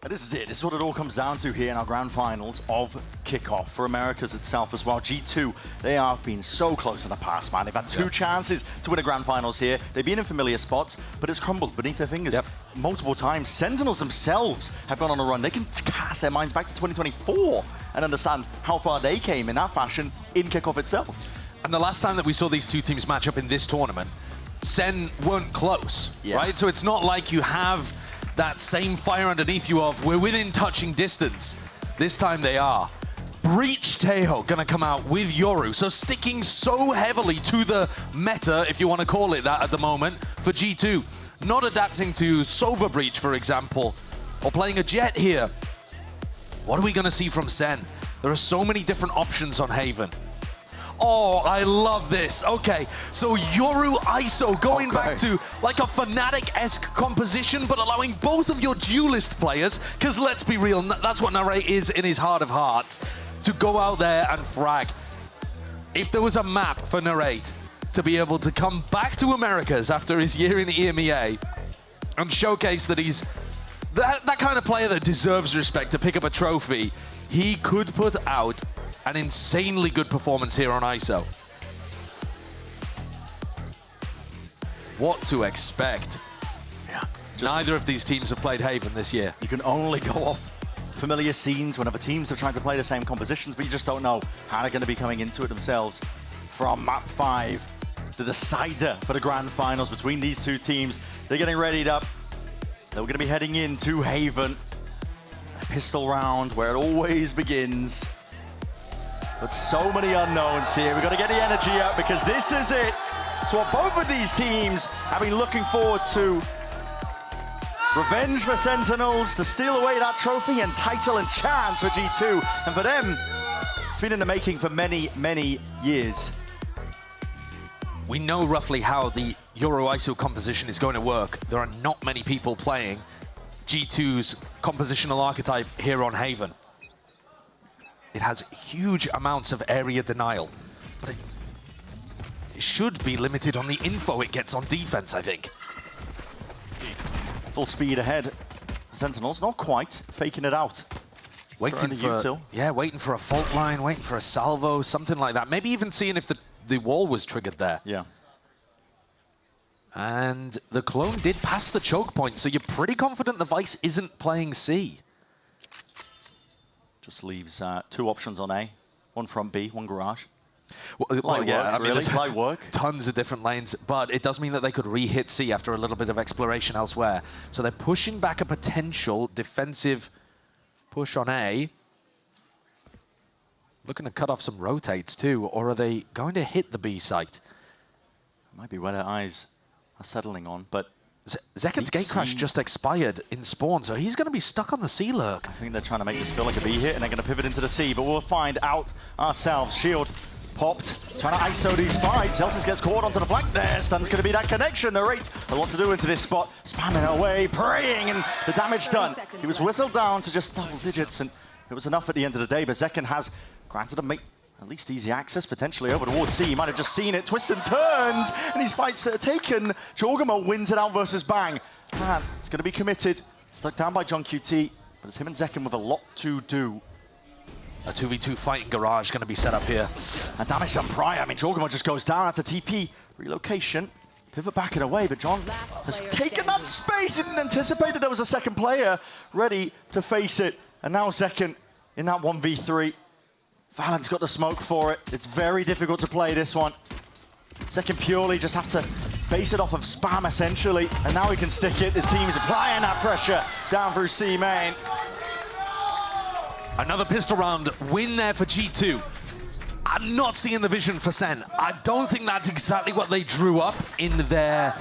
This is it. This is what it all comes down to here in our grand finals of Kickoff for Americas itself as well. G2, they have been so close in the past, man. They've had two chances to win a grand finals here. They've been in familiar spots, but it's crumbled beneath their fingers multiple times. Sentinels themselves have gone on a run. They can cast their minds back to 2024 and understand how far they came in that fashion in Kickoff itself. And the last time that we saw these two teams match up in this tournament, SEN weren't close, right? So it's not like you have that same fire underneath you of we're within touching distance. This time they are. Breach Tejo gonna come out with Yoru, so sticking so heavily to the meta, if you want to call it that at the moment, for G2. Not adapting to Sova Breach, for example, or playing a Jet here. What are we gonna see from SEN? There are so many different options on Haven. Oh, I love this. Okay, so Yoru ISO going back to like a Fnatic-esque composition, but allowing both of your duelist players, because let's be real, that's what Narrate is in his heart of hearts, to go out there and frag. If there was a map for Narrate to be able to come back to Americas after his year in EMEA and showcase that he's that kind of player that deserves respect to pick up a trophy, he could put out an insanely good performance here on ISO. What to expect? Yeah. Neither of these teams have played Haven this year. You can only go off familiar scenes whenever teams are trying to play the same compositions, but you just don't know how they're going to be coming into it themselves. From map 5, the decider for the grand finals between these two teams. They're getting readied up. They're going to be heading into Haven. A pistol round where it always begins. But so many unknowns here. We've got to get the energy up because this is it. It's what both of these teams have been looking forward to. Revenge for Sentinels to steal away that trophy and title and chance for G2. And for them, it's been in the making for many, many years. We know roughly how the Euro ISO composition is going to work. There are not many people playing G2's compositional archetype here on Haven. It has huge amounts of area denial, but it should be limited on the info it gets on defense, I think. Full speed ahead. Sentinels, not quite, faking it out. Waiting for, yeah, waiting for a fault line, waiting for a salvo, something like that. Maybe even seeing if the wall was triggered there. Yeah. And the clone did pass the choke point, so you're pretty confident the Vice isn't playing C. Just leaves 2 options on A. One from B, one garage. Well, yeah, I mean, really? Light work. Tons of different lanes, but it does mean that they could re-hit C after a little bit of exploration elsewhere. So they're pushing back a potential defensive push on A. Looking to cut off some rotates too, or are they going to hit the B site? Might be where their eyes are settling on, but Zeken's gate crash just expired in spawn, so he's going to be stuck on the C lurk. I think they're trying to make this feel like a B hit, and they're going to pivot into the C, but we'll find out ourselves. Shield popped, trying to ISO these fights. Celsius gets caught onto the flank there. Stun's going to be that connection. Narrate a lot to do into this spot. Spamming away, praying, and the damage done. He was whittled down to just double digits, and it was enough at the end of the day, but Zeken has granted him at least easy access, potentially over towards C. He might have just seen it, twists and turns, and his fights are taken. Jorgamo wins it out versus Bang. Man, it's going to be committed. Stuck down by John QT, but it's him and Zeken with a lot to do. A 2v2 fight in garage going to be set up here. And damage done prior. I mean, Jorgamo just goes down. That's a TP relocation. Pivot back and away, but John has taken that space. He didn't anticipate that there was a second player ready to face it. And now Zeken in that 1v3. VALORANT's got the smoke for it. It's very difficult to play this one. Zeken purely just have to base it off of spam, essentially. And now he can stick it. His team is applying that pressure down through C main. Another pistol round win there for G2. I'm not seeing the vision for SEN. I don't think that's exactly what they drew up in their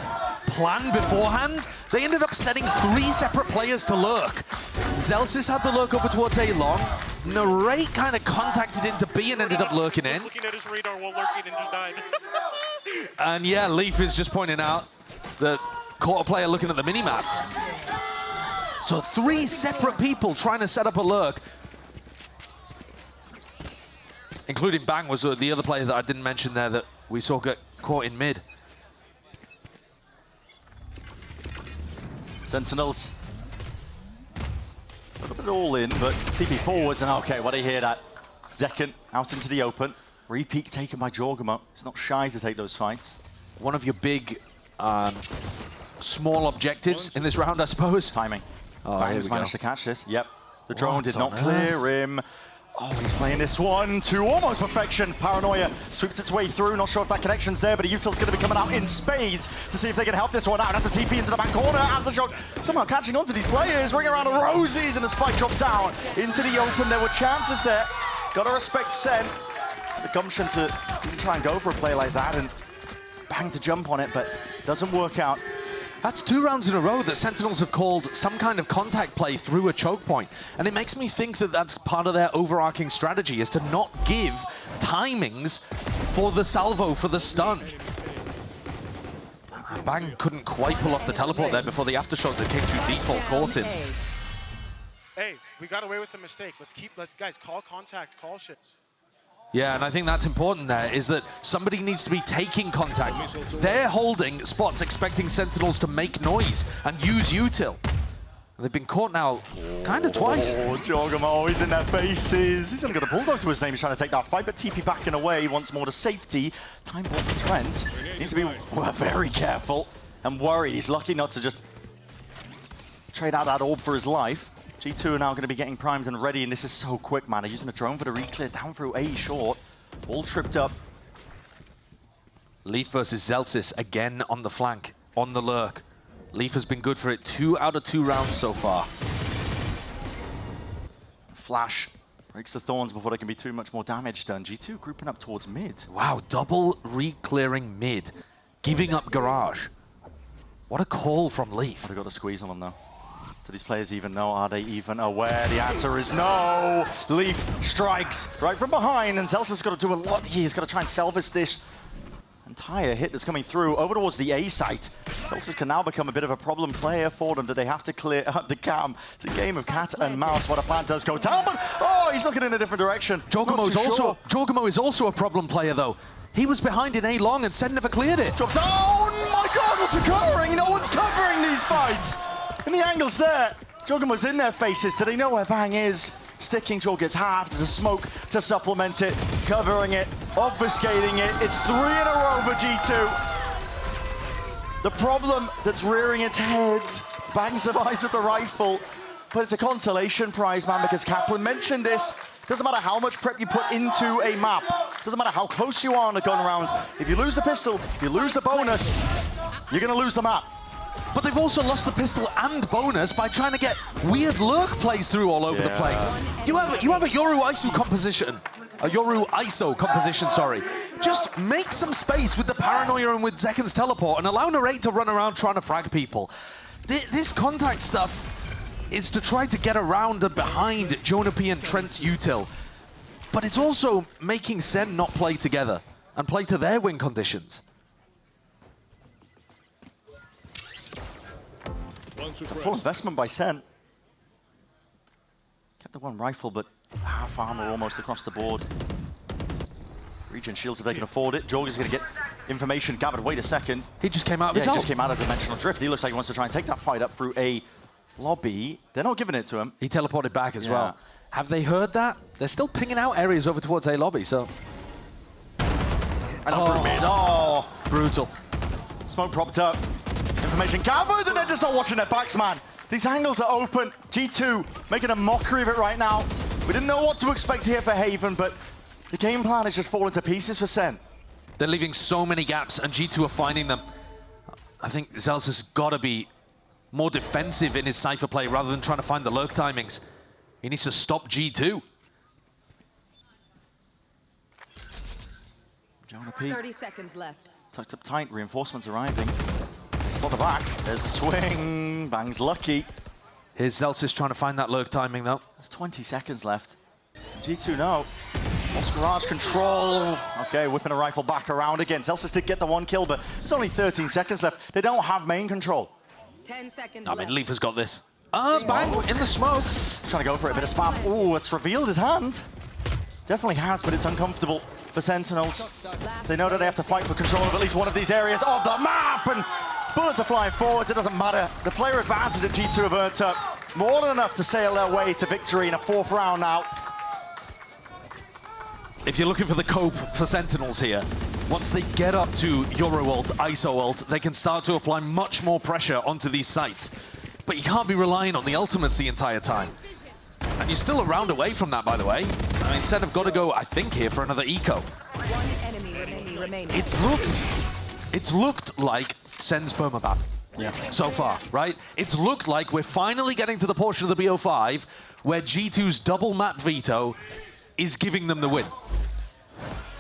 plan beforehand. They ended up setting 3 separate players to lurk. Zelsis had the lurk over towards A long. Narrate kind of contacted into B and ended up lurking in. Looking at his radar while lurking and just died. And yeah, Leaf is just pointing out that caught a player looking at the minimap. So 3 separate people trying to set up a lurk. Including Bang was the other player that I didn't mention there that we saw get caught in mid. Sentinels. A little bit all in, but TP forwards, and okay, what do you hear that? Zeken out into the open. Repeat taken by Jorgamo. He's not shy to take those fights. One of your big, small objectives in this round, I suppose. Timing. Oh, Bang's managed to catch this. Yep. The drone did not clear him. Oh, he's playing this one to almost perfection. Paranoia sweeps its way through. Not sure if that connection's there, but a util's going to be coming out in spades to see if they can help this one out. That's a TP into the back corner. Aftershock somehow catching on to these players. Ring around the rosies and a spike drop down into the open. There were chances there. Got to respect SEN. The gumption to even try and go for a play like that and bang to jump on it, but doesn't work out. That's 2 rounds in a row that Sentinels have called some kind of contact play through a choke point. And it makes me think that that's part of their overarching strategy, is to not give timings for the salvo, for the stun. Bang couldn't quite pull off the teleport there before the aftershock that came through default caught him. Hey, we got away with the mistakes. Let's guys, call contact, call shit. Yeah, and I think that's important there, is that somebody needs to be taking contact. They're holding spots expecting Sentinels to make noise and use util. They've been caught now kind of twice. Oh, Jogamo, he's in their faces. He's only got a bulldog to his name. He's trying to take that fight, but TP backing away once more to safety. Time ball for Trent. Needs to be very careful and worried. He's lucky not to just trade out that orb for his life. G2 are now going to be getting primed and ready, and this is so quick, man. They're using the drone for the re-clear down through A short. All tripped up. Leaf versus Zelsis again on the flank, on the lurk. Leaf has been good for it 2 out of 2 rounds so far. Flash breaks the thorns before there can be too much more damage done. G2 grouping up towards mid. Wow, double re-clearing mid, giving up garage. What a call from Leaf. They've got to squeeze on them, though. Do these players even know? Are they even aware? The answer is no. Leaf strikes right from behind, and Zelsa's got to do a lot here. He's got to try and salvage this entire hit that's coming through over towards the A site. Zelsa's can now become a bit of a problem player for them. Do they have to clear up the cam? It's a game of cat and mouse. What a plan does go down, but oh, he's looking in a different direction. Jogamo is also a problem player, though. He was behind in A long and SEN never cleared it. Dropped down. Oh my God, what's occurring? No one's covering these fights. And the angle's there. Jogamo's in their faces. Do they know where Bang is? Sticking Jog gets halved. There's a smoke to supplement it, covering it, obfuscating it. It's 3 in a row for G2. The problem that's rearing its head. Bang survives with the rifle, but it's a consolation prize, man, because Kaplan mentioned this. Doesn't matter how much prep you put into a map. Doesn't matter how close you are on a gun round. If you lose the pistol, if you lose the bonus, you're going to lose the map. But they've also lost the pistol and bonus by trying to get weird lurk plays through all over the place. You have a Yoru ISO composition, sorry. Just make some space with the Paranoia and with Zekken's teleport and allow Narrate to run around trying to frag people. This contact stuff is to try to get around and behind Jonapi and Trent's util. But it's also making SEN not play together and play to their win conditions. It's a full investment by SEN. Kept the one rifle, but half armor almost across the board. Regen shields if they can afford it. Jorg is going to get information gathered. Wait a second. He just came out of his he just came out of Dimensional Drift. He looks like he wants to try and take that fight up through a lobby. They're not giving it to him. He teleported back as well. Have they heard that? They're still pinging out areas over towards A lobby, so... And up through mid. Oh, brutal. Smoke propped up. Information gathered, and they're just not watching their backs, man. These angles are open. G2 making a mockery of it right now. We didn't know what to expect here for Haven, but the game plan is just falling to pieces for SEN. They're leaving so many gaps, and G2 are finding them. I think Zels has got to be more defensive in his Cypher play rather than trying to find the lurk timings. He needs to stop G2. Jonapi. 30 seconds left. Tucked up tight, reinforcements arriving. Spot the back, there's a swing. Bang's lucky. Here's Zelsis trying to find that lurk timing, though. There's 20 seconds left. G2 no. Lost garage control. Okay, whipping a rifle back around again. Zelsis did get the 1 kill, but there's only 13 seconds left. They don't have main control. 10 seconds I mean, left. Leaf has got this. Bang in the smoke. Trying to go for it, a bit of spam. Oh, it's revealed his hand. Definitely has, but it's uncomfortable for Sentinels. They know that they have to fight for control of at least one of these areas of the map, and bullets are flying forwards. It doesn't matter. The player advantage that G2 have earned up more than enough to sail their way to victory in a 4th round now. If you're looking for the cope for Sentinels here, once they get up to Euro ult, ISO ult, they can start to apply much more pressure onto these sites. But you can't be relying on the ultimates the entire time. And you're still a round away from that, by the way. I mean, SEN have got to go, I think, here for another eco. One enemy remaining. It's looked like SEN's permaban. Yeah. So far, right? It's looked like we're finally getting to the portion of the BO5 where G2's double map veto is giving them the win.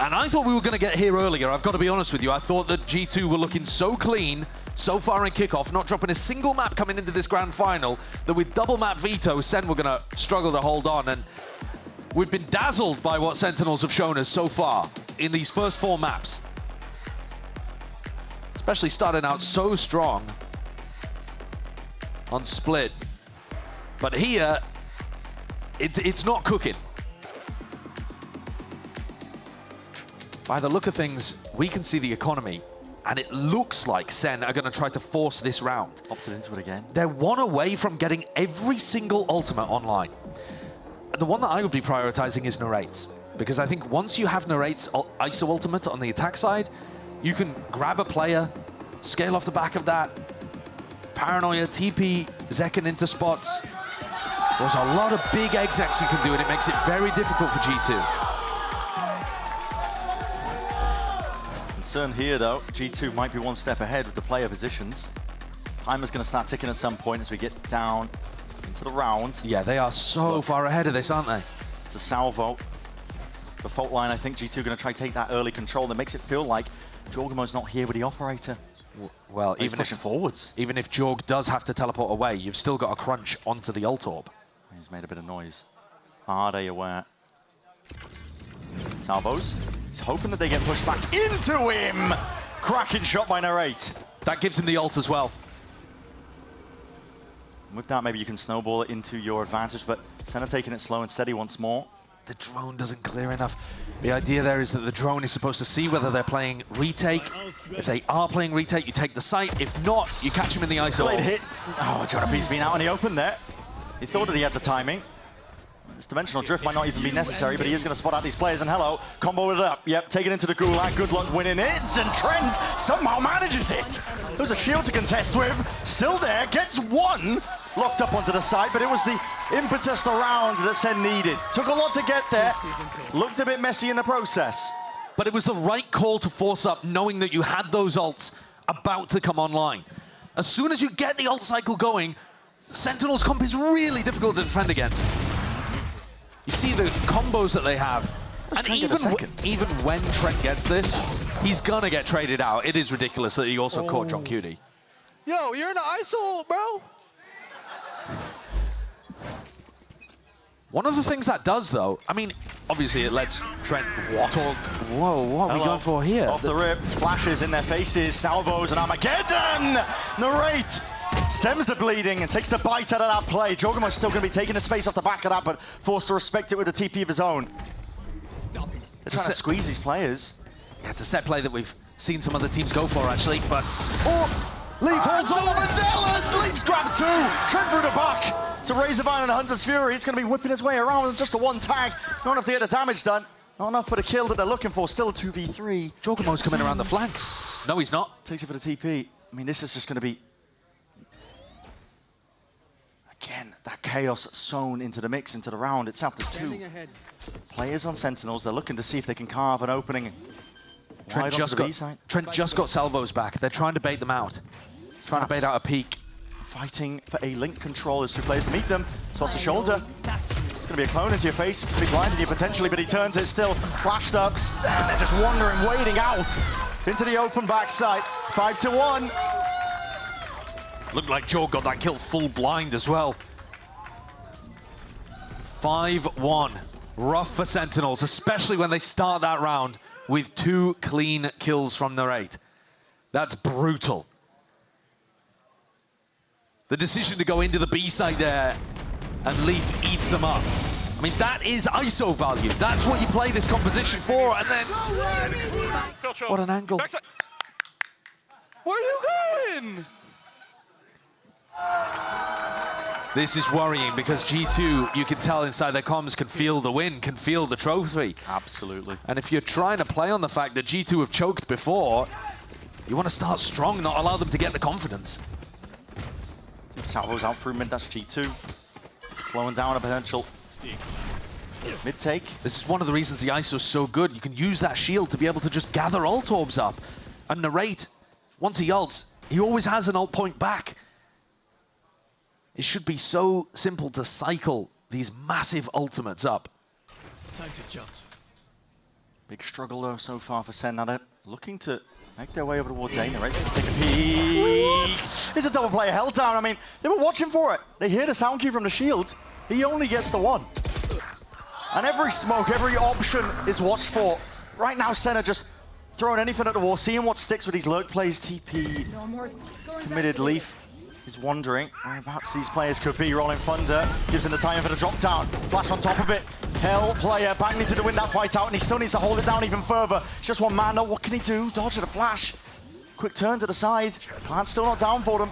And I thought we were going to get here earlier, I've got to be honest with you. I thought that G2 were looking so clean so far in kickoff, not dropping a single map coming into this grand final, that with double map veto, SEN were going to struggle to hold on. And we've been dazzled by what Sentinels have shown us so far in these first 4 maps. Especially starting out so strong on Split. But here, it's not cooking. By the look of things, we can see the economy, and it looks like SEN are going to try to force this round. Opted into it again. They're 1 away from getting every single ultimate online. The one that I would be prioritizing is Narrate's, because I think once you have Narrate's ISO ultimate on the attack side, you can grab a player, scale off the back of that, Paranoia, TP, Zekken into spots. There's a lot of big execs you can do, and it makes it very difficult for G2. Concern here, though, G2 might be 1 step ahead with the player positions. Timer's going to start ticking at some point as we get down into the round. Yeah, they are so far ahead of this, aren't they? It's a salvo. The fault line, I think G2 going to try to take that early control. That makes it feel like Jorgamo's not here with the operator. Well, he's pushing forwards. Even if Jorg does have to teleport away, you've still got a crunch onto the ult orb. He's made a bit of noise. Are they aware? Salvos. He's hoping that they get pushed back into him. Cracking shot by Narrate. That gives him the ult as well. With that, maybe you can snowball it into your advantage, but SEN are taking it slow and steady once more. The drone doesn't clear enough. The idea there is that the drone is supposed to see whether they're playing retake. If they are playing retake, you take the site. If not, you catch him in the ISO. Great hit. Oh, Jonapi's been out in the open there. He thought that he had the timing. This dimensional drift might not even be necessary, but he is going to spot out these players, and hello, combo it up. Yep, take it into the gulag. Good luck winning it, and Trent somehow manages it. There's a shield to contest with. Still there, gets 1. Locked up onto the side, but it was the impetus around that SEN needed. Took a lot to get there. Looked a bit messy in the process. But it was the right call to force up, knowing that you had those ults about to come online. As soon as you get the ult cycle going, Sentinel's comp is really difficult to defend against. You see the combos that they have. And even when Trent gets this, he's gonna get traded out. It is ridiculous that he also caught John Cutie. Yo, you're in the ISO, bro. One of the things that does, though, I mean, obviously it lets Trent talk. Whoa, what are we going for here? Off the rips, flashes in their faces, salvos and Armageddon! Narrate stems the bleeding and takes the bite out of that play. Jorgamo's still going to be taking the space off the back of that, but forced to respect it with a TP of his own. They're trying to squeeze these players. Yeah, it's a set play that we've seen some other teams go for, actually, but... Oh! Leaf holds on overzealous! Leaf's grabbed 2! Trent through the back to Razorvine and Hunter's Fury. He's going to be whipping his way around with just a 1 tag. Not enough to get the damage done. Not enough for the kill that they're looking for. Still a 2v3. Jorgamo's coming around the flank. No, he's not. Takes it for the TP. I mean, this is just going to be... Again, that chaos sown into the mix, into the round itself. There's 2 players on Sentinels. They're looking to see if they can carve an opening. Trent just got salvos back. They're trying to bait them out. Trying to bait out a peek. Fighting for a link control as 2 players meet them. Toss a shoulder. It's going to be a clone into your face. Could be blinding you potentially, but he turns it still. Flashed up. And they're just wandering, waiting out. Into the open backside. 5-1. Looked like Joe got that kill full blind as well. 5-1. Rough for Sentinels, especially when they start that round with 2 clean kills from Narrate. That's brutal. The decision to go into the B site there, and Leaf eats them up. I mean, that is ISO value. That's what you play this composition for, and then... What an angle. Backside. Where are you going? This is worrying because G2, you can tell inside their comms, can feel the win, can feel the trophy. Absolutely. And if you're trying to play on the fact that G2 have choked before, you want to start strong, not allow them to get the confidence. Salvo's out through mid, that's G2. Slowing down a potential Mid-take. This is one of the reasons the ISO is so good. You can use that shield to be able to just gather ult orbs up. And Narrate, once he ults, he always has an ult point back. It should be so simple to cycle these massive ultimates up. Time to judge. Big struggle though so far for SEN. Now looking to make their way over towards A. Narrate's going to take a peek. It's a double player held down. I mean, they were watching for it. They hear the sound cue from the shield. He only gets the one. And every smoke, every option is watched for. Right now, SEN are just throwing anything at the wall, seeing what sticks with these lurk plays. TP committed. Leaf is wondering whereabouts these players could be. Rolling Thunder gives him the time for the drop down. Flash on top of it. Hell player, Bang needed to win that fight out, and he still needs to hold it down even further. It's just one man, though. What can he do? Dodge at a flash. Quick turn to the side. Plant's still not down for them.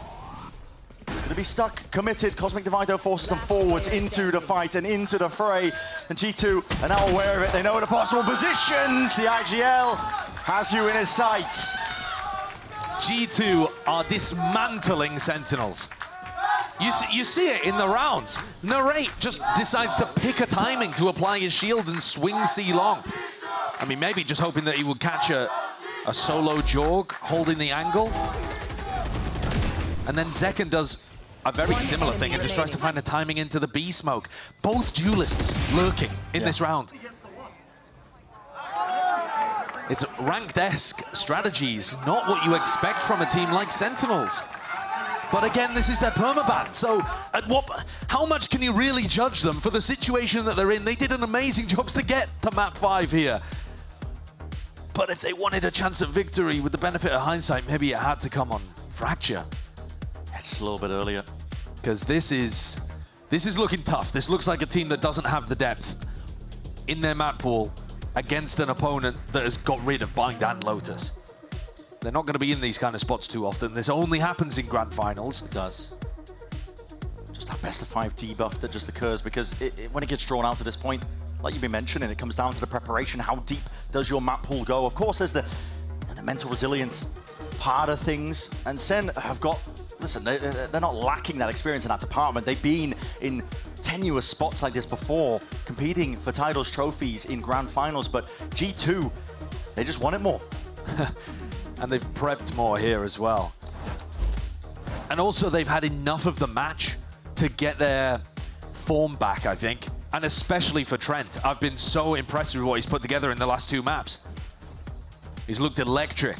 Going to be stuck, committed. Cosmic Divider forces them forwards into the fight and into the fray. And G2 are now aware of it. They know the possible positions. The IGL has you in his sights. G2 are dismantling Sentinels. You see it in the rounds. Narrate just decides to pick a timing to apply his shield and swing C long. I mean, maybe just hoping that he would catch a solo Jorg holding the angle. And then Zekken does a very similar thing and just tries to find a timing into the B smoke. Both duelists lurking in this round. It's ranked-esque strategies, not what you expect from a team like Sentinels. But again, this is their permaban, so how much can you really judge them for the situation that they're in? They did an amazing job to get to map 5 here. But if they wanted a chance at victory with the benefit of hindsight, maybe it had to come on Fracture. Yeah, just a little bit earlier. Because this is looking tough. This looks like a team that doesn't have the depth in their map pool against an opponent that has got rid of Bind and Lotus. They're not going to be in these kind of spots too often. This only happens in grand finals. It does. Just that best of 5 debuff that just occurs because when it gets drawn out to this point, like you've been mentioning, it comes down to the preparation. How deep does your map pool go? Of course, there's the mental resilience part of things. And SEN have got, listen, they're not lacking that experience in that department. They've been in tenuous spots like this before, competing for titles, trophies in grand finals. But G2, they just want it more. And they've prepped more here as well. And also they've had enough of the match to get their form back, I think. And especially for Trent. I've been so impressed with what he's put together in the last 2 maps. He's looked electric.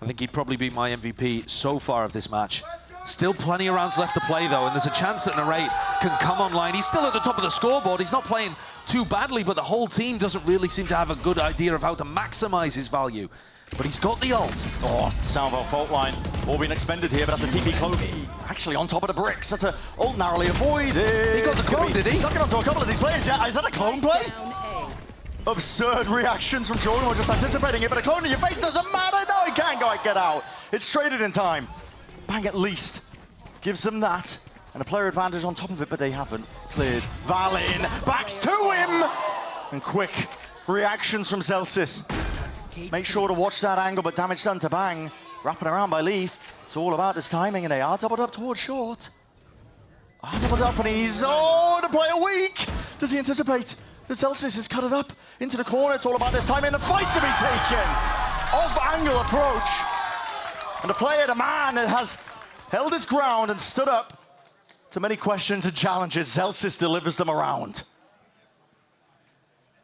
I think he'd probably be my MVP so far of this match. Still plenty of rounds left to play though, and there's a chance that Narrate can come online. He's still at the top of the scoreboard. He's not playing too badly, but the whole team doesn't really seem to have a good idea of how to maximize his value. But he's got the ult. Oh, Salvo fault line all being expended here, but that's a TP clone. Actually on top of the bricks. That's a ult narrowly avoided. He got the clone, did he? Sucking onto a couple of these players. Yeah, is that a clone play? Absurd reactions from Jordan. We're just anticipating it, but a clone in your face doesn't matter. No, he can't go get out. It's traded in time. Bang at least gives them that. And a player advantage on top of it, but they haven't cleared. Valin backs to him! And quick reactions from Celsius. Make sure to watch that angle, but damage done to Bang. Wrapping around by Leaf. It's all about this timing, and they are doubled up towards short. Doubled up, and he's, the player weak! Does he anticipate that Celsius has cut it up into the corner? It's all about this timing, the fight to be taken! Off-angle approach. And the player, the man that has held his ground and stood up to many questions and challenges, Celsius delivers them around.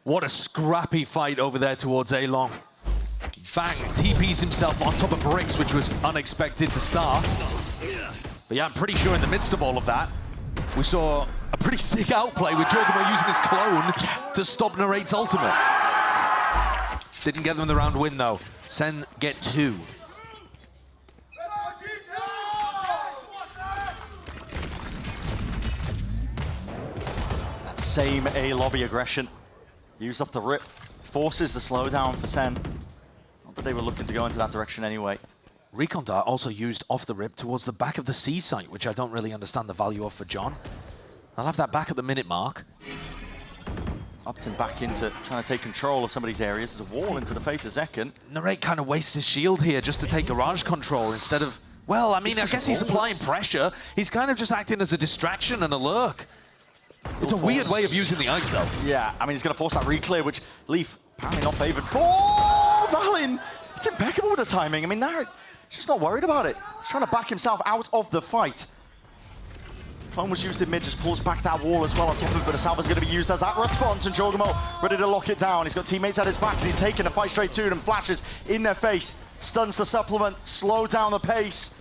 What a scrappy fight over there towards A-Long. Bang TPs himself on top of bricks, which was unexpected to start. But yeah, I'm pretty sure in the midst of all of that, we saw a pretty sick outplay with Jordan using his clone to stop Narrate's ultimate. Didn't get them the round win though. SEN get 2. That same A lobby aggression used off the rip forces the slowdown for SEN. Not that they were looking to go into that direction anyway. Recon Dart also used off the rip towards the back of the C site, which I don't really understand the value of for John. I'll have that back at the minute mark. Upton back into trying to take control of some of these areas. There's a wall into the face of Zekken. Narrate kind of wastes his shield here just to take garage control instead of, well, I mean, I guess he's applying pressure. He's kind of just acting as a distraction and a lurk. It's a weird way of using the ISO. Yeah, I mean, he's going to force that re-clear, which Leaf apparently not favored for. Valin, it's impeccable with the timing. I mean, now he's just not worried about it. He's trying to back himself out of the fight. Clone was used in mid, just pulls back that wall as well on top of it, but a salva's going to be used as that response, and Jogamo ready to lock it down. He's got teammates at his back, and he's taking a fight straight to them. Flashes in their face, stuns the supplement, slow down the pace.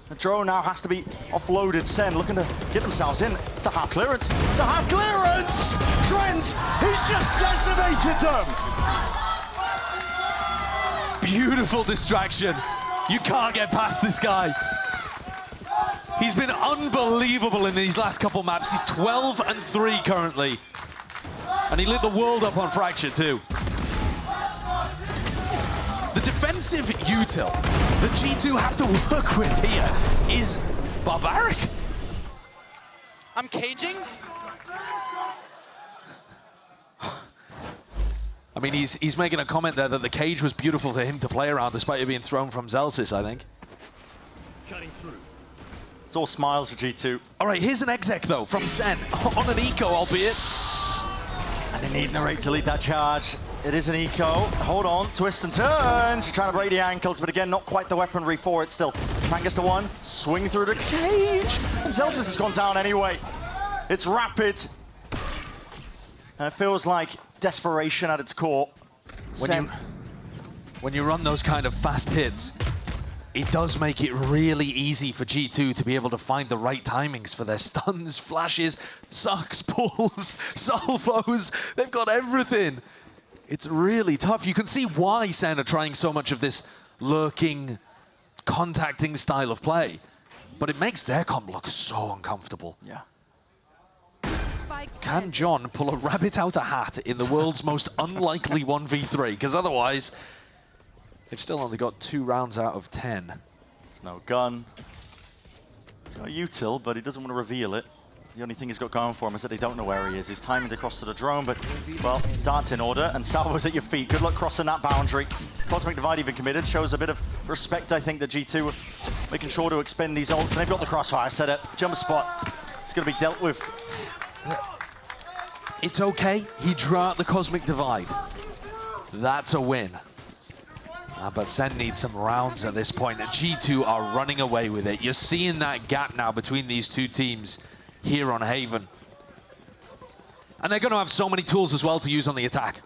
The drone now has to be offloaded. SEN looking to get themselves in. It's a half clearance. It's a half clearance! Trent, he's just decimated them! Beautiful distraction. You can't get past this guy. He's been unbelievable in these last couple maps. He's 12-3 currently. And he lit the world up on Fracture too. The defensive util that G2 have to work with here is barbaric. I'm caging. I mean, he's making a comment there that the cage was beautiful for him to play around despite it being thrown from Zelsis, I think. Cutting through. It's all smiles for G2. All right, here's an exec, though, from SEN, on an eco, albeit. And they need Narrate to lead that charge. It is an eco. Hold on, twist and turns. You're trying to break the ankles, but again, not quite the weaponry for it still. Frank gets the one, swing through the cage. And Zelsis has gone down anyway. It's rapid. And it feels like desperation at its core. When you run those kind of fast hits, it does make it really easy for G2 to be able to find the right timings for their stuns, flashes, sucks, pulls, salvos. They've got everything. It's really tough. You can see why SEN are trying so much of this lurking, contacting style of play. But it makes their comp look so uncomfortable. Yeah. Can John pull a rabbit out a hat in the world's most unlikely 1v3? Because otherwise, they've still only got 2 rounds out of 10. There's no gun. He's got a util, but he doesn't want to reveal it. The only thing he's got going for him is that they don't know where he is. He's timing across to the drone, but, well, darts in order, and Salvo's at your feet. Good luck crossing that boundary. Cosmic Divide even committed. Shows a bit of respect, I think, that G2 are making sure to expend these ults. And they've got the crossfire set up. Jump spot. It's going to be dealt with. It's okay. He drew out the Cosmic Divide. That's a win. But SEN needs some rounds at this point. G2 are running away with it. You're seeing that gap now between these two teams here on Haven. And they're going to have so many tools as well to use on the attack.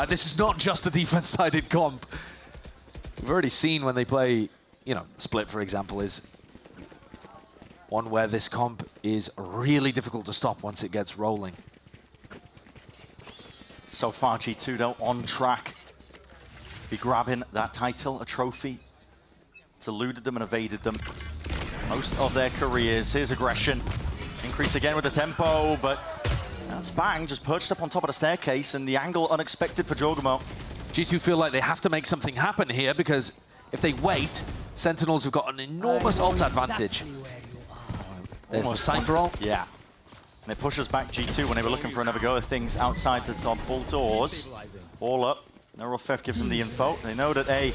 This is not just a defense-sided comp. We've already seen when they play, you know, Split, for example, is one where this comp is really difficult to stop once it gets rolling. So far, G2 though on track to be grabbing that title, a trophy. It's eluded them and evaded them most of their careers. Here's aggression. Increase again with the tempo, but that's Bang just perched up on top of the staircase, and the angle unexpected for Jogamo. G2 feel like they have to make something happen here, because if they wait, Sentinels have got an enormous ult advantage. There's the Cypher ult. Yeah. And it pushes back G2 when they were looking for another go of things outside the double doors. All up. Neurotheft gives them the info. They know that, hey,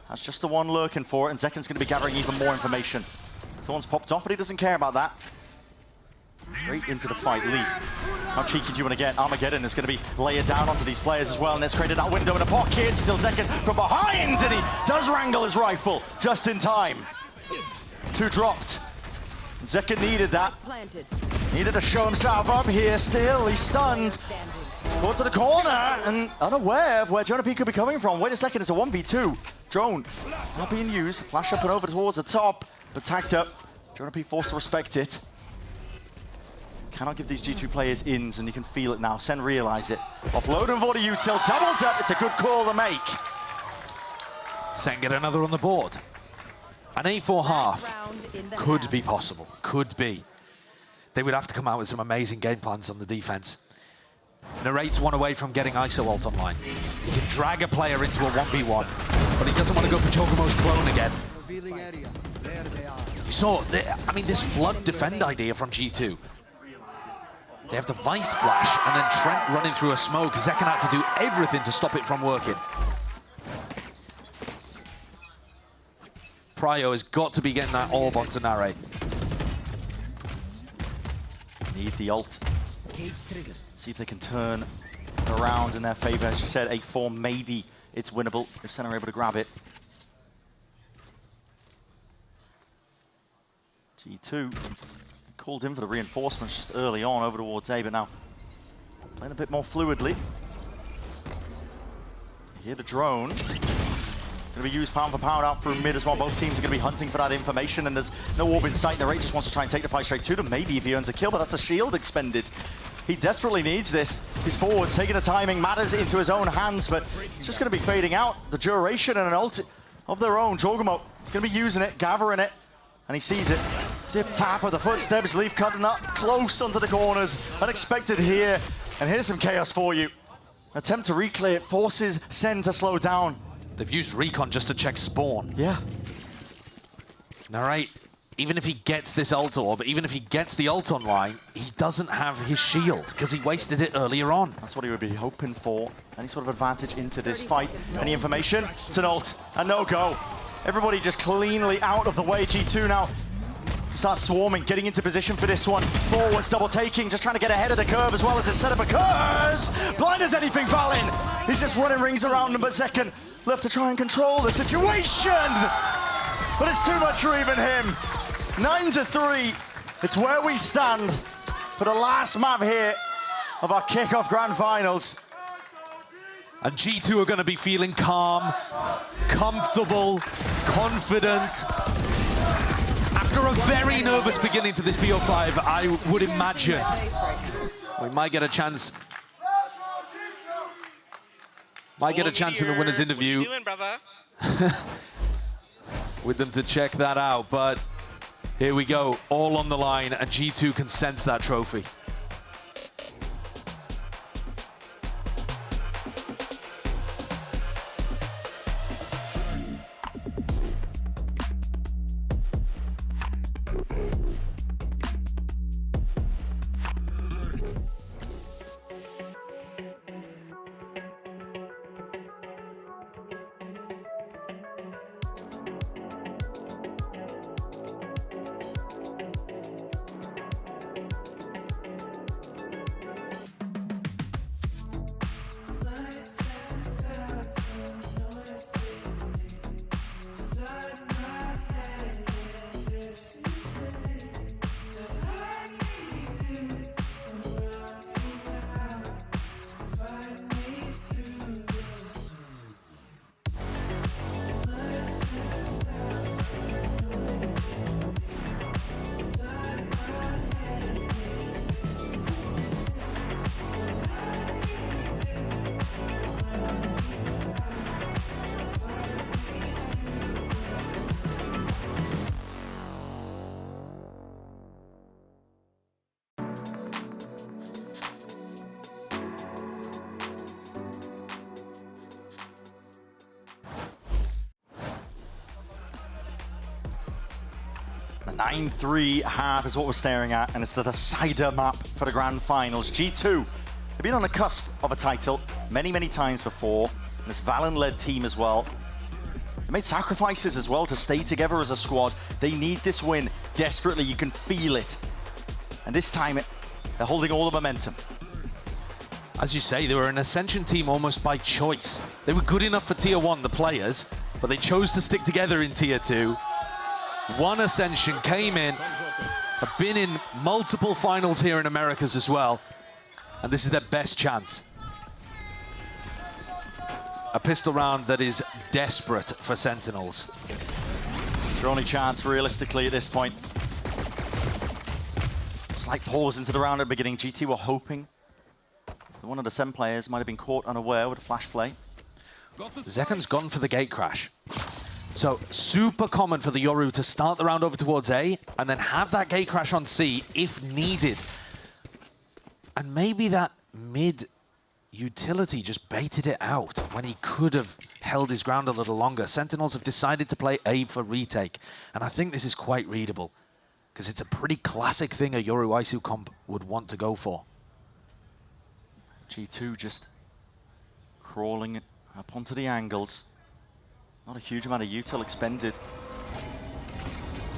that's just the one lurking for it, and Zekin's going to be gathering even more information. Thorn's popped off, but he doesn't care about that. Straight into the fight, Leaf. How cheeky do you want to get? Armageddon is going to be layered down onto these players as well, and it's created that window in the pocket. Still Zekin from behind, and he does wrangle his rifle just in time. It's 2 dropped. Zekin needed that. Needed to show himself up here still. He's stunned. Go to the corner and unaware of where Jonapi could be coming from. Wait a second, it's a 1v2. Drone not being used. Flash up and over towards the top, but tagged up. Jonapi forced to respect it. Cannot give these G2 players ins, and you can feel it now. SEN realize it. Offload and volley util, doubled up. It's a good call to make. SEN get another on the board. An 8-4 half could be possible, could be. They would have to come out with some amazing game plans on the defense. Narrate's one away from getting ISO ult online. He can drag a player into a 1v1, but he doesn't want to go for Chocomo's clone again. You saw, I mean, this flood defend idea from G2. They have the Vice flash, and then Trent running through a smoke. Zekin had to do everything to stop it from working. Pryo has got to be getting that orb onto Narrate. Need the ult. See if they can turn around in their favor. As you said, 8-4, maybe it's winnable if SEN are able to grab it. G2 called in for the reinforcements just early on over towards A, but now playing a bit more fluidly. You hear the drone. Going to be used pound for pound out through mid as well. Both teams are going to be hunting for that information, and there's no orb in sight. Narrate just wants to try and take the fight straight to them. Maybe if he earns a kill, but that's a shield expended. He desperately needs this. He's forward, taking the timing, matters into his own hands, but it's just going to be fading out. The duration and an ult of their own. Jorgamo is going to be using it, gathering it, and he sees it. Tip tap of the footsteps, Leaf cutting up close onto the corners. Unexpected here, and here's some chaos for you. Attempt to reclear it forces SEN to slow down. They've used recon just to check spawn. Yeah. Narrate, even if he gets this ult orb, even if he gets the ult online, he doesn't have his shield because he wasted it earlier on. That's what he would be hoping for. Any sort of advantage into this fight. Any information? It's an ult, a no-go. Everybody just cleanly out of the way. G2 now starts swarming, getting into position for this one. Forwards, double taking, just trying to get ahead of the curve as well as his setup occurs. Blind as anything, Valin. He's just running rings around him, but Zekken left to try and control the situation. But it's too much for even him. 9-3. It's where we stand for the last map here of our kickoff grand finals. And G2 are going to be feeling calm, comfortable, confident. After a very nervous beginning to this BO5, I would imagine we might get a chance. Might get a chance in the winner's interview. What are you doing, brother? With them to check that out, but here we go, all on the line, and G2 can sense that trophy. The 9-3 half is what we're staring at, and it's the decider map for the grand finals. G2, they've been on the cusp of a title many, many times before. And this Valen-led team as well. They made sacrifices as well to stay together as a squad. They need this win desperately. You can feel it. And this time, they're holding all the momentum. As you say, they were an Ascension team almost by choice. They were good enough for Tier 1, the players, but they chose to stick together in Tier 2. One Ascension came in, have been in multiple finals here in Americas as well, and this is their best chance. A pistol round that is desperate for Sentinels. Their only chance, realistically, at this point. Slight pause into the round at the beginning. GT were hoping that one of the SEN players might have been caught unaware with a flash play. Zekken's gone for the gate crash. So super common for the Yoru to start the round over towards A and then have that gate crash on C if needed. And maybe that mid utility just baited it out when he could have held his ground a little longer. Sentinels have decided to play A for retake. And I think this is quite readable because it's a pretty classic thing a Yoru Isu comp would want to go for. G2 just crawling up onto the angles. Not a huge amount of util expended.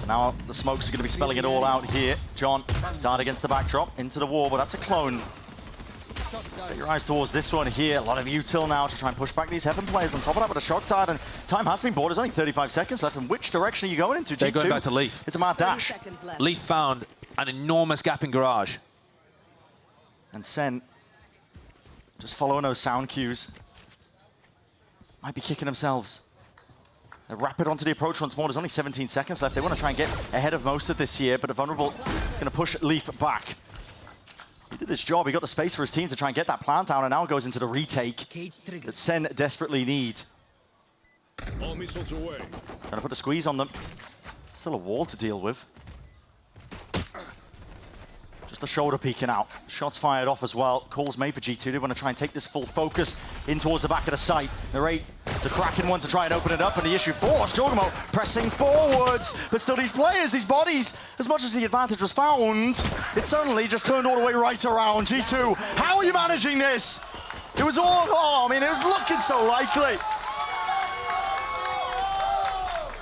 Now the smokes are going to be spelling it all out here. John, dart against the backdrop, into the wall, but that's a clone. Set your eyes towards this one here. A lot of util now to try and push back these Heaven players. On top of that with a shock dart, and time has been bought. There's only 35 seconds left. And which direction are you going into, G2? They're going back to Leaf. It's a mad dash. Leaf found an enormous gap in garage. And SEN just following those sound cues. Might be kicking themselves. They're rapid onto the approach once more. There's only 17 seconds left. They want to try and get ahead of most of this here, but a vulnerable is going to push Leaf back. He did this job. He got the space for his team to try and get that plant down, and now goes into the retake that SEN desperately need. All missiles away. Trying to put a squeeze on them. Still a wall to deal with. Just the shoulder peeking out. Shots fired off as well. Calls made for G2. They want to try and take this full focus in towards the back of the site. The rate to cracking one to try and open it up, and the issue forced. Jorgamo pressing forwards, but still these players, these bodies, as much as the advantage was found, it suddenly just turned all the way right around. G2, how are you managing this? It was all, I mean, it was looking so likely.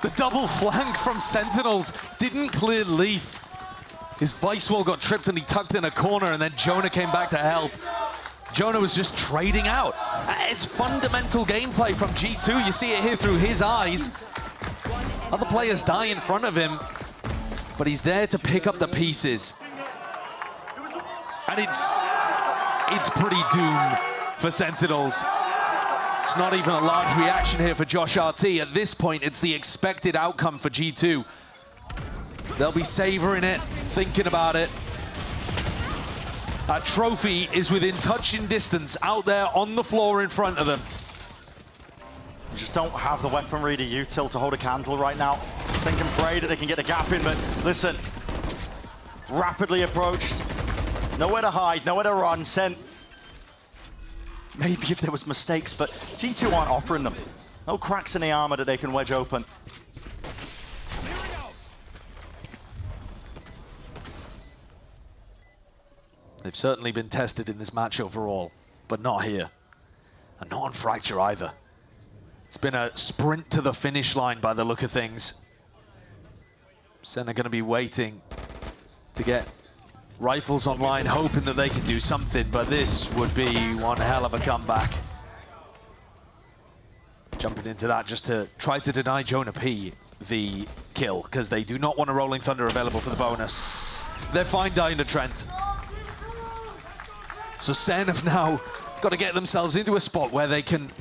The double flank from Sentinels didn't clear Leaf. His Vice Wall got tripped and he tucked in a corner, and then Jonah came back to help. Jonah was just trading out. It's fundamental gameplay from G2. You see it here through his eyes. Other players die in front of him, but he's there to pick up the pieces. And it's pretty doomed for Sentinels. It's not even a large reaction here for Josh RT. At this point, it's the expected outcome for G2. They'll be savoring it, thinking about it. That trophy is within touching distance out there on the floor in front of them. You just don't have the weaponry to util to hold a candle right now. SEN can pray that they can get a gap in, but listen, rapidly approached. Nowhere to hide, nowhere to run. SEN, maybe if there was mistakes, but G2 aren't offering them. No cracks in the armor that they can wedge open. They've certainly been tested in this match overall, but not here. And not on Fracture either. It's been a sprint to the finish line by the look of things. SEN are going to be waiting to get rifles online, hoping that they can do something, but this would be one hell of a comeback. Jumping into that just to try to deny Jonah P the kill, because they do not want a Rolling Thunder available for the bonus. They're fine dying to Trent. So SEN have now got to get themselves into a spot where they can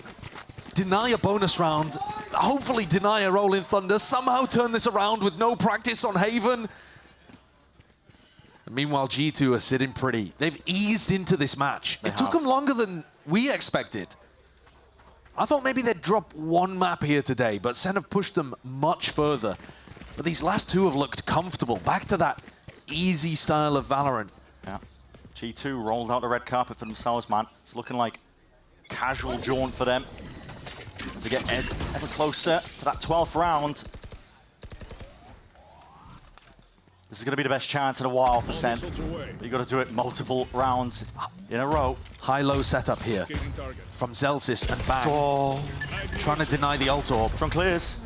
deny a bonus round, hopefully deny a Rolling Thunder, somehow turn this around with no practice on Haven. And meanwhile, G2 are sitting pretty. They've eased into this match. It took them longer than we expected. I thought maybe they'd drop one map here today, but SEN have pushed them much further. But these last two have looked comfortable, back to that easy style of Valorant. Yeah. G2 rolled out the red carpet for themselves, man. It's looking like a casual jaunt for them as they get ever closer to that 12th round. This is going to be the best chance in a while for SEN. But you've got to do it multiple rounds in a row. High-low setup here from Zelsis and Bang. Trying to deny the ult orb. Tron clears.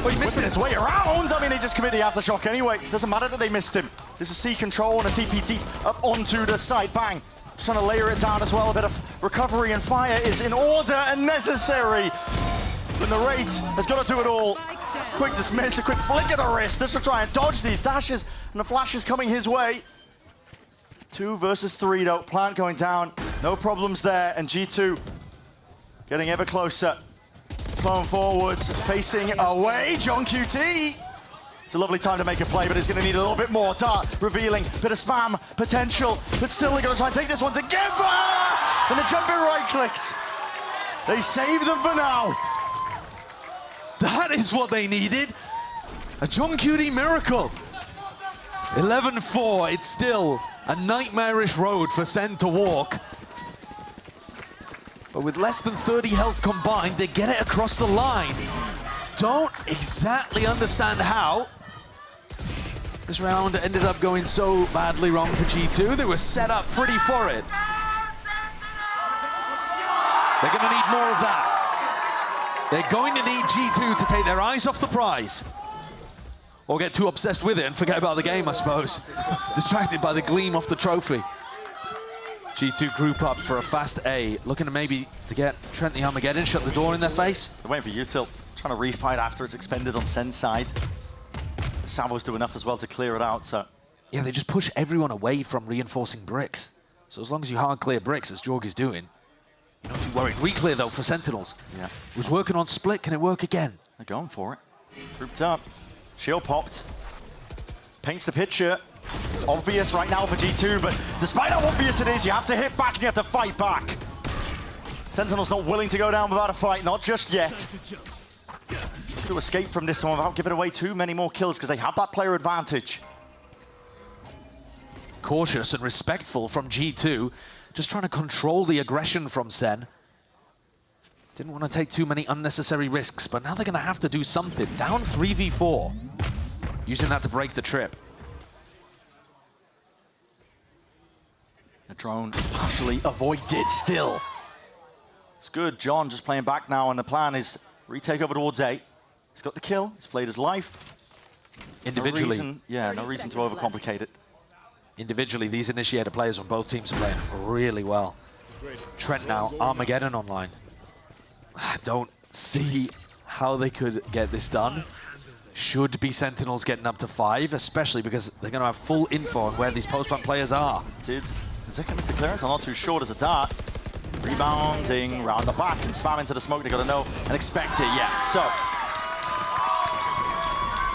Oh, he missed his way around. I mean, they just committed the aftershock anyway. Doesn't matter that they missed him. There's a C control and a TP deep up onto the side. Bang. Just trying to layer it down as well. A bit of recovery and fire is in order and necessary. But the rate has got to do it all. Quick dismiss, a quick flick of the wrist just to try and dodge these dashes. And the flash is coming his way. 2 versus 3 though. Plant going down. No problems there. And G2 getting ever closer. Flowing forwards, facing away. John QT. It's a lovely time to make a play, but it's going to need a little bit more. Dart revealing, bit of spam potential, but still they're going to try and take this one together. And the jumping right clicks. They save them for now. That is what they needed. A John QT miracle. 11-4. It's still a nightmarish road for SEN to walk. But with less than 30 health combined, they get it across the line. Don't exactly understand how this round ended up going so badly wrong for G2. They were set up pretty for it. They're going to need more of that. They're going to need G2 to take their eyes off the prize, Or get too obsessed with it and forget about the game, I suppose. Distracted by the gleam off the trophy. G2 group up for a fast A, looking to maybe to get Trent the Armageddon, shut the door in their face. They're waiting for Util, trying to refight after it's expended on Sen's side. Salvos do enough as well to clear it out, so. Yeah, they just push everyone away from reinforcing bricks. So as long as you hard clear bricks, as Jorg is doing, you're not too worried. Reclear though for Sentinels. Yeah. It was working on split, can it work again? They're going for it. Grouped up. Shield popped. Paints the picture. It's obvious right now for G2, but despite how obvious it is, you have to hit back and you have to fight back. Sentinel's not willing to go down without a fight, not just yet. To escape from this one without giving away too many more kills because they have that player advantage. Cautious and respectful from G2, just trying to control the aggression from Sen. Didn't want to take too many unnecessary risks, but now they're going to have to do something. Down 3v4, using that to break the trip. The drone partially avoided still. It's good, John just playing back now, and the plan is retake over towards A. He's got the kill, he's played his life. Individually. No reason to overcomplicate it. Individually, these initiator players on both teams are playing really well. Trent now, Armageddon online. I don't see how they could get this done. Should be Sentinels getting up to 5, especially because they're going to have full info on where these post-plant players are. Did Zeka miss the clearance? I'm not too sure. As a dart. Rebounding round the back and spam into the smoke. They got to know and expect it, yeah. So,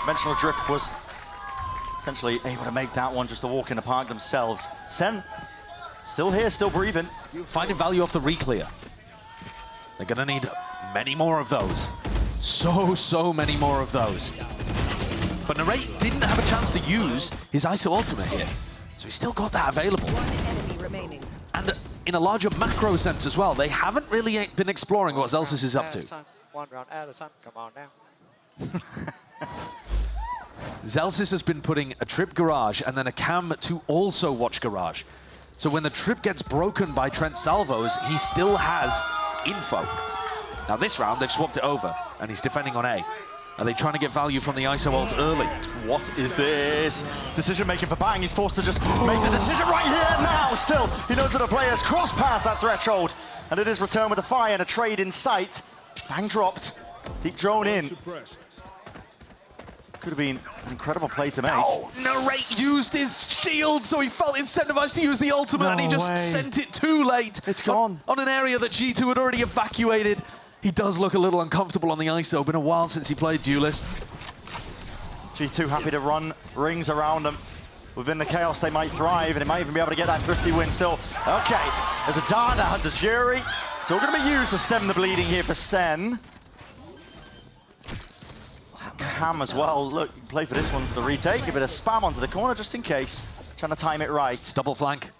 Dimensional Drift was essentially able to make that one just a walk in the park themselves. Sen, still here, still breathing. Finding value off the reclear. They're going to need many more of those. So many more of those. But Narrate didn't have a chance to use his ISO ultimate here. So he's still got that available. And in a larger macro sense as well, they haven't really been exploring what Zelsis is up to. One round at a time. Come on now. Zelsis has been putting a trip garage and then a cam to also watch garage. So when the trip gets broken by Trent Salvos, he still has info. Now this round, they've swapped it over, and he's defending on A. Are they trying to get value from the ISO ult early? What is this? Decision-making for Bang. He's forced to just make the decision right here now. Still, he knows that the players cross past that threshold, and it is returned with a fire and a trade in sight. Bang dropped. Deep drone in. Could have been an incredible play to make. Oh, Narrate used his shield, so he felt incentivized to use the ultimate, and he just sent it too late. It's gone. On an area that G2 had already evacuated. He does look a little uncomfortable on the ISO. Been a while since he played Duelist. G2 happy to run rings around them. Within the chaos, they might thrive, and they might even be able to get that thrifty win still. Okay, there's a dart, a Hunter's Fury. It's all going to be used to stem the bleeding here for Sen. Cam as well. Look, you can play for this one to the retake. A bit of spam onto the corner just in case. Trying to time it right. Double flank.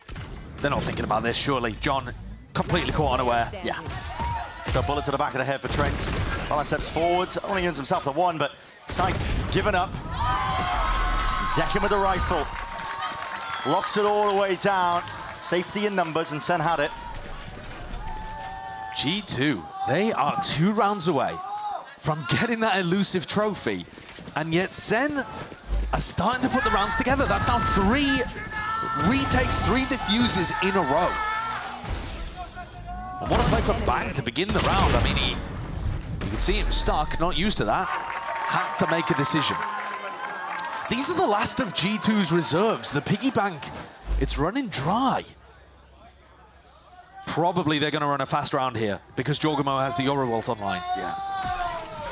They're not thinking about this, surely. John completely caught unaware. Yeah. So bullet to the back of the head for Trent. Well, steps forwards, only earns himself the one, but Sight given up. Zekin with the rifle. Locks it all the way down. Safety in numbers, and Sen had it. G2, they are 2 rounds away from getting that elusive trophy, and yet Sen are starting to put the rounds together. That's now 3 retakes, 3 defuses in a row. And what a play for Bang to begin the round. I mean, you can see him stuck, not used to that. Had to make a decision. These are the last of G2's reserves. The piggy bank, it's running dry. Probably they're going to run a fast round here because Jorgamo has the Yoru ult online. Yeah.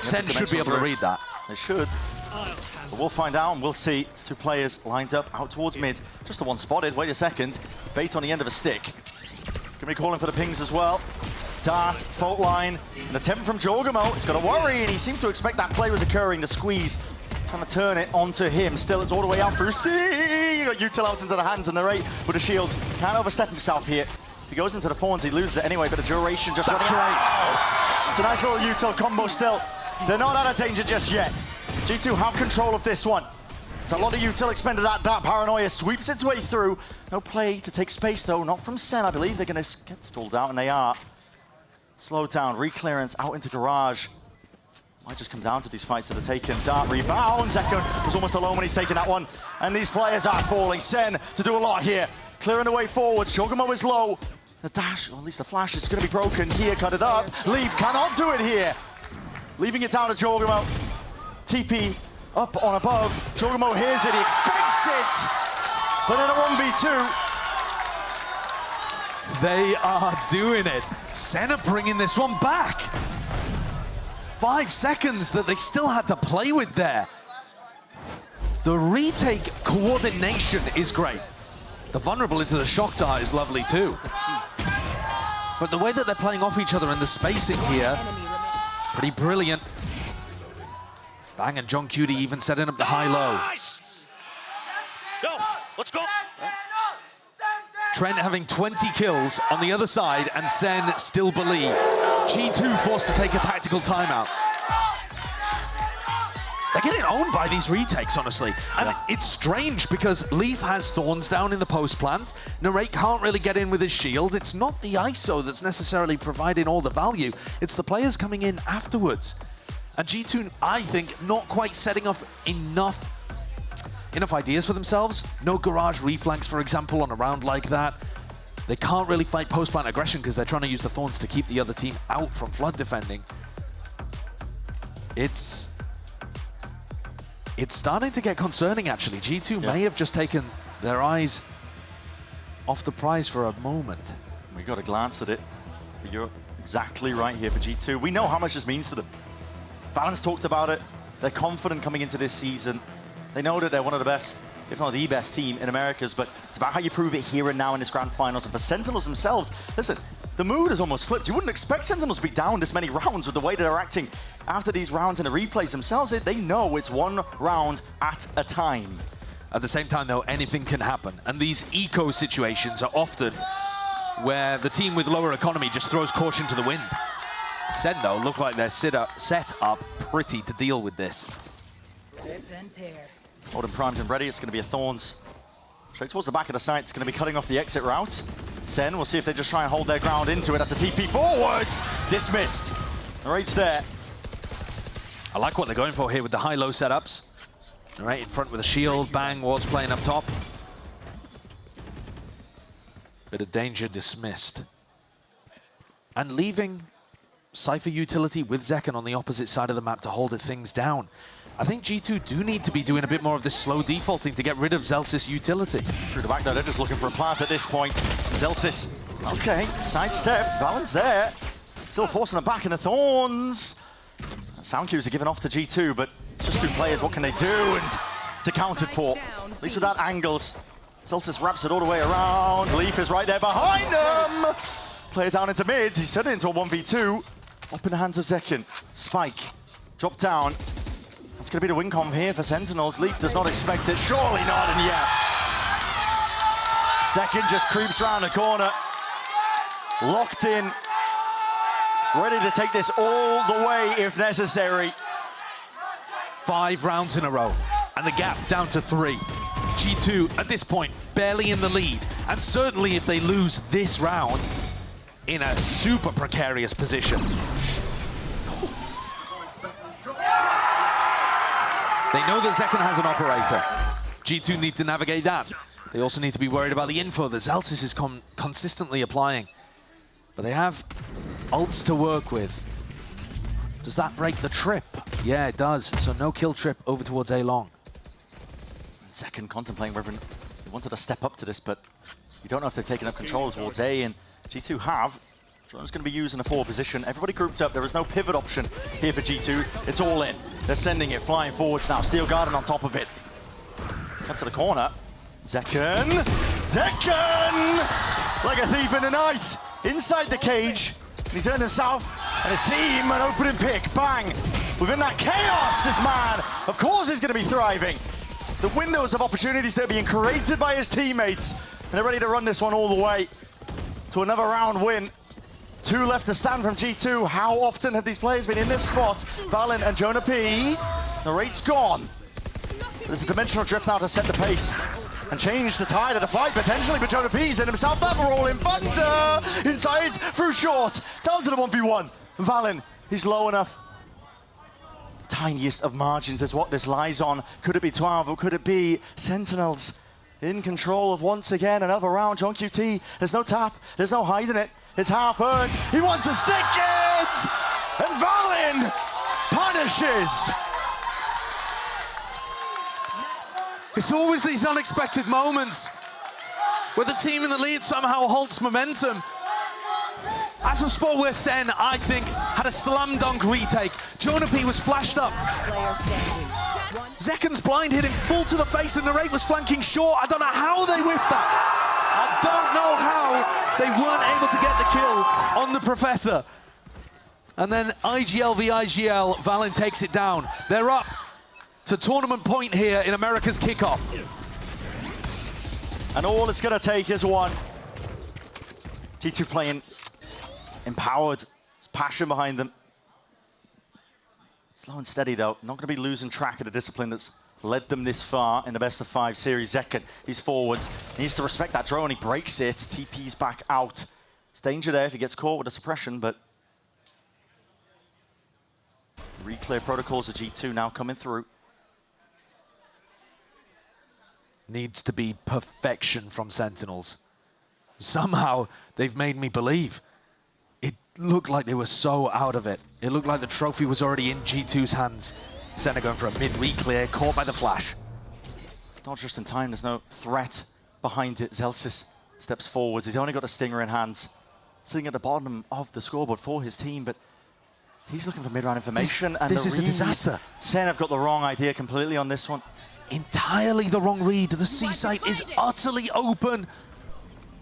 Sen should be able to read that. They should. But we'll find out and we'll see. It's 2 players lined up out towards mid. Just the one spotted. Wait a second. Bait on the end of a stick. Gonna be calling for the pings as well. Dart, fault line, an attempt from Jorgamo. He's got to worry, and he seems to expect that play was occurring. The squeeze, trying to turn it onto him. Still, it's all the way out through C. You got Util out into the hands, and Narrate with a shield. Can't overstep himself here. If he goes into the Fawns, he loses it anyway, but the duration just running out. It's a nice little Util combo still. They're not out of danger just yet. G2 have control of this one. It's a lot of Util expended. That paranoia sweeps its way through. No play to take space, though. Not from Sen, I believe. They're going to get stalled out, and they are. Slowed down, reclearance out into garage. Might just come down to these fights that are taken. Dart rebound. Zekken was almost alone when he's taking that one. And these players are falling. Sen to do a lot here. Clearing the way forwards. Chogomo is low. The dash, or at least the flash, is going to be broken here. Cut it up. Leaf cannot do it here. Leaving it down to Chogomo. TP up on above. Chogomo hears it. He expects it. But in a 1v2, they are doing it. Sen are bringing this one back. 5 seconds that they still had to play with there. The retake coordination is great. The vulnerable into the shock dart is lovely too. But the way that they're playing off each other and the spacing here, pretty brilliant. Bang and John Cutie even setting up the high-low. Nice. Go. Let's go. Trent having 20 kills on the other side, and Sen still believe. G2 forced to take a tactical timeout. They're getting owned by these retakes, honestly. And it's strange because Leaf has Thorns down in the post plant. Narrate can't really get in with his shield. It's not the ISO that's necessarily providing all the value. It's the players coming in afterwards. And G2, I think, not quite setting up enough ideas for themselves. No garage reflanks, for example, on a round like that. They can't really fight post-plant aggression because they're trying to use the Thorns to keep the other team out from flood defending. It's starting to get concerning, actually. G2 may have just taken their eyes off the prize for a moment. We got a glance at it, but you're exactly right here for G2. We know how much this means to them. Valorant's talked about it. They're confident coming into this season. They know that they're one of the best, if not the best team in Americas, but it's about how you prove it here and now in this grand finals. And for Sentinels themselves, listen, the mood has almost flipped. You wouldn't expect Sentinels to be down this many rounds with the way that they're acting after these rounds and the replays themselves. They know it's one round at a time. At the same time, though, anything can happen. And these eco situations are often where the team with lower economy just throws caution to the wind. Sen, though, look like they're set up pretty to deal with this. Odin primed and ready. It's going to be a Thorns straight towards the back of the site. It's going to be cutting off the exit route. Sen, we'll see if they just try and hold their ground into it. That's a TP forwards. Dismissed. Right there. I like what they're going for here with the high-low setups. Right in front with a shield. Bang, Ward's playing up top. Bit of danger dismissed. And leaving Cypher utility with Zekken on the opposite side of the map to hold things down. I think G2 do need to be doing a bit more of this slow defaulting to get rid of Zelsys utility. Through the back though, they're just looking for a plant at this point. Zelsys, okay, sidestep, Valorant's there. Still forcing them back in the Thorns. Sound cues are given off to G2, but just 2 players, what can they do? And it's accounted for, at least without angles. Zelsys wraps it all the way around. Leaf is right there behind them. Player down into mids, he's turned it into a 1v2. Up in the hands of Zekken. Spike, drop down. It's going to be the win com here for Sentinels. Leaf does not expect it. Surely not, and yeah. Zekken just creeps around the corner. Locked in. Ready to take this all the way if necessary. 5 rounds in a row, and the gap down to 3. G2, at this point, barely in the lead. And certainly if they lose this round, in a super precarious position. They know that Zekken has an operator. G2 need to navigate that. They also need to be worried about the info that Zelsys is consistently applying. But they have ults to work with. Does that break the trip? Yeah, it does. So no kill trip over towards A long. Zekken contemplating whether he wanted to step up to this, but you don't know if they've taken up control towards A, and G2 have. Drone's going to be used in a forward position. Everybody grouped up. There is no pivot option here for G2. It's all in. They're sending it flying forwards now. Steel Garden on top of it. Cut to the corner. Zekken! Zekken! Like a thief in the night. Inside the cage. He turned himself and his team an opening pick. Bang! Within that chaos, this man, of course, is going to be thriving. The windows of opportunities that are being created by his teammates. And they're ready to run this one all the way to another round win. 2 left to stand from G2. How often have these players been in this spot? Valen and Jonah P. The rate's gone. There's a dimensional drift now to set the pace and change the tide of the fight potentially, but Jonah P's in himself. That roll in Thunder inside through short down to the 1v1. Valen, he's low enough. tiniest of margins is what this lies on. Could it be 12 or could it be Sentinels in control of once again another round? John QT, there's no tap, there's no hiding it. It's half earned. He wants to stick it! And Valin punishes. It's always these unexpected moments where the team in the lead somehow halts momentum. As a spot where SEN, I think, had a slam dunk retake. Jonah P was flashed up. Zekan's blind hit him full to the face and Narrate was flanking short. I don't know how they whiffed that. I don't know how they weren't able to get the kill on the Professor. And then IGL v IGL, Valin takes it down. They're up to tournament point here in America's Kickoff. And all it's gonna take is one. G2 playing empowered, there's passion behind them. Slow and steady though, not gonna be losing track of the discipline that's led them this far in the best of 5 series. Zekan, he's forwards, he needs to respect that drone, he breaks it, TP's back out. There's danger there if he gets caught with a suppression, but reclear protocols of G2 now coming through. Needs to be perfection from Sentinels. Somehow they've made me believe. It looked like they were so out of it. It looked like the trophy was already in G2's hands. Senna going for a mid-reclear, caught by the flash. Not just in time, there's no threat behind it. Zelsis steps forwards, he's only got a stinger in hands. Sitting at the bottom of the scoreboard for his team, but he's looking for mid-round information. This is a disaster. Sen have got the wrong idea completely on this one. Entirely the wrong read. The C site is utterly open.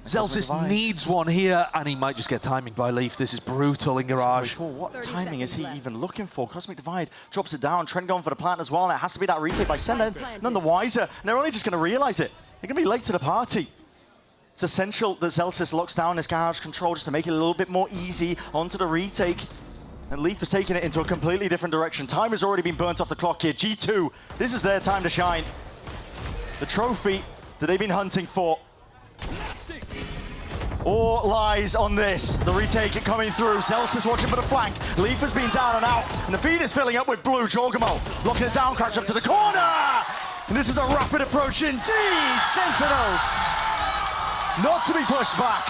Zelsis needs one here, and he might just get timing by Leaf. This is brutal in Garage. What timing is he even looking for? Cosmic Divide drops it down. Trent going for the plant as well, and it has to be that retake by Sen. None the wiser, and they're only just going to realize it. They're going to be late to the party. It's essential that Zelsis locks down his Garage control just to make it a little bit more easy onto the retake. And Leaf is taking it into a completely different direction. Time has already been burnt off the clock here. G2, this is their time to shine. The trophy that they've been hunting for. All lies on this. The retake coming through. Zelsis watching for the flank. Leaf has been down and out. And the feed is filling up with blue. Jorgamo locking it down, crash up to the corner. And this is a rapid approach indeed. Sentinels not to be pushed back.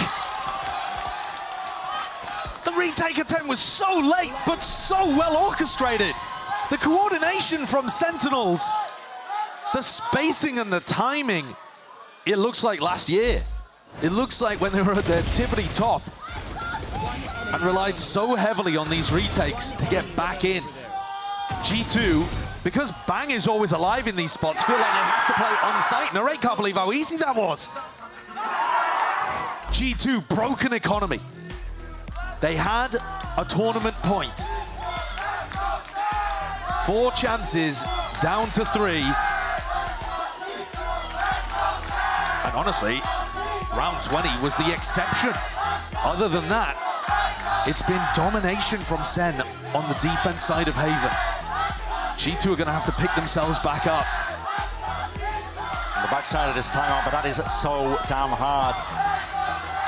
The retake attempt was so late, but so well orchestrated. The coordination from Sentinels, the spacing and the timing, it looks like last year. It looks like when they were at their tippity top and relied so heavily on these retakes to get back in. G2, because Bang is always alive in these spots, feel like they have to play on site. Narrate can't believe how easy that was. G2, broken economy. They had a tournament point. 4 chances, down to 3. And honestly, round 20 was the exception. Other than that, it's been domination from Sen on the defense side of Haven. G2 are gonna have to pick themselves back up. On the backside of this timeout, but that is so damn hard.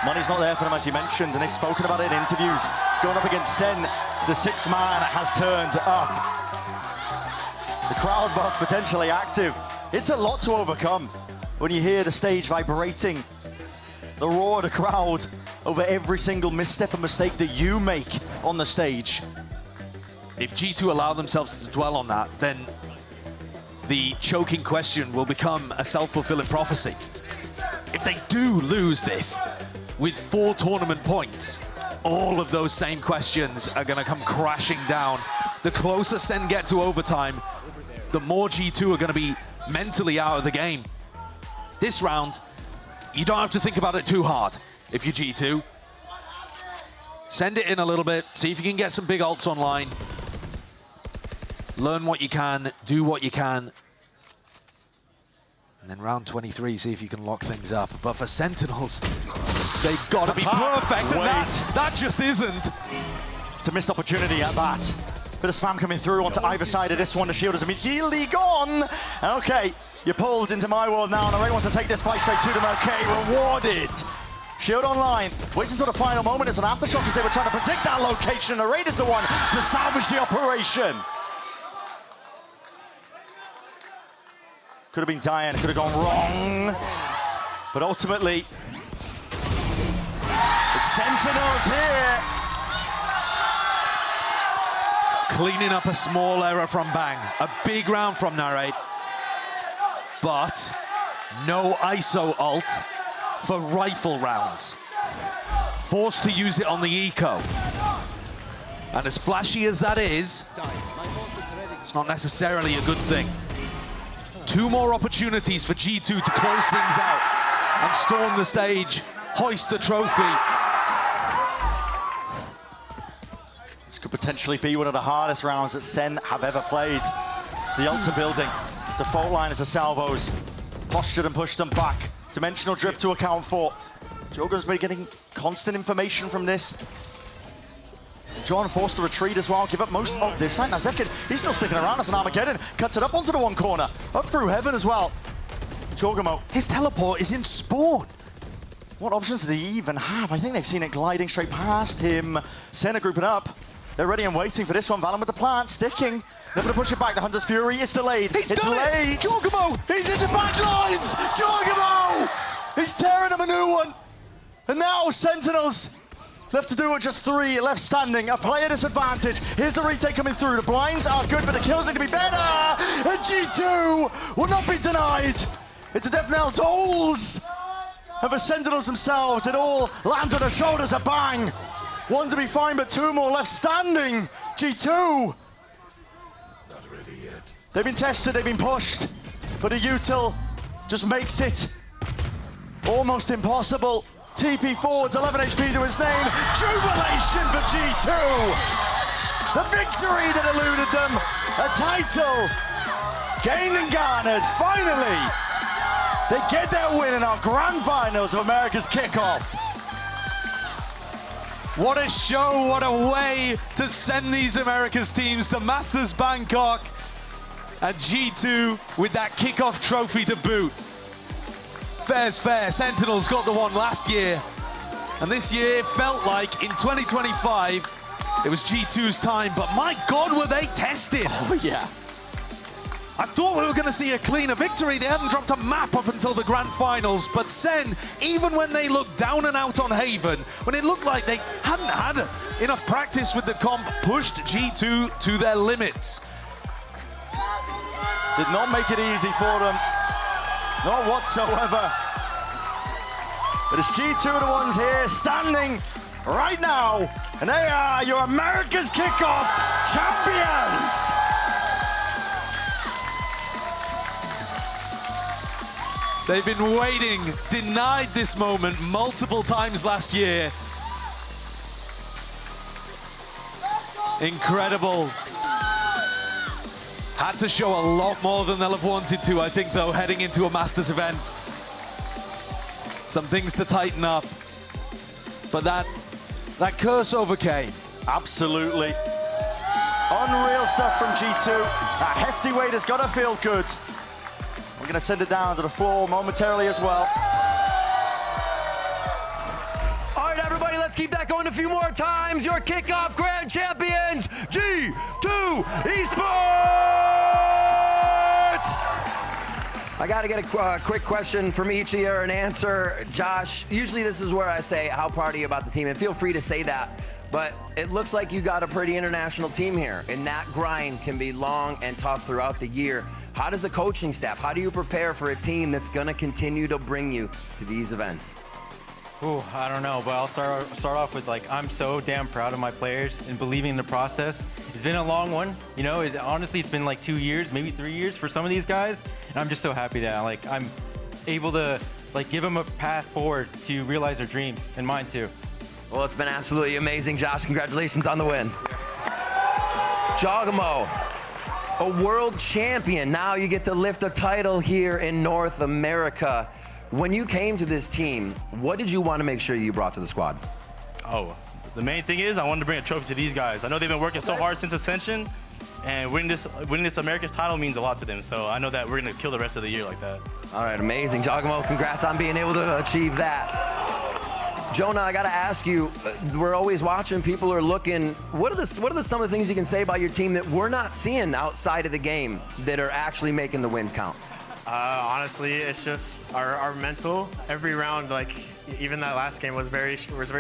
Money's not there for them, as you mentioned, and they've spoken about it in interviews. Going up against Sen, the 6th man has turned up. The crowd buff potentially active. It's a lot to overcome when you hear the stage vibrating, the roar of the crowd over every single misstep and mistake that you make on the stage. If G2 allow themselves to dwell on that, then the choking question will become a self-fulfilling prophecy. If they do lose this with 4 tournament points, all of those same questions are going to come crashing down. The closer Sen get to overtime, the more G2 are going to be mentally out of the game. This round, you don't have to think about it too hard if you're G2. Send it in a little bit, see if you can get some big ults online. Learn what you can, do what you can. And then round 23, see if you can lock things up. But for Sentinels, they've got to be perfect, and that just isn't. It's a missed opportunity at that. Bit of spam coming through onto either side of this one. The shield is immediately gone. Okay, you're pulled into my world now, and Narrate wants to take this fight straight to them. Okay, rewarded. Shield online, waits until the final moment. It's an aftershock as they were trying to predict that location. Narrate is the one to salvage the operation. Could have been Diane, could have gone wrong. But ultimately, it's Sentinels here. Cleaning up a small error from Bang. A big round from Narrate. But no ISO ult for rifle rounds. Forced to use it on the eco. And as flashy as that is, it's not necessarily a good thing. 2 more opportunities for G2 to close things out and storm the stage, hoist the trophy. This could potentially be one of the hardest rounds that SEN have ever played. The ults are building. It's a fault line as the salvos postured and pushed them back. Dimensional drift to account for. Jogo's been getting constant information from this. John forced to retreat as well, give up most of this site. Now Zekin, he's still sticking around as an Armageddon. Cuts it up onto the one corner. Up through heaven as well. Jogamo. His teleport is in spawn. What options do they even have? I think they've seen it gliding straight past him. Senna grouping up. They're ready and waiting for this one. Valen with the plant, sticking. They're going to push it back. The Hunter's Fury is delayed. It's late. It. Jogamo! He's into back lines! Jogamo! He's tearing him a new one. And now Sentinels left to do with just 3 left standing. A player disadvantage. Here's the retake coming through. The blinds are good, but the kills need to be better. And G2 will not be denied. It's a death knell tolls. And for Sentinels themselves, it all lands on the shoulders of Bang. 1 to be fine, but 2 more left standing. G2. Not ready yet. They've been tested, they've been pushed, but a util just makes it almost impossible. TP forwards, 11 HP to his name. Jubilation for G2. The victory that eluded them. A title gained and garnered. Finally, they get their win in our grand finals of America's Kickoff. What a show, what a way to send these Americas teams to Masters Bangkok. And G2 with that kickoff trophy to boot. Fair's fair, Sentinels got the one last year. And this year felt like in 2025, it was G2's time, but my God, were they tested. Oh yeah. I thought we were going to see a cleaner victory. They hadn't dropped a map up until the grand finals, but SEN, even when they looked down and out on Haven, when it looked like they hadn't had enough practice with the comp, pushed G2 to their limits. Did not make it easy for them. Not whatsoever. But it's G2 the ones here standing right now. And they are your America's Kickoff champions. They've been waiting, denied this moment multiple times last year. Incredible. Had to show a lot more than they'll have wanted to, I think, though, heading into a Masters event. Some things to tighten up. But that curse overcame. Absolutely. Unreal stuff from G2. A hefty weight has got to feel good. We're going to send it down to the floor momentarily as well. All right, everybody, let's keep that going a few more times. Your kickoff grand champions, G2 Esports! I got to get a quick question from each of you, an answer. Josh, usually this is where I say, how proud are you about the team? And feel free to say that. But it looks like you got a pretty international team here, and that grind can be long and tough throughout the year. How does the coaching staff, how do you prepare for a team that's going to continue to bring you to these events? Ooh, I don't know, but I'll start off with, like, I'm so damn proud of my players and believing in the process. It's been a long one, you know. Honestly, it's been like 2 years, maybe 3 years for some of these guys, and I'm just so happy that I'm able to give them a path forward to realize their dreams, and mine too. Well, it's been absolutely amazing, Josh. Congratulations on the win. Jogamo, a world champion. Now you get to lift a title here in North America. When you came to this team, what did you want to make sure you brought to the squad? Oh, the main thing is I wanted to bring a trophy to these guys. I know they've been working so hard since Ascension, and winning this America's title means a lot to them. So I know that we're going to kill the rest of the year like that. All right, amazing. Jogamo, congrats on being able to achieve that. Jonah, I got to ask you, we're always watching, people are looking. What are some of the things you can say about your team that we're not seeing outside of the game that are actually making the wins count? Honestly, it's just our mental. Every round, like even that last game was very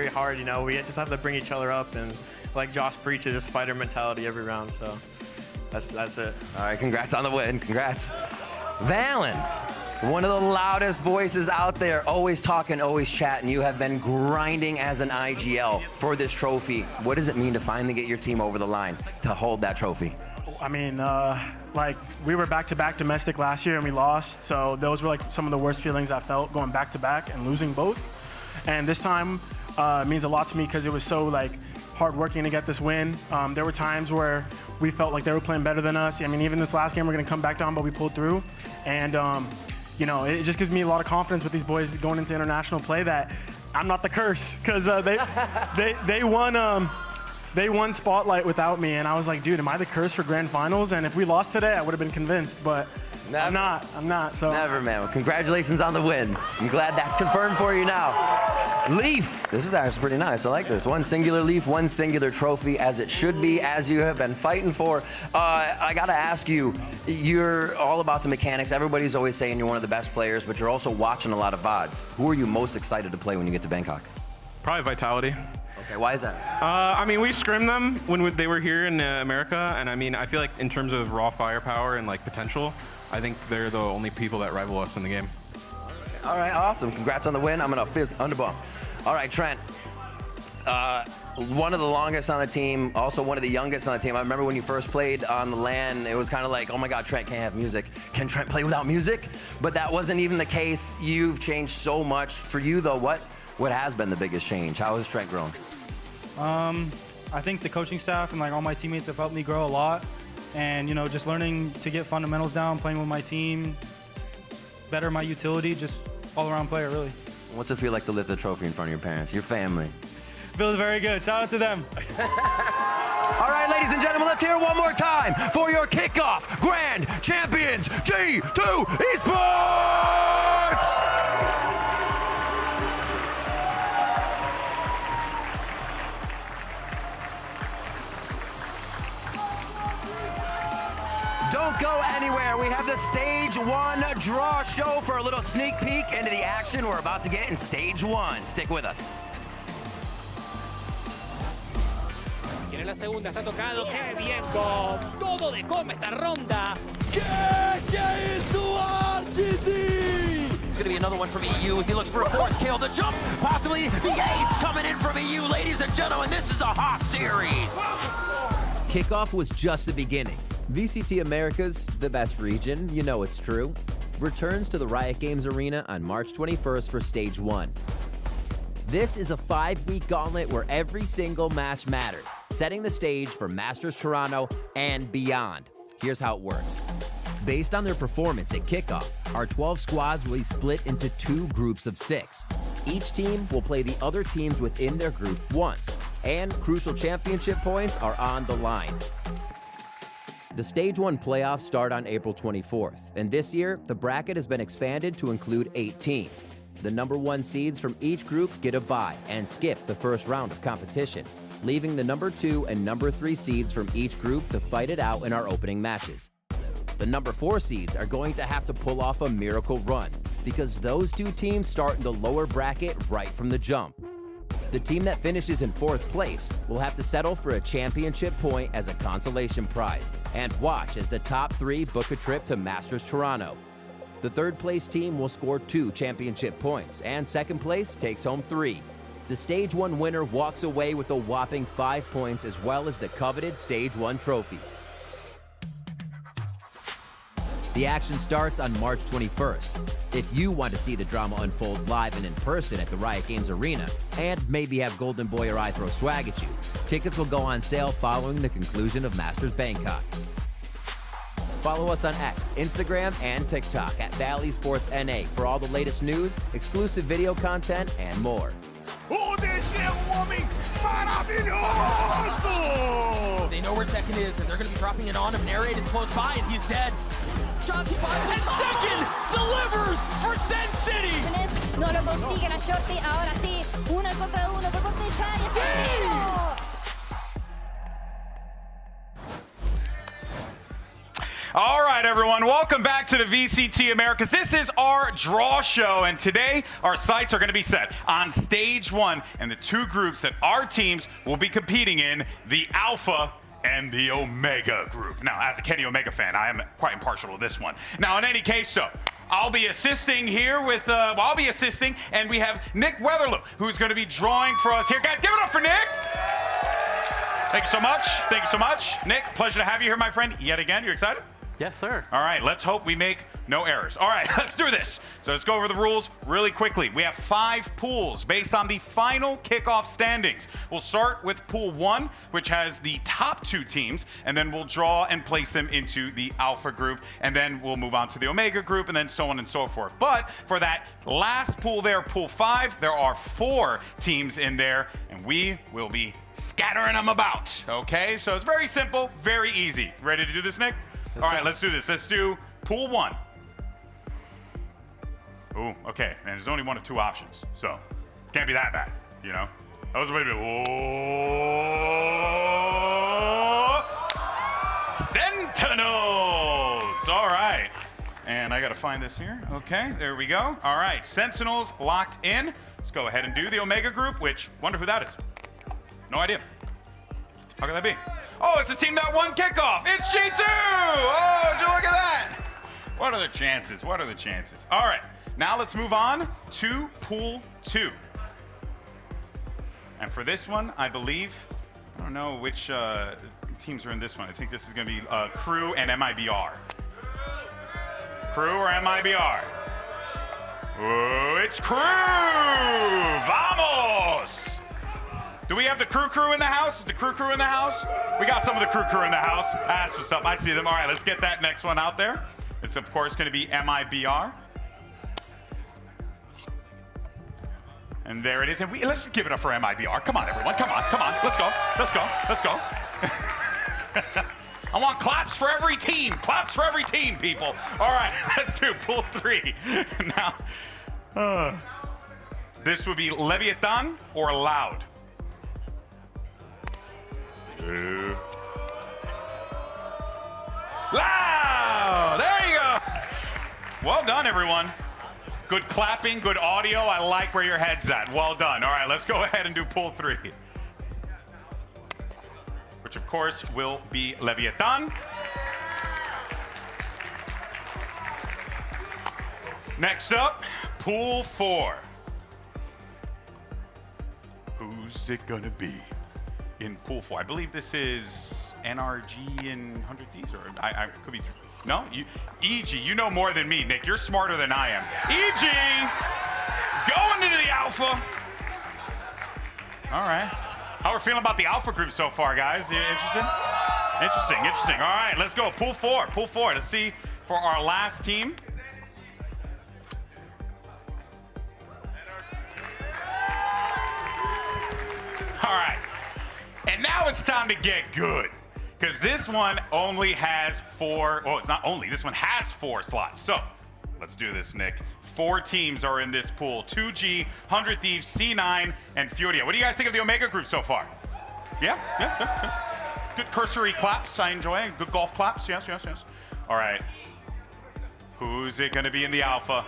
hard. You know, we just have to bring each other up, and like Josh preaches, just fighter mentality every round. So that's it. All right, congrats on the win. Congrats. Valen, one of the loudest voices out there, always talking, always chatting. You have been grinding as an IGL for this trophy. What does it mean to finally get your team over the line to hold that trophy? I mean, like we were back-to-back domestic last year and we lost. So those were like some of the worst feelings I felt going back-to-back and losing both. And this time means a lot to me because it was so like hard working to get this win. There were times where we felt like they were playing better than us. I mean, even this last game, we're gonna come back down, but we pulled through. And you know, it just gives me a lot of confidence with these boys going into international play that I'm not the curse, because they won Spotlight without me, and I was like, dude, am I the curse for grand finals? And if we lost today, I would have been convinced, but I'm not. So never, man. Well, congratulations on the win. I'm glad that's confirmed for you now. Leaf, this is actually pretty nice. I like this. One singular leaf, one singular trophy, as it should be, as you have been fighting for. I gotta ask you, you're all about the mechanics. Everybody's always saying you're one of the best players, but you're also watching a lot of VODs. Who are you most excited to play when you get to Bangkok? Probably Vitality. Okay, why is that? I mean, we scrimmed them when they were here in America, and I mean, I feel like in terms of raw firepower and like potential, I think they're the only people that rival us in the game. All right, awesome. Congrats on the win. I'm gonna fist underball. All right, Trent. One of the longest on the team, also one of the youngest on the team. I remember when you first played on the LAN, it was kind of like, oh my God, Trent can't have music. Can Trent play without music? But that wasn't even the case. You've changed so much. For you though, what has been the biggest change? How has Trent grown? I think the coaching staff and like all my teammates have helped me grow a lot. And you know, just learning to get fundamentals down, playing with my team, better my utility, just all-around player, really. What's it feel like to lift a trophy in front of your parents, your family? Feels very good. Shout out to them. All right, ladies and gentlemen, let's hear it one more time for your kickoff grand champions, G2 Esports! Don't go anywhere. We have the Stage 1 draw show for a little sneak peek into the action we're about to get in Stage 1. Stick with us. En la segunda está tocado. ¡Qué bien! Con todo de Come esta ronda. It's going to be another one from EU as he looks for a fourth kill. The jump, possibly the ace coming in from EU. Ladies and gentlemen, this is a hot series. Kickoff was just the beginning. VCT Americas, the best region, you know it's true, returns to the Riot Games Arena on March 21st for Stage 1. This is a 5-week gauntlet where every single match matters, setting the stage for Masters Toronto and beyond. Here's how it works. Based on their performance at Kickoff, our 12 squads will be split into 2 groups of 6. Each team will play the other teams within their group once, and crucial championship points are on the line. The Stage 1 playoffs start on April 24th, and this year, the bracket has been expanded to include 8 teams. The number 1 seeds from each group get a bye and skip the first round of competition, leaving the number 2 and number 3 seeds from each group to fight it out in our opening matches. The number 4 seeds are going to have to pull off a miracle run, because those 2 teams start in the lower bracket right from the jump. The team that finishes in 4th place will have to settle for a championship point as a consolation prize and watch as the top 3 book a trip to Masters Toronto. The 3rd place team will score 2 championship points and 2nd place takes home 3. The Stage 1 winner walks away with a whopping 5 points as well as the coveted Stage 1 trophy. The action starts on March 21st. If you want to see the drama unfold live and in person at the Riot Games Arena, and maybe have Golden Boy or I throw swag at you, tickets will go on sale following the conclusion of Masters Bangkok. Follow us on X, Instagram, and TikTok at Valley Sports NA for all the latest news, exclusive video content, and more. They know where second is, and they're going to be dropping it on him. Narrate is close by, and he's dead. And second delivers for SEN City. No lo consigue la Shorty, ahora sí, 1 contra 1 por botella y All right, everyone, welcome back to the VCT Americas. This is our draw show, and today our sights are going to be set on stage 1 and the 2 groups that our teams will be competing in, the Alpha and the Omega group. Now, as a Kenny Omega fan, I am quite impartial to this one. Now, in any case, so I'll be assisting here with, I'll be assisting, and we have Nick Weatherloo, who's going to be drawing for us here. Guys, give it up for Nick. Thank you so much. Thank you so much. Nick, pleasure to have you here, my friend, yet again. You excited? Yes, sir. All right, let's hope we make no errors. All right, let's do this. So let's go over the rules really quickly. We have 5 pools based on the final kickoff standings. We'll start with pool 1, which has the top 2 teams, and then we'll draw and place them into the Alpha group, and then we'll move on to the Omega group, and then so on and so forth. But for that last pool there, pool 5, there are 4 teams in there, and we will be scattering them about, okay? So it's very simple, very easy. Ready to do this, Nick? Yes, all right, sir. let's do this. Let's do pool 1. Ooh, okay, and there's only 1 of 2 options, so can't be that bad, you know? That was a way to be, Sentinels! All right, and I gotta find this here. Okay, there we go. All right, Sentinels locked in. Let's go ahead and do the Omega group, which, wonder who that is. No idea. How can that be? Oh, it's the team that won kickoff. It's G2! Oh, would you look at that? What are the chances? What are the chances? All right, now let's move on to pool 2. And for this one, I believe, I don't know which teams are in this one. I think this is going to be Crew and MIBR. Crew or MIBR? Oh, it's Crew! Vamos! Do we have the crew in the house? Is the crew in the house? We got some of the crew in the house. That's what's up. I see them. All right, let's get that next one out there. It's, of course, going to be MIBR. And there it is. And let's give it up for MIBR. Come on, everyone. Come on, come on. Let's go. Let's go. Let's go. I want claps for every team. Claps for every team, people. All right, let's do pool 3. Now, this would be Leviathan or Loud. Loud! There you go. Well done, everyone. Good clapping, good audio. I like where your head's at. Well done. All right, let's go ahead and do pool 3. Which, of course, will be Leviathan. Next up, pool 4. Who's it gonna be in pool 4? I believe this is NRG and 100 Thieves, or I could be. No, EG. You know more than me, Nick. You're smarter than I am. EG going into the Alpha. All right. How are we feeling about the Alpha group so far, guys? You interested? Interesting. All right, let's go. Pool 4. Pool 4. Let's see for our last team. All right. And now it's time to get good, because this one only has 4, oh, it's not only, this one has 4 slots. So let's do this, Nick. 4 teams are in this pool. 2G, 100 Thieves, C9, and Furia. What do you guys think of the Omega group so far? Yeah. Good cursory claps, I enjoy. Good golf claps, yes. All right. Who's it gonna be in the Alpha?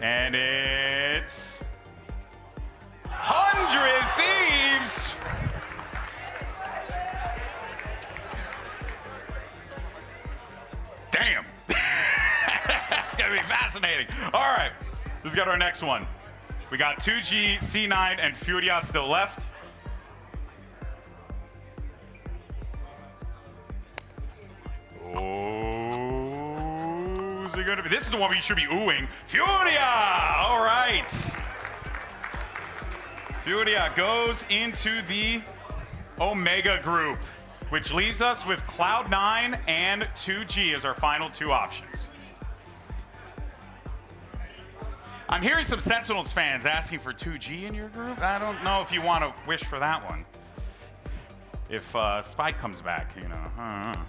And it's 100 Thieves! Damn. That's gonna be fascinating. All right, let's go to our next one. We got 2G, C9, and Furia still left. Oh, is it gonna be? This is the one we should be oohing. Furia! All right. Furia goes into the Omega group, which leaves us with Cloud9 and 2G as our final 2 options. I'm hearing some Sentinels fans asking for 2G in your group. I don't know if you want to wish for that one. If Spike comes back, you know. I don't know.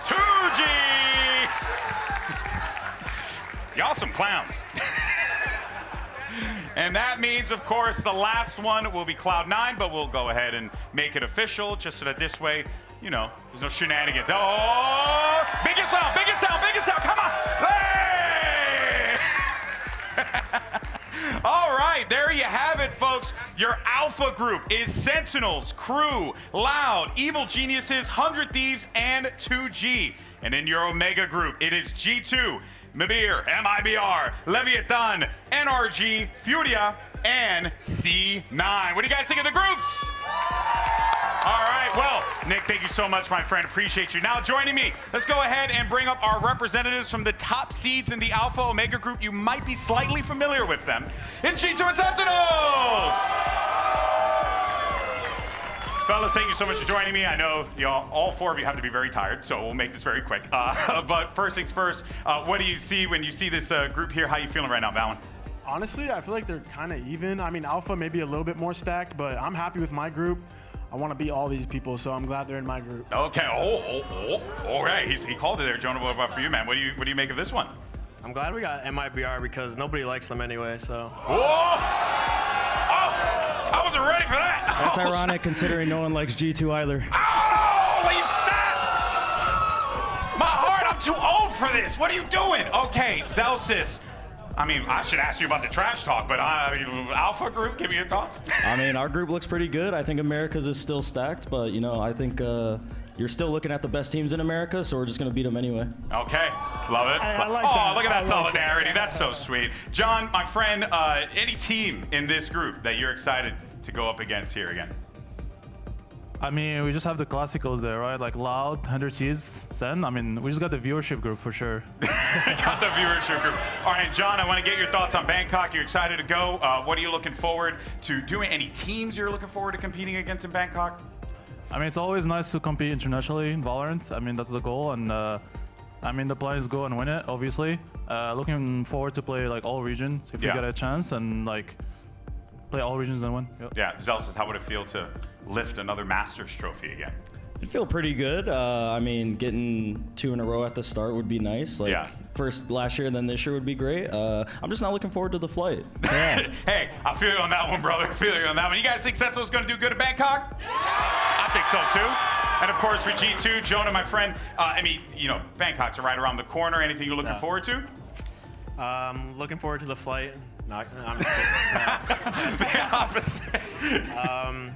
2G! Y'all some clowns. And that means, of course, the last one will be Cloud9, but we'll go ahead and make it official just so that this way, you know, there's no shenanigans. Oh, biggest sound, biggest sound, biggest sound, come on. Hey! All right, there you have it, folks. Your Alpha group is Sentinels, Crew, Loud, Evil Geniuses, 100 Thieves, and 2G. And in your Omega group, it is G2, Mibir, MIBR, Leviathan, NRG, Furia, and C9. What do you guys think of the groups? All right, well, Nick, thank you so much, my friend. Appreciate you. Now joining me, let's go ahead and bring up our representatives from the top seeds in the Alpha Omega group. You might be slightly familiar with them. In G2 and Sentinels! Fellas, thank you so much for joining me. I know all four of you have to be very tired, so we'll make this very quick. But first things first, what do you see when you see this group here? How are you feeling right now, Valen? Honestly, I feel like they're kind of even. I mean, Alpha may be a little bit more stacked, but I'm happy with my group. I want to beat all these people, so I'm glad they're in my group. Okay. All right. He called it there, Jonah. What about for you, man? What do you make of this one? I'm glad we got MIBR because nobody likes them anyway. So. Whoa! Oh, I wasn't ready for that. That's ironic considering no one likes G2 either. Holy snap! My heart, I'm too old for this. What are you doing? Okay, Zelsis. I mean, I should ask you about the trash talk, but Alpha group, give me your thoughts. I mean, our group looks pretty good. I think Americas is still stacked, but, you know, I think you're still looking at the best teams in America, so we're just going to beat them anyway. Okay, love it. I like oh, that. Look at that solidarity. That's so sweet. John, my friend, any team in this group that you're excited to go up against here again? I mean, we just have the classicals there, right? Like Loud, 100 Cheese, SEN. I mean, we just got the viewership group for sure. Got the viewership group. All right, John, I want to get your thoughts on Bangkok. You're excited to go. What are you looking forward to doing? Any teams you're looking forward to competing against in Bangkok? I mean, it's always nice to compete internationally in VALORANT. I mean, that's the goal. And I mean, the plan is go and win it, obviously. Looking forward to play like all regions if we get a chance and like play all regions and win. Yep. Yeah, Zelsis, how would it feel to lift another Masters trophy again? It'd feel pretty good. I mean, getting 2 in a row at the start would be nice. Like first last year, then this year would be great. I'm just not looking forward to the flight. Yeah. Hey, I feel you on that one, brother. I feel you on that one. You guys think Sentinel's going to do good at Bangkok? I think so too. And of course for G2, Jonah, my friend. I mean, you know, Bangkok's right around the corner. Anything you're looking forward to? Looking forward to the flight. No, I'm just kidding. The opposite.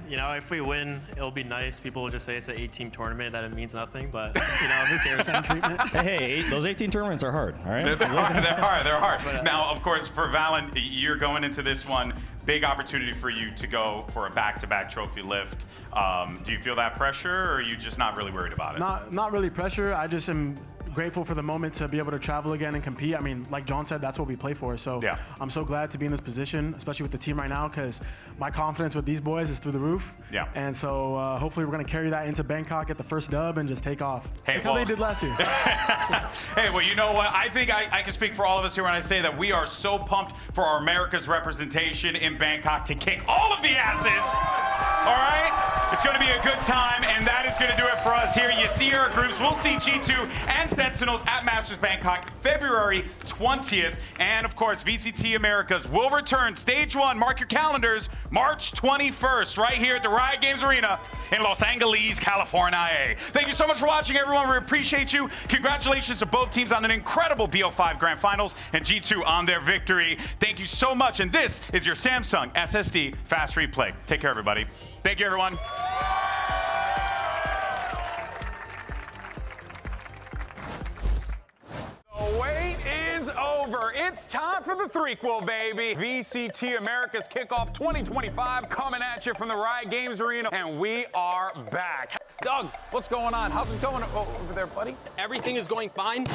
You know, if we win, it'll be nice. People will just say it's an 8-team tournament, that it means nothing, but, you know, who cares? Hey, those 18 tournaments are hard, all right? They're hard. But, now, of course, for Valen, you're going into this one, big opportunity for you to go for a back-to-back trophy lift. Do you feel that pressure, or are you just not really worried about it? Not really pressure. I just am grateful for the moment to be able to travel again and compete. I mean, like John said, that's what we play for. So I'm so glad to be in this position, especially with the team right now, because my confidence with these boys is through the roof. Yeah. And so hopefully we're going to carry that into Bangkok, get the first dub, and just take off. Hey, like how they did last year. Hey, well, you know what? I think I can speak for all of us here when I say that we are so pumped for our America's representation in Bangkok to kick all of the asses. All right? It's going to be a good time, and that is going to do it for us here. You see our groups. We'll see G2 and Sentinels at Masters Bangkok February 20th. And, of course, VCT Americas will return Stage 1. Mark your calendars, March 21st, right here at the Riot Games Arena in Los Angeles, California. Thank you so much for watching, everyone. We appreciate you. Congratulations to both teams on an incredible BO5 Grand Finals and G2 on their victory. Thank you so much. And this is your Samsung SSD Fast Replay. Take care, everybody. Thank you, everyone. The wait is over. It's time for the threequel, baby. VCT Americas Kickoff 2025 coming at you from the Riot Games Arena, and we are back. Doug, what's going on? How's it going over there, buddy? Everything is going fine.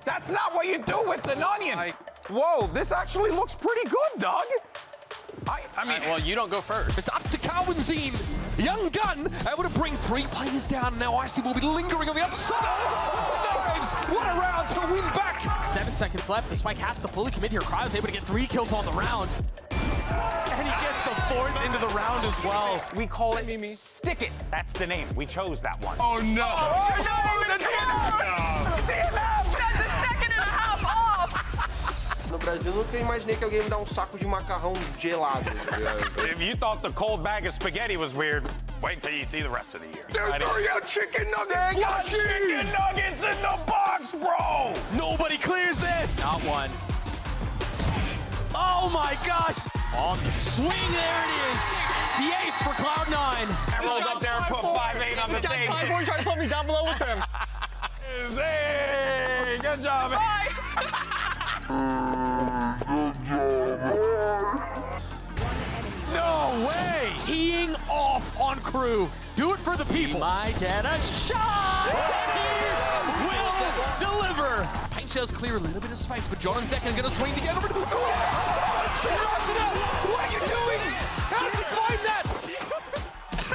That's not what you do with an onion. Whoa, this actually looks pretty good, Doug. I mean, well, you don't go first. It's up to Calvin-Zine. Young Gun able to bring 3 players down. Now Icy will be lingering on the other side. Knives, what a round to win back. 7 seconds left. The Spike has to fully commit here. Cryo's able to get 3 kills on the round. And he gets the 4th into the round as well. We call it Mimi. Stick It. That's the name. We chose that one. Oh, no. Oh, no. The DNF. The DNF. That's a second and a half off. Brasil, eu nunca imaginei que alguém me dá um saco de macarrão gelado. If you thought the cold bag of spaghetti was weird, wait till you see the rest of the year. They're throwing out chicken nuggets! They got chicken nuggets in the box, bro! Nobody clears this! Not one. Oh my gosh! On the swing, there it is! The ace for Cloud9. I rolled up there and put 5-8 on the thing. Boy trying to put me down below with him. Hey, good job. Bye. No way! Teeing off on Crew. Do it for the people. He might get a shot! And he will deliver. Paint shells clear a little bit of space, but John and Zekken are going to swing together. What are you doing? How does he find that?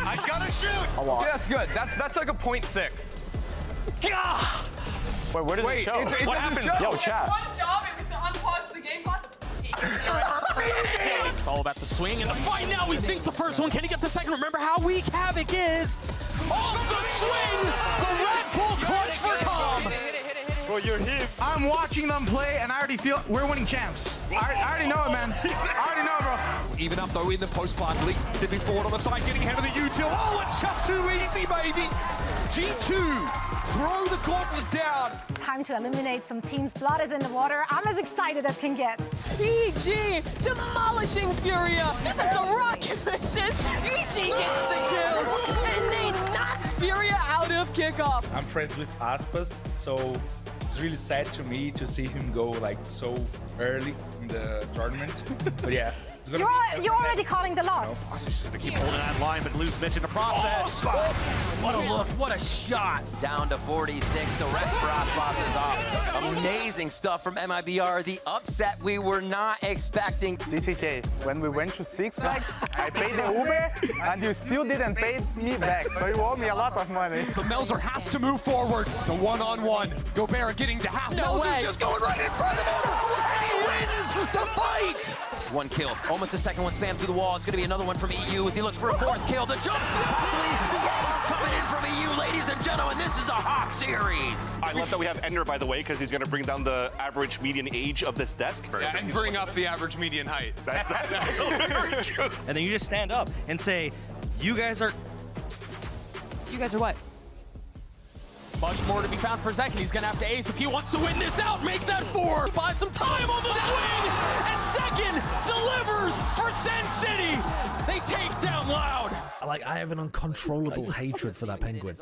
I gotta shoot. Okay, that's good. That's like a 0.6. Gah! Wait, where does it show? What happens? Yo, chat. One job, it was to unpause the game pod. It's all about the swing and the fight now. He's dinked the first one. Can he get the second? Remember how weak Havoc is. Off the swing! The Red Bull clutch for Calm. Bro, you're him. I'm watching them play, and I already feel we're winning champs. I already know it, man. I already know, bro. Even up though in the post-plant lead, stepping forward on the side, getting ahead of the util. Oh, it's just too easy, baby. G2, throw the gauntlet down. Time to eliminate some teams. Blood is in the water. I'm as excited as can get. EG demolishing Furia as the rocket misses. EG gets the kills, and they knock Furia out of kickoff. I'm friends with Aspas, so it's really sad to me to see him go like so early in the tournament. But yeah, it's gonna You're already calling the loss. Just gonna keep holding that line, but lose Mitch in the process. What a look, what a shot. Down to 46, the rest for Aspas is off. Amazing stuff from MIBR. The upset we were not expecting. DCK, when we went to Six Flags, I paid the Uber, and you still didn't pay me back. So you owe me a lot of money. But Melzer has to move forward to one-on-one. Gobert getting to half. No Melzer's way. just going right in front of him. And he wins the fight. One kill, almost a second one spammed through the wall. It's gonna be another one from EU as he looks for a fourth kill. The jump, possibly the ace coming in from EU, ladies and gentlemen. This is a hot series. I love that we have Ender, by the way, because he's going to bring down the average median age of this desk. And bring up the average median height. That's also very true. And then you just stand up and say, you guys are what? Much more to be found for Zekken. He's gonna have to ace if he wants to win this out. Make that 4. Buy some time on the swing. And Zekken delivers for SEN City. They take down Loud. Like, I have an uncontrollable hatred for that penguin.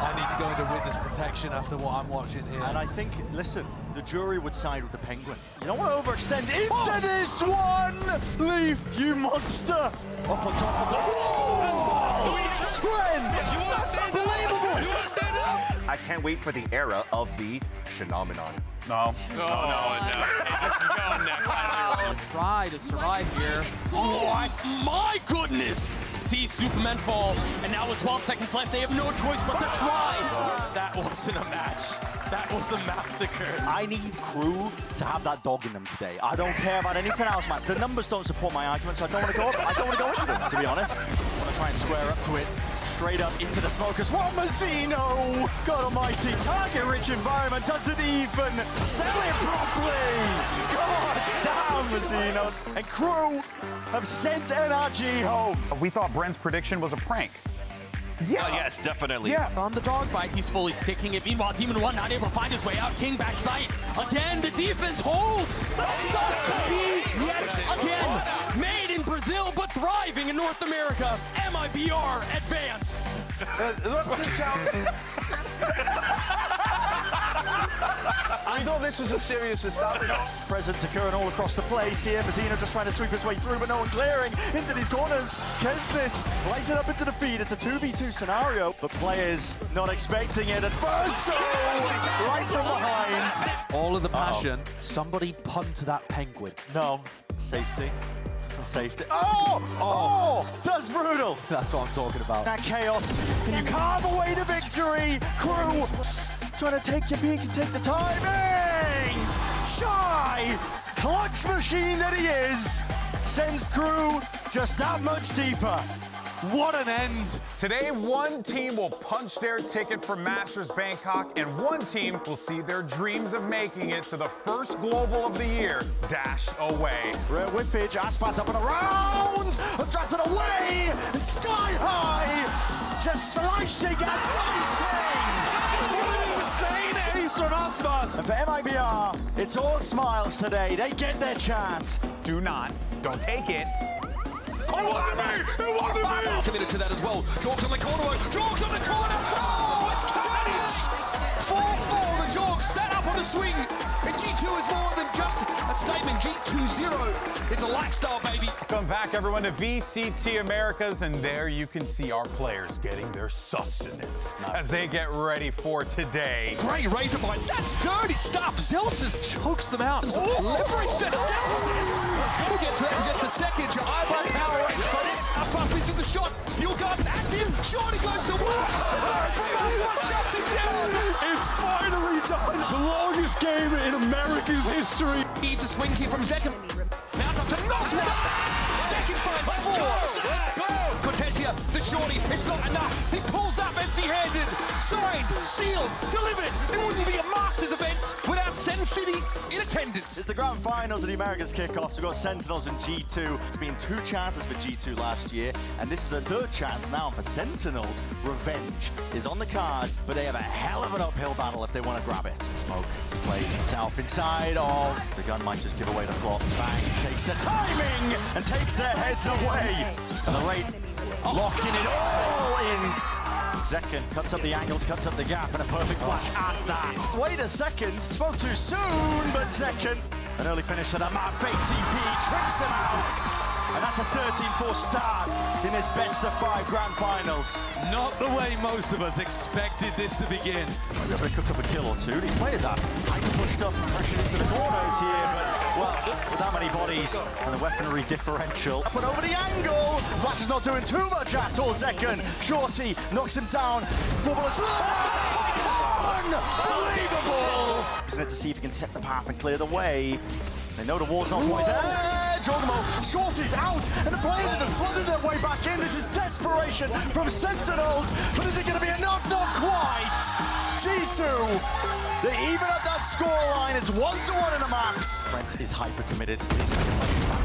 I need to go into witness protection after what I'm watching here. And I think, listen, the jury would side with the penguin. You don't want to overextend into this one! Leaf, you monster! Up on top of the... Whoa! Trent! That's unbelievable! I can't wait for the era of the phenomenon. No. No. Just go next. Try to survive here. What? My goodness! See Superman fall, and now with 12 seconds left, they have no choice but to try. That wasn't a match. That was a massacre. I need Crew to have that dog in them today. I don't care about anything else, man. The numbers don't support my argument, so I don't want to go up. I don't want to go into them, to be honest. I want to try and square up to it. Straight up into the smokers. What Mazzino! God almighty, target-rich environment doesn't even sell it properly! God damn, Mazzino! And Crew have sent NRG home. We thought Brent's prediction was a prank. Yeah. Yes, definitely. Yeah. On the dog bite, he's fully sticking it. Meanwhile, Demon 1 not able to find his way out. King back sight. Again, the defense holds. Stuff to be yet again. Made in Brazil, but thriving in North America. MIBR advance. I thought this was as serious as that. Presence occurring all across the place here. Mazzino just trying to sweep his way through, but no one clearing into these corners. Kesnit lights it up into the feed. It's a 2v2 scenario. The players not expecting it at first, so right from behind. All of the passion. Somebody punt to that penguin. No. Safety. Safety. Oh, that's brutal. That's what I'm talking about. That chaos. Can you carve away the victory? Crew trying to take your peek and take the timings. Shy, clutch machine that he is, sends Crew just that much deeper. What an end! Today, one team will punch their ticket for Masters Bangkok, and one team will see their dreams of making it to the first global of the year dashed away. Rare whippage, Aspas up and around, drafted away, and sky high, just slicing and dicing. What an insane ace from Aspas. And for MIBR, it's all smiles today. They get their chance. Don't take it. It wasn't me! It wasn't me! Committed to that as well. Jorgs on the corner. Jorgs on the corner! Oh, it's carnage! 4-4, the Jorgs set up on the swing. And G2 is more than just a statement. G2-0. It's a lifestyle, baby. Welcome back, everyone, to VCT Americas, and there you can see our players getting their sustenance as they get ready for today. Great Razorblight. That's dirty stuff. Zelsis chokes them out. Leverage to Zelsis. We'll get to that in just a second. Your iBuyPower range, folks. Aspas missing the shot. Steel gun active. Shorty goes to one. Aspas shuts it down. It's finally done. The longest game in America's history. Needs a swing kick from Zekken. Now it's up to Knox. Zekken finds four. Let's go. Cortesia, the shorty. It's not enough. He pulls up empty-handed. Signed, sealed, delivered. It wouldn't be a Masters event without SEN City in attendance. It's the grand finals of the Americas Kickoffs. We've got Sentinels and G2. It's been 2 chances for G2 last year, and this is a 3rd chance now for Sentinels. Revenge is on the cards, but they have a hell of an uphill battle if they want to grab it. Smoke to play himself inside of. The gun might just give away the plot. Bang takes the timing and takes their heads away. And the rate locking it all in. Zekken cuts up the angles, cuts up the gap, and a perfect flash at that. Wait a second, spoke too soon, but Zekken, an early finish to the map, fake TP, trips him out. And that's a 13-4 start in this best-of-5 grand finals. Not the way most of us expected this to begin. Maybe able to cook up a kill or two. These players are hyper-pushed up and pressured into the corners here, but, well, with that many bodies and the weaponry differential. Up and over the angle! Flash is not doing too much at all, Zekken. Shorty knocks him down. Footballers left! Unbelievable! Isn't it to see if he can set the path and clear the way? They know the wall's not quite there. Jogmo, Shorty's out, and the players have just flooded their way back in. This is desperation from Sentinels, but is it going to be enough? Not quite. G2, they even up that scoreline. It's 1-1 in the maps. Brent is hyper committed. He's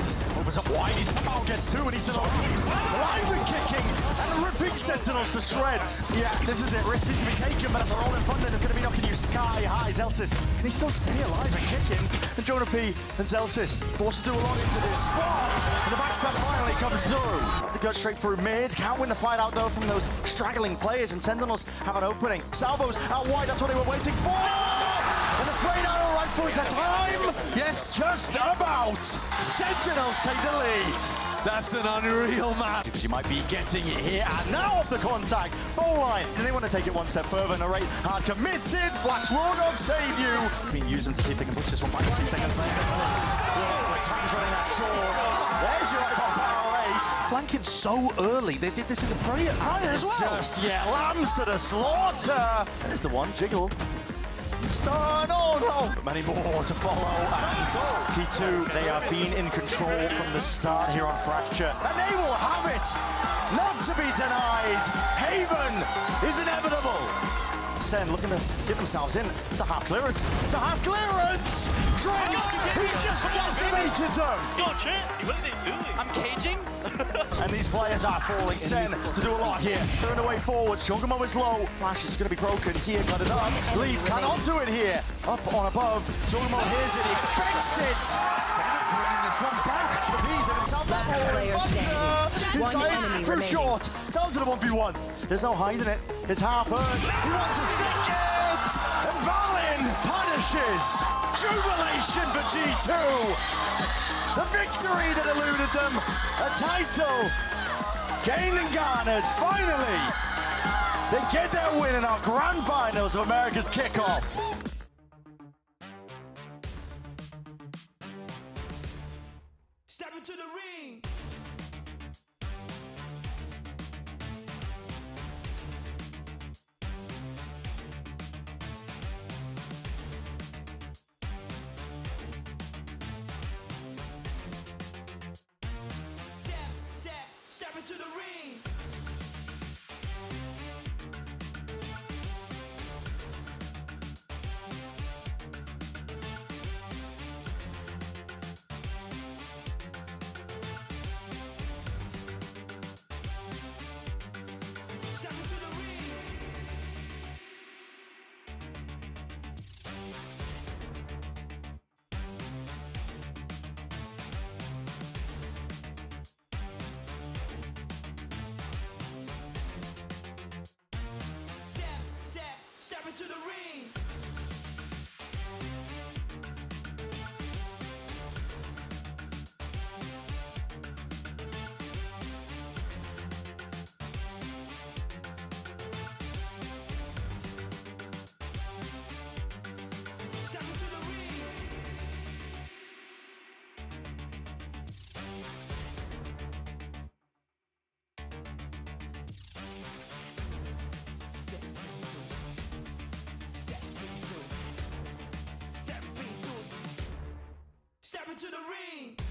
just opens up wide. He somehow gets 2, and he's still alive and kicking and ripping Sentinels to shreds. Yeah, this is it. Risky to be taken, but as a roll in front, then it's going to be knocking you sky high. Zelsis, can he still stay alive and kicking? And Jonah P and Zelsis forced to do a lot into this spot, and the backstab finally comes through. They go straight through mid. Can't win the fight out though from those straggling players, and Sentinels have an opening. Salvos out wide. That's what they were waiting for. And the spray down rifle is the time. Yes, just about. Sentinels take the lead. That's an unreal map. Because you might be getting it here and now off the contact. Full line. And they want to take it one step further. Narrate hard committed. Flash will not save you. Being used them to see if they can push this one back to 6 seconds later. Time's running out short. There's your iBuyPower ace. Flanking so early. They did this in the prior as well. Just, yeah, lambs to the slaughter. There's the one. Jiggle. Stun, oh no! Many more to follow, and T2, they have been in control from the start here on Fracture, and they will have it! Not to be denied! Haven is inevitable! SEN looking to get themselves in. It's a half clearance! It's a half clearance! Dregs, he just decimated them! Yo, Trent, what are they doing? I'm caging. And these players are falling. SEN to do a lot here. They're in the way forwards. Chocomo is low. Flash is going to be broken here. Got enough. Leave cannot do it here. Up on above. Chocomo hears it. He expects it. SEN bringing this one back. The Bees have himself that ball. Inside through short. Down to the 1v1. There's no hiding it. It's half earned. He wants to stick it. And Valin punishes. Jubilation for G2. The victory that eluded them, a title gained and garnered. Finally, they get their win in our grand finals of America's Kickoff. Step into the ring. Step into the ring. into the ring.